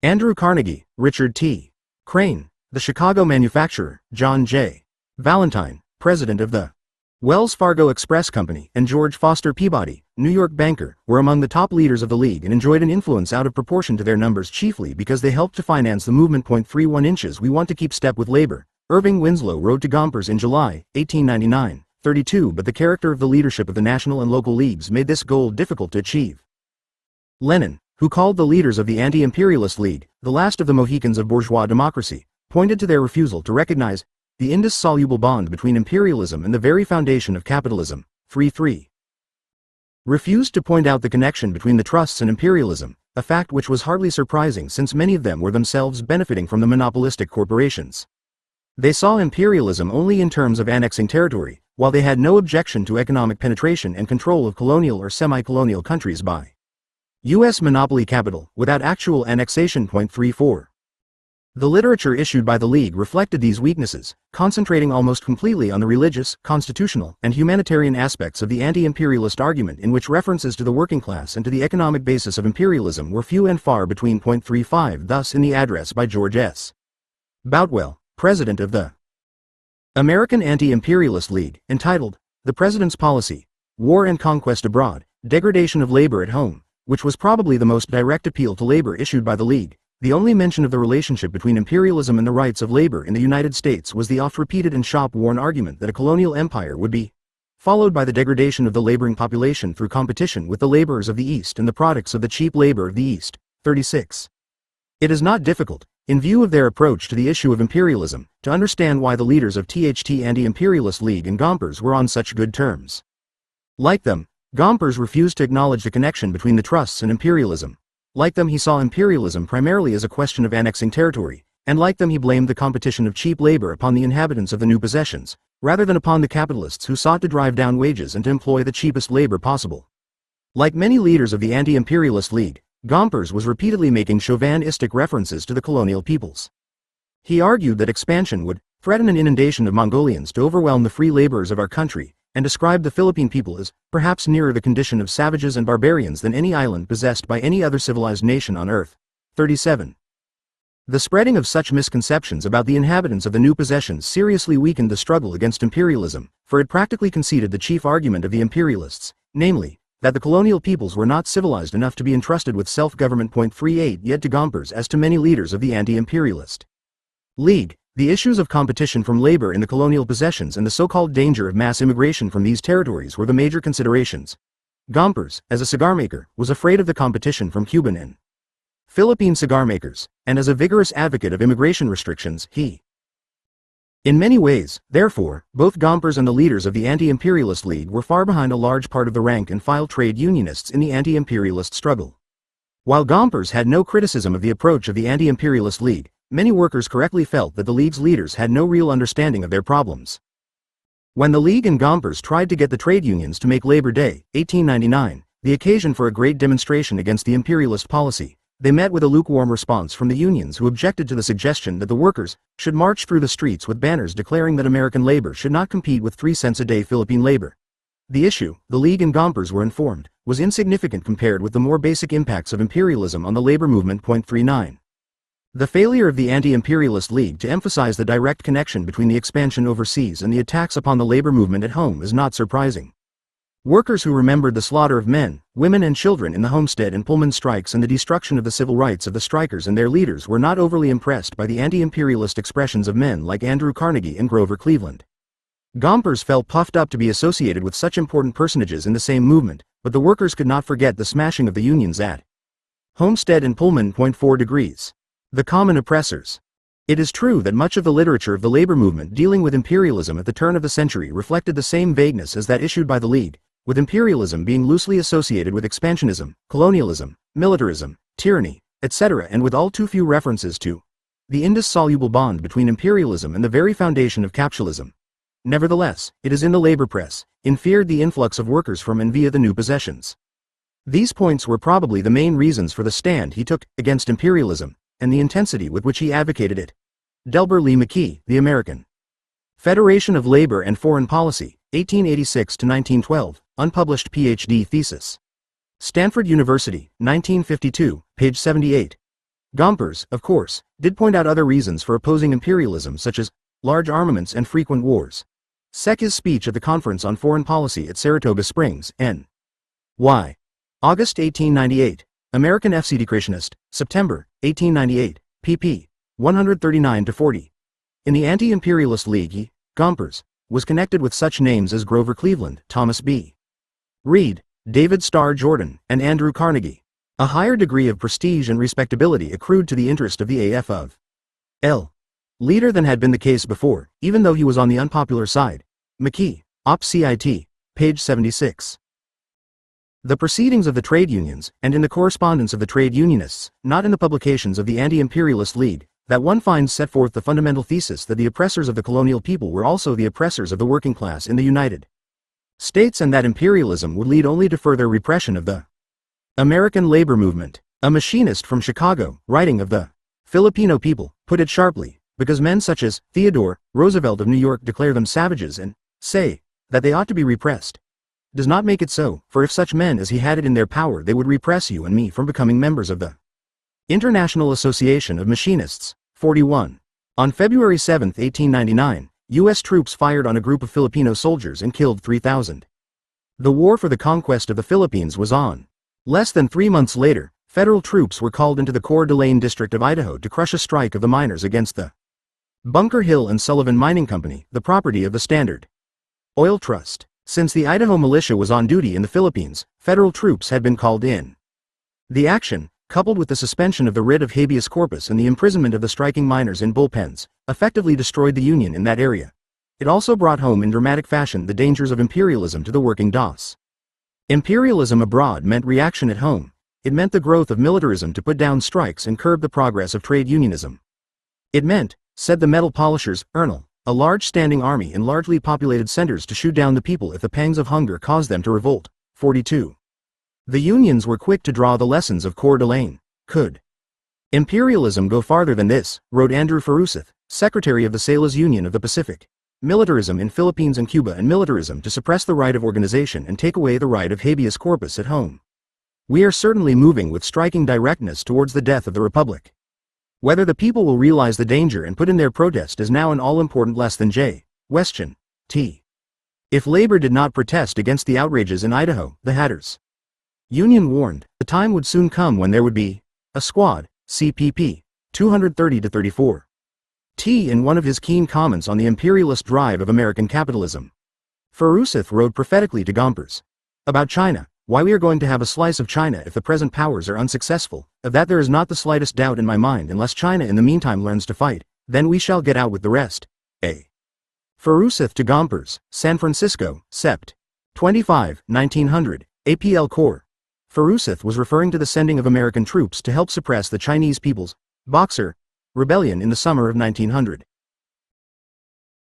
Andrew Carnegie, Richard T. Crane, the Chicago manufacturer, John J. Valentine, president of the Wells Fargo Express Company, and George Foster Peabody, New York banker, were among the top leaders of the League and enjoyed an influence out of proportion to their numbers, chiefly because they helped to finance the movement. 31 inches We want to keep step with labor, Irving Winslow wrote to Gompers in July, 1899, 32. But the character of the leadership of the national and local leagues made this goal difficult to achieve. Lenin, who called the leaders of the Anti-Imperialist League the last of the Mohicans of bourgeois democracy, pointed to their refusal to recognize the indissoluble bond between imperialism and the very foundation of capitalism. 3. Refused to point out the connection between the trusts and imperialism, a fact which was hardly surprising since many of them were themselves benefiting from the monopolistic corporations. They saw imperialism only in terms of annexing territory, while they had no objection to economic penetration and control of colonial or semi-colonial countries by U.S. monopoly capital, without actual annexation. 34. The literature issued by the League reflected these weaknesses, concentrating almost completely on the religious, constitutional, and humanitarian aspects of the anti-imperialist argument, in which references to the working class and to the economic basis of imperialism were few and far between. 35 Thus in the address by George S. Boutwell, president of the American Anti-Imperialist League, entitled, The President's Policy, War and Conquest Abroad, Degradation of Labor at Home, which was probably the most direct appeal to labor issued by the League, the only mention of the relationship between imperialism and the rights of labor in the United States was the oft-repeated and shop-worn argument that a colonial empire would be followed by the degradation of the laboring population through competition with the laborers of the East and the products of the cheap labor of the East. 36. It is not difficult, in view of their approach to the issue of imperialism, to understand why the leaders of THT Anti-Imperialist League and Gompers were on such good terms. Like them, Gompers refused to acknowledge the connection between the trusts and imperialism. Like them, he saw imperialism primarily as a question of annexing territory, and like them he blamed the competition of cheap labor upon the inhabitants of the new possessions, rather than upon the capitalists who sought to drive down wages and to employ the cheapest labor possible. Like many leaders of the Anti-Imperialist League, Gompers was repeatedly making chauvinistic references to the colonial peoples. He argued that expansion would threaten an inundation of Mongolians to overwhelm the free laborers of our country, and described the Philippine people as perhaps nearer the condition of savages and barbarians than any island possessed by any other civilized nation on earth. 37. The spreading of such misconceptions about the inhabitants of the new possessions seriously weakened the struggle against imperialism, for it practically conceded the chief argument of the imperialists, namely, that the colonial peoples were not civilized enough to be entrusted with self-government. 38 Yet to Gompers, as to many leaders of the anti-imperialist League, the issues of competition from labor in the colonial possessions and the so-called danger of mass immigration from these territories were the major considerations. Gompers, as a cigar maker, was afraid of the competition from Cuban and Philippine cigar makers, and as a vigorous advocate of immigration restrictions, he in many ways, therefore, both Gompers and the leaders of the Anti-Imperialist League were far behind a large part of the rank-and-file trade unionists in the anti-imperialist struggle. While Gompers had no criticism of the approach of the Anti-Imperialist League, many workers correctly felt that the League's leaders had no real understanding of their problems. When the League and Gompers tried to get the trade unions to make Labor Day, 1899, the occasion for a great demonstration against the imperialist policy, they met with a lukewarm response from the unions, who objected to the suggestion that the workers should march through the streets with banners declaring that American labor should not compete with 3 cents a day Philippine labor. The issue, the League and Gompers were informed, was insignificant compared with the more basic impacts of imperialism on the labor movement. 39. The failure of the Anti-Imperialist League to emphasize the direct connection between the expansion overseas and the attacks upon the labor movement at home is not surprising. Workers who remembered the slaughter of men, women and children in the Homestead and Pullman strikes and the destruction of the civil rights of the strikers and their leaders were not overly impressed by the anti-imperialist expressions of men like Andrew Carnegie and Grover Cleveland. Gompers felt puffed up to be associated with such important personages in the same movement, but the workers could not forget the smashing of the unions at Homestead and Pullman. 4 degrees. The common oppressors. It is true that much of the literature of the labor movement dealing with imperialism at the turn of the century reflected the same vagueness as that issued by the League, with imperialism being loosely associated with expansionism, colonialism, militarism, tyranny, etc., and with all too few references to the indissoluble bond between imperialism and the very foundation of capitalism. Nevertheless, it is in the labor press, feared the influx of workers from and via the new possessions. These points were probably the main reasons for the stand he took against imperialism, and the intensity with which he advocated it. Delbert Lee McKee, The American Federation of Labor and Foreign Policy, 1886–1912, unpublished Ph.D. thesis. Stanford University, 1952, page 78. Gompers, of course, did point out other reasons for opposing imperialism such as large armaments and frequent wars. His speech at the Conference on Foreign Policy at Saratoga Springs, N.Y. August 1898. American F.C. Decreationist, September, 1898, pp. 139–40. In the Anti-Imperialist League he, Gompers, was connected with such names as Grover Cleveland, Thomas B. Reed, David Starr Jordan, and Andrew Carnegie. A higher degree of prestige and respectability accrued to the interest of the AF of L. leader than had been the case before, even though he was on the unpopular side. McKee, Op. Cit. Page 76. The proceedings of the trade unions, and in the correspondence of the trade unionists, not in the publications of the Anti-Imperialist League, that one finds set forth the fundamental thesis that the oppressors of the colonial people were also the oppressors of the working class in the United States and that imperialism would lead only to further repression of the American labor movement. A machinist from Chicago, writing of the Filipino people, put it sharply, because men such as Theodore Roosevelt of New York declare them savages and say that they ought to be repressed, does not make it so, for if such men as he had it in their power they would repress you and me from becoming members of the International Association of Machinists. 41. On February 7, 1899, U.S. troops fired on a group of Filipino soldiers and killed 3,000. The war for the conquest of the Philippines was on. Less than 3 months later, federal troops were called into the Coeur d'Alene district of Idaho to crush a strike of the miners against the Bunker Hill and Sullivan Mining Company, the property of the Standard Oil Trust. Since the Idaho militia was on duty in the Philippines, federal troops had been called in. The action, coupled with the suspension of the writ of habeas corpus and the imprisonment of the striking miners in bullpens, effectively destroyed the Union in that area. It also brought home in dramatic fashion the dangers of imperialism to the working class. Imperialism abroad meant reaction at home. It meant the growth of militarism to put down strikes and curb the progress of trade unionism. It meant, said the metal polishers, Ernal, a large standing army in largely populated centers to shoot down the people if the pangs of hunger caused them to revolt. 42. The unions were quick to draw the lessons of Coeur d'Alene. Could imperialism go farther than this, wrote Andrew Faruseth, secretary of the Sailors Union of the Pacific. Militarism in Philippines and Cuba and militarism to suppress the right of organization and take away the right of habeas corpus at home. We are certainly moving with striking directness towards the death of the Republic. Whether the people will realize the danger and put in their protest is now an all-important less than J. Question. T. If labor did not protest against the outrages in Idaho, the Hatters Union warned, the time would soon come when there would be a squad, CPP, 230–34. T. in one of his keen comments on the imperialist drive of American capitalism. Faruseth wrote prophetically to Gompers about China, why we are going to have a slice of China if the present powers are unsuccessful, of that there is not the slightest doubt in my mind unless China in the meantime learns to fight, then we shall get out with the rest. A. Faruseth to Gompers, San Francisco, Sept. 25, 1900, APL Corps. Faruseth was referring to the sending of American troops to help suppress the Chinese People's Boxer rebellion in the summer of 1900.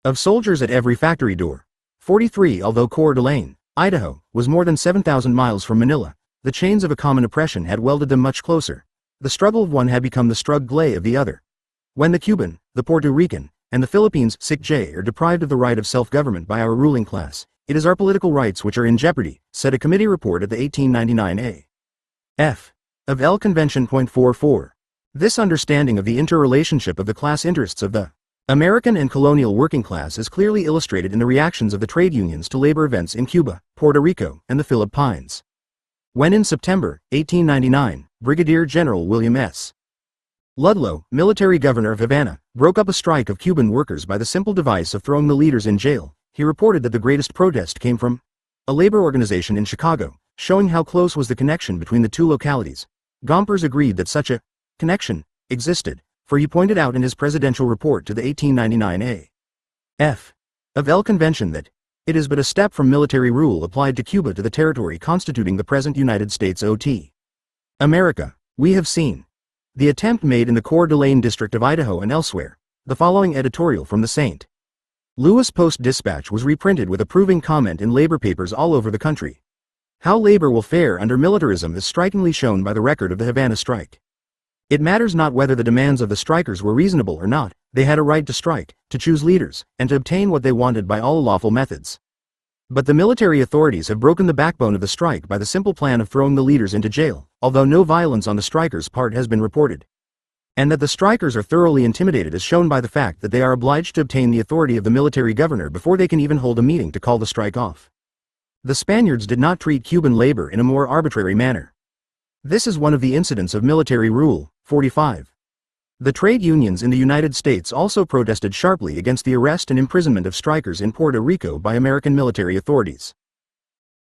Of soldiers at every factory door. 43. Although Coeur d'Alene, Idaho, was more than 7,000 miles from Manila, the chains of a common oppression had welded them much closer. The struggle of one had become the struggle of the other. When the Cuban, the Puerto Rican, and the Philippines are deprived of the right of self-government by our ruling class, it is our political rights which are in jeopardy, said a committee report at the 1899 A.F. of L Convention. 44. This understanding of the interrelationship of the class interests of the American and colonial working class is clearly illustrated in the reactions of the trade unions to labor events in Cuba, Puerto Rico, and the Philippines. When in September 1899, Brigadier General William S. Ludlow, military governor of Havana, broke up a strike of Cuban workers by the simple device of throwing the leaders in jail, he reported that the greatest protest came from a labor organization in Chicago, showing how close was the connection between the two localities. Gompers agreed that such a connection existed, for he pointed out in his presidential report to the 1899 A.F. of L Convention that it is but a step from military rule applied to Cuba to the territory constituting the present United States O.T. America. We have seen the attempt made in the Coeur d'Alene district of Idaho and elsewhere. The following editorial from the St. Louis Post-Dispatch was reprinted with approving comment in labor papers all over the country. How labor will fare under militarism is strikingly shown by the record of the Havana strike. It matters not whether the demands of the strikers were reasonable or not, they had a right to strike, to choose leaders, and to obtain what they wanted by all lawful methods. But the military authorities have broken the backbone of the strike by the simple plan of throwing the leaders into jail, although no violence on the strikers' part has been reported. And that the strikers are thoroughly intimidated is shown by the fact that they are obliged to obtain the authority of the military governor before they can even hold a meeting to call the strike off. The Spaniards did not treat Cuban labor in a more arbitrary manner. This is one of the incidents of military rule. 45. The trade unions in the United States also protested sharply against the arrest and imprisonment of strikers in Puerto Rico by American military authorities.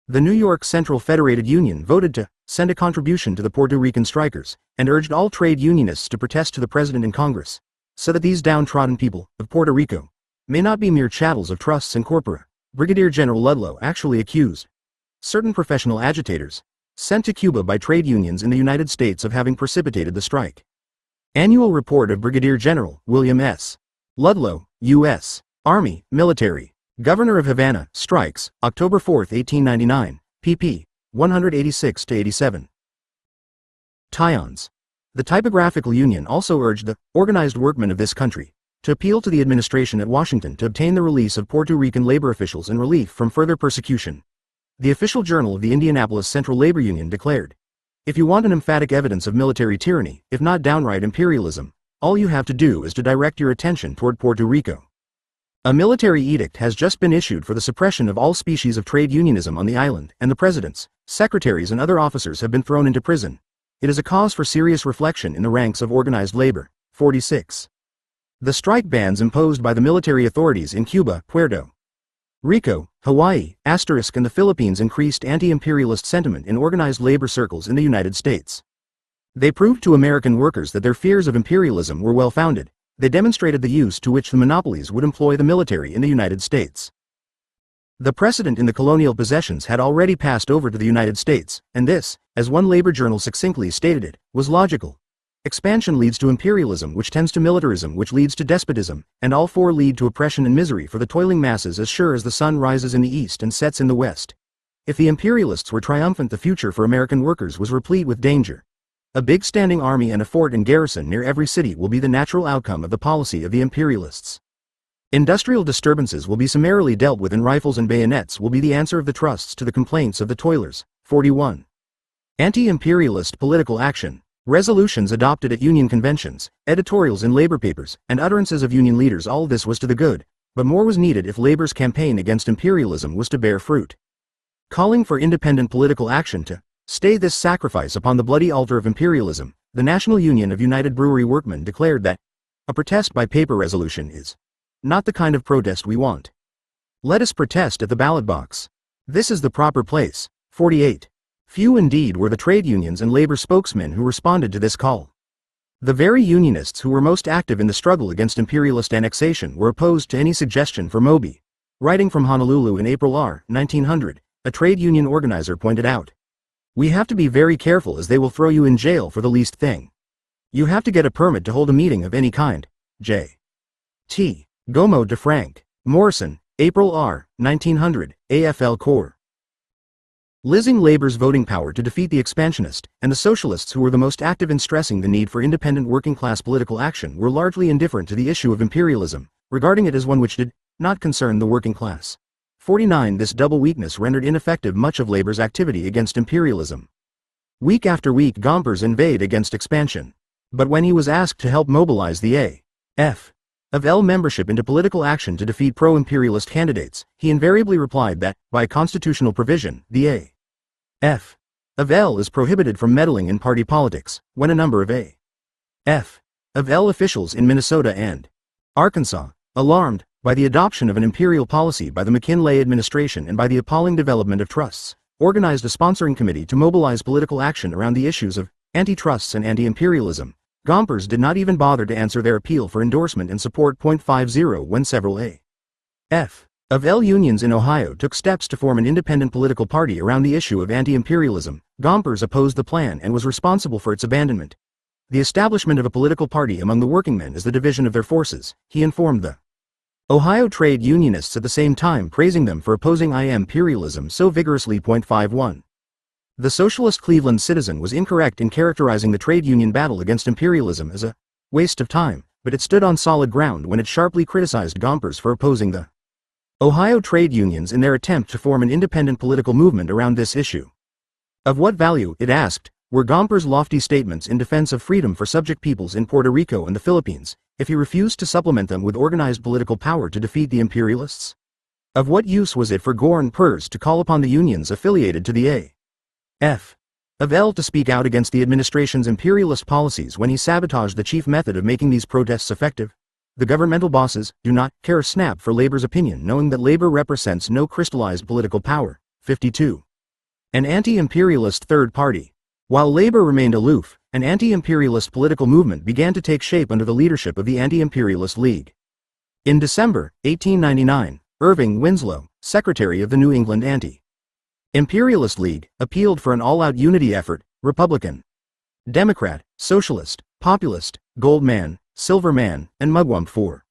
The New York Central Federated Union voted to send a contribution to the Puerto Rican strikers, and urged all trade unionists to protest to the President and Congress, so that these downtrodden people of Puerto Rico may not be mere chattels of trusts and corpora. Brigadier General Ludlow actually accused certain professional agitators sent to Cuba by trade unions in the United States of having precipitated the strike. Annual Report of Brigadier General William S. Ludlow, U.S. Army, Military, Governor of Havana, Strikes, October 4, 1899, pp. 186-87. Tyons. The Typographical Union also urged the organized workmen of this country to appeal to the administration at Washington to obtain the release of Puerto Rican labor officials and relief from further persecution. The official journal of the Indianapolis Central Labor Union declared, "If you want an emphatic evidence of military tyranny, if not downright imperialism, all you have to do is to direct your attention toward Puerto Rico. A military edict has just been issued for the suppression of all species of trade unionism on the island, and the presidents, secretaries and other officers have been thrown into prison. It is a cause for serious reflection in the ranks of organized labor." 46. The strike bans imposed by the military authorities in Cuba, Puerto Rico, Hawaii, *, and the Philippines increased anti-imperialist sentiment in organized labor circles in the United States. They proved to American workers that their fears of imperialism were well-founded. They demonstrated the use to which the monopolies would employ the military in the United States. The precedent in the colonial possessions had already passed over to the United States, and this, as one labor journal succinctly stated it, was logical. Expansion leads to imperialism, which tends to militarism, which leads to despotism, and all four lead to oppression and misery for the toiling masses as sure as the sun rises in the east and sets in the west. If the imperialists were triumphant, the future for American workers was replete with danger. A big standing army and a fort and garrison near every city will be the natural outcome of the policy of the imperialists. Industrial disturbances will be summarily dealt with, and rifles and bayonets will be the answer of the trusts to the complaints of the toilers. 41. Anti-imperialist political action. Resolutions adopted at union conventions, editorials in labor papers, and utterances of union leaders, all this was to the good, but more was needed if labor's campaign against imperialism was to bear fruit. Calling for independent political action to stay this sacrifice upon the bloody altar of imperialism, the National Union of United Brewery Workmen declared that a protest by paper resolution is not the kind of protest we want. Let us protest at the ballot box. This is the proper place. 48. Few indeed were the trade unions and labor spokesmen who responded to this call. The very unionists who were most active in the struggle against imperialist annexation were opposed to any suggestion for Moby. Writing from Honolulu in April 1900, a trade union organizer pointed out, "We have to be very careful, as they will throw you in jail for the least thing. You have to get a permit to hold a meeting of any kind." J. T. Gomo de Frank. Morrison, April 1900, AFL Corps. Losing labor's voting power to defeat the expansionist, and the socialists, who were the most active in stressing the need for independent working-class political action, were largely indifferent to the issue of imperialism, regarding it as one which did not concern the working class. 49. This double weakness rendered ineffective much of labor's activity against imperialism. Week after week Gompers inveighed against expansion. But when he was asked to help mobilize the A.F. of L membership into political action to defeat pro-imperialist candidates, he invariably replied that, by constitutional provision, the A.F. of L is prohibited from meddling in party politics, when a number of A.F. of L officials in Minnesota and Arkansas, alarmed by the adoption of an imperial policy by the McKinley administration and by the appalling development of trusts, organized a sponsoring committee to mobilize political action around the issues of anti-trusts and anti-imperialism. Gompers did not even bother to answer their appeal for endorsement and support. 50 when several A.F. of L unions in Ohio took steps to form an independent political party around the issue of anti-imperialism, Gompers opposed the plan and was responsible for its abandonment. The establishment of a political party among the workingmen is the division of their forces, he informed the Ohio trade unionists at the same time praising them for opposing imperialism so vigorously. 51. The socialist Cleveland Citizen was incorrect in characterizing the trade union battle against imperialism as a waste of time, but it stood on solid ground when it sharply criticized Gompers for opposing the Ohio trade unions in their attempt to form an independent political movement around this issue. Of what value, it asked, were Gompers' lofty statements in defense of freedom for subject peoples in Puerto Rico and the Philippines, if he refused to supplement them with organized political power to defeat the imperialists? Of what use was it for Gore and Pers to call upon the unions affiliated to the A.F. of L to speak out against the administration's imperialist policies when he sabotaged the chief method of making these protests effective? The governmental bosses do not care a snap for labor's opinion, knowing that labor represents no crystallized political power. 52. An anti-imperialist third party. While labor remained aloof, an anti-imperialist political movement began to take shape under the leadership of the Anti-Imperialist League. In December 1899, Irving Winslow, secretary of the New England Anti-Imperialist League, appealed for an all-out unity effort, Republican, Democrat, Socialist, Populist, Gold Man, Silver Man, and Mugwump for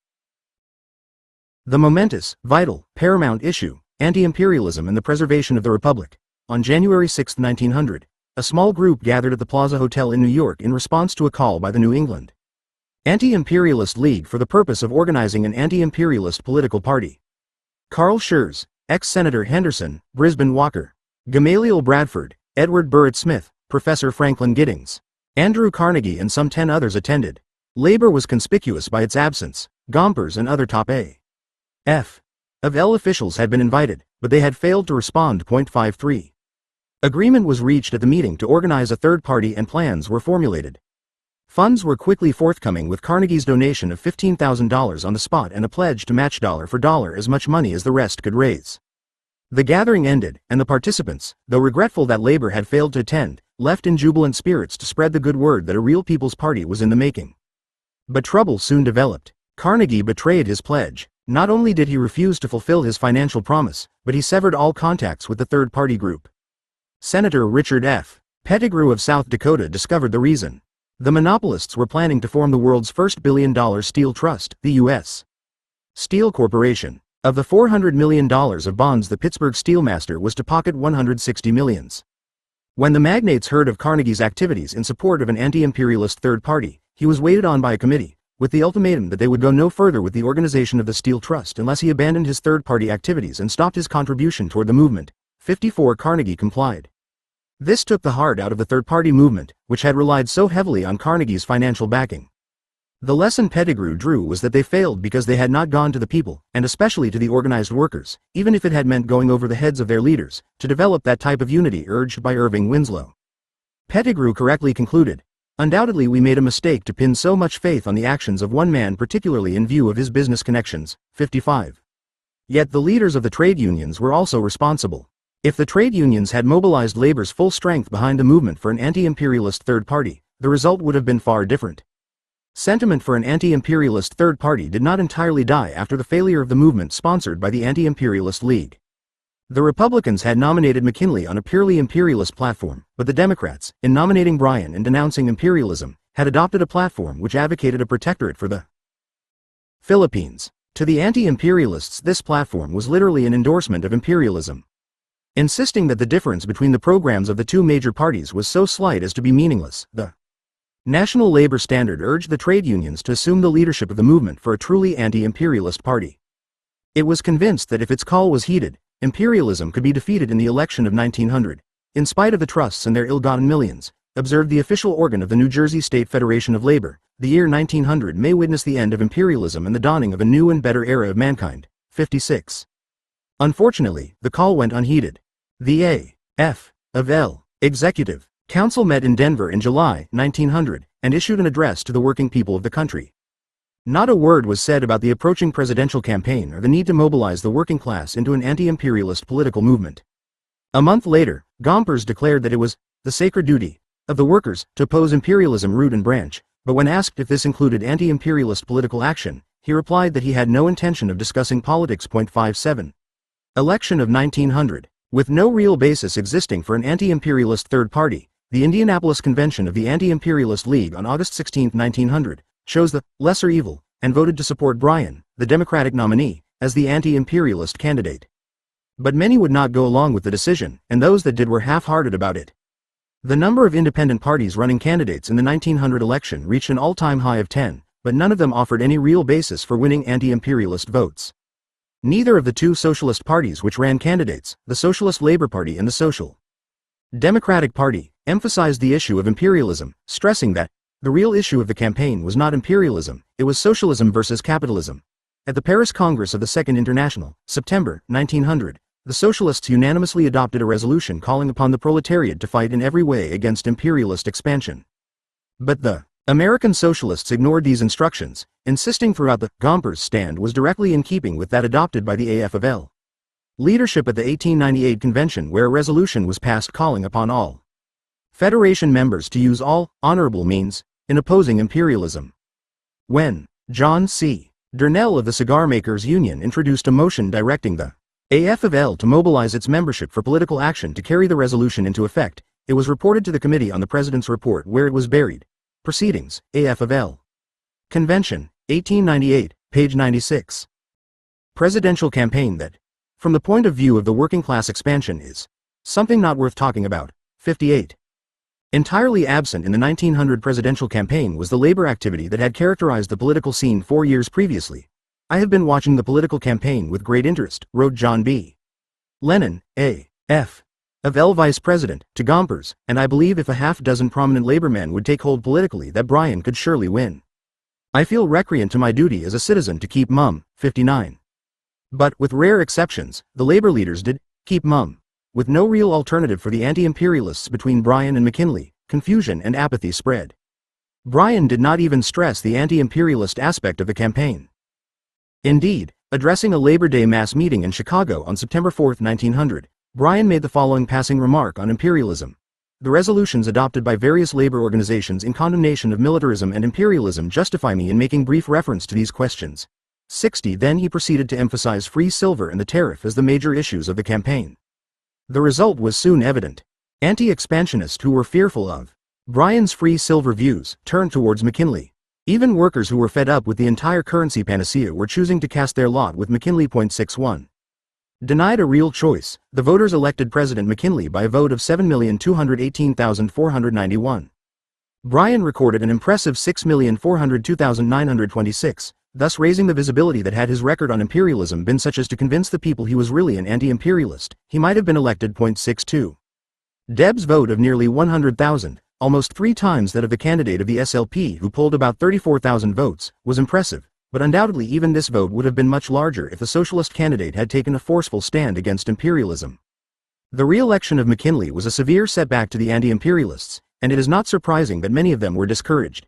the momentous, vital, paramount issue, anti-imperialism and the preservation of the Republic. On January 6, 1900, a small group gathered at the Plaza Hotel in New York in response to a call by the New England Anti-Imperialist League for the purpose of organizing an anti-imperialist political party. Carl Schurz, ex-Senator Henderson, Brisbane Walker, Gamaliel Bradford, Edward Burritt Smith, Professor Franklin Giddings, Andrew Carnegie and some 10 others attended. Labor was conspicuous by its absence. Gompers and other top A.F. of L officials had been invited, but they had failed to respond. 53. Agreement was reached at the meeting to organize a third party and plans were formulated. Funds were quickly forthcoming with Carnegie's donation of $15,000 on the spot and a pledge to match dollar for dollar as much money as the rest could raise. The gathering ended, and the participants, though regretful that labor had failed to attend, left in jubilant spirits to spread the good word that a real People's Party was in the making. But trouble soon developed. Carnegie betrayed his pledge. Not only did he refuse to fulfill his financial promise, but he severed all contacts with the third party group. Senator Richard F. Pettigrew of South Dakota discovered the reason. The monopolists were planning to form the world's first billion-dollar steel trust, the U.S. Steel Corporation. Of the $400 million of bonds the Pittsburgh Steelmaster was to pocket $160 million. When the magnates heard of Carnegie's activities in support of an anti-imperialist third party, he was waited on by a committee, with the ultimatum that they would go no further with the organization of the Steel Trust unless he abandoned his third-party activities and stopped his contribution toward the movement. 54. Carnegie complied. This took the heart out of the third-party movement, which had relied so heavily on Carnegie's financial backing. The lesson Pettigrew drew was that they failed because they had not gone to the people, and especially to the organized workers, even if it had meant going over the heads of their leaders, to develop that type of unity urged by Irving Winslow. Pettigrew correctly concluded, "Undoubtedly we made a mistake to pin so much faith on the actions of one man, particularly in view of his business connections." 55. Yet the leaders of the trade unions were also responsible. If the trade unions had mobilized labor's full strength behind the movement for an anti-imperialist third party, the result would have been far different. Sentiment for an anti-imperialist third party did not entirely die after the failure of the movement sponsored by the Anti-Imperialist League. The Republicans had nominated McKinley on a purely imperialist platform, but the Democrats, in nominating Bryan and denouncing imperialism, had adopted a platform which advocated a protectorate for the Philippines. To the anti-imperialists, this platform was literally an endorsement of imperialism. Insisting that the difference between the programs of the two major parties was so slight as to be meaningless, the National Labor Standard urged the trade unions to assume the leadership of the movement for a truly anti-imperialist party. It was convinced that if its call was heeded, imperialism could be defeated in the election of 1900. In spite of the trusts and their ill-gotten millions, observed the official organ of the New Jersey State Federation of Labor, the year 1900 may witness the end of imperialism and the dawning of a new and better era of mankind. 56. Unfortunately, the call went unheeded. The A.F.L. Executive Council met in Denver in July 1900 and issued an address to the working people of the country. Not a word was said about the approaching presidential campaign or the need to mobilize the working class into an anti-imperialist political movement. A month later, Gompers declared that it was the sacred duty of the workers to oppose imperialism root and branch, but when asked if this included anti-imperialist political action, he replied that he had no intention of discussing politics. 57. Election of 1900. With no real basis existing for an anti-imperialist third party, the Indianapolis Convention of the Anti-Imperialist League on August 16, 1900, chose the lesser evil and voted to support Bryan, the Democratic nominee, as the anti-imperialist candidate. But many would not go along with the decision, and those that did were half-hearted about it. The number of independent parties running candidates in the 1900 election reached an all-time high of 10, but none of them offered any real basis for winning anti-imperialist votes. Neither of the two socialist parties which ran candidates, the Socialist Labor Party and the Social Democratic Party, emphasized the issue of imperialism, stressing that the real issue of the campaign was not imperialism, it was socialism versus capitalism. At the Paris Congress of the Second International, September 1900, the socialists unanimously adopted a resolution calling upon the proletariat to fight in every way against imperialist expansion. But the American socialists ignored these instructions, insisting throughout the Gompers' stand was directly in keeping with that adopted by the AFL leadership at the 1898 convention, where a resolution was passed calling upon all Federation members to use all honorable means in opposing imperialism. When John C. Darnell of the Cigar Makers Union introduced a motion directing the AFL to mobilize its membership for political action to carry the resolution into effect, it was reported to the Committee on the President's Report, where it was buried. Proceedings, AFL Convention, 1898, page 96. Presidential campaign that, from the point of view of the working class expansion, is something not worth talking about. 58. Entirely absent in the 1900 presidential campaign was the labor activity that had characterized the political scene 4 years previously. I have been watching the political campaign with great interest, wrote John B. Lennon, A.F.L. Vice President, to Gompers, and I believe if a half-dozen prominent labor men would take hold politically that Bryan could surely win. I feel recreant to my duty as a citizen to keep mum. 59. But, with rare exceptions, the labor leaders did keep mum. With no real alternative for the anti-imperialists between Bryan and McKinley, confusion and apathy spread. Bryan did not even stress the anti-imperialist aspect of the campaign. Indeed, addressing a Labor Day mass meeting in Chicago on September 4, 1900, Bryan made the following passing remark on imperialism. The resolutions adopted by various labor organizations in condemnation of militarism and imperialism justify me in making brief reference to these questions. 60. Then he proceeded to emphasize free silver and the tariff as the major issues of the campaign. The result was soon evident. Anti-expansionists who were fearful of Bryan's free silver views turned towards McKinley. Even workers who were fed up with the entire currency panacea were choosing to cast their lot with McKinley. 61. Denied a real choice, the voters elected President McKinley by a vote of 7,218,491. Bryan recorded an impressive 6,402,926, thus raising the visibility that had his record on imperialism been such as to convince the people he was really an anti-imperialist, he might have been elected. 62. Deb's vote of nearly 100,000, almost 3 times that of the candidate of the SLP who polled about 34,000 votes, was impressive, but undoubtedly even this vote would have been much larger if the socialist candidate had taken a forceful stand against imperialism. The re-election of McKinley was a severe setback to the anti-imperialists, and it is not surprising that many of them were discouraged.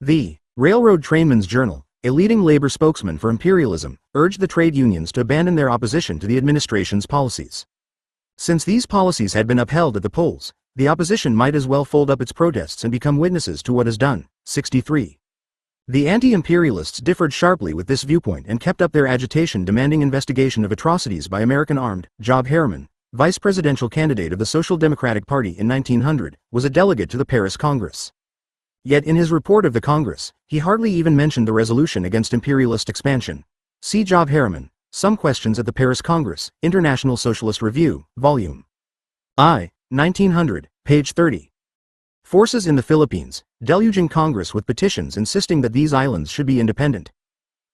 The Railroad Trainmen's Journal, a leading labor spokesman for imperialism, urged the trade unions to abandon their opposition to the administration's policies. Since these policies had been upheld at the polls, the opposition might as well fold up its protests and become witnesses to what is done. 63. The anti-imperialists differed sharply with this viewpoint and kept up their agitation demanding investigation of atrocities by American armed. Job Harriman, vice presidential candidate of the Social Democratic Party in 1900, was a delegate to the Paris Congress. Yet in his report of the Congress, he hardly even mentioned the resolution against imperialist expansion. See Job Harriman, Some Questions at the Paris Congress, International Socialist Review, Volume I, 1900, page 30. Forces in the Philippines, deluging Congress with petitions insisting that these islands should be independent.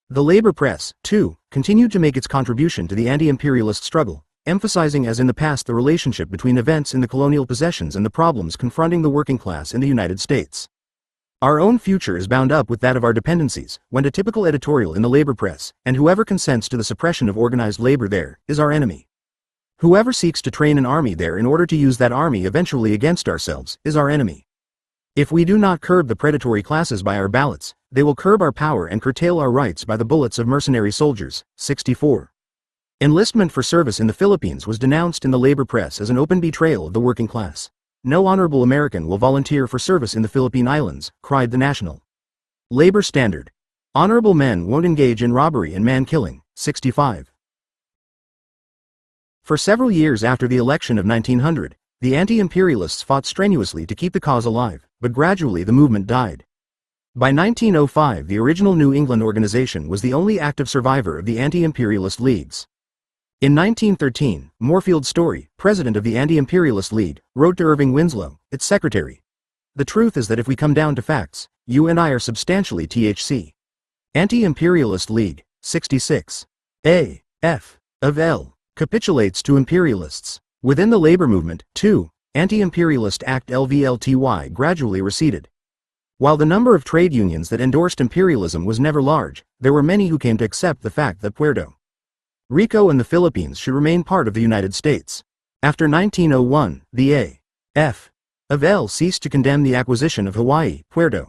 The labor press, too, continued to make its contribution to the anti-imperialist struggle, emphasizing as in the past the relationship between events in the colonial possessions and the problems confronting the working class in the United States. Our own future is bound up with that of our dependencies, went a typical editorial in the labor press, and whoever consents to the suppression of organized labor there is our enemy. Whoever seeks to train an army there in order to use that army eventually against ourselves is our enemy. If we do not curb the predatory classes by our ballots, they will curb our power and curtail our rights by the bullets of mercenary soldiers. 64. Enlistment for service in the Philippines was denounced in the labor press as an open betrayal of the working class. No honorable American will volunteer for service in the Philippine Islands, cried the National Labor Standard. Honorable men won't engage in robbery and man-killing. 65. For several years after the election of 1900, the anti-imperialists fought strenuously to keep the cause alive, but gradually the movement died. By 1905, the original New England organization was the only active survivor of the anti-imperialist leagues. In 1913, Moorfield Story, president of the Anti-Imperialist League, wrote to Irving Winslow, its secretary, "The truth is that if we come down to facts, you and I are substantially THC. Anti-Imperialist League, 66. A. F. of L. capitulates to imperialists." Within the labor movement, too, Anti-Imperialist Act LVLTY gradually receded. While the number of trade unions that endorsed imperialism was never large, there were many who came to accept the fact that Puerto Rico and the Philippines should remain part of the United States. After 1901, the A. F. of L ceased to condemn the acquisition of Hawaii, Puerto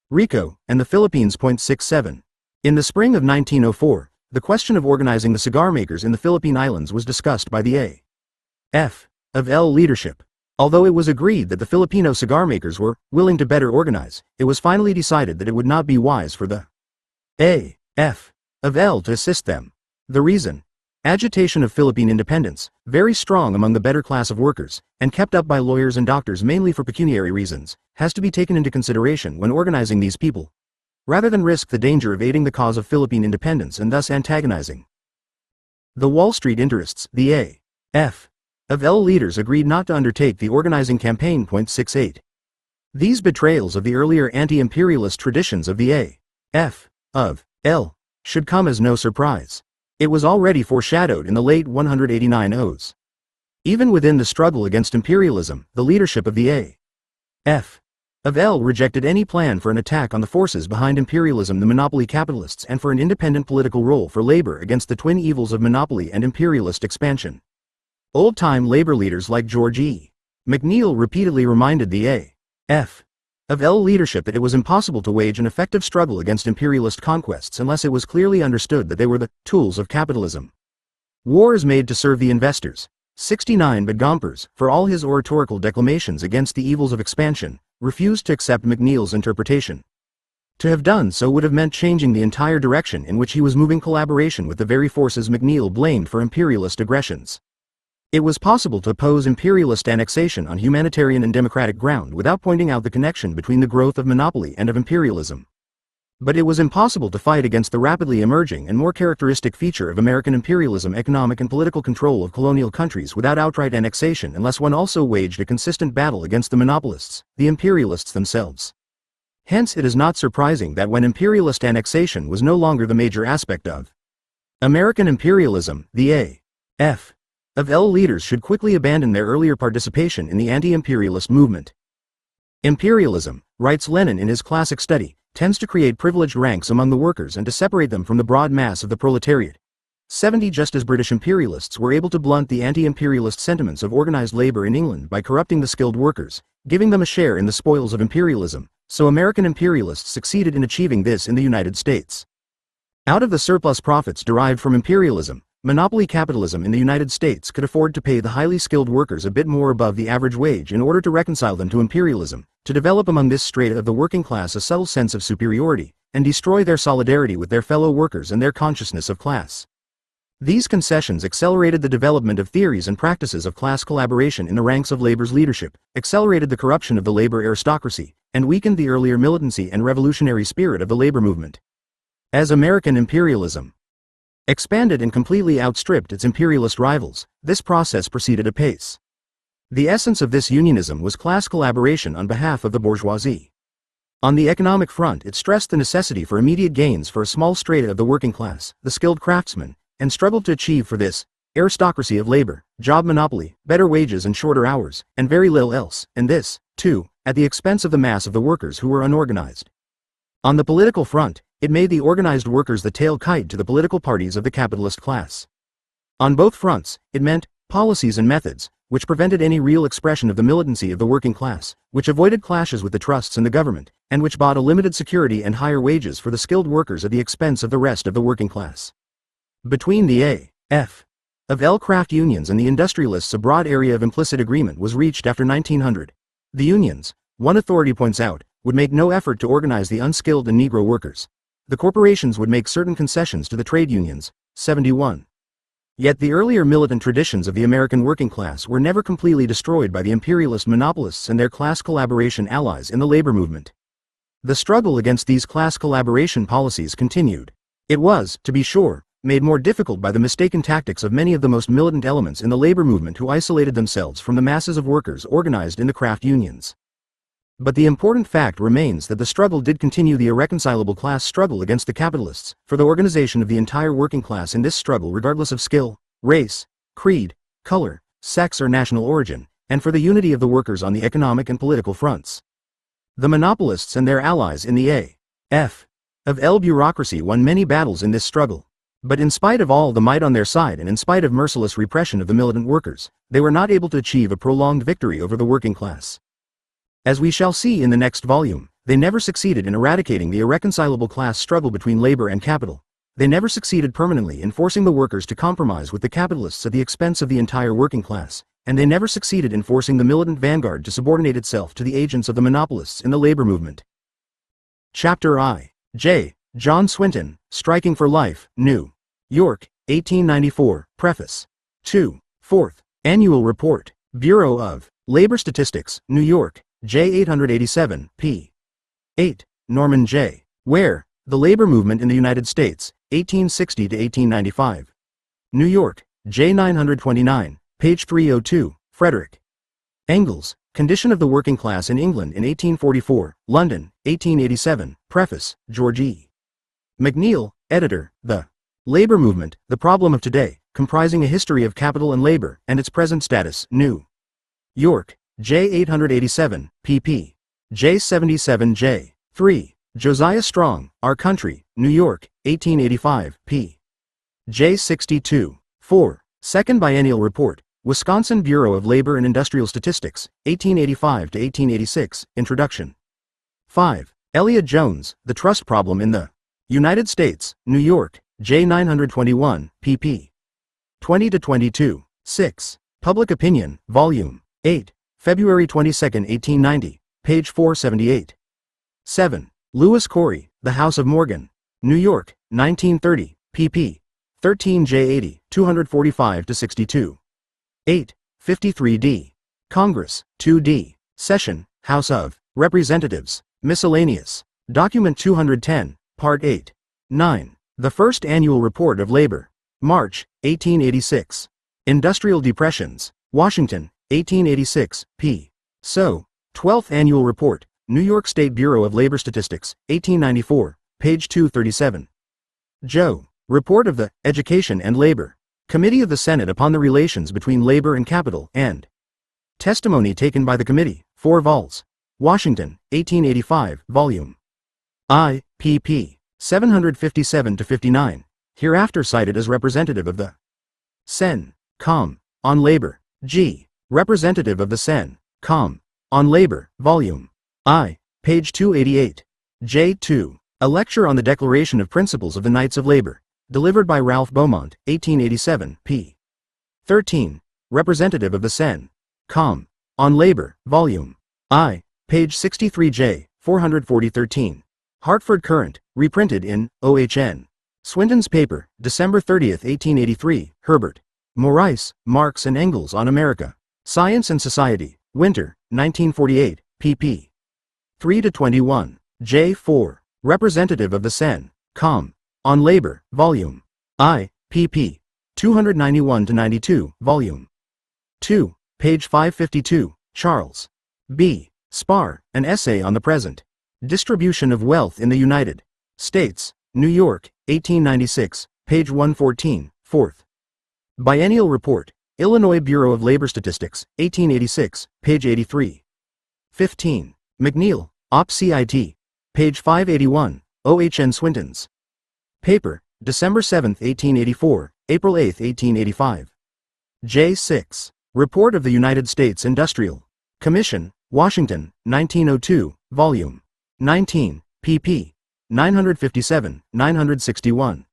Rico, and the Philippines. 67. In the spring of 1904, the question of organizing the cigar makers in the Philippine Islands was discussed by the A. F. of L leadership. Although it was agreed that the Filipino cigar makers were willing to better organize, it was finally decided that it would not be wise for the A. F. of L to assist them. The reason? Agitation of Philippine independence, very strong among the better class of workers, and kept up by lawyers and doctors mainly for pecuniary reasons, has to be taken into consideration when organizing these people, rather than risk the danger of aiding the cause of Philippine independence and thus antagonizing the Wall Street interests. The A. F. of L leaders agreed not to undertake the organizing campaign. 68. These betrayals of the earlier anti-imperialist traditions of the A. F. of L should come as no surprise. It was already foreshadowed in the late 189 O's. Even within the struggle against imperialism, the leadership of the A. F. of L rejected any plan for an attack on the forces behind imperialism, the monopoly capitalists, and for an independent political role for labor against the twin evils of monopoly and imperialist expansion. Old-time labor leaders like George E. McNeill repeatedly reminded the A. F. of L leadership that it was impossible to wage an effective struggle against imperialist conquests unless it was clearly understood that they were the tools of capitalism. War is made to serve the investors. 69. But Gompers, for all his oratorical declamations against the evils of expansion, refused to accept McNeill's interpretation. To have done so would have meant changing the entire direction in which he was moving collaboration with the very forces McNeill blamed for imperialist aggressions. It was possible to oppose imperialist annexation on humanitarian and democratic ground without pointing out the connection between the growth of monopoly and of imperialism. But it was impossible to fight against the rapidly emerging and more characteristic feature of American imperialism, economic and political control of colonial countries, without outright annexation unless one also waged a consistent battle against the monopolists, the imperialists themselves. Hence it is not surprising that when imperialist annexation was no longer the major aspect of American imperialism, the A. F. of L leaders should quickly abandon their earlier participation in the anti-imperialist movement. Imperialism, writes Lenin in his classic study, tends to create privileged ranks among the workers and to separate them from the broad mass of the proletariat. 70. Just as British imperialists were able to blunt the anti-imperialist sentiments of organized labor in England by corrupting the skilled workers, giving them a share in the spoils of imperialism, so American imperialists succeeded in achieving this in the United States. Out of the surplus profits derived from imperialism, monopoly capitalism in the United States could afford to pay the highly skilled workers a bit more above the average wage in order to reconcile them to imperialism, to develop among this strata of the working class a subtle sense of superiority, and destroy their solidarity with their fellow workers and their consciousness of class. These concessions accelerated the development of theories and practices of class collaboration in the ranks of labor's leadership, accelerated the corruption of the labor aristocracy, and weakened the earlier militancy and revolutionary spirit of the labor movement. As American imperialism expanded and completely outstripped its imperialist rivals, this process proceeded apace. The essence of this unionism was class collaboration on behalf of the bourgeoisie. On the economic front, it stressed the necessity for immediate gains for a small strata of the working class, the skilled craftsmen, and struggled to achieve for this aristocracy of labor, job monopoly, better wages and shorter hours, and very little else, and this, too, at the expense of the mass of the workers who were unorganized. On the political front, it made the organized workers the tail kite to the political parties of the capitalist class. On both fronts, it meant policies and methods which prevented any real expression of the militancy of the working class, which avoided clashes with the trusts and the government, and which bought a limited security and higher wages for the skilled workers at the expense of the rest of the working class. Between the A.F. of L craft unions and the industrialists, a broad area of implicit agreement was reached after 1900. The unions, one authority points out, would make no effort to organize the unskilled and Negro workers. The corporations would make certain concessions to the trade unions. 71. Yet the earlier militant traditions of the American working class were never completely destroyed by the imperialist monopolists and their class collaboration allies in the labor movement. The struggle against these class collaboration policies continued. It was, to be sure, made more difficult by the mistaken tactics of many of the most militant elements in the labor movement who isolated themselves from the masses of workers organized in the craft unions. But the important fact remains that the struggle did continue, the irreconcilable class struggle against the capitalists, for the organization of the entire working class in this struggle regardless of skill, race, creed, color, sex or national origin, and for the unity of the workers on the economic and political fronts. The monopolists and their allies in the A.F. of L bureaucracy won many battles in this struggle. But in spite of all the might on their side and in spite of merciless repression of the militant workers, they were not able to achieve a prolonged victory over the working class. As we shall see in the next volume, they never succeeded in eradicating the irreconcilable class struggle between labor and capital. They never succeeded permanently in forcing the workers to compromise with the capitalists at the expense of the entire working class, and they never succeeded in forcing the militant vanguard to subordinate itself to the agents of the monopolists in the labor movement. Chapter I. J. John Swinton, Striking for Life, New York, 1894, Preface. 2. 4th. Annual Report, Bureau of Labor Statistics, New York, J. 887, p. 8. Norman J. Ware, The Labor Movement in the United States, 1860 to 1895. New York, J. 929, page 302, Frederick. Engels, Condition of the Working Class in England in 1844, London, 1887, Preface, George E. McNeill, Editor, The Labor Movement, The Problem of Today, comprising a history of capital and labor, and its present status, New York, J. 887, pp. J. 77, 3. Josiah Strong, Our Country, New York, 1885, p. J. 62, 4. Second Biennial Report, Wisconsin Bureau of Labor and Industrial Statistics, 1885 to 1886, Introduction. 5. Elliott Jones, The Trust Problem in the United States, New York, J. 921, pp. 20 to 22. 6. Public Opinion, Volume 8. February 22, 1890, page 478. 7. Lewis Corey, The House of Morgan, New York, 1930, pp. 13J80, 245 to 62. 8. 53D. Congress, 2D. Session, House of Representatives, Miscellaneous. Document 210, Part 8. 9. The First Annual Report of Labor. March, 1886. Industrial Depressions, Washington, 1886, p. So. 12th Annual Report, New York State Bureau of Labor Statistics, 1894, page 237. Joe. Report of the Education and Labor Committee of the Senate upon the relations between labor and capital, and testimony taken by the committee, 4 vols. Washington, 1885, volume I, pp. 757 to 59, hereafter cited as representative of the Sen. Com. on Labor, G. Representative of the Sen. Com. on Labor, volume I, page 288. J2. A lecture on the Declaration of Principles of the Knights of Labor, delivered by Ralph Beaumont, 1887, p. 13. Representative of the Sen. Com. on Labor, volume I, page 63J, 440-13. Hartford Current, reprinted in OHN. Swinton's paper, December 30, 1883, Herbert. Maurice, Marx and Engels on America. Science and Society, Winter, 1948, pp. 3 to 21. J4. Representative of the Sen. Com. on Labor, volume I, pp. 291 to 92, volume 2, page 552. Charles B. Spar, An Essay on the Present Distribution of Wealth in the United States, New York, 1896, page 114, 4th. Biennial Report, Illinois Bureau of Labor Statistics, 1886, page 83. 15. McNeil, Op. Cit. Page 581, OHN Swinton's paper, December 7, 1884, April 8, 1885. J6. Report of the United States Industrial Commission, Washington, 1902, Volume 19, pp. 957, 961.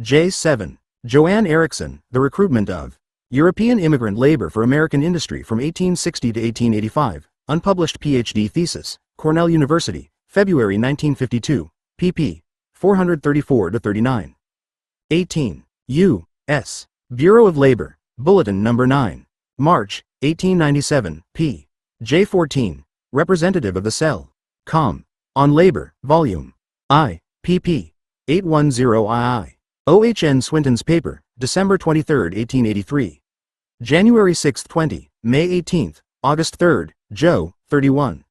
J7. Joanne Erickson, The Recruitment of European Immigrant Labor for American Industry from 1860 to 1885, unpublished Ph.D. thesis, Cornell University, February 1952, pp. 434-39. 18. U.S. Bureau of Labor, Bulletin No. 9. March, 1897, p. J14, Representative of the Cell. Com. On Labor, Volume I, pp. 810 II. OHN Swinton's paper, December 23, 1883. January 6, 20, May 18, August 3, Joe, 31.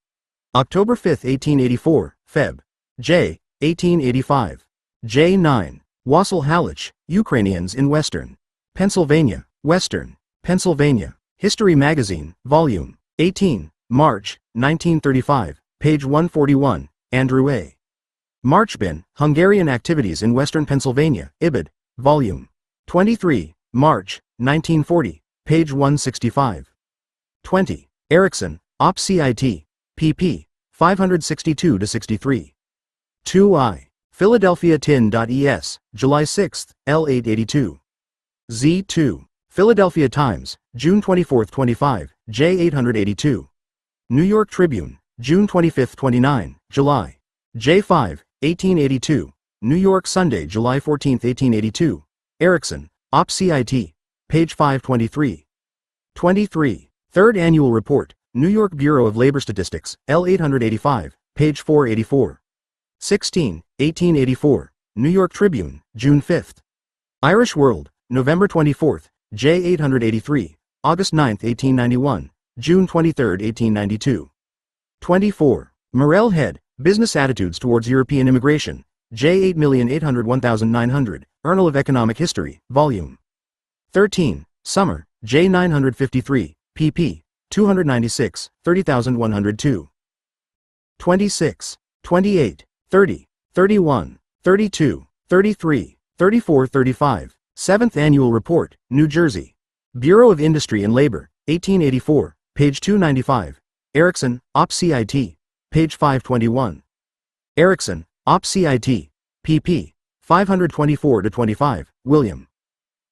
October 5, 1884, Feb. J, 1885. J9. Wassel Halich, Ukrainians in Western Pennsylvania, Western Pennsylvania. History Magazine, Volume 18, March, 1935, page 141, Andrew A. Marchbin, Hungarian Activities in Western Pennsylvania, Ibid, Volume 23, March, 1940, page 165. 20. Erickson, Op. Cit. pp. 562-63. 2i. Philadelphia Tin.es, July 6, L882. Z2. Philadelphia Times, June 24, 25, J882. New York Tribune, June 25, 29, July. J5, 1882. New York Sunday, July 14, 1882. Erickson, Op. Cit. Page 523. 23. Third Annual Report, New York Bureau of Labor Statistics, L885, page 484. 16, 1884. New York Tribune, June 5. Irish World, November 24, J883, August 9, 1891, June 23, 1892. 24. Morel Head, Business Attitudes Towards European Immigration, J8801900, Journal of Economic History, Volume 13, Summer, J953, pp. 296, 30102. 26, 28, 30, 31, 32, 33, 34, 35. 7th Annual Report, New Jersey. Bureau of Industry and Labor, 1884, page 295. Erickson, Op. Cit. Page 521. Erickson, Op. Cit. pp. 524-25, William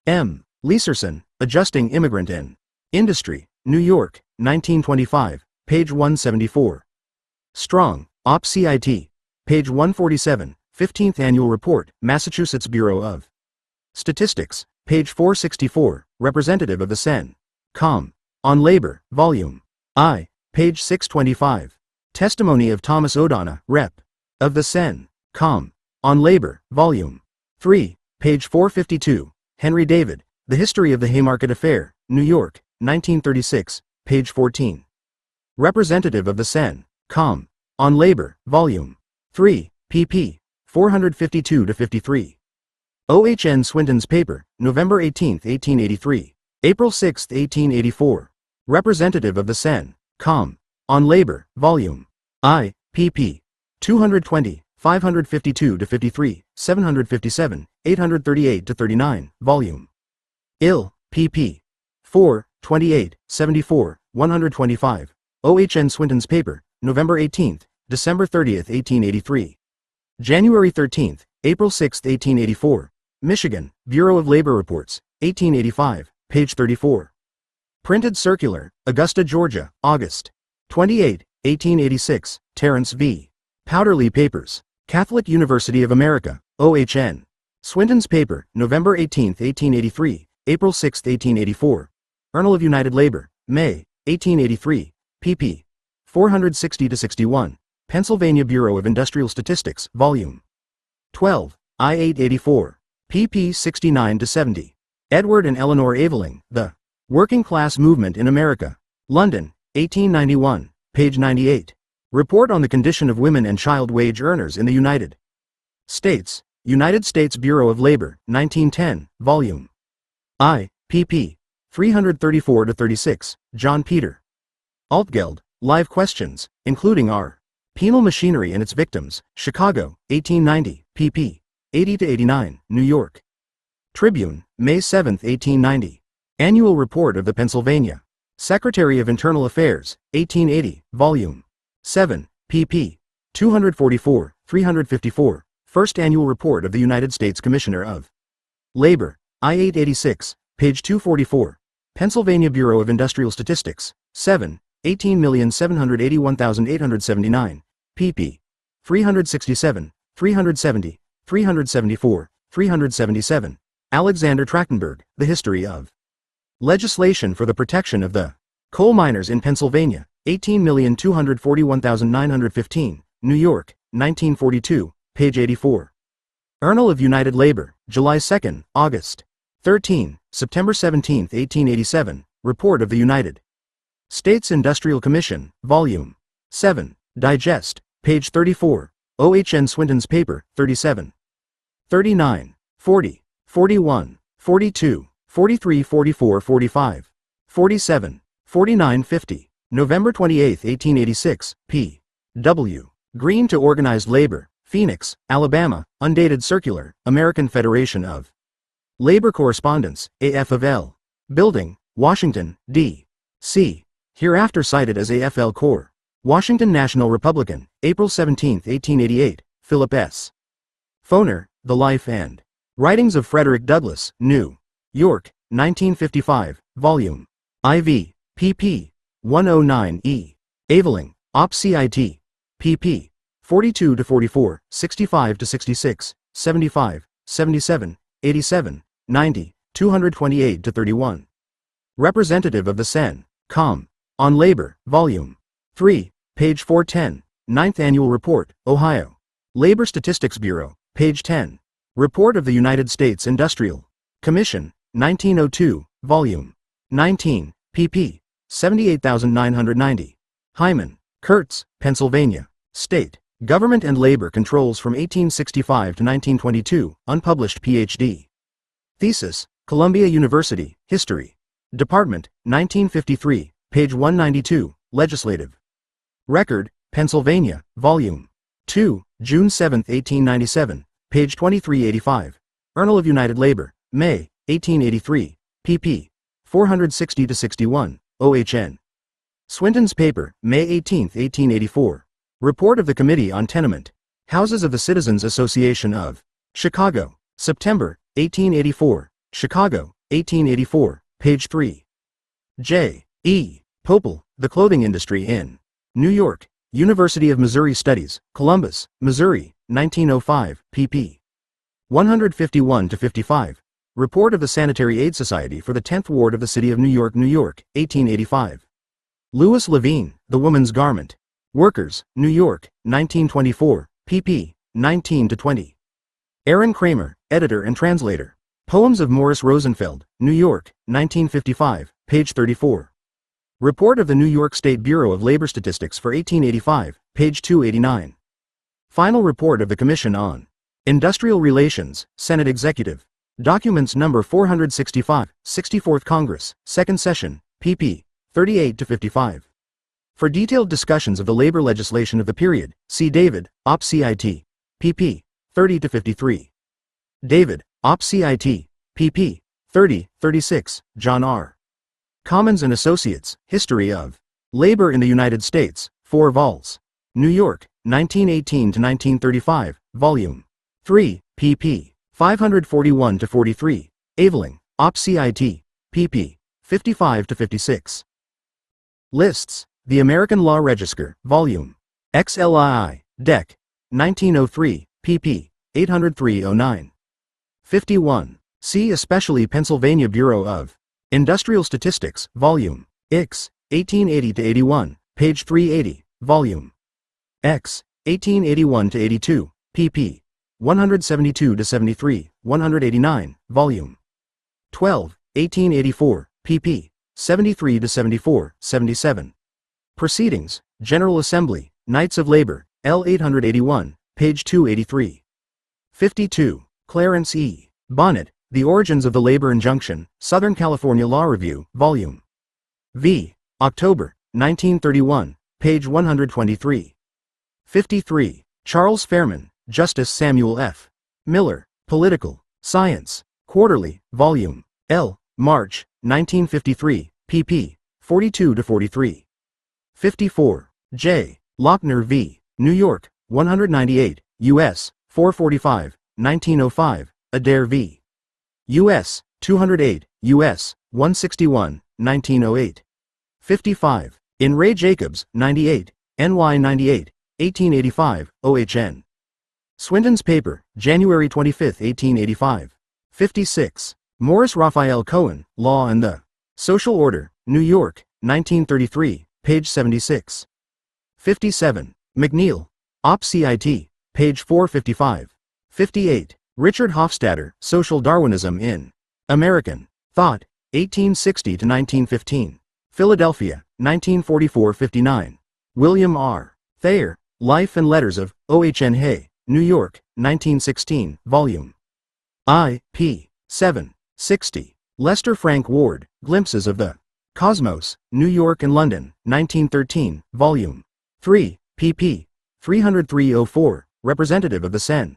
M. Leeserson, Adjusting Immigrant in Industry, New York, 1925, page 174. Strong, Op. Cit. Page 147, 15th Annual Report, Massachusetts Bureau of Statistics, page 464, Representative of the Sen. Com. On Labor, Volume I, page 625. Testimony of Thomas O'Donnell, Rep. of the Sen. Com. On Labor, Volume 3, page 452. Henry David, The History of the Haymarket Affair, New York, 1936, page 14. Representative of the Sen. Com. On Labor, Volume 3, pp. 452-53. OHN Swinton's paper, November 18, 1883. April 6, 1884. Representative of the Sen. Com. On Labor, Volume I, pp. 220, 552-53, 757, 838-39, Volume IL, pp. 4, 28, 74, 125. OHN Swinton's paper, November 18, December 30, 1883. January 13, April 6, 1884. Michigan, Bureau of Labor Reports, 1885, page 34. Printed Circular, Augusta, Georgia, August 28, 1886, Terrence V. Powderly Papers, Catholic University of America, OHN. Swinton's paper, November 18, 1883, April 6, 1884. Journal of United Labor, May, 1883, pp. 460-61. Pennsylvania Bureau of Industrial Statistics, Volume 12, I-884, pp. 69-70. Edward and Eleanor Aveling, The Working Class Movement in America. London, 1891, page 98. Report on the Condition of Women and Child Wage Earners in the United States. United States Bureau of Labor, 1910, Volume I, pp. 334-36, John Peter. Altgeld, Live Questions, including R. Penal Machinery and Its Victims, Chicago, 1890, pp. 80-89, New York. Tribune, May 7, 1890. Annual Report of the Pennsylvania Secretary of Internal Affairs, 1880, Volume 7, pp. 244, 354. First Annual Report of the United States Commissioner of Labor, I-886, page 244. Pennsylvania Bureau of Industrial Statistics, 7, 18,781,879, pp. 367, 370, 374, 377. Alexander Trachtenberg, The History of Legislation for the Protection of the Coal Miners in Pennsylvania, 18,241,915, New York, 1942, page 84. Journal of United Labor, July 2, August 13, September 17, 1887, Report of the United States Industrial Commission, Volume 7, Digest, page 34, O.H.N. Swinton's paper, 37, 39, 40, 41, 42, 43, 44, 45, 47, 49, 50, November 28, 1886, p. W. Green to Organized Labor, Phoenix, Alabama, undated circular, American Federation of Labor Correspondents, AF of L. Building, Washington, D.C. Hereafter cited as AFL Corps. Washington National Republican, April 17, 1888, Philip S. Foner, The Life and Writings of Frederick Douglass, New York, 1955, Volume IV, pp. 109e. Aveling, Op. Cit. pp. 42-44, 65-66, 75, 77, 87, 90, 228-31. Representative of the Sen. Com. On Labor, Volume 3, page 410, 9th Annual Report, Ohio Labor Statistics Bureau, page 10. Report of the United States Industrial Commission, 1902, Volume 19, pp. 78,990. Hyman, Kurtz, Pennsylvania. State, Government and Labor Controls from 1865 to 1922, unpublished Ph.D. Thesis, Columbia University, History Department, 1953, page 192, Legislative Record, Pennsylvania, Volume 2, June 7, 1897, page 2385. Journal of United Labor, May, 1883, pp. 460-61, O.H.N. Swinton's paper, May 18, 1884. Report of the Committee on Tenement Houses of the Citizens Association of Chicago, September, 1884, Chicago, 1884, page 3. J. E. Popel, The Clothing Industry in New York, University of Missouri Studies, Columbus, Missouri, 1905, pp. 151-55. Report of the Sanitary Aid Society for the 10th Ward of the City of New York, New York, 1885. Louis Levine, The Woman's Garment Workers, New York, 1924, pp. 19-20. Aaron Kramer, Editor and Translator. Poems of Morris Rosenfeld, New York, 1955, page 34. Report of the New York State Bureau of Labor Statistics for 1885, page 289. Final Report of the Commission on Industrial Relations, Senate Executive Documents number 465, 64th Congress, 2nd Session, pp. 38-55. For detailed discussions of the labor legislation of the period, see David, Op. Cit. pp. 30-53. David, Op. Cit. pp. 30-36, John R. Commons and Associates, History of Labor in the United States, 4 vols. New York, 1918-1935, Volume 3, pp. 541-43. Aveling, Op. Cit. pp. 55-56. Lists, The American Law Register, Volume XLII, Dec. 1903, pp. 803-09. 51. See especially Pennsylvania Bureau of Industrial Statistics, Volume X, 1880-81, page 380, Volume X, 1881-82, pp. 172-73, 189, Volume 12, 1884, pp. 73-74, 77. Proceedings, General Assembly, Knights of Labor, L. 881, page 283. 52. Clarence E. Bonnet, The Origins of the Labor Injunction, Southern California Law Review, Volume V. October, 1931, page 123. 53. Charles Fairman, Justice Samuel F. Miller, Political Science, Quarterly, Volume L, March, 1953, pp. 42-43. 54. J. Lochner v. New York, 198, U.S., 445, 1905, Adair v. U.S., 208, U.S., 161, 1908. 55. In Ray Jacobs, 98, NY 98, 1885, OHN. Swinton's Paper, January 25, 1885. 56. Morris Raphael Cohen, Law and the Social Order, New York, 1933, page 76. 57. McNeil, Op. Cit., page 455. 58. Richard Hofstadter, Social Darwinism in American Thought, 1860-1915. Philadelphia, 1944-59. William R. Thayer, Life and Letters of O.H.N. Hay, New York, 1916, volume I, p. 7, 60. Lester Frank Ward, Glimpses of the Cosmos, New York and London, 1913, volume 3, pp. 303-04, Representative of the Sen.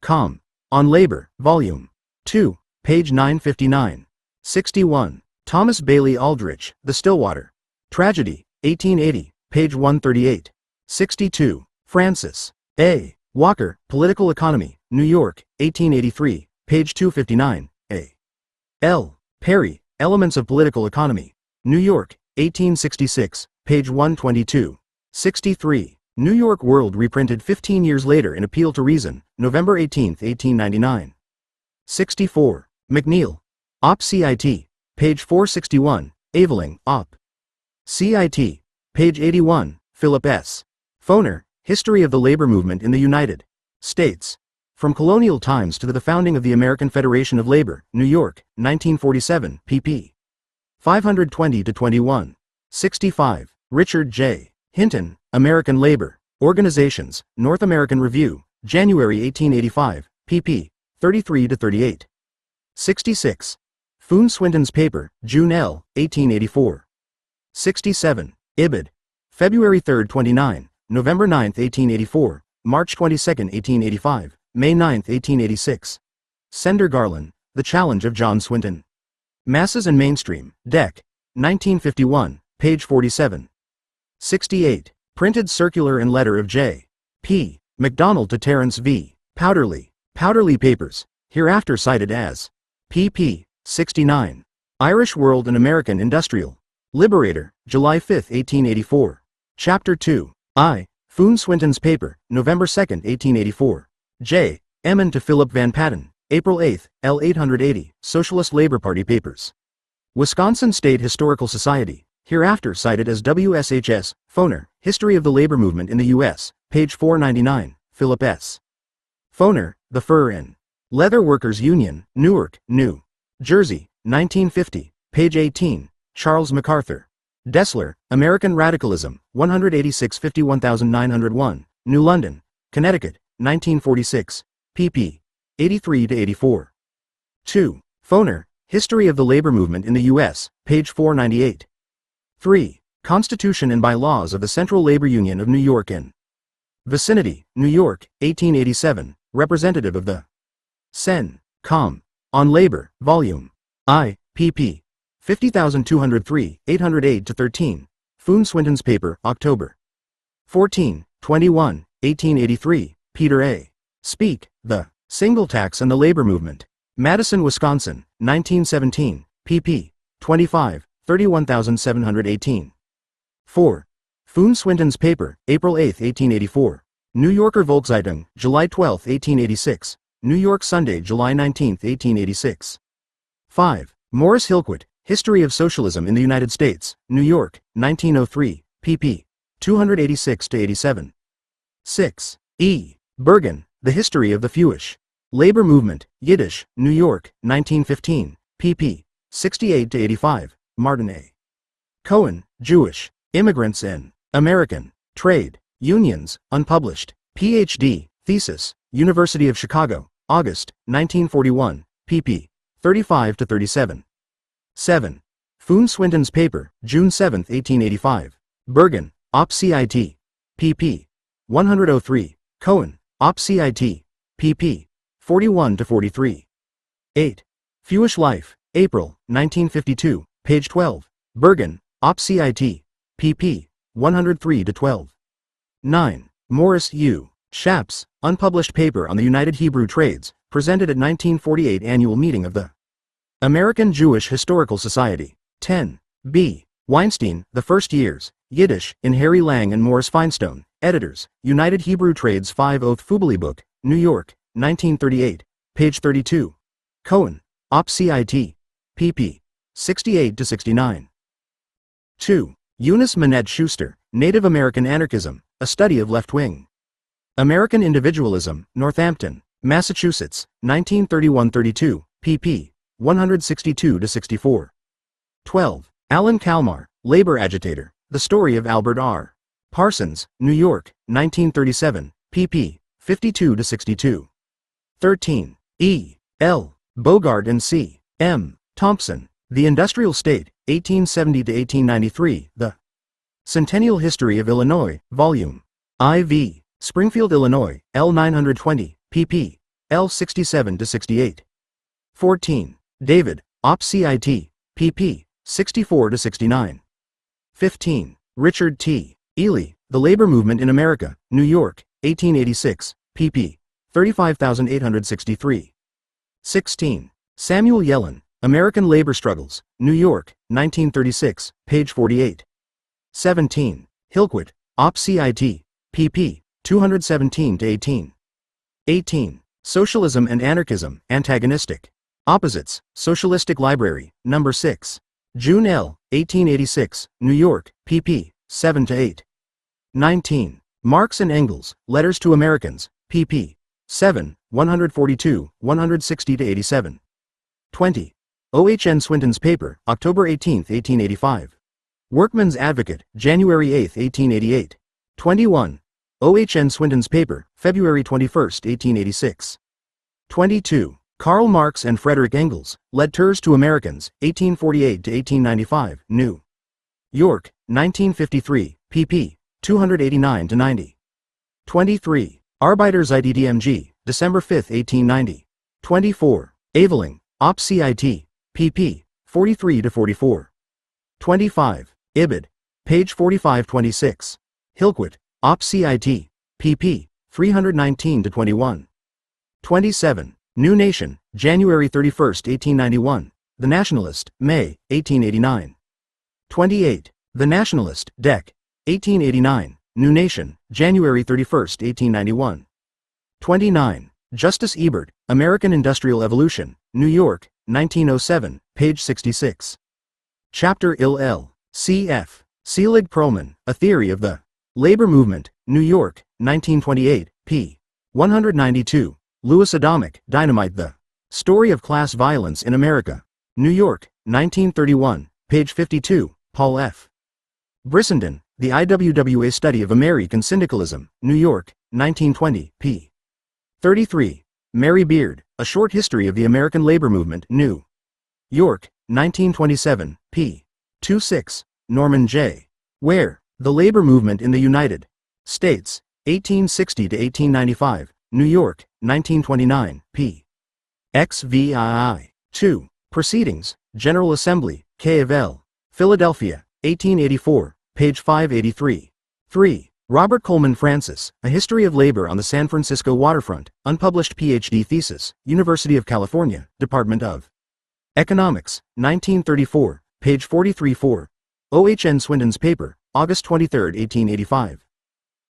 Com. On Labor, volume 2, page 959. 61. Thomas Bailey Aldrich, The Stillwater Tragedy, 1880, page 138. 62. Francis A. Walker, Political Economy, New York, 1883, page 259. A. L. Perry, Elements of Political Economy, New York, 1866, page 122. 63. New York World reprinted 15 years later in Appeal to Reason, November 18, 1899. 64. McNeil, Op. Cit., page 461, Aveling, Op. Cit., page 81, Philip S. Foner, History of the Labor Movement in the United States. From Colonial Times to the Founding of the American Federation of Labor, New York, 1947, pp. 520-21. 65. Richard J. Hinton, American Labor Organizations, North American Review, January 1885, pp. 33-38. 66. Foon Swinton's Paper, June L., 1884. 67. Ibid. February 3, 29, November 9, 1884, March 22, 1885, May 9, 1886. Sender Garland, The Challenge of John Swinton. Masses and Mainstream, Dec. 1951, page 47. 68. Printed Circular and Letter of J. P. MacDonald to Terence V. Powderly, Powderly Papers, hereafter cited as pp. 69. Irish World and American Industrial Liberator, July 5, 1884. Chapter 2. I. Foon Swinton's Paper, November 2, 1884. J. Emmon to Philip Van Patten, April 8, L. 880, Socialist Labor Party Papers. Wisconsin State Historical Society, hereafter cited as WSHS, Foner, History of the Labor Movement in the U.S., page 499, Philip S. Foner, The Fur and Leather Workers Union, Newark, New Jersey, 1950, page 18, Charles MacArthur. Dessler, American Radicalism, 186-51901, New London, Connecticut, 1946, pp. 83-84. 2. Foner, History of the Labor Movement in the U.S., page 498. 3. Constitution and Bylaws of the Central Labor Union of New York and Vicinity, New York, 1887, Representative of the Sen. Com. On Labor, Volume I, pp. 50,203, 808-13, Foon Swinton's Paper, October 14, 21, 1883, Peter A. Speak, The Single Tax and the Labor Movement. Madison, Wisconsin, 1917, pp. 25, 31,718. 4. Foon Swinton's Paper, April 8, 1884. New Yorker Volkszeitung, July 12, 1886. New York Sunday, July 19, 1886. 5. Morris Hillquit, History of Socialism in the United States, New York, 1903, pp. 286-87. 6. E. Bergen, The History of the Fewish Labor Movement, Yiddish, New York, 1915, pp. 68-85, Martin A. Cohen, Jewish Immigrants in American Trade Unions, unpublished, Ph.D., thesis, University of Chicago, August, 1941, pp. 35-37. 7. Foon Swinton's paper, June 7, 1885. Bergen, Op. Cit. pp. 103. Cohen, Op. Cit. pp. 41-43. 8. Fewish Life, April, 1952, page 12. Bergen, Op. Cit. pp. 103-12. 9. Morris U. Schaps, unpublished paper on the United Hebrew Trades, presented at 1948 annual meeting of the American Jewish Historical Society. 10. B. Weinstein, The First Years, Yiddish, in Harry Lang and Morris Feinstone, editors, United Hebrew Trades 5th Fubali Book, New York, 1938, page 32. Cohen, Op. Cit. pp. 68-69. 2. Eunice Minette Schuster, Native American Anarchism, A Study of Left-Wing American Individualism, Northampton, Massachusetts, 1931-32, pp. 162-64. 12. Alan Kalmar, Labor Agitator, The Story of Albert R. Parsons, New York, 1937, pp. 52-62. 13. E. L. Bogart and C. M. Thompson, The Industrial State, 1870-1893, The Centennial History of Illinois, Volume IV, Springfield, Illinois, L. 920, pp. L. 67-68. 14. David, Op. Cit. pp. 64-69. 15. Richard T. Ely, The Labor Movement in America, New York, 1886, pp. 35,863. 16. Samuel Yellen, American Labor Struggles, New York, 1936, page 48. 17. Hillquit, Op. Cit. pp. 217-18. 18. Socialism and Anarchism, Antagonistic Opposites, Socialistic Library, No. 6. June L., 1886, New York, pp. 7-8. 19. Marx and Engels, Letters to Americans, pp. 7, 142, 160-87. 20. O. H. N. Swinton's paper, October 18, 1885. Workman's Advocate, January 8, 1888. 21. O. H. N. Swinton's paper, February 21, 1886. 22. Karl Marx and Frederick Engels, Letters to Americans, 1848-1895, New York, 1953, pp. 289-90. 23. Arbeiterzeit DMG, December 5, 1890. 24. Aveling, Op. Cit. pp. 43-44. 25. Ibid. Page 45-26. Hillquit, Op. Cit. pp. 319-21. 27. New Nation, January 31, 1891. The Nationalist, May, 1889. 28. The Nationalist, Dec. 1889. New Nation, January 31, 1891. 29. Justice Ebert, American Industrial Evolution, New York, 1907, page 66. Chapter L. Cf. Selig Perlman, A Theory of the Labor Movement, New York, 1928, p. 192. Louis Adamic, Dynamite, The Story of Class Violence in America, New York, 1931, page 52, Paul F. Brissenden, The IWWA Study of American Syndicalism, New York, 1920, p. 33. Mary Beard, A Short History of the American Labor Movement, New York, 1927, p. 26. Norman J. Ware, The Labor Movement in the United States, 1860-1895, New York, 1929, p. XVI. 2. Proceedings, General Assembly, K of L. Philadelphia, 1884, page 583. 3. Robert Coleman Francis, A History of Labor on the San Francisco Waterfront, unpublished Ph.D. thesis, University of California, Department of Economics, 1934, page 43-4. O. H. N. Swinton's paper, August 23, 1885.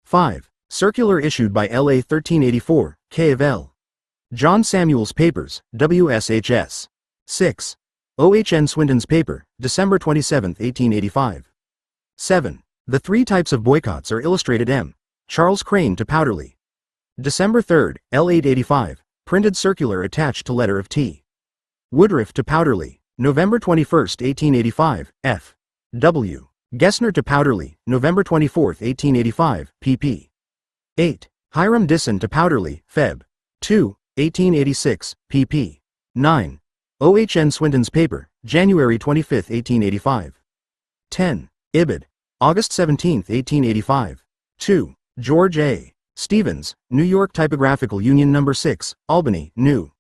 5. Circular issued by L.A. 1384, K of L. John Samuel's Papers, WSHS. 6. O. H. N. Swinton's paper, December 27, 1885. 7. The Three Types of Boycotts are illustrated M. Charles Crane to Powderly. December 3, L. 885, printed circular attached to letter of T. Woodruff to Powderly, November 21, 1885, F. W. Gessner to Powderly, November 24, 1885, pp. 8. Hiram Disson to Powderly, Feb. 2, 1886, pp. 9. O.H.N. Swinton's paper, January 25, 1885. 10. Ibid. August 17, 1885. 2. George A. Stevens, New York Typographical Union No. 6, Albany, New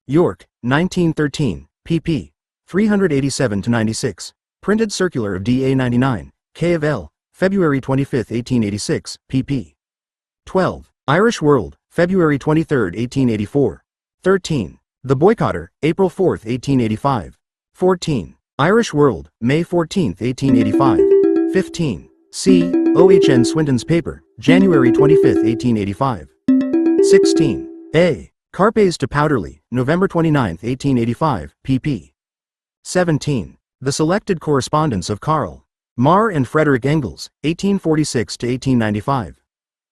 York, 1913, pp. 387-96. Printed Circular of D.A. 99, K of L, February 25, 1886, pp. 12. Irish World, February 23, 1884. 13. The Boycotter, April 4, 1885. 14. Irish World, May 14, 1885. 15. C. O.H.N. Swinton's paper, January 25, 1885. 16. A. Carpes to Powderly, November 29, 1885, pp. 17. The Selected Correspondence of Karl Marr and Frederick Engels, 1846-1895.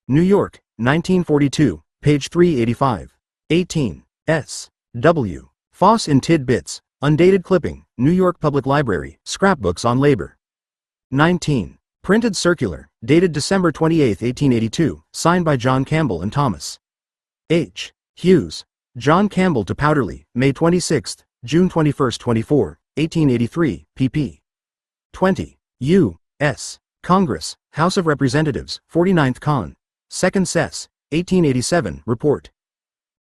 New York, 1942, page 385. 18. S. W. Foss in Tidbits, undated clipping, New York Public Library, Scrapbooks on Labor. 19. Printed Circular, dated December 28, 1882, signed by John Campbell and Thomas H. Hughes. John Campbell to Powderly, May 26, June 21, 24, 1883, pp. 20. U.S. Congress, House of Representatives, 49th Con. 2nd Sess. 1887, Report.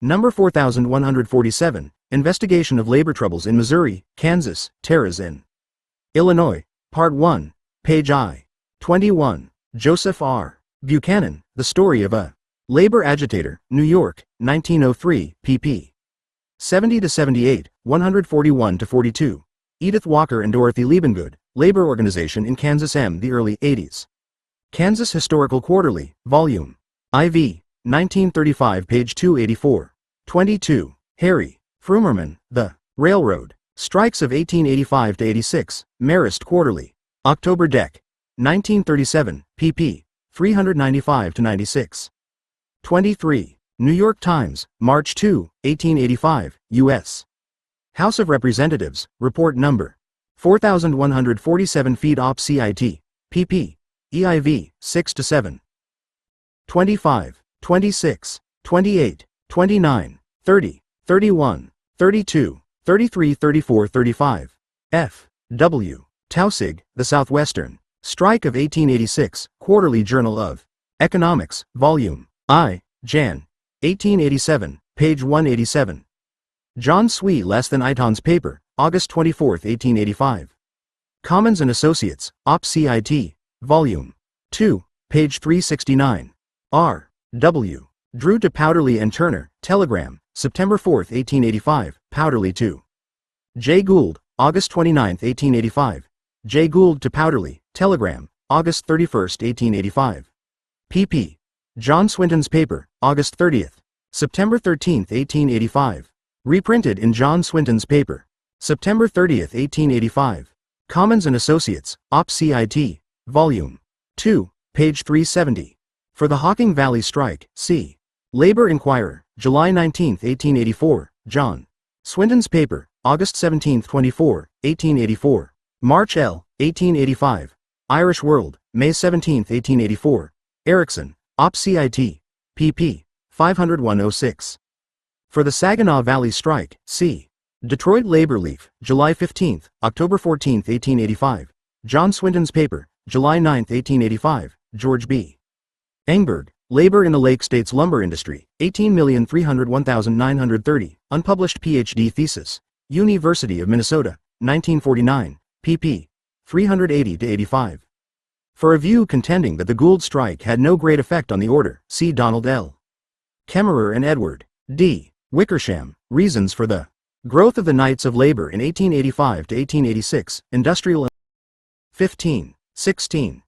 Number 4147, Investigation of Labor Troubles in Missouri, Kansas, Terras Illinois, Part 1, page I. 21. Joseph R. Buchanan, The Story of a Labor Agitator, New York, 1903, pp. 70-78, 141-42. Edith Walker and Dorothy Liebengood, Labor Organization in Kansas the Early 80s. Kansas Historical Quarterly, Volume IV, 1935, page 284. 22. Harry Frumerman, The Railroad Strikes of 1885-86, Marist Quarterly. October Dec. 1937, pp. 395-96. 23. New York Times, March 2, 1885, U.S. House of Representatives, Report Number 4147 feet op CIT, pp. EIV, 6-7. 25, 26, 28, 29, 30, 31, 32, 33, 34, 35. F. W. Taussig, The Southwestern Strike of 1886, Quarterly Journal of Economics, Volume I, Jan. 1887, page 187. John Swee Less Than Iton's paper, August 24, 1885. Commons and Associates, Op. CIT, Volume 2, page 369. R. W. Drew to Powderly and Turner, Telegram, September 4, 1885, Powderly to J. Gould, August 29, 1885. J. Gould to Powderly, Telegram, August 31, 1885. pp. John Swinton's paper, August 30th. September 13, 1885. Reprinted in John Swinton's paper. September 30th, 1885. Commons and Associates, Op. CIT, Volume 2, page 370. For the Hocking Valley Strike, see Labor Inquirer, July 19, 1884, John Swinton's paper, August 17, 24, 1884. March L, 1885. Irish World, May 17, 1884. Erickson, Op. CIT, pp. 501-06. For the Saginaw Valley Strike, see Detroit Labor Leaf, July 15, October 14, 1885. John Swinton's paper, July 9, 1885. George B. Engberg, Labor in the Lake States Lumber Industry, 18,301,930, unpublished Ph.D. thesis, University of Minnesota, 1949, pp. 380-85. For a view contending that the Gould strike had no great effect on the order, see Donald L. Kemmerer and Edward D. Wickersham, Reasons for the Growth of the Knights of Labor in 1885 to 1886, Industrial 15, 16.